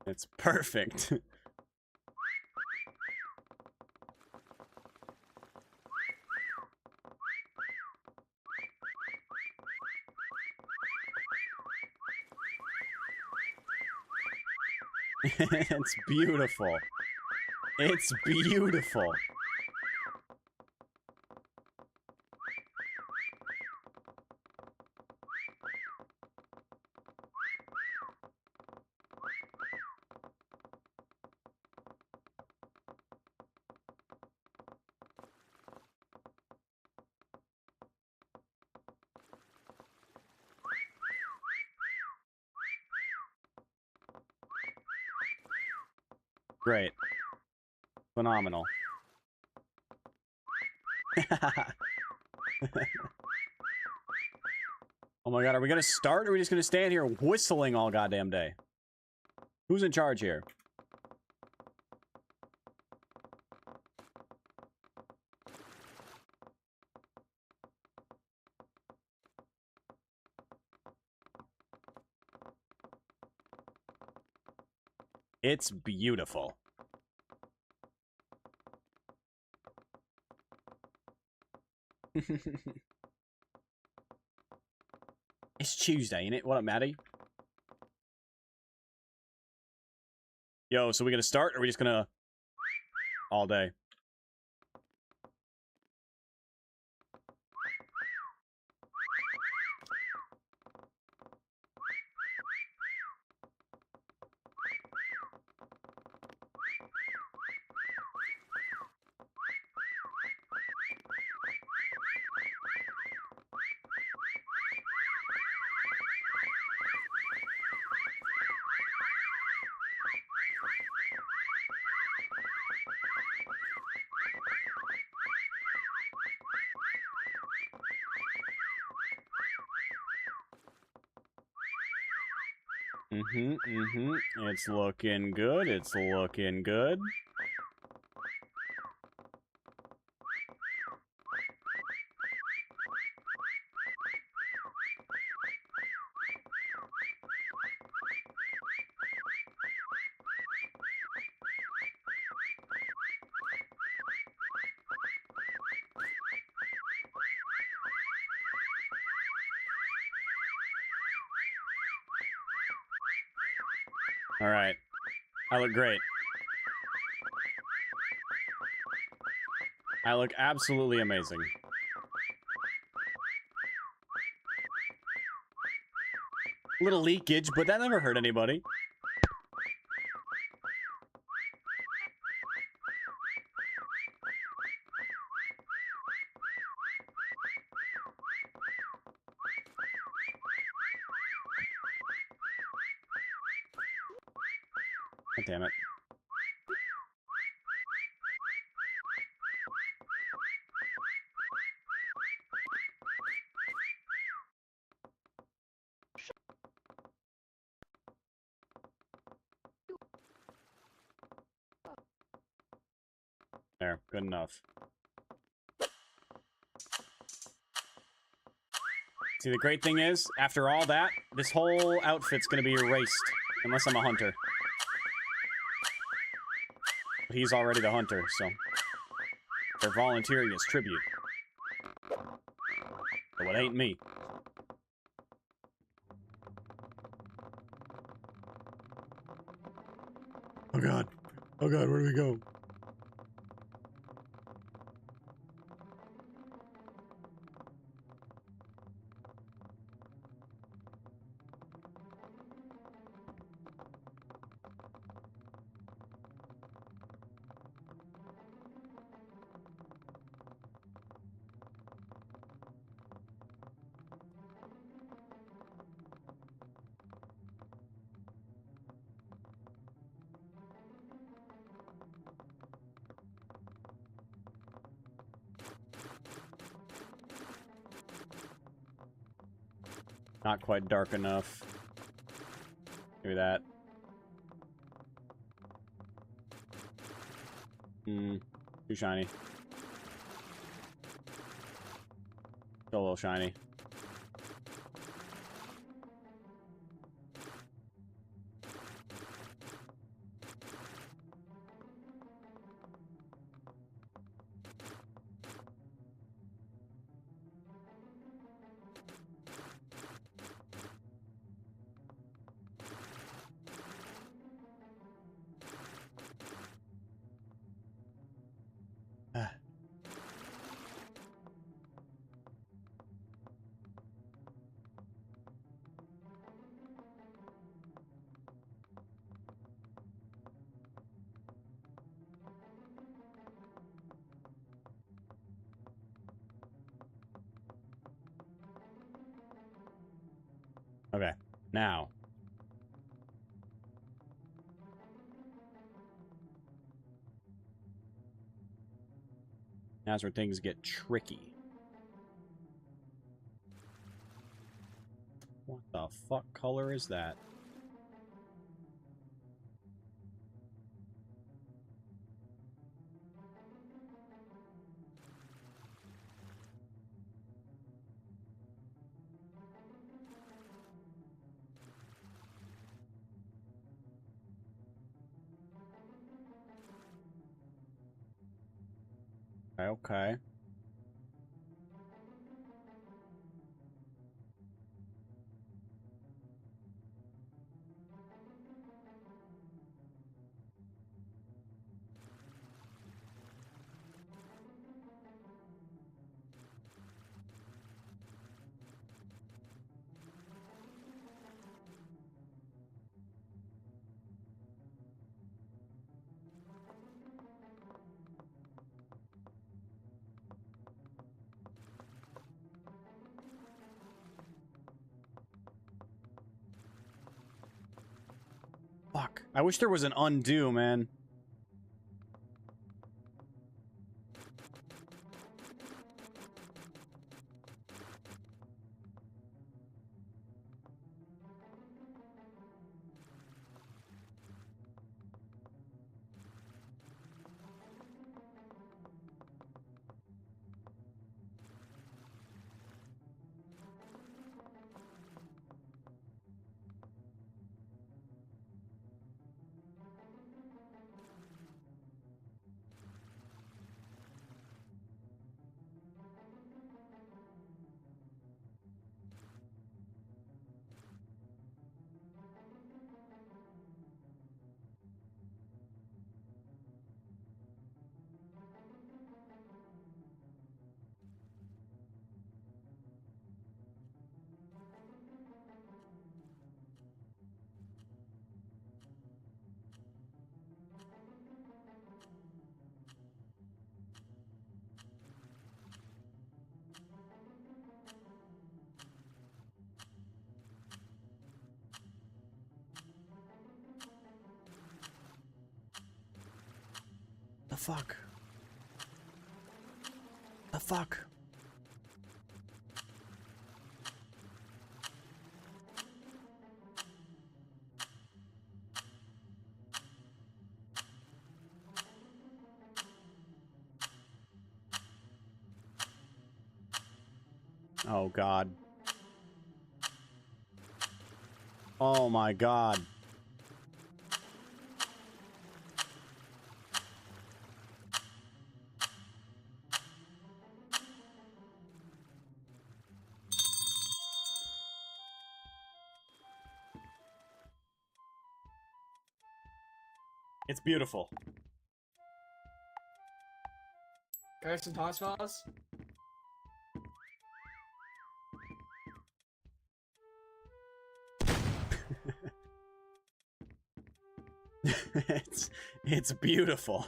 It's perfect. It's beautiful. It's beautiful. Great. Phenomenal. Oh my God, are we gonna start or are we just gonna stand here whistling all goddamn day? Who's in charge here? It's beautiful. It's Tuesday, ain't it? What up, Maddie? Yo, so we gonna start or are we just gonna... all day? It's looking good. It's looking good. All right. I look great. I look absolutely amazing. Little leakage, but that never hurt anybody. God damn it. There, good enough. See, the great thing is, after all that, this whole outfit's gonna be erased. Unless I'm a hunter. But he's already the hunter, so... they're volunteering as tribute. So it ain't me. Oh god. Oh god, where do we go? Not quite dark enough. Maybe that. Too shiny. Still a little shiny. Okay, now. Now's where things get tricky. What the fuck color is that? Okay. Fuck. I wish there was an undo, man. fuck? The fuck? Oh god. Oh my god. It's beautiful. Can I have some toss sauce? It's beautiful.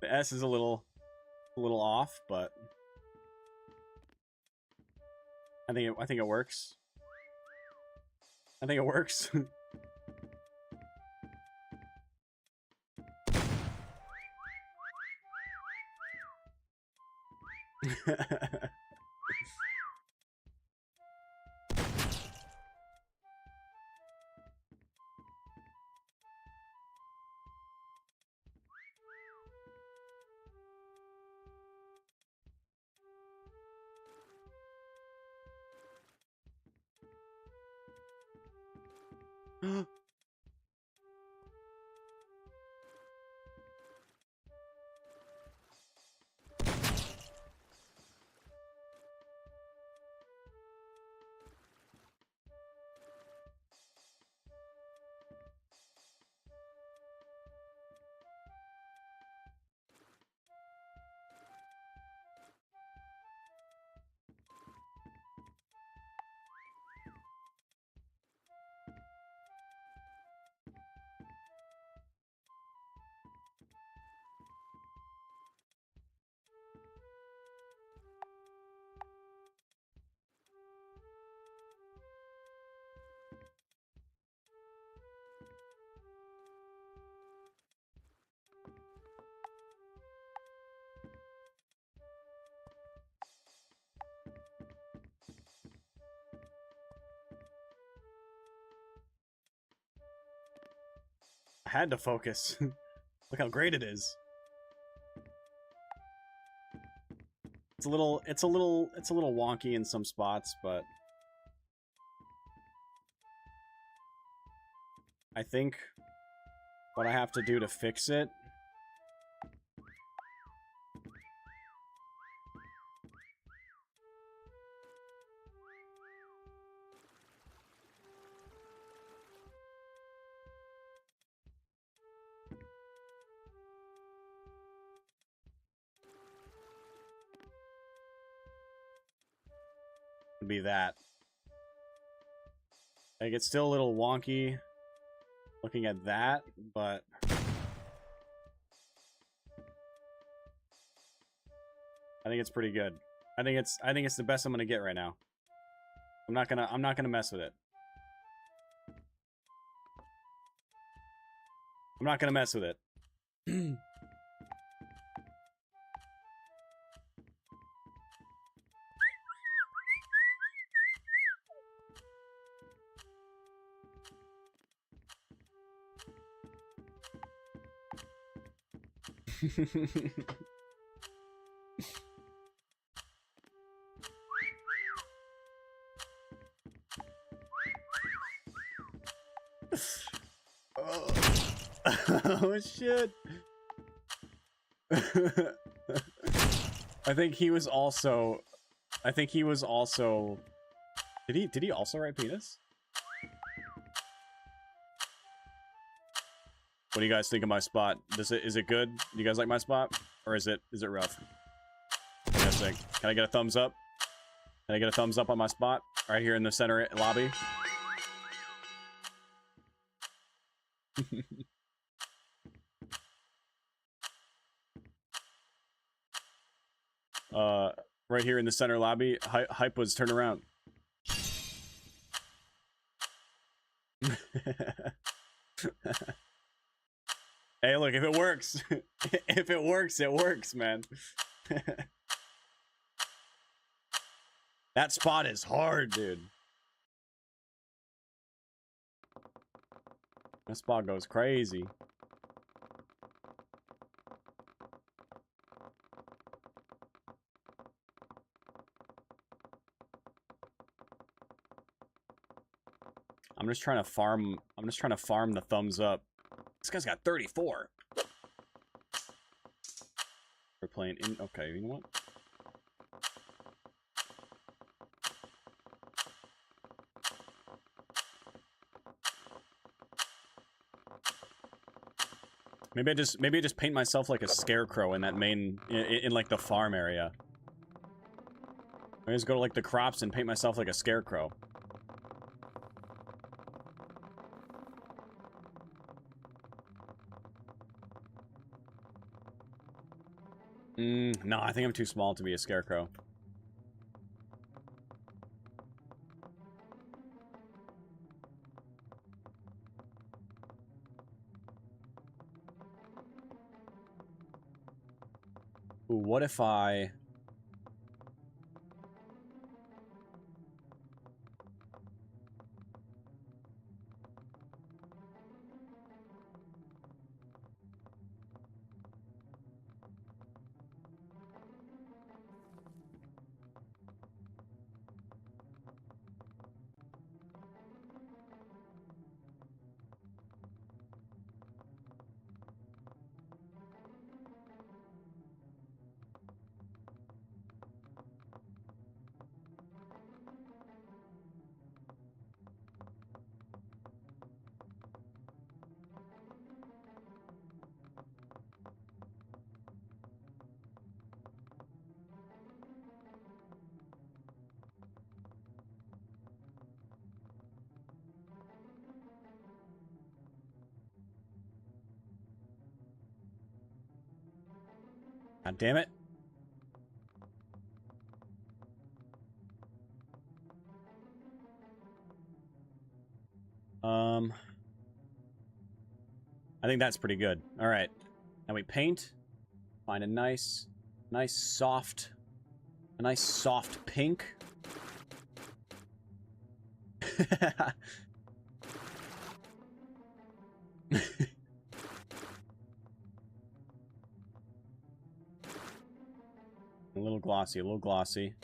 The S is a little off, but I think it works. I think it works. I had to focus. Look how great it is. It's a little wonky in some spots, but I think what I have to do to fix it would be that. Like, it's still a little wonky looking at that, but I think it's pretty good. I think it's the best I'm gonna get right now. I'm not gonna mess with it. I'm not gonna mess with it. Oh shit. I think he was also did he also write penis? What do you guys think of my spot? Is it good? Do you guys like my spot? Or is it rough? What do you guys think? Can I get a thumbs up? Can I get a thumbs up on my spot? Right here in the center lobby. Right here in the center lobby. Hype was turn around. Hey, look, if it works, if it works, it works, man. That spot is hard, dude. That spot goes crazy. I'm just trying to farm the thumbs up. This guy's got 34. We're playing in. Okay, you know what? Maybe I just paint myself like a scarecrow in that main in like the farm area. I just go to like the crops and paint myself like a scarecrow. No, I think I'm too small to be a scarecrow. Ooh, what if I... God damn it. I think that's pretty good. All right. Now we paint. Find a nice soft pink. A little glossy, a little glossy.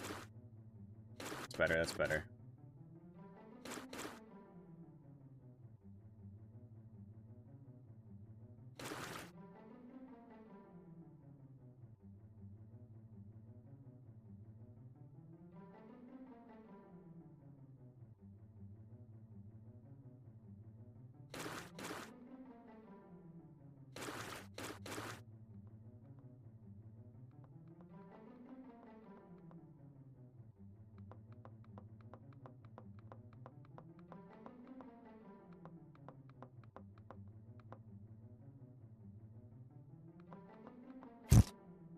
That's better, that's better.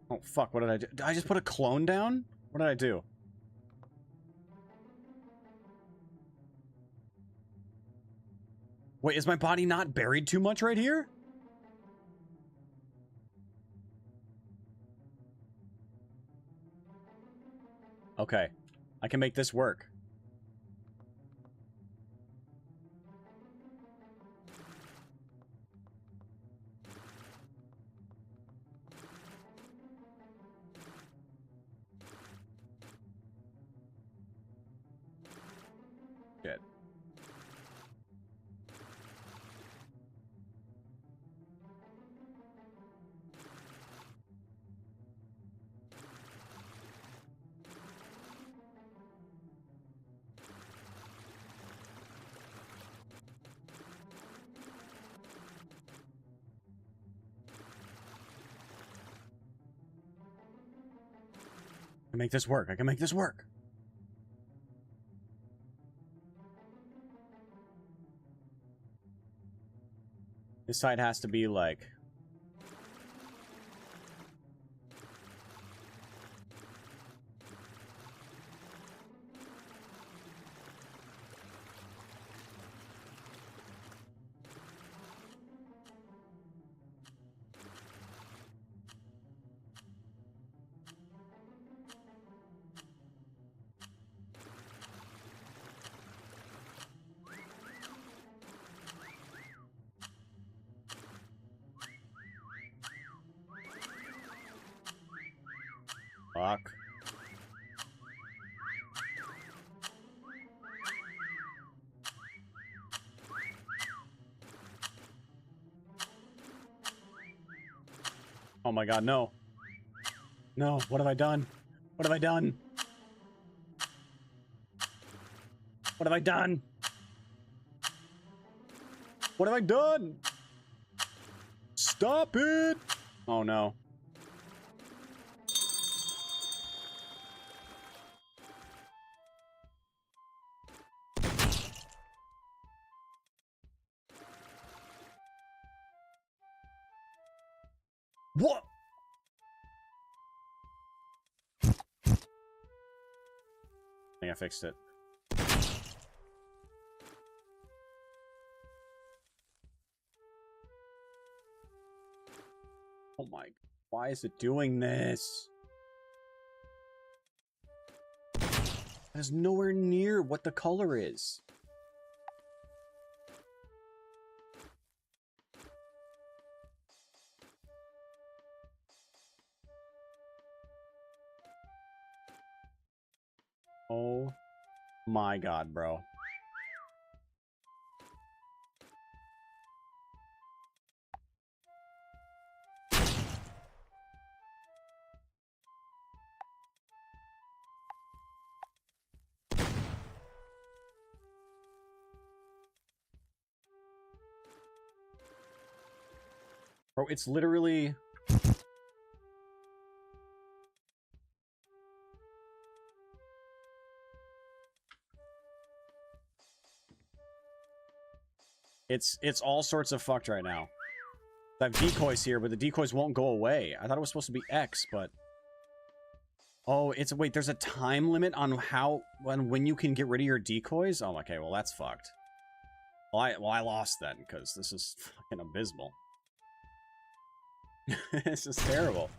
Oh, fuck, what did I do? Did I just put a clone down? What did I do? Wait, is my body not buried too much right here? Okay. I can make this work. Shit. can make this work. I can make this work. This side has to be like... Fuck. Oh my god, no. No, what have I done? What have I done? What have I done? What have I done? Stop it! Oh no. What? I think I fixed it. Oh my, why is it doing this? That is nowhere near what the color is. Oh my god, bro. Bro, it's literally... It's all sorts of fucked right now. I have decoys here, but the decoys won't go away. I thought it was supposed to be X, but... Oh, it's... Wait, there's a time limit on how... when you can get rid of your decoys? Oh, okay, well, that's fucked. Well, I lost then, because this is fucking abysmal. This is terrible.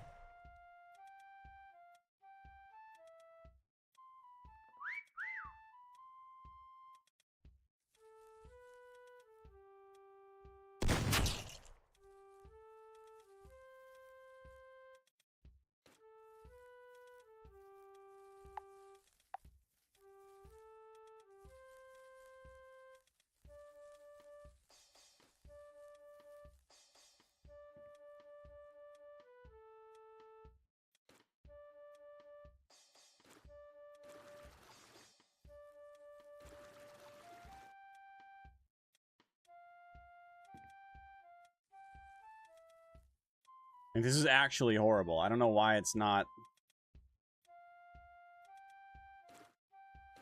Like, this is actually horrible. I don't know why it's not...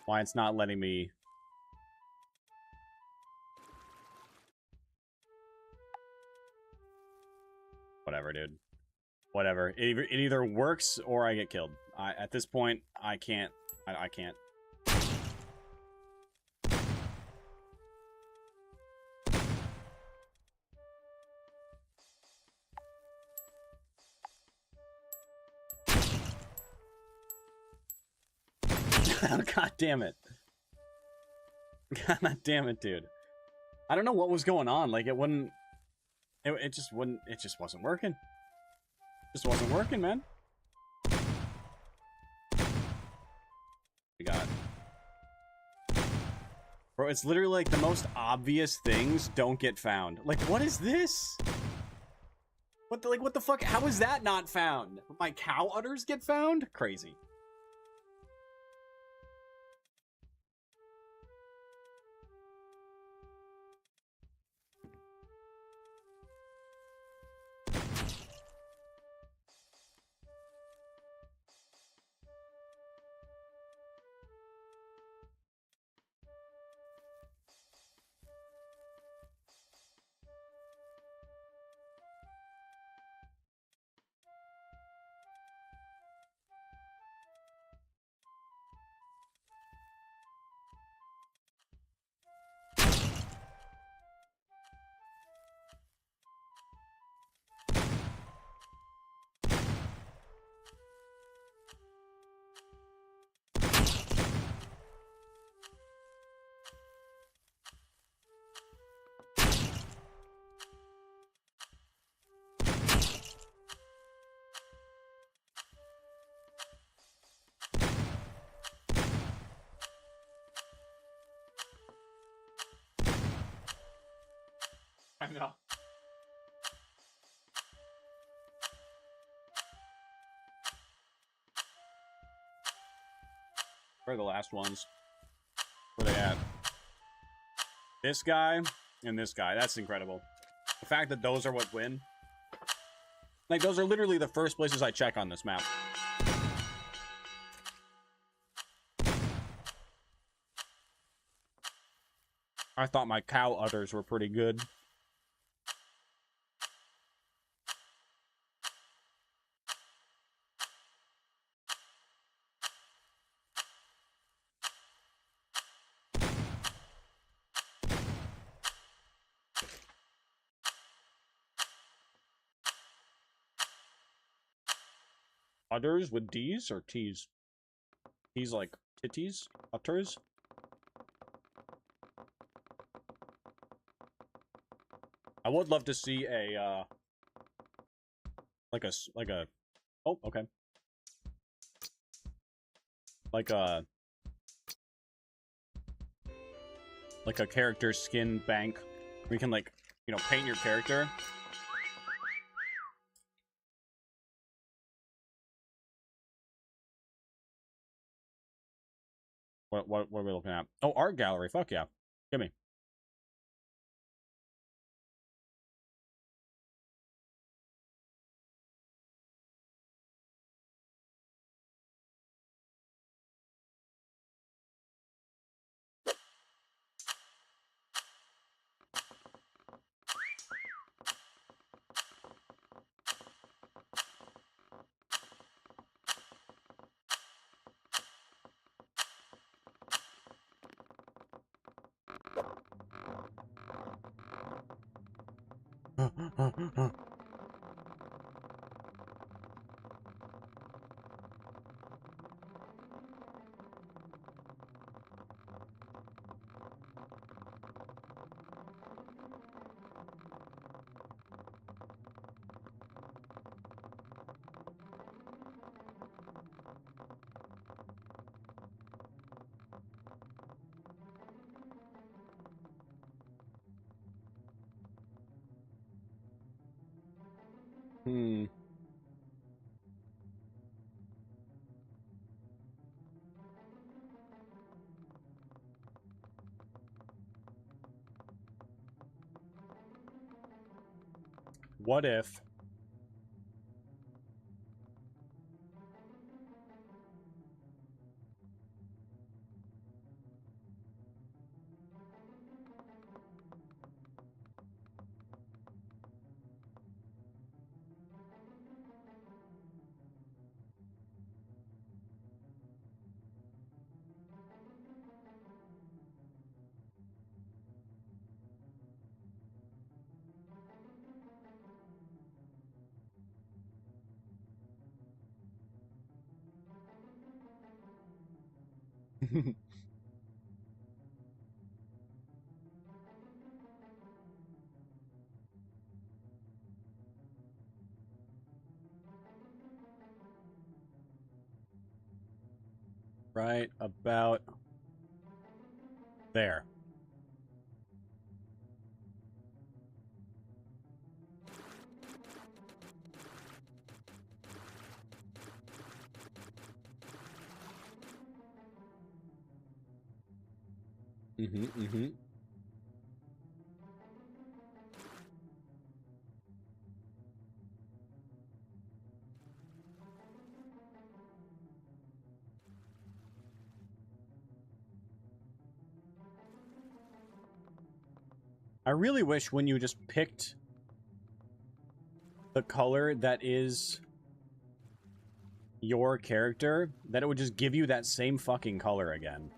Why it's not letting me... Whatever, dude. Whatever. It either works or I get killed. At this point, I can't. I can't. God damn it. God damn it, dude. I don't know what was going on. Like, it wouldn't... It just wouldn't... It just wasn't working. Just wasn't working, man. We got... Bro, it's literally like the most obvious things don't get found. Like, what is this? What the fuck? How is that not found? My cow udders get found? Crazy. I know. Where are the last ones? Where they at? This guy and this guy. That's incredible. The fact that those are what win. Like, those are literally the first places I check on this map. I thought my cow udders were pretty good. Udders with D's or T's? T's like titties? Utters? I would love to see a, like a, oh, okay. Like a character skin bank. We can, like, you know, paint your character. What are we looking at? Oh, art gallery. Fuck yeah. Give me. Hmm. What if... right about there. Mm-hmm. I really wish when you just picked the color that is your character, that it would just give you that same fucking color again.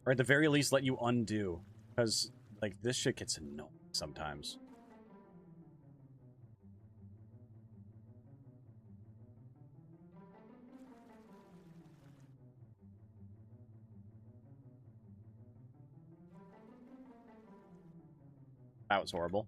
Or at the very least, let you undo. Because, like, this shit gets annoying sometimes. That was horrible.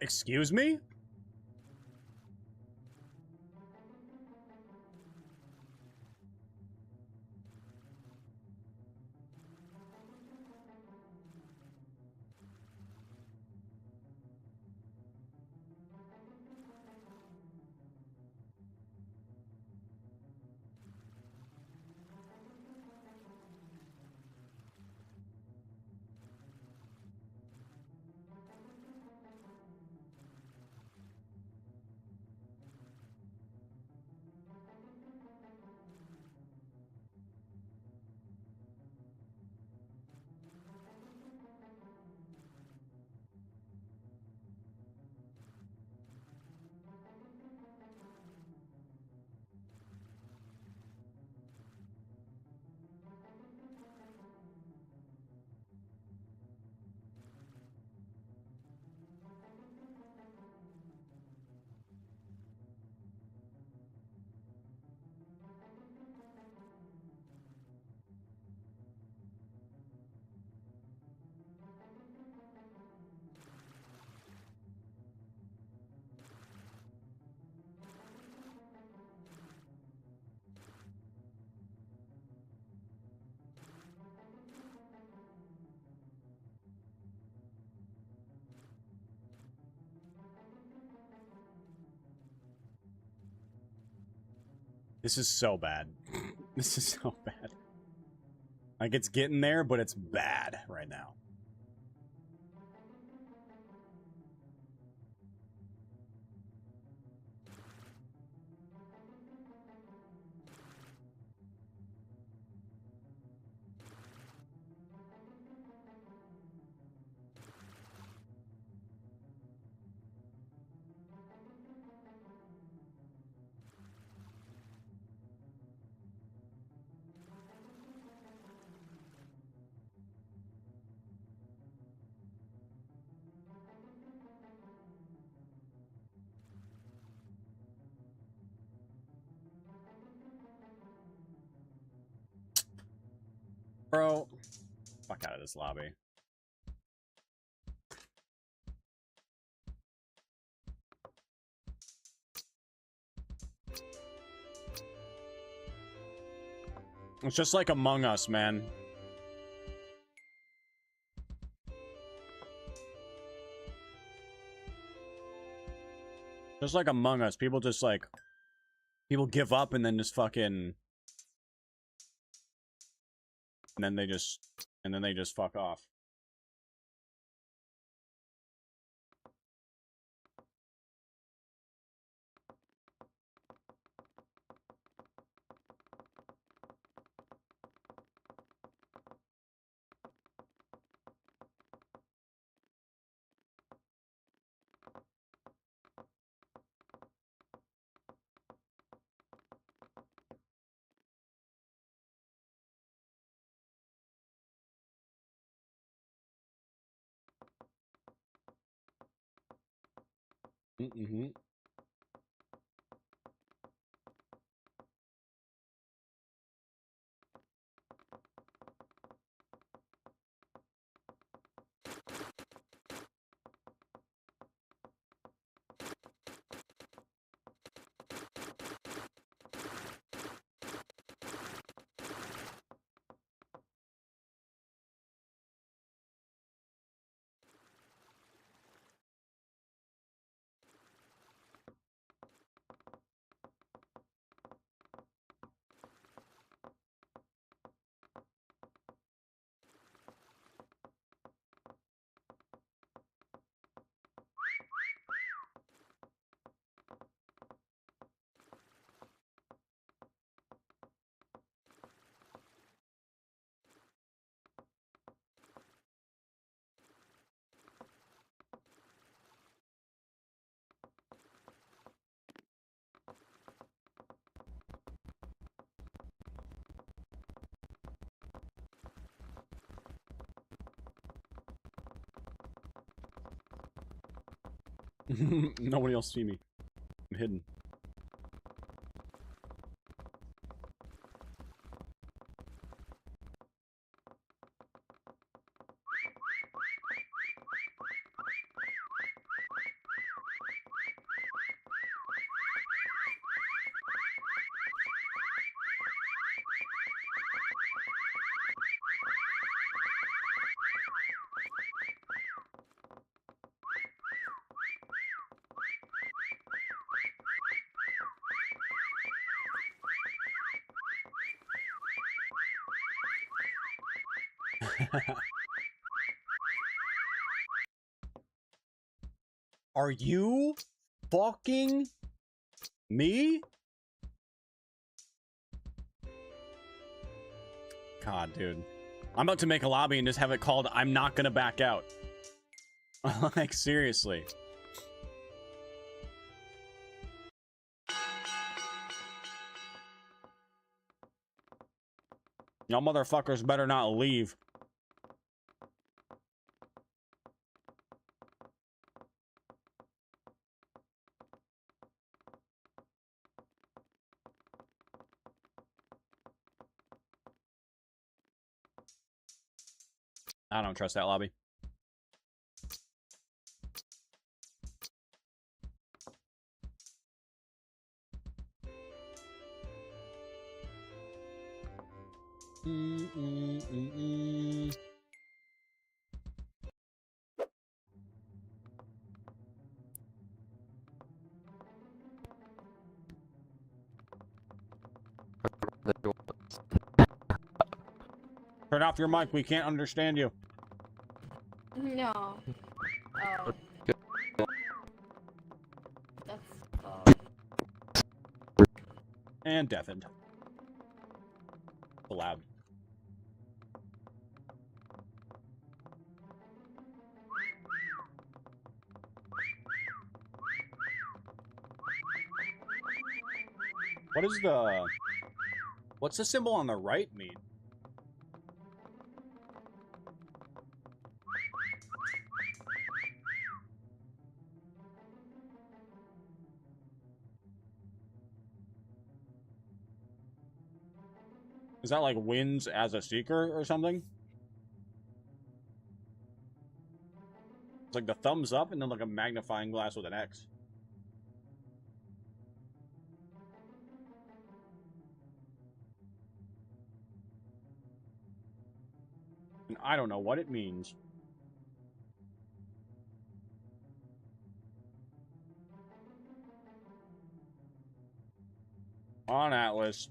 Excuse me? This is so bad. This is so bad. Like, it's getting there, but it's bad right now. Bro, fuck out of this lobby. It's just like Among Us, man. Just like Among Us, people just like... People give up and then just fucking... And then they just... And then they just fuck off. Mm-hmm. Nobody else see me. I'm hidden. Are you fucking me? God, dude. I'm about to make a lobby and just have it called I'm not gonna back out. Like, seriously. Y'all motherfuckers better not leave. I don't trust that lobby. Turn off your mic. We can't understand you. No. Oh. That's And deafened. Loud. What is the... What's the symbol on the right mean? Is that like wins as a seeker or something? It's like the thumbs up and then like a magnifying glass with an X. And I don't know what it means. On Atlas.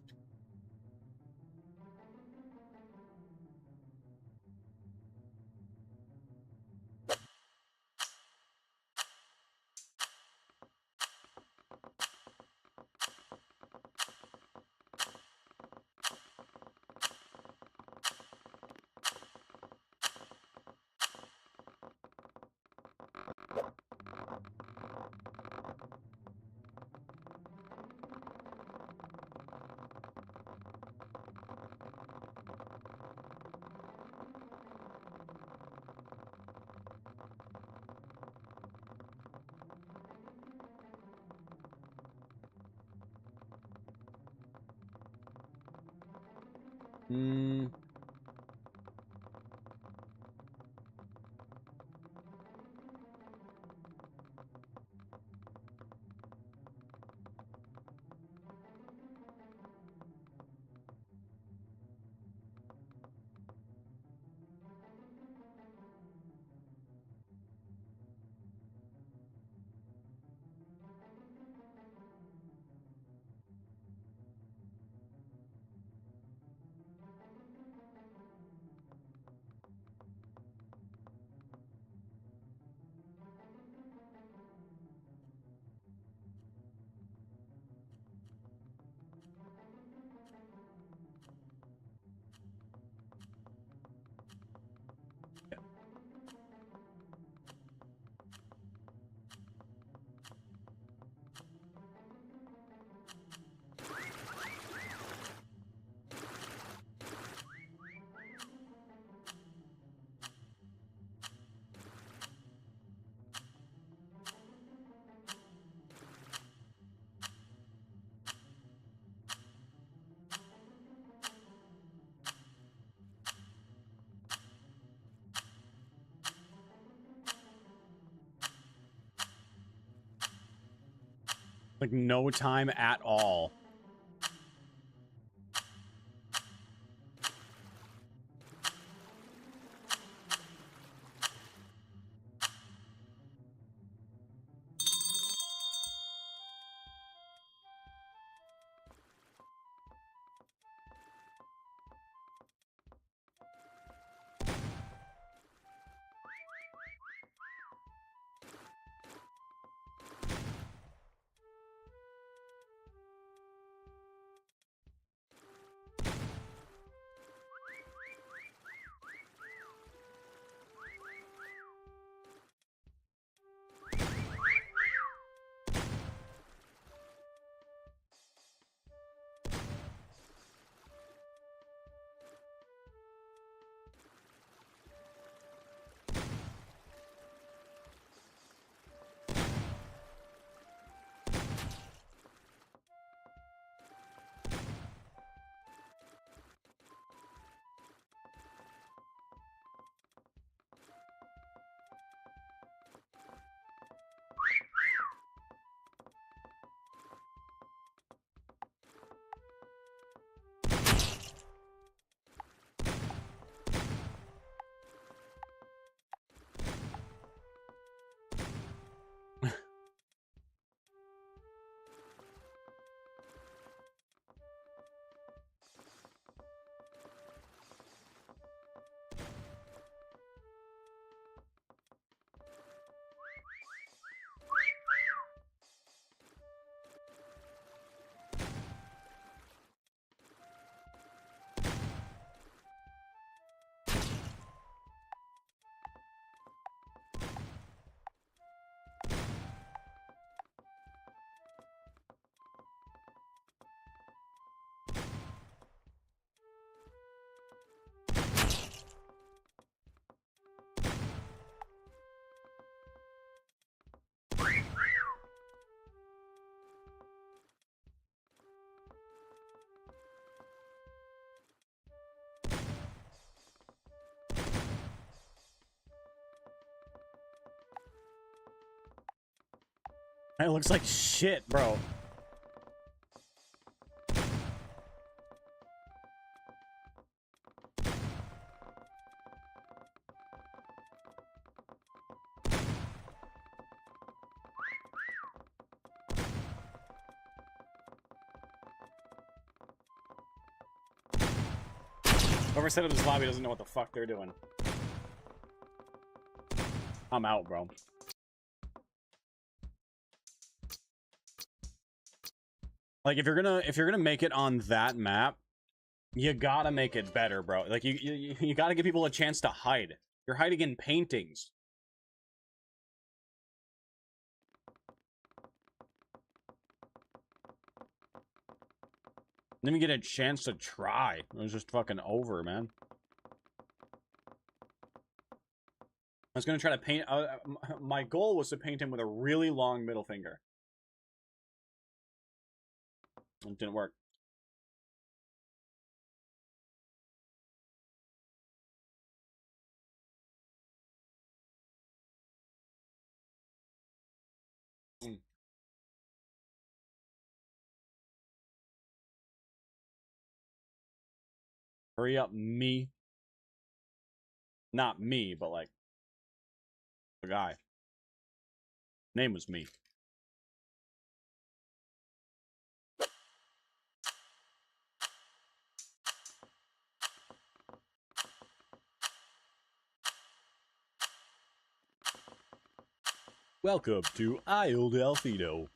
Like no time at all. It looks like shit, bro. Whoever set up this lobby doesn't know what the fuck they're doing. I'm out, bro. Like, if you're gonna make it on that map, you gotta make it better, bro. Like, you gotta give people a chance to hide. You're hiding in paintings. Let me get a chance to try. It was just fucking over, man. I was gonna try to paint. My goal was to paint him with a really long middle finger. It didn't work. Hurry up, me. Not me, but like the guy. Name was me. Welcome to Isle Delfino.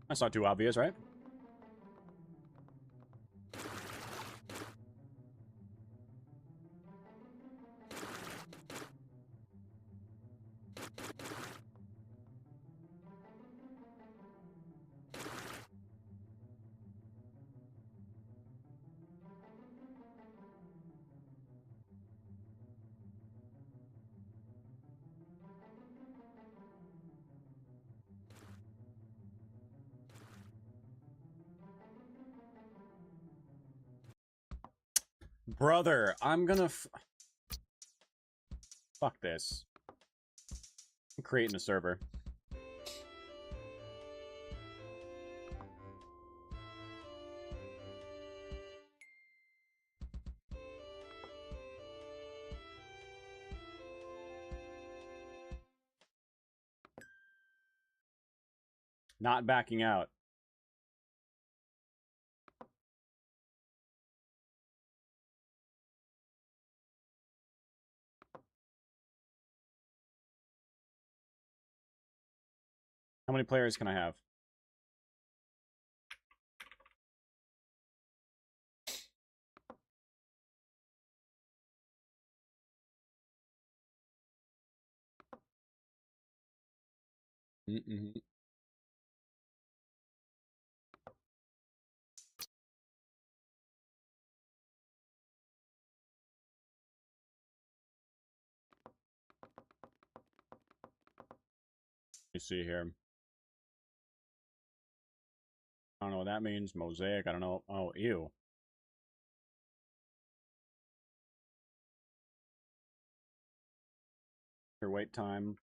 That's not too obvious, right? Brother, I'm gonna fuck this. I'm creating a server. Not backing out. How many players can I have? Let me see here. I don't know what that means. Mosaic, I don't know. Oh, ew. Your wait time.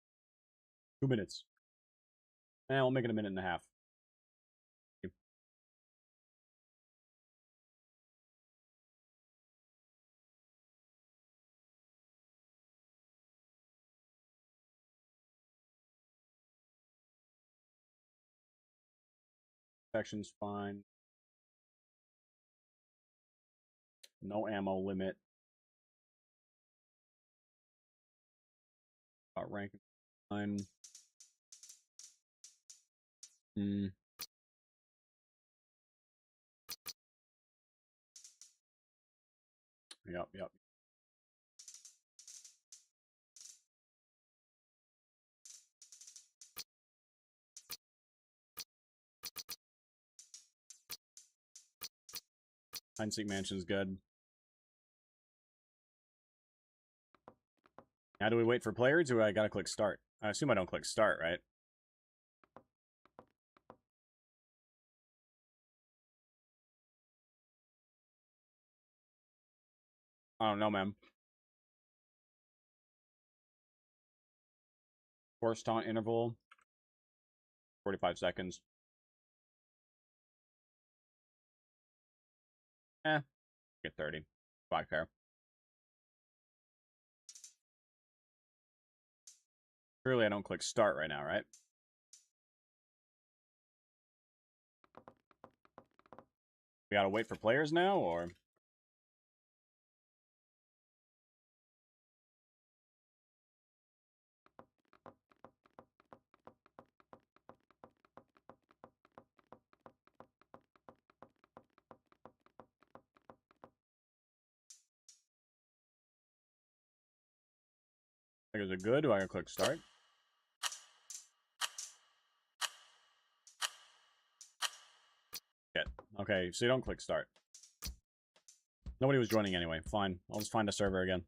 2 minutes. And we'll make it a minute and a half. Section's fine. No ammo limit. Rank 9. Yep. Hindsight Mansion's good. Now do we wait for players, or I gotta click start? I assume I don't click start, right? I don't know, man. Force taunt interval. 45 seconds. Get 30. Quite fair. Surely I don't click start right now, right? We gotta wait for players now, or? Like, is it good? Do I gotta click start? Shit. Okay, so you don't click start. Nobody was joining anyway. Fine. I'll just find a server again.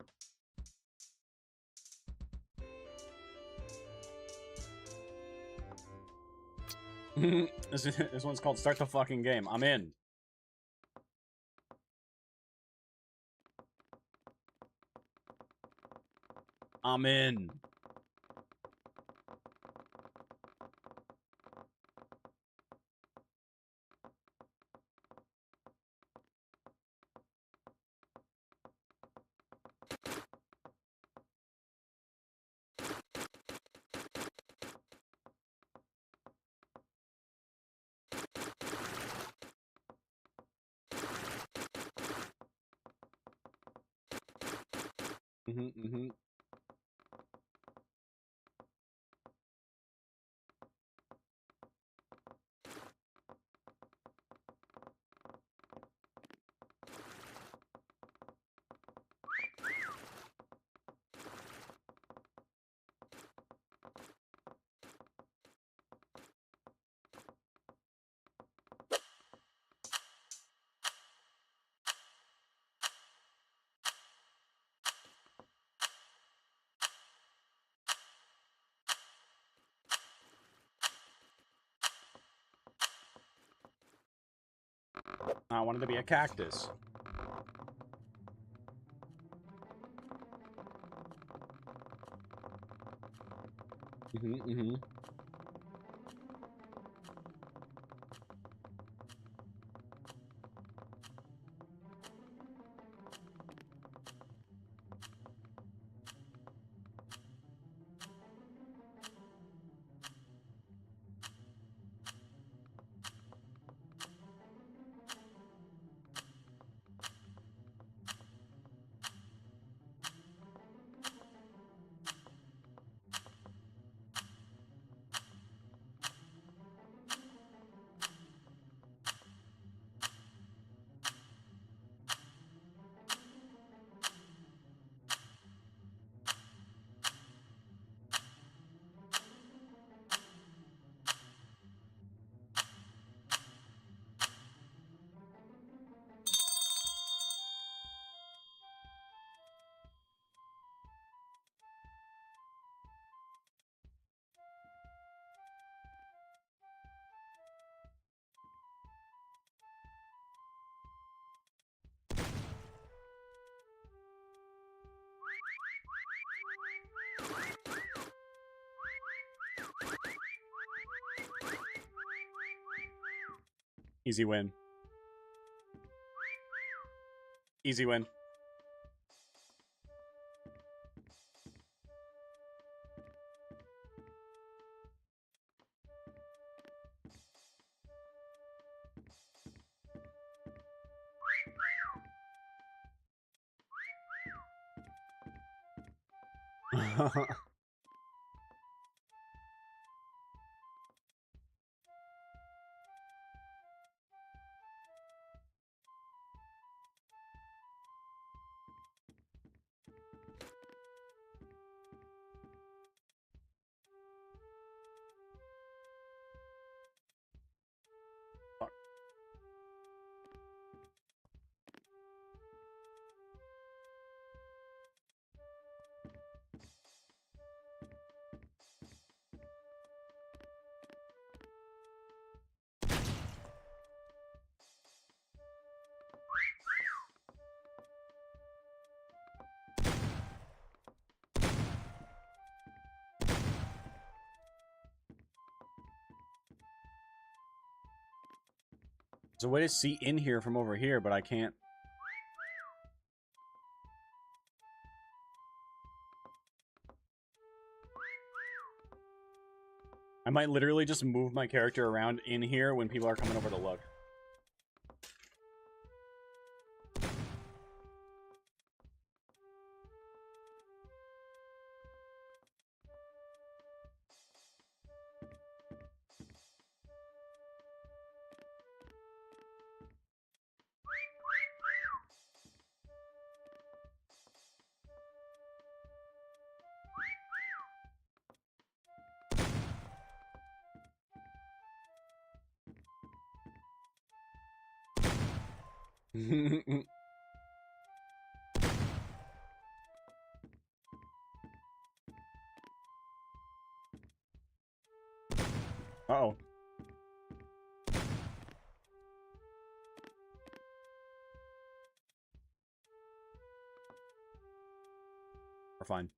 This one's called Start the Fucking Game. I'm in. I'm in. Mm-hmm. I wanted to be a cactus. Mm-hmm. Easy win. Easy win. There's a way to see in here from over here, but I can't. I might literally just move my character around in here when people are coming over to look. Uh-oh. We're fine.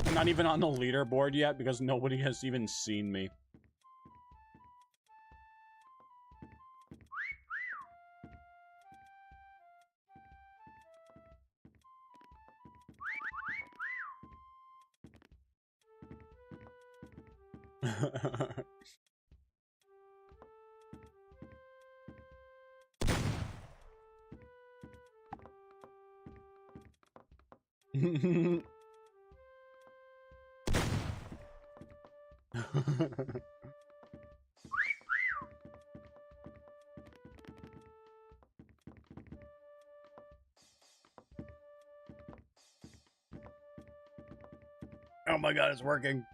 I'm not even on the leaderboard yet because nobody has even seen me. Oh my god, it's working.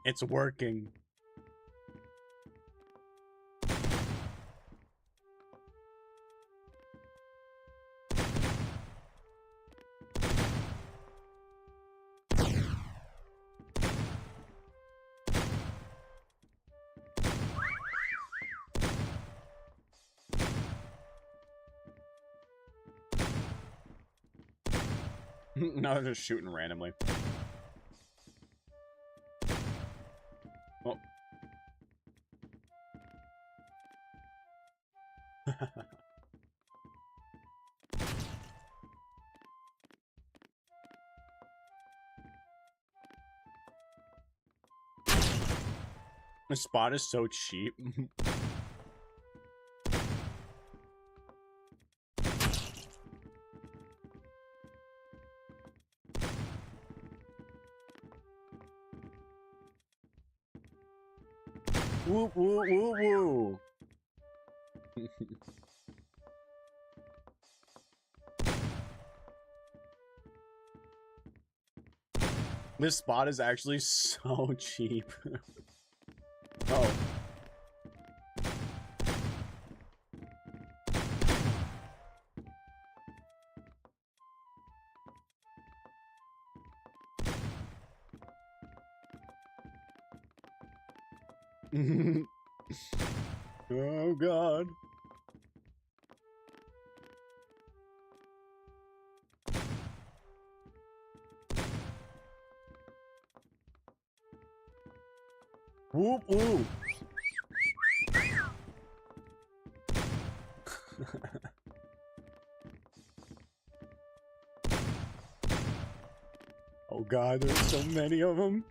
It's working. Now they're just shooting randomly. Oh. The spot is so cheap. Woo woo woo woo. This spot is actually so cheap. Oh. Oh god. Whoop whoop. Oh god, there's so many of them.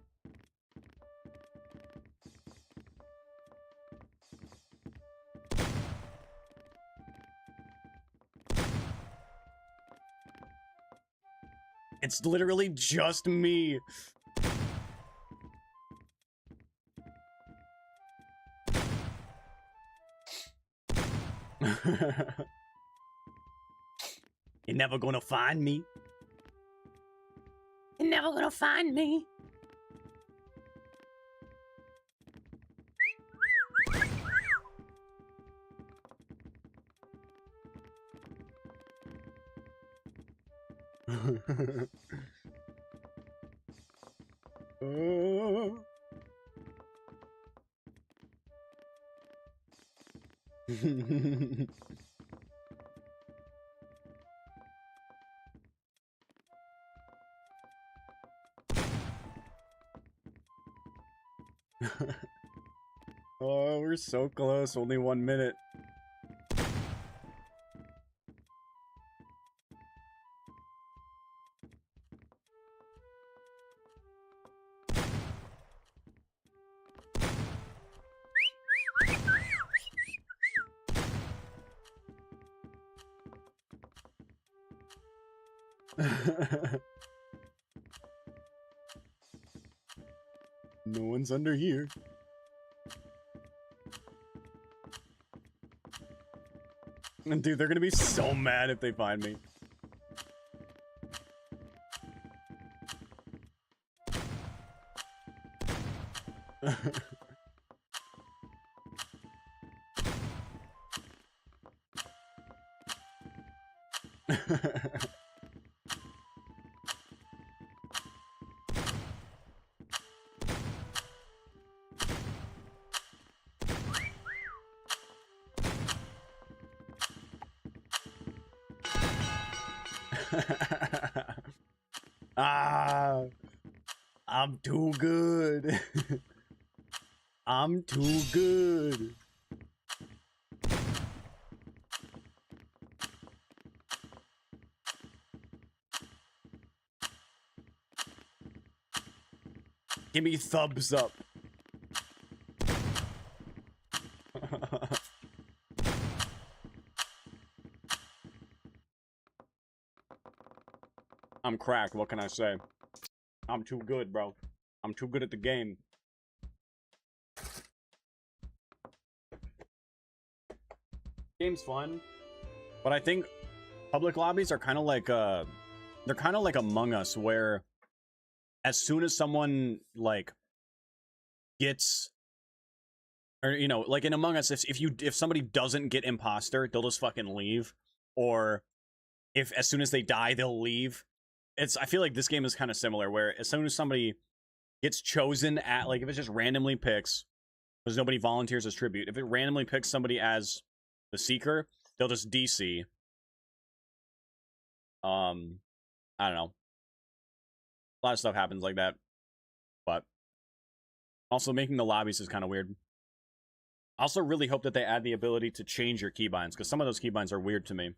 It's literally just me. You're never gonna find me. You're never gonna find me. Oh, we're so close. Only 1 minute. No one's under here. Dude, they're gonna be so mad if they find me. Ah, I'm too good. I'm too good. Give me thumbs up. I'm cracked, what can I say? I'm too good, bro. I'm too good at the game. Game's fun, but I think public lobbies are kind of like they're kind of like Among Us, where as soon as someone like gets, or you know, like in Among Us, if somebody doesn't get imposter, they'll just fucking leave, or if as soon as they die, they'll leave. I feel like this game is kind of similar, where as soon as somebody gets chosen at, like, if it just randomly picks, because nobody volunteers as tribute, if it randomly picks somebody as the Seeker, they'll just DC. I don't know. A lot of stuff happens like that. But also making the lobbies is kind of weird. I also really hope that they add the ability to change your keybinds, because some of those keybinds are weird to me.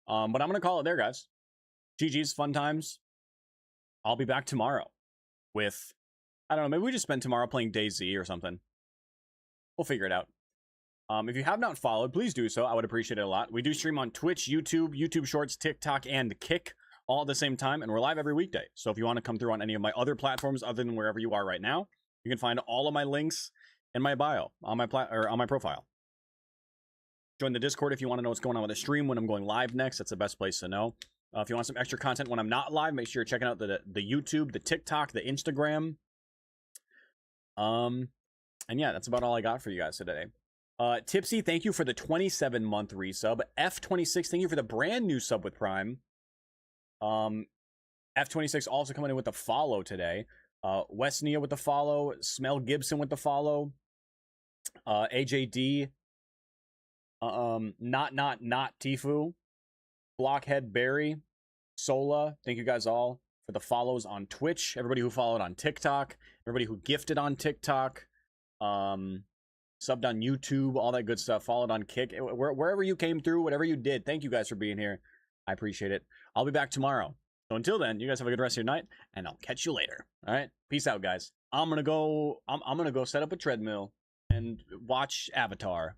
But I'm gonna call it there, guys. GG's, fun times. I'll be back tomorrow with, I don't know, maybe we just spend tomorrow playing DayZ or something. We'll figure it out. If you have not followed, please do so. I would appreciate it a lot. We do stream on Twitch, YouTube, YouTube Shorts, TikTok, and Kick all at the same time, and we're live every weekday. So if you want to come through on any of my other platforms other than wherever you are right now, you can find all of my links in my bio on my on my profile. Join the Discord if you want to know what's going on with the stream when I'm going live next. That's the best place to know. If you want some extra content when I'm not live, make sure you're checking out the YouTube, the TikTok, the Instagram. And yeah, that's about all I got for you guys today. Tipsy, thank you for the 27-month resub. F26, thank you for the brand new sub with Prime. F26 also coming in with the follow today. Wes Nia with the follow. Smell Gibson with the follow. AJD. Not Tifu. Blockhead Barry. Sola, thank you guys all for the follows on Twitch, everybody who followed on TikTok, everybody who gifted on TikTok, subbed on YouTube, all that good stuff, followed on Kick, wherever you came through, whatever you did. Thank you guys for being here. I appreciate it. I'll be back tomorrow. So until then, you guys have a good rest of your night, and I'll catch you later. All right, peace out, guys. I'm gonna go set up a treadmill and watch Avatar.